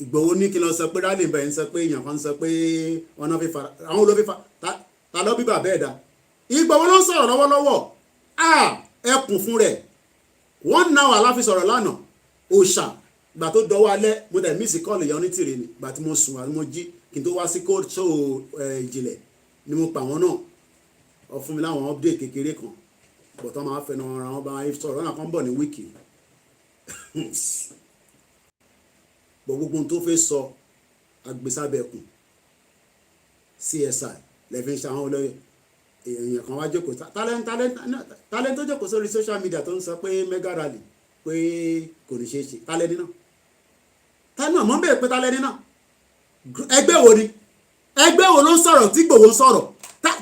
Ìgbòho ní kí n lọ sọ pé rálì bẹ̀rẹ̀ ń sọ pé èèyàn kan sọ pé wọn náà fi fa àwọn olófi fa ta ló bí bàbá ẹ̀ dá Ìgbòho ló ń sọ̀rọ̀ lọ́wọ́lọ́wọ́ ẹkùn fún rẹ̀ 1 hour la fi sọ̀rọ̀ lánàá òòṣà ìgbà tó dọwọ́ alẹ́ mo tẹ̀ mísì kọ́ọ̀lù ìyá onítìrì ni ìgbà tí mo sùn àti mo jí kí n tó wá sí cold show ìjìnlẹ̀ ni mo pa wọn náà ọ fún mi láwọn update kékeré kan bọ̀tọ́ máa fẹnu ara wọn bá wọn sọ̀rọ̀ náà kan bọ̀ ní wíìkì gbogbo tó fẹ́ sọ agbésàbẹ̀kùn CSI lẹ́fí ń ṣe àwọn olóyè èèyàn kan wá jókòó talent tó jókòó sórí social media tó ń sọ pé mega rally pé kò ní ṣeé ṣe talent náà tánà mọ́ bẹ́ẹ̀ pé talent náà ẹgbẹ́ wo ni ẹgbẹ́ wo ló ń sọ̀rọ̀ tí Ìgbòho ń sọ̀rọ̀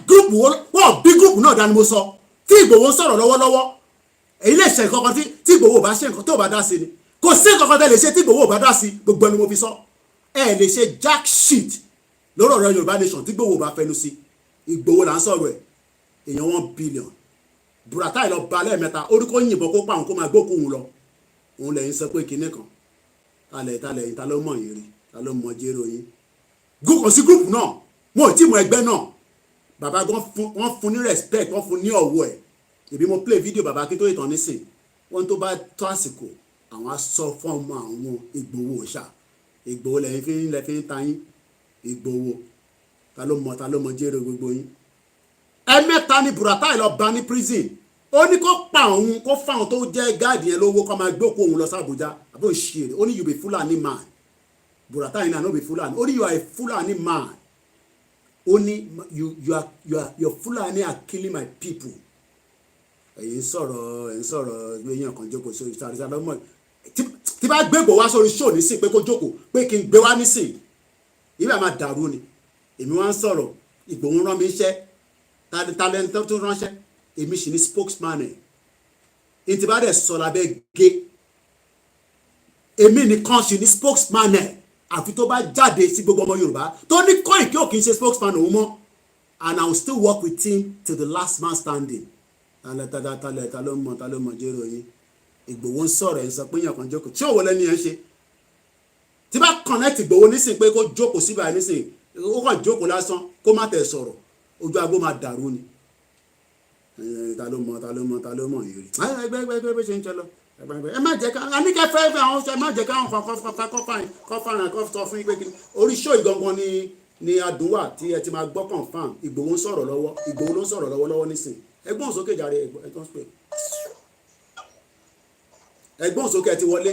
gúrùpù wọ́n bí gúrùpù náà dání mo sọ tí Ìgbòho ń sọ̀rọ̀ lọ́wọ́lọ́wọ́ èyí lè ṣe nǹkan kan tí Ìgbòho bá ṣe nǹkan tó bá dá sí ni kò sí nǹkan kan tẹ́ lè ṣe tí Ìgbòho bá dá sí gbogbo ẹni mo fi sọ ẹ lè ṣe jack shit lórí ọ̀rọ̀ Yorùbá nation tí Ìgbòho bá fẹnu sí Ìgbòho là ń sọ̀rọ̀ ẹ̀ èèyàn 1 billion Buratai lọ ba lẹ́ẹ̀mẹ́ta orúkọ yìnbọn kó pa àwọn kó máa gbókùn lọ òun lẹ́yìn sọ pé kinní kan talẹ̀ ta ló mọ̀ yín rí ta ló mọ jẹ́rọ yín kò sí gúrùpù náà wọn ò tí mọ ẹgbẹ́ náà bàbá gan wọ́n fún ní respect wọ́n fún ní ọ̀wọ̀ ẹ̀ ìbí mo play video bàbá kí tó ìtàn nísìn wọ́n tó bá tó àsìkò àwọn aṣọ fọ́ọ̀mù àwọn Ìgbòho ṣá Ìgbòho lẹ́yìn fi ń ta yín Ìgbòho ta ló mọ jẹ́rọ gbogbo yín ẹ̀mẹ́ta ni Buratai lọ bá ní prison ó ní kó pa òun kó fáwọn tó jẹ́ gáàdì yẹn lówó kó máa gbókò òun lọ sí Àbújá àbí òṣèré ó ní you be Fulani man Buratai náà no be Fulani ó ní you are a Fulani man ó ní your Fulani are killing my people ẹ̀yin sọ̀rọ̀ èèyàn kan jókòó sórí sàrìsà lọ́mọ tí bá gbégbò wá sórí show nísìn pé kó jókòó pé kí n gbé wá nísìn ibà máa dàrú ni èmi wá ń sọ̀rọ̀ Ìgbòho rán mi iṣẹ́ talent tó ránṣẹ́ èmi sì ní spokesman ẹ̀ ní ti bá dẹ̀ sọ lábẹ́ gé èmi nìkan sì ní spokesman ẹ̀ àfi tó bá jáde sí gbogbo ọmọ Yorùbá tó ní Koiki ò kì í ṣe spokesman òun mọ́ and I will still work with him till the last man standing ta ló mọ jẹ́rọ yín Ìgbòho ń sọ̀rọ̀ ẹ̀ ń sọ pé èèyàn kan jókòó tí òwò lẹ́ni ẹ̀ ń ṣe tí bá connect Ìgbòho nísìn pé kó jókòó síbà nísìn ó kàn jókòó lásán kó má tẹ̀ sọ̀rọ̀ ojú agbó máa dàrú ni ta ló mọ yìí rí ẹgbẹ́ bó ṣe ń jẹ lọ ẹ má jẹ́ ká a ní kẹ́ fẹ́ àwọn ọ̀ṣẹ́ má jẹ́ káwọn kọ́fàràn kọ́ sọ fún yín pé kí orí ṣó ìgangan ni adùn wà tí ẹ ti máa gbọ́ confam Ìgbòho ń sọ̀rọ̀ lọ́wọ́ Ìgbòho ló ń sọ̀rọ̀ lọ́wọ́lọ́wọ́ nísìn ẹgbọ́n sókè jàre ẹgbọ́n sókè ti wọlé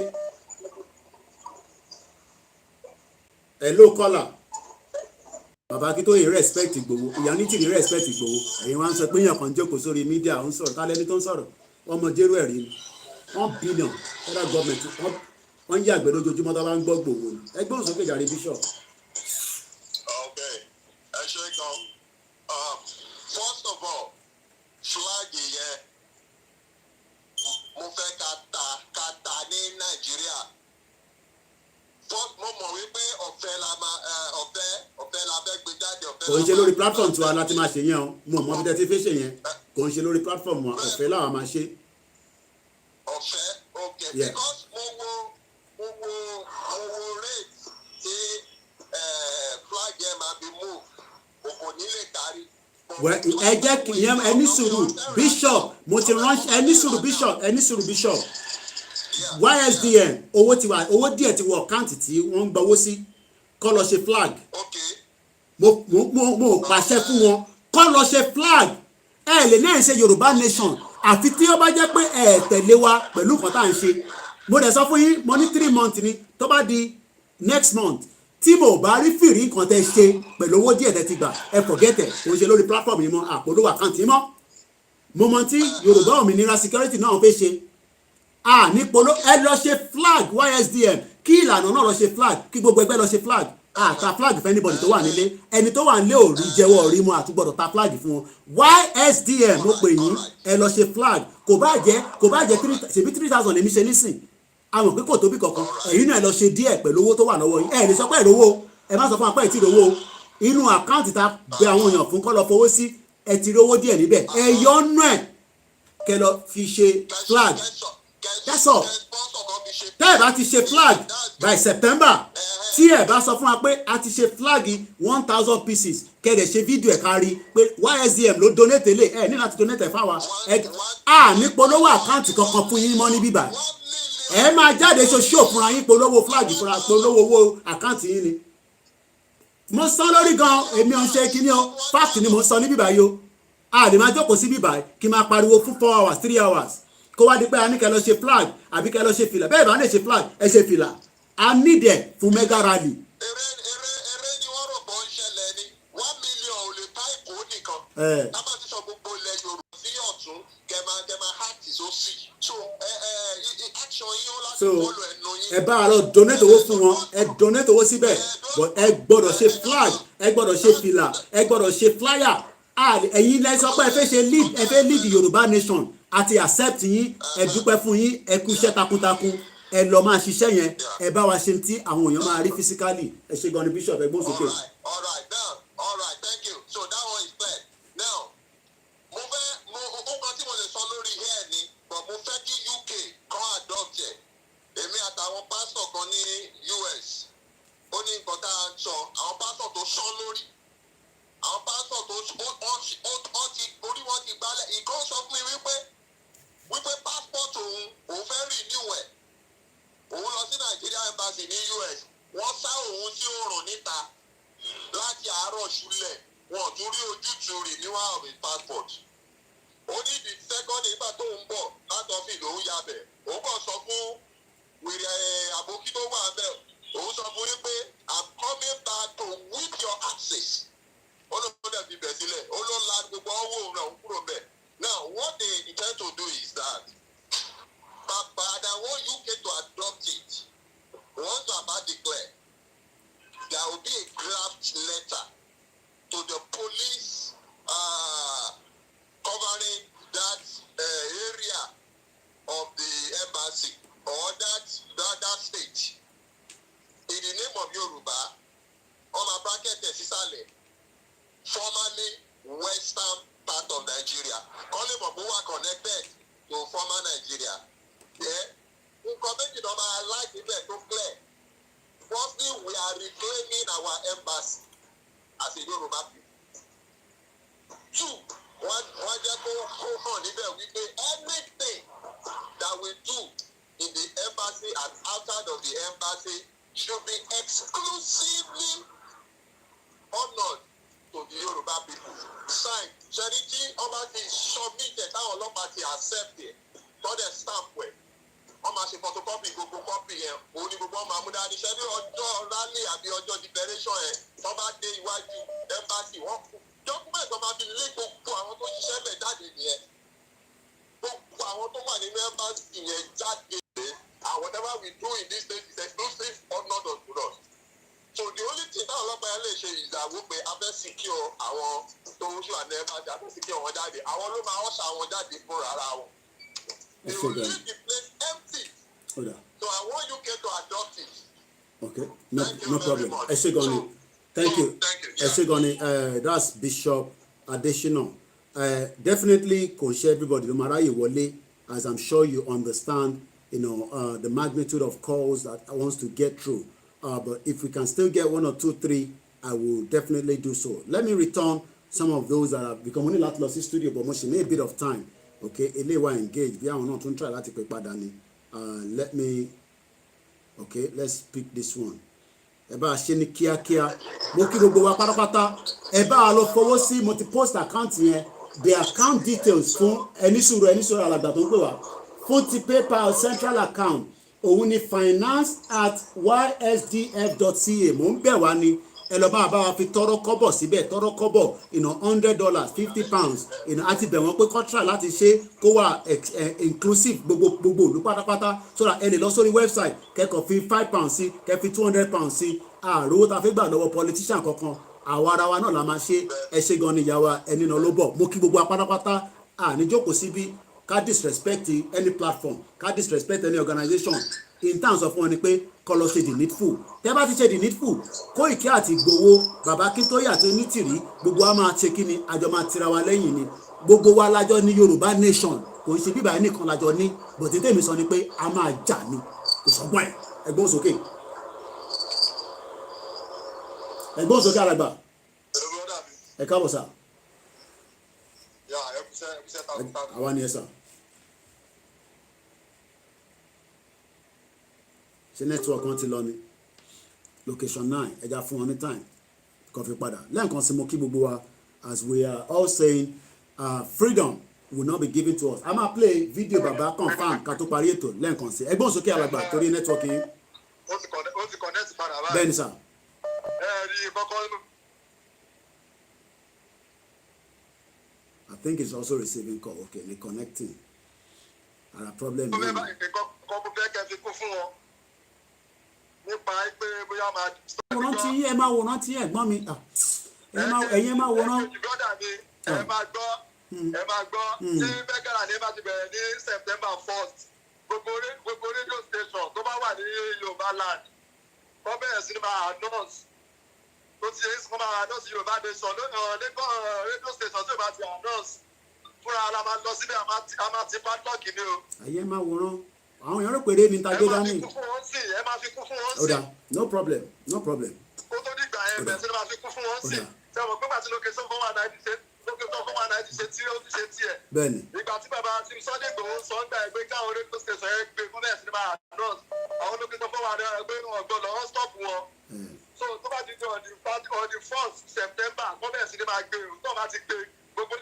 ẹ ló kọ́là bàbá kí tó yẹ respect Ìgbòho ìyá ní tìrì respect Ìgbòho ẹ̀yin wá ń sọ pé èèyàn kan jókòó sórí mídíà ń sọ̀rọ̀ tálẹ́ni tó ń sọ̀rọ̀ ọmọ jẹ́rú ẹ̀rí ni 1 billion federal government wọ́n yí àgbẹ̀ lójoojúmọ́ tó bá ń gbọ́ Ìgbòho ni ẹgbọ́n sókè jàre bishop. Okay, ẹ ṣe gan. First of all, flag yẹn mo fẹ́ ká ta ní Nàìjíríà. Mo mọ̀ wípé ọ̀fẹ́ la fẹ́ gbé jáde ọ̀fẹ́. kò ń ṣe lórí platform tiwa láti máa ṣe yẹn o mo mọ bí tẹ́ ti fi ṣe yẹn kò ń ṣe lórí platform wa ọ̀fẹ́ làwọn máa ṣe. ọ̀fẹ́ okay because mo wo rate tí flag yẹn máa be move kò ní lè kárí. ẹ jẹ́ kí ìyẹn ẹni sùúrù bishop mo ti ránṣẹ́ ẹni sùúrù bishop YSDM owó díẹ̀ ti wọ àkáǹtì tí wọ́n ń gbowó sí kọ́ lọ ṣe flag mo pàṣẹ fún wọn kọ́ lọ ṣe flag ẹ lè náà ṣe Yorùbá nation àfi tí ó bá jẹ́ pé ẹ tẹ̀lé wa pẹ̀lú nǹkan tá à ń ṣe mo dẹ̀ sọ fún yín mo ní 3 months ni tó bá di next month tí mo bá rí fìrí nǹkan tẹ́ ṣe pẹ̀lú owó díẹ̀ tẹ́ ti gbà ẹ forget ẹ̀ kò ń ṣe lórí platform yìí mọ́ àpolówó àkáǹtì mọ́ mo mọ tí Yorùbá òmìnira security náà fẹ́ ṣe ní polo ẹ lọ ṣe flag YSDM kí ìlànà náà lọ ṣe flag kí gbogbo ẹgbẹ́ lọ ṣe flag ta flag fún anybody tó wà nílé ẹni tó wà nílé ò rí jẹ́wọ́ rí mu àtúgbọ́dọ̀ ta flag fún wọn YSDM mo pè yín ẹ lọ ṣe flag kò bá jẹ́ 3,000 lèmi ṣe nísìn àwọn pé kò tóbi kankan ẹ̀yin náà ẹ lọ ṣe díẹ̀ pẹ̀lú owó tó wà lọ́wọ́ yín ẹ lè sọ pé ìrówó ẹ má sọ fún apá ìtì ìrówó inú àkáǹtì tá bẹ àwọn èèyàn fún kọ́ lọ fowó sí ẹ ti rí owó díẹ̀ níbẹ̀ ẹ yọ ọ́nú ẹ̀ kẹ́ lọ fi ṣe flag that's all tẹ́ ẹ̀ bá ti ṣe flag by September tí ẹ̀ bá sọ fún wa pé a ti ṣe flag 1,000 pieces kẹ́ẹ̀dẹ̀ ṣe fídíò ẹ̀ kárí pé YSDM ló donate lé ẹ̀ ní láti donate ẹ̀ fáwa ẹ̀ ní polówó àkáǹtì kankan fún yín mọ́ ní bíbá ẹ máa jáde ṣoṣo fúnra yín polówó flag fúnra polówó owó àkáǹtì yín ni mo sọ lórí gan èmi ò ń ṣe kíní o fact ni mo sọ ní bíbá yìí o a lè máa jókòó sí bíbá kí n máa pariwo fún 4 hours 3 hours kó wá di pé a ní kẹ́ lọ ṣe flag àbí kẹ́ lọ ṣe fìlà bẹ́ẹ̀ bá lè ṣe flag ẹ ṣe fìlà a need ẹ̀ fún mega rally. eré ni wọ́n rò bọ́ ń ṣẹlẹ̀ ni 1 million ò lè bá ìkó nìkan. tábà ti sọ gbogbo ilẹ̀ Yorùbá sí ọ̀tún kẹ́mà hàtì sósì so action yín ó láti fọ́lù ẹnu yín. ẹ bá a lọ donate owó fún wọn ẹ donate owó síbẹ̀ but ẹ gbọ́dọ̀ ṣe flag ẹ gbọ́dọ̀ ṣe fìlà ẹ gbọ́dọ̀ ṣe flyer ẹ̀yin lẹ sọ pé ẹ fẹ́ lead Yorùbá nation àti accept yín ẹ dúpẹ́ fún yín ẹ kú iṣẹ́ takuntakun ẹ lọ máa ṣiṣẹ́ yẹn ẹ bá wa ṣe tí àwọn èèyàn máa rí physically ẹ ṣe gan ni bishop ẹ gbóhùn sókè. all right thank you so that one is clear now nǹkan tí mo lè sọ lórí here ni but mo fẹ́ kí UK kan adopt ẹ̀ èmi àtàwọn pásítọ̀ kan ní US ó ní nǹkan tá a sọ àwọn pásítọ̀ tó sán lórí àwọn pásítọ̀ tó ti orí wọn ti gbálẹ̀ ìkan sọ fún mi wípé passport òun fẹ́ renew ẹ̀ òun lọ sí Nigeria embassy ní US wọ́n sá òun sí oòrùn níta láti àárọ̀ ṣúlẹ̀ wọn ò tún rí ojútùú renewal of his passport ó ní the second nígbà tó ń bọ̀ látọ̀fì lòún yabẹ̀ òun kàn sọ fún wèrè àbókí tó wà bẹ́ẹ̀ òun sọ fún yín pé I'm coming back to whip your asses ó ló dẹ̀ fi bẹ̀ sílẹ̀ ó ló la gbogbo ọwọ́ òun náà kúrò bẹ́ẹ̀. Now, what they intend to do is that, but I want UK to adopt it. Once about declare, there will be a draft letter to the police covering that area of the embassy or that state. In the name of Yoruba, on my bracket, formerly Western part of Nigeria. Calling Mobuwa connected to former Nigeria. Yeah. Nǹkan méjì náà máa láìpẹ́ bẹ́ẹ̀ tó clear. Firstly, we are reclaiming our embassy as a Yoruba people. Two, wọ́n jẹ́ kó hàn níbẹ̀ wípé anything that we do in the embassy and outside of the embassy should be exclusively honoured to the Yoruba people. Sign charity ọba ti submit ẹ̀ táwọn ọlọ́pàá ti accept ẹ̀ tọ́dẹ̀ stamp ẹ̀ wọ́n máa ṣe photocopy gbogbo copy yẹn òun ni gbogbo ọmọ amúdáni ṣẹ́ ní ọjọ́ rally àbí ọjọ́ liberation ẹ̀ tó bá dé iwájú embassy wọ́n document tó máa fi lé gbogbo àwọn tó ṣiṣẹ́ bẹ̀ jáde nìyẹn gbogbo àwọn tó wà nínú embassy yẹn jáde and whatever we do in this state is exclusive honour to us. So the only thing that ọlọ́pàá yẹn lè ṣe ìdààmú pé a fẹ́ secure àwọn tó ń ṣe àná embassy a fẹ́ secure wọn jáde àwọn ló máa ọ̀ṣà wọn jáde fún rárá wọn. They will leave the place empty. So I want UK to adopt it. Okay, no problem. Ẹ ṣé gan ni. Thank you. Ẹ ṣé gan ni. That's Bishop Adesina. Definitely kò ṣe everybody ló máa ráyè wọlé as I'm sure you understand the magnitude of calls that I want to get through. But if we can still get 1 or 2, 3, I will definitely do so. Let me return some of those that have become only lot lost in studio, but must need a bit of time. Okay, Elewa engage. We are not to try that. Let me. Okay, let's pick this one. Eba ṣe kíákíá. Mo kí gbogbo wa pátápátá. Eba lọ fọwọ́ sí multi-post account yẹn. The account details fún ẹni sùúrù alàgbà tó ń pè wá. Fún ti PayPal central account. Òun ni finance@ysdf.ca mò ń bẹ̀ wá ni ẹ lọ bá wa fi tọrọ kọ́bọ̀ síbẹ̀ tọrọ kọ́bọ̀ $100 £50 àti bẹ̀ wọ́n pé contract láti ṣe kó wà inclusive gbogbo ìlú pátápátá so that ẹ lè lọ sórí website kẹ́kọ̀ọ́ fi £5 sí kẹ́ fi £200 sí àròwó ta fẹ́ gbà lọ́wọ́ politician kankan àwa ara wa náà la máa ṣe ẹ ṣe gan ni ìyá wa ẹni náà ló bọ̀ mo kí gbogbo wa pátápátá àníjókòó síbí ká disrespect any platform ká disrespect any organization in terms of wọn ni pé kọ́ lọ ṣe the needful tẹ́ bá ti ṣe the needful Koiki àti Igboho bàbá Akíntóyè àti Onítìrí gbogbo wa máa ṣe kí ni àjọ máa tira wa lẹ́yìn ni gbogbo wa lájọ ní Yorùbá nation kò ń ṣe bíbá ẹnìkan lájọ ní bọ̀dé tèmi sọ ni pé a máa jà ní kò sọ́gbọ́n ẹ̀ ẹgbọ́n sókè àràgbà ẹ káàbọ̀ sà àwa ni ẹ sà ṣe network kan ti lọ ni location 9 ẹja fún wọn ní time kó fi padà lẹ́ẹ̀kan sí mo kí gbogbo wa as we are all saying freedom will not be given to us a máa play video baba confam ká tó parí ètò lẹ́ẹ̀kan sí ẹgbọ́n sókè alàgbà torí network yín. ó ti connect padà báyìí. bẹ́ẹ̀ ni sà. rí kọ́kọ́. I think it's also receiving call okay ni connecting ara problem ó fẹ́ yẹn. bá kọ́ bó fẹ́ kẹ́ fi kún fún wọn nípa pé bóyá máa. wòrán tí ẹ máa wòrán tí ẹ̀gbọ́n mi ẹ̀yin máa wòrán. brọ́dà mi ẹ máa gbọ́ tí bẹ́gàrà ní bá ti bẹ̀rẹ̀ ní September 1st gbogbo radio station tó bá wà ní Yorùbá land wọ́n bẹ̀rẹ̀ sí ní máa announce tó ti yẹ kó máa announce Yorùbá nation radio station tó bá ti announce fúnra la máa lọ síbẹ̀ a máa ti padlock ni o. ayé máa wòrán àwọn èèyàn rò pé eré ni tajé dání. ẹ máa fi kún fún wọn sí. ọ̀dà no problem no problem. kó tó dìgbà yẹn bẹ̀rẹ̀ sí ni máa fi kún fún wọn sí. sẹ́wọ̀n pé pàtí lókè sọ́kọ́ wà náà ti ṣe tí ó ti ṣe tiẹ̀. bẹ́ẹ̀ni. ìgbà tí bàbá tí Sunday Igboho sọ ń gbà ẹgbẹ́ káwọn rédíò station yẹn gbé fún bẹ́ẹ̀ sí ni máa announce àwọn lókè sọ́kọ́ wà náà ẹgbẹ́ wọn gbọ́dọ̀ wọ́n stop wọn. so tó bá di on the 1st September wọ́n bẹ̀rẹ̀ sí ni máa gbé o tó bá ti gbé gbogbo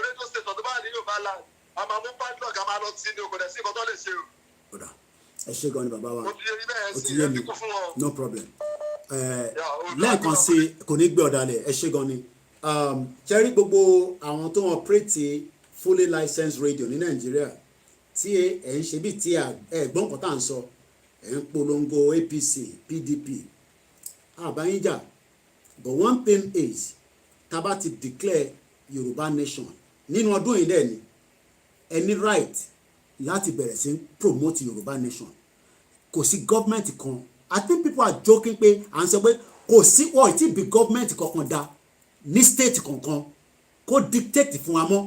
rédíò station tó bá ní Yorùbá land a máa mú padlock a máa lọ sí ní òkòdè sí nǹkan tó lè ṣe o. ẹ ṣe gan ni bàbá wa ó ti yé mi bẹ́ẹ̀ ó ti sí yé ẹ mi fi kún fún wọn. no problem lẹ́ẹ̀kan sí kò ní gbé ọ̀dàlẹ̀ ẹ ṣe gan ni ṣẹ́rí gbogbo àwọn tó wọn operate fully licensed radio ní Nàìjíríà tí ẹ̀ ń ṣe bí tí ẹ̀gbọ́n kan tá à ń sọ ẹ̀ ń polongo APC PDP àbáyíjà but one thing is tá bá ti declare Yorùbá nation nínú ọdún yìí dẹ̀ ni any right láti bẹ̀rẹ̀ sí promote Yorùbá nation kò sí gọ́ọ̀mẹ̀ntì kan I think people are joking pé à ń sọ pé kò sí wọ́n ti bí gọ́ọ̀mẹ̀ntì kankan dá ní state kankan kó dictate fún wa mọ́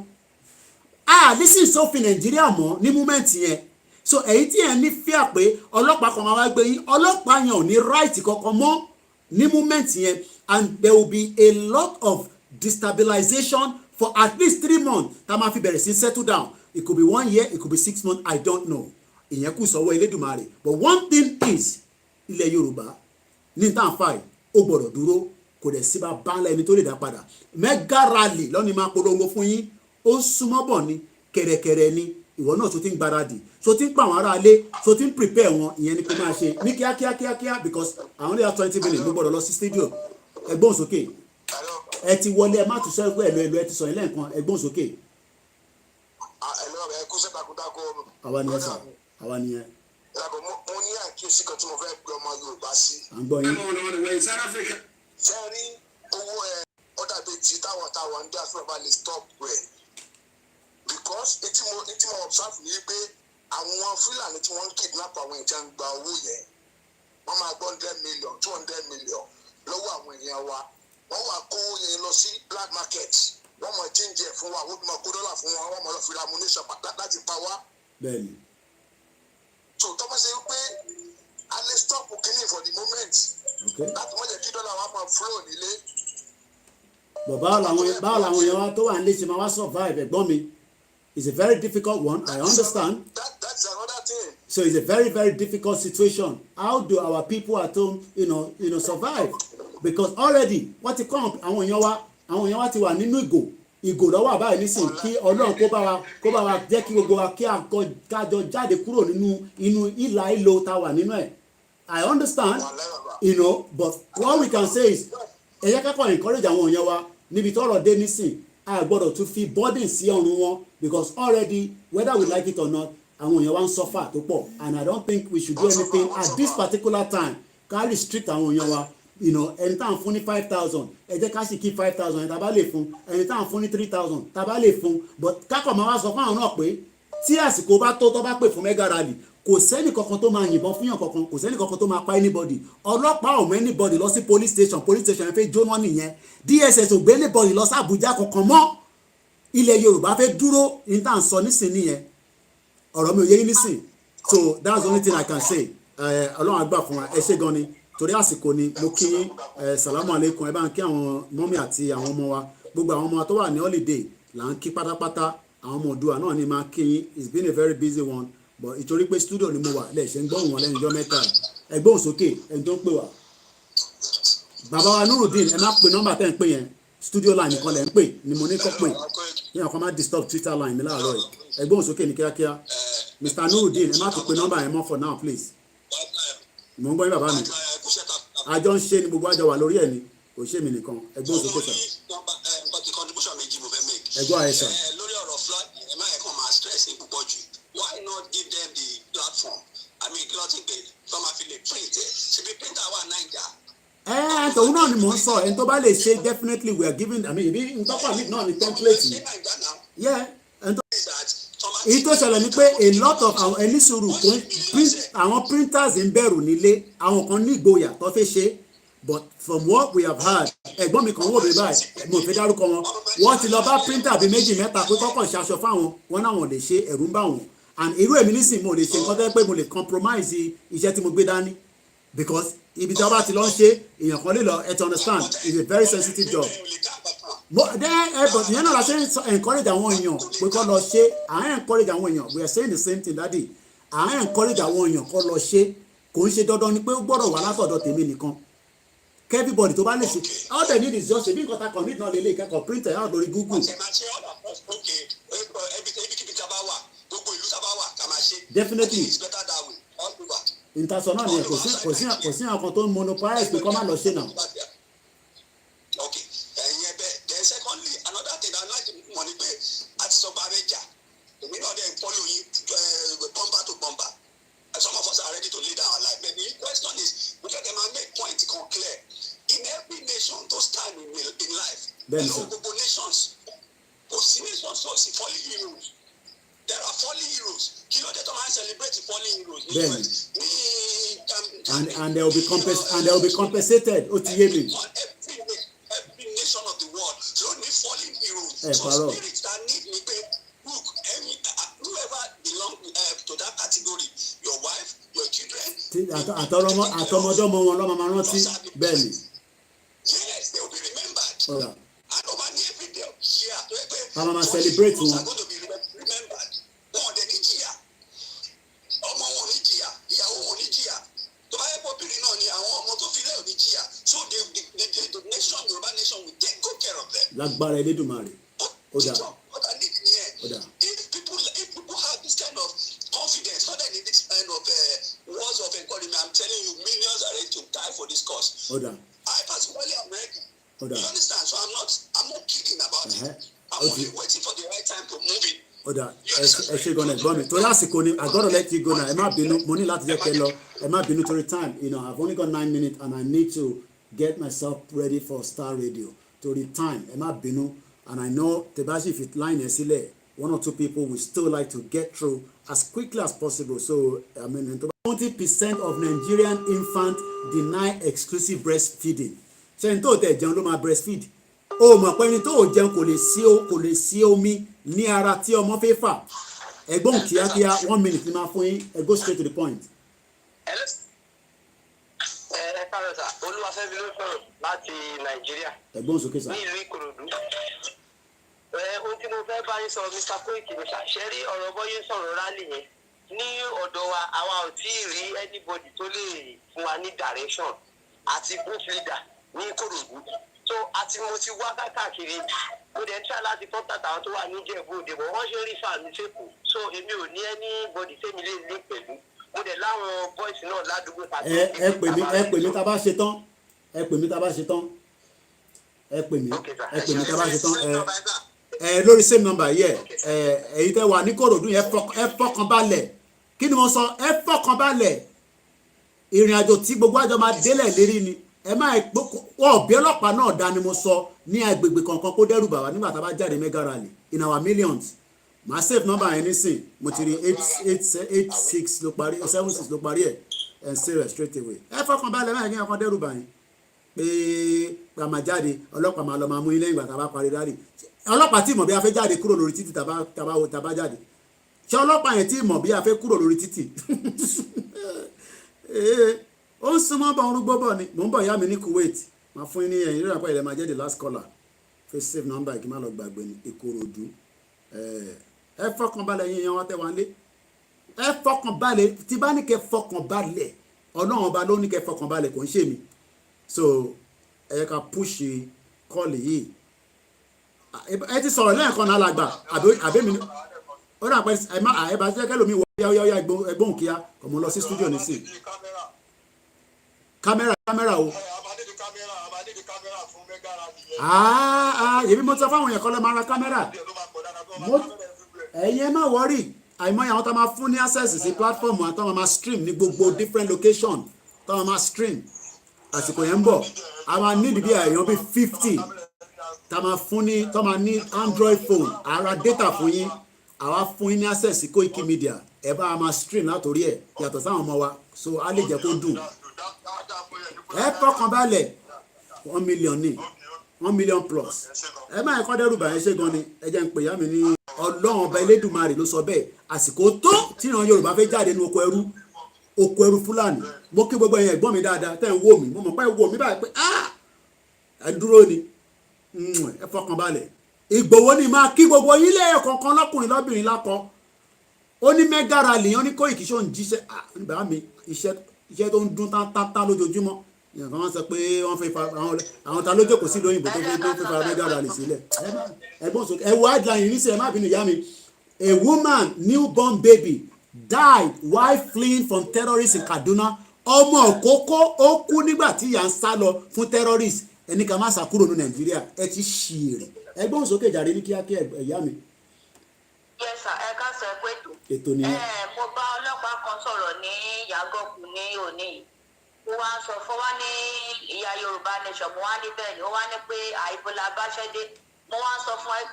nísìnyí sófin Nàìjíríà mọ́ ní múmẹ́ǹtì yẹn so èyí tí yẹn ní fíà pé ọlọ́pàá kan máa wá gbé yín ọlọ́pàá yẹn ò ní right kankan mọ́ ní múmẹ́ǹtì yẹn and there will be a lot of destabilization for at least 3 months tá a máa fi bẹ̀rẹ̀ sí settle down it could be 1 year it could be 6 months I don't know ìyẹn kù sọ́wọ́ Elédùmarè but one thing is ilẹ̀ Yorùbá ní tàǹfàì ó gbọ́dọ̀ dúró kò dẹ̀ sí bá báńlá ẹni tó lè dá padà mega rally lọ́ni máa polongo fún yín ó súnmọ́ bọ̀ ni kẹ̀rẹ̀kẹ̀rẹ̀ ni ìwọ náà tó ti ń gbáradì tó ti ń pa àwọn ará ilé tó ti ń prepare wọn ìyẹn ni kò máa ṣe ní kíákíá because àwọn lè 20 minutes ló gbọ́dọ̀ lọ sí stadium ẹgbọ́n sókè ẹ ti wọlé ẹ má tún sọ ẹgbẹ́ ẹ̀lú ẹ ti sọ ilé nǹkan ẹgbọ́n sókè. àwa nìyẹn sà àwa nìyẹn. mo ní àkíyèsí kan tí mo fẹ́ pe ọmọ Yorùbá sí. à ń gbọ́ yín. ṣé rí owó ó dàbí tí táwọn ń dá fún ọba lè stop rẹ̀ because etí mo observe ní pé àwọn Fúlàní tí wọ́n ń kidnap àwọn èèyàn ń gba owó yẹn wọ́n máa gbọ́ 100 million 200 million lọ́wọ́ àwọn èèyàn wa wọ́n wá kó yẹn lọ sí black market wọ́n mọ̀ jíǹjẹ fún wa wọ́n mọ̀ kó dọ́là fún wa wọ́n mọ̀ lọ fi ra ammunition láti pa wá. bẹ́ẹ̀ni. so tọ́pọ̀ ṣe pé a lè stop kínní for the moment láti mọ̀ jẹ́ kí dọ́là wa máa flow nílé. báwo làwọn èèyàn wa tó wà nílé ṣe máa wá survive ẹ̀gbọ́n mi it's a very difficult one I understand. That's another thing. So it's a very very difficult situation. How do our people at home survive? Because already wọ́n ti kọ́ àwọn èèyàn wa ti wà nínú ìgò lọ́wọ́ àbáyé nísìn kí Ọlọ́run kó bá wa jẹ́ kí gbogbo wa kí àjọ jáde kúrò nínú ìlà ìlò tá a wà nínú ẹ̀. I understand but what we can say is ẹ yẹ ká encourage àwọn èèyàn wa níbi tọ́rọ̀ dé nísìn a gbọ́dọ̀ tún fi burden sí ọrùn wọn because already whether we like it or not àwọn èèyàn wa ń suffer tó pọ̀ and I don't think we should do anything at this particular time ká restrict àwọn èèyàn wa ẹni tá à ń fún ní 5,000 ẹ jẹ́ ká sì kí 5,000 ẹni tá a bá lè fún, ẹni tá à ń fún ní 3,000 tá a bá lè fún, but kákọ̀ máa wá sọ fún àwọn náà pé tí àsìkò bá tó bá pè fún mega rally kò sẹ́ni kankan tó máa yìnbọn fún yàn kankan, kò sẹ́ni kankan tó máa pa anybody. Ọlọ́pàá ò mọ anybody lọ sí police station yẹn fẹ́ jóná nìyẹn. DSS ò gbé anybody lọ sí Àbújá kankan mọ́. Ilẹ̀ Yorùbá fẹ́ dúró ní tá à ń sọ nísìnyí yẹn. Ọ̀rọ̀ mi ò yé yín nísìn. So that's the only thing I can say. Ọlọ́run á gbà fún wa, ẹ ṣé gan ni torí àsìkò ni mo kí salamu aleykum, ẹ bá ń kí àwọn mọ́mí àti àwọn ọmọ wa, gbogbo àwọn ọmọ wa tó wà ní holiday là ń kí pátápátá, àwọn ọmọ Oòduà náà ni máa kí yín. It's been a very busy one, but ìtorí pé studio ni mo wà lẹ́ẹ̀ ṣe ń gbóhùn wọn lẹ́yìn ọjọ́ mẹ́ta. Ẹ gbóhùn sókè ẹni tó ń pè wá. Bàbá wa Nurudeen, ẹ má pe nọ́mbà tẹ́ ń pè yẹn, studio line nìkan lẹ̀ ń pè ni mo ní kọ́ pè yẹn, ọkọ má disturb Twitter line mi láàárọ̀ yìí. Ẹ gbóhùn sókè ní kíákíá. Mr. Nurudeen, ẹ má tún pe nọ́mbà yẹn mọ́ for now please. Mo ń gbọ́ yín bàbá mi. Àjọ ń ṣe ni gbogbo àjọ wà lórí ẹ̀ ni, kò ṣe mí nìkan. Ẹ gbóhùn sókè sà. Ẹ gbọ́ àyè sà. Lórí ọ̀rọ̀ flag ẹ má yẹ kàn máa stress ní púpọ̀ jù. Why not give them the platform? I mean kí ló ti gbé tó máa fi lè print ẹ̀ ṣebí printer wà Naija. Tòun náà ni mò ń sọ, ẹni tó bá lè ṣe definitely we are giving, I mean ibi ntọ́pọ̀ mi náà ni template yìí. Èyí tó ṣẹlẹ̀ ni pé a lot of àwọn ẹni sùúrù àwọn printers ń bẹ̀rù nílé, àwọn kan ní ìgboyà tó fẹ́ ṣe, but from what we have heard, ẹ̀gbọ́n mi kan wò mí báyìí, mo fẹ́ dárúkọ wọn, wọ́n ti lọ bá printer bíi méjì mẹ́ta pé kọ́kọ́ ṣaṣọ fáwọn, wọn náà wọn lè ṣe, ẹ̀rù ń bà wọn, and irú èmi nísìnyí mo lè ṣe nǹkan tó yẹ pé mo lè compromise iṣẹ́ tí mo gbé dání, because ibi tí wọ́n bá ti lọ ń ṣe èèyàn kan lè lọ, ẹ ti understand, it's a very sensitive job. But ìyẹn náà la ṣe ń encourage àwọn èèyàn pé kọ́ lọ ṣe, à ń encourage àwọn èèyàn, we are saying the same thing daddy, à ń encourage àwọn èèyàn kọ́ lọ ṣe, kò ń ṣe dandan ni pé ó gbọ́dọ̀ wà látọ̀dọ̀ tèmi nìkan, everybody tó bá lè ṣe, all they need is just ṣe bí nǹkan ta commit náà lélẹ̀ ìkẹ́kọ̀ọ́ printer out lórí Google. Definitely ìtasọ̀ náà nìyẹn, kò sí àwọn kan tó ń monopolize pé kọ́ má lọ ṣe náà. Secondly, another thing I'd like to mọ̀ ni pé àti sọ bá rẹ̀ jà, èmi náà dẹ̀ ń follow yín bumper to bumper. Some of us are ready to lay down our life. But the question is, we can make point clear. In every nation to stand in life, global nations, nations also fallen heroes. There are fallen heroes. Kilo de to celebrate the fallen heroes. And they will be compensated. Every nation of the world should need fallen heroes. So spirits that need me pay. Look, whoever belong to that category, your wife, your children. Àtọmọdọ́mọ wọn lọ́mọ máa rántí bẹ́ẹ̀ ni. Yes, they will be remembered. And over every day of the year, àwọn máa celebrate wọn. are going to be remembered. Wọ́n dẹ̀ ní jìyà. Ọmọ wọn ní jìyà. Ìyàwó wọn ní jìyà. Tó bá yẹ kó obìnrin náà ni àwọn ọmọ tó fi lẹ́ ò ní jìyà. So the nation, Yoruba nation, will take good care of them. Lágbára Elédùmarè. Ó dà. If people have this kind of confidence, not only this kind of words of encouragement, I'm telling you, millions are ready to die for this cause. I personally am ready. You understand? So I'm not kidding about it. I'm only waiting for the right time to move it. Ẹ ṣe gan ẹ̀gbọ́n mi torí àsìkò ni I gotta let you go now, ẹ má bínú, mo ní láti jẹ́ kẹ́ lọ, ẹ má bínú torí time, I've only got 9 minutes and I need to get myself ready for Star Radio torí time, ẹ má bínú, and I know tebashi if it line ẹ sílẹ̀ 1 or 2 people will still like to get through as quickly as possible. So 20% of Nigerian infants deny exclusive breastfeeding. Ṣé n tó tẹ̀ jẹun ló máa breastfeed? O mọ̀ pé ẹni tó jẹun kò lè sí omi ní ara tí ọmọ fẹ́ fà. Ẹ̀gbọ́n kíákíá 1 minute ni máa fún yín, ẹ go straight to the point. Ẹ káàárọ̀ sà, Olúwafẹ́mi ló sọ̀rọ̀ láti Nàìjíríà. Ẹ̀gbọ́n sókè sà. Ní ìlú Ìkòròdú. Ohun tí mo fẹ́ bá yín sọ Mr. Koiki ni ṣàṣẹ rí ọ̀rọ̀ bọ́yé sọ̀rọ̀ rálì yẹn. Ní ọ̀dọ̀ wa, àwa ò tí ì rí anybody tó lè fún wa ní direction àti booth leader ní Ìkòròdú. So àti mo ti wá káàkiri, mo dẹ̀ ń try láti contact àwọn tó wà ní Ìjẹ̀bú Òde, bọ̀ wọ́n ṣe rí fàmì sẹ́kù. So èmi ò ní anybody tẹ́mi lè lé pẹ̀lú. Mo dẹ̀ láwọn boys náà ládùúgbò tàbí. Ẹ pè mí tá a bá ṣe tán. Ẹ pè mí tá a bá ṣe tán. Lórí same number yẹ èyí tẹ́ wà ní Kòròdú yẹn ẹ fọkàn balẹ̀. Kí ni mo sọ? Ẹ fọkàn balẹ̀. Ìrìn àjò tí gbogbo àjọ máa délẹ̀ lérí ni. ẹ má wọ́n ọ̀bẹ ọlọ́pàá náà dá ni mo sọ ní agbègbè kankan kó dẹ́rù bà wá nígbà tá a bá jáde mega rally in our millions màá save number yẹn nísìn mo ti rí 886 ló parí 76 ló parí ẹ̀ and save straight away ẹ fọkàn balẹ̀ máa yẹn kan dẹ́rù bà yín pé ká máa jáde ọlọ́pàá máa lọ máa mú yín lẹ́yìn ìgbà tá a bá parí rally ọlọ́pàá tí mọ̀ bí a fẹ́ jáde kúrò lórí títì tá a bá jáde ṣé ọlọ́pàá yẹn tí mọ̀ bí a fẹ́ kúrò lórí títì ó ń súnmọ́ bọ̀ ń rúgbó bọ̀ ni mò ń bọ̀ ìyá mi ní Kuwait máa fún yín ní ẹ̀yìn rírà pé ilẹ̀ máa jẹ́ the last caller face save number kí n má lọ gbàgbé ní Ìkòròdú ẹ fọkànbalẹ̀ yín yan wọn tẹ́ wọn lé ẹ fọkànbalẹ̀ tí bá ní kẹ́ fọkànbalẹ̀ ọlọ́run ọba ló ní kẹ́ fọkànbalẹ̀ kò ń ṣe mí so ẹ yẹ ká push kọ́ọ̀lì yìí ẹ ti sọ̀rọ̀ lẹ́ẹ̀kan náà làgbà àbẹ́mi ó dà pé ẹ bá jẹ́ kẹ́lòmí wọ yáyá ẹgbọ́n kíá ọmọ lọ sí studio nísìn kámẹ́rà o èmi mo sọ fáwọn èèyàn kan lọ máa ra kámẹ́rà ẹ̀yin ẹ má wọ́rì àìmọye àwọn tó máa fún ní access sí platform àti tó máa stream ní gbogbo different location tó máa stream àsìkò yẹn ń bọ̀ a máa ní ìdíbí èèyàn bíi 50 tá máa fún ní tó máa ní Android phone ara data fún yín àwa fún yín ní access sí Koiki Media ẹ bá a máa stream látòrí ẹ̀ yàtọ̀ sáwọn ọmọ wa so a lè jẹ́ kó dùn ẹ fọkàn balẹ̀ 1 million ní 1 million plus ẹ máa ẹ̀kọ́ dẹ́rù bàyẹn ṣe gan ni ẹ jẹ́ ń pè yá mi ní ọlọ́run ọba elédùnmarè ló sọ bẹ́ẹ̀ àsìkò tó tí ìran Yorùbá fẹ́ jáde ní oko ẹrú Fúlàní mo kí gbogbo ẹ̀yin ẹ̀gbọ́n mi dáadáa tẹ́ ń wò mí mo mọ̀ pé wò mí báyìí pé ẹ dúró ni ẹ fọkàn balẹ̀ Ìgbòho ni máa kí gbogbo yín lẹ́yìn kankan lọ́kùnrin lọ́bìnrin lákọ ó ní mega rally ó ní Koiki ṣó ń jíṣẹ́ nígbà mi iṣẹ́ tó ń dún tán lójoojúmọ́ ìyànkan wọn sọ pé wọ́n fẹ́ fa àwọn ta ló jókòó sí lóyìnbó tó fẹ́ fa mega rally sílẹ̀ ẹgbọ́n sọ ẹ wo headline ní sẹ́ ẹ má bínú ìyá mi a woman newborn baby died while fleeing from terrorists in Kaduna ọmọ òkókó ó kú nígbà tí ìyá ń sá lọ fún terrorists ẹni ká má sá kúrò ní Nàìjíríà ẹ ti ṣì èrè ẹgbọ́n sókè jàre ní kíákíá ìyá mi. Yes sir, ẹ ká sọ pé ètò nìyẹn. Mo bá ọlọ́pàá kan sọ̀rọ̀ ní Yàgòkú ní òní yìí mo wá sọ fún wa ní ìyá Yorùbá nation mo wá ní bẹ́ẹ̀ ni ó wá ní pé àìbọ̀là báṣẹ́dé mo wá sọ fún ẹ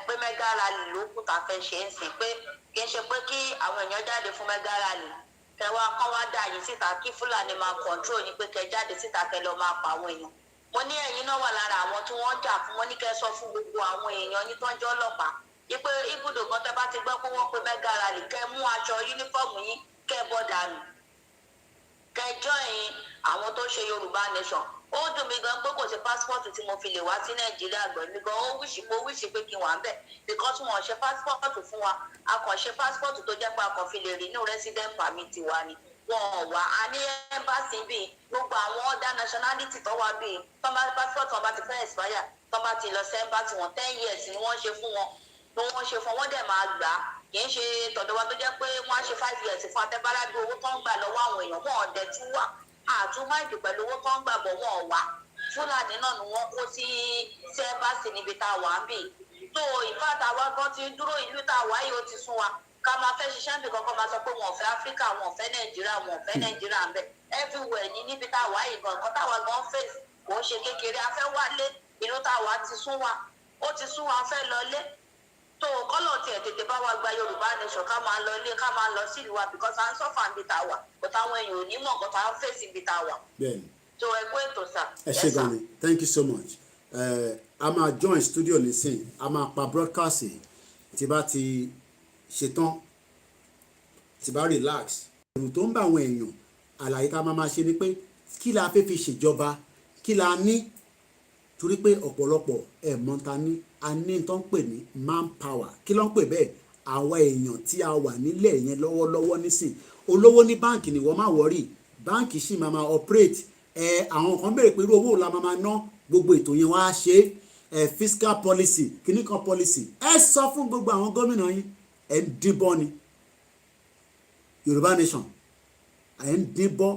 pé mega rally ló kù tá a fẹ́ ṣe é sìn pé kì í ṣe pé kí àwọn èèyàn jáde fún mega rally kẹwàá kán wá dà yín síta kí Fúlàní máa control yín pé kẹ jáde síta kẹ lọ máa pa àwọn èèyàn mo ní ẹ̀yin náà wà lára àwọn tí wọ́n jà fún wọn ní kẹ́ sọ fún gbogbo àwọn èèyàn yín tó ń jẹ́ ọlọ́pàá ipe ibùdó kan tẹ́ bá ti gbọ́ pé wọ́n pe mega rally kẹ́ mú aṣọ yúnífọ́ọ̀mù yín kẹ́ bọ́ dànù kẹ́ join àwọn tó ṣe Yorùbá nation ó dùn mí gan pé kò sí pásítọ̀tù tí mo fi lè wá sí Nàìjíríà gbọ̀n mi gan ó wíṣì pé kí n wà ń bẹ̀ because wọn ò ṣe pásítọ̀tù fún wa a kàn ṣe pásítọ̀tù tó jẹ́ pé a kàn fi lè rí inú resident permit wa ni wọn ò wá a ní ẹ́mbáàsì bíi gbogbo àwọn other nationality tó wá bíi tọ́ba pásítọ̀tù wọn bá ti fẹ́ expire tọ́ba ti lọ sí ẹ́mbáàsì wọn 10 years ni wọ́n ṣe fún wọn ni wọ́n ṣe fún wọn dẹ̀ máa gbà á kì í ṣe tọ̀dọ̀ wa tó jẹ́ pé wọ́n á ṣe 5 years fún atẹ́bárá bí owó tó ń gbà lọ́wọ́ àwọn èèyàn wọn ò dẹ̀ tún wà àtúmáìdì pẹ̀lú owó tó ń gbà bọ̀ wọn ò wá Fúlàní náà ni wọ́n kó sí ẹ́mbáàsì níbi tá a wà ń bì tó ìfáàtà wa gan ti dúró ìlú tá a wà yìí ó ti sún wa ká máa fẹ́ ṣiṣẹ́ níbi kankan máa sọ pé wọn ò fẹ́ Áfíríkà wọn ò fẹ́ Nàìjíríà wọn ò fẹ́ Nàìjíríà ń bẹ̀ everywhere ní níbi tá a wà yìí gan nǹkan táwa gan fèsì kò ń ṣe kékeré a fẹ́ wálé ìlú tá a wà ti sún wa ó ti sún wa fẹ́ lọlé tó kọ́lọ̀ tiẹ̀ tètè bá wa gba Yorùbá nation ká máa lọ ilé ká máa lọ sí ìlú wa because à ń sọ́fà níbi tá a wà kò táwọn èèyàn ò ní mọ̀ nǹkan tá a ń fèsì níbi tá a wà. tó ẹ kú ètò sà. ẹ ṣe gan ni thank you so much a máa join studio nísìn a máa pa broadcast tí bá ti ṣetán tí bá relax ẹ̀rù tó ń bá àwọn èèyàn àlàyé tá a máa ṣe ni pé kí la fẹ́ fi ṣèjọba kí la ní torí pé ọ̀pọ̀lọpọ̀ mọ́ta ní a ní tó ń pè ní manpower kí ló ń pè bẹ́ẹ̀ àwọn èèyàn tí a wà nílẹ̀ yẹn lọ́wọ́lọ́wọ́ nísìn olówó ní báǹkì ni wọ́n máa wọ́rì báǹkì sì máa operate àwọn kan béèrè pé irú owó la máa ná gbogbo ètò yẹn wá ṣe fiscal policy kìnnìkan policy ẹ sọ fún gbogbo àwọn gómìnà yín ẹ ń díbọ́n ni Yorùbá nation ẹ ń díbọ́n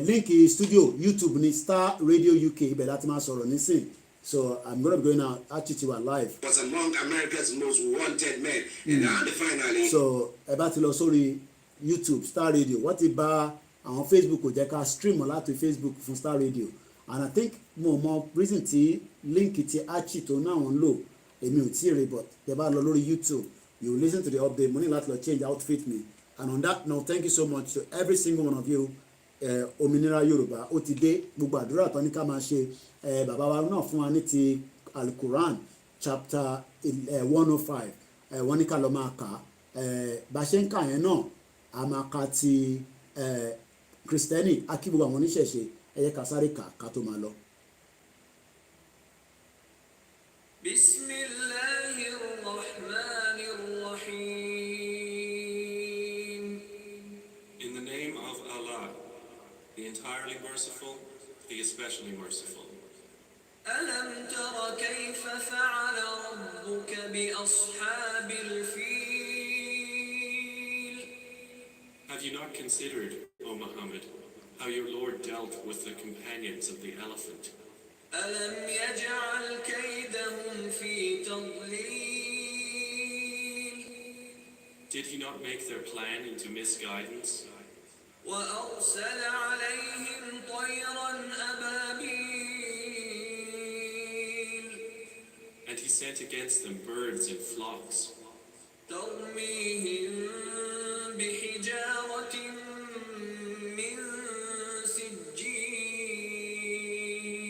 líǹkì studio YouTube ní Star Radio UK ibẹ̀ láti máa sọ̀rọ̀ nísìn so I'm gonna be going out Achitiwa live. Was among America's most wanted men and finally. so ẹ bá ti lọ sórí YouTube Star Radio wọ́n ti bà àwọn Facebook kò jẹ́ ká stream láti Facebook fún Star Radio, and I think mo mọ reason tí link ti Archie tó náà ń lò èmi ò tí ì rí, but tẹ́ bá lọ lórí YouTube you listen to the update. Mo ní láti lọ change outfit mi. And on that note, thank you so much to every single one of you. Òmìnira Yorùbá ó ti dé, gbogbo àdúrà tán ní ká máa ṣe. Bàbá wa náà fún wa ní ti Al-Quran chapter 105, wọ́n ní ká lọ máa kà á. Bá ṣe ń kà yẹn náà a máa ka ti Kristẹni, akí gbogbo àwọn oníṣẹ̀ṣe, ẹ jẹ́ ká sáré kà ká tó máa lọ. In the name of Allah, the entirely merciful, the especially merciful. ألم تر كيف فعل ربك بأصحاب الفيل Have you not considered, O Muhammad, how your Lord dealt with the companions of the elephant? ألم يجعل كيدهم في تضليل Did he not make their plan into misguidance? وأرسل عليهم طيرا أبابيل And he sent against them birds in flocks, ترميهم بحجارة من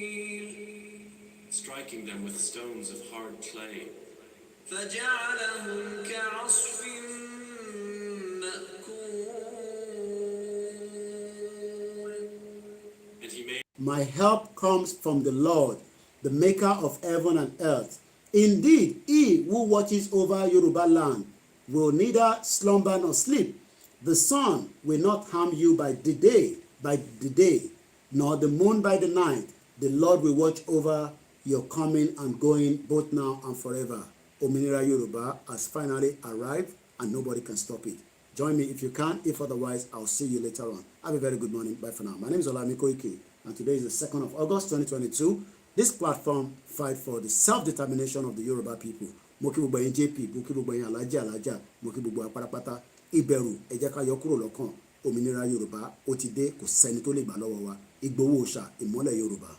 سجيل striking them with stones of hard clay. فجعلهم كعصف My help comes from the Lord, the maker of heaven and earth. Indeed, he who watches over Yoruba land will neither slumber nor sleep. The sun will not harm you by the day, nor the moon by the night. The Lord will watch over your coming and going both now and forever. Òmìnira Yoruba has finally arrived and nobody can stop it. Join me if you can. If otherwise, I'll see you later on. Have a very good morning. Bye for now. My name is Olami Koike, and today is the 2nd of August 2022. This platform fight for the self-determination of the Yoruba people. Mo kí gbogbo ẹ̀yin JP, mo kí gbogbo ẹ̀yin alájà, mo kí gbogbo apárápátá. Ìbẹ̀rù ẹ jẹ́ ká yọ kúrò lọ́kàn. Òmìnira Yorùbá ó ti dé, kò sẹ́ni tó lè gbà lọ́wọ́ wa. Ìgbòho òòṣà, ìmọ́lẹ̀ Yorùbá.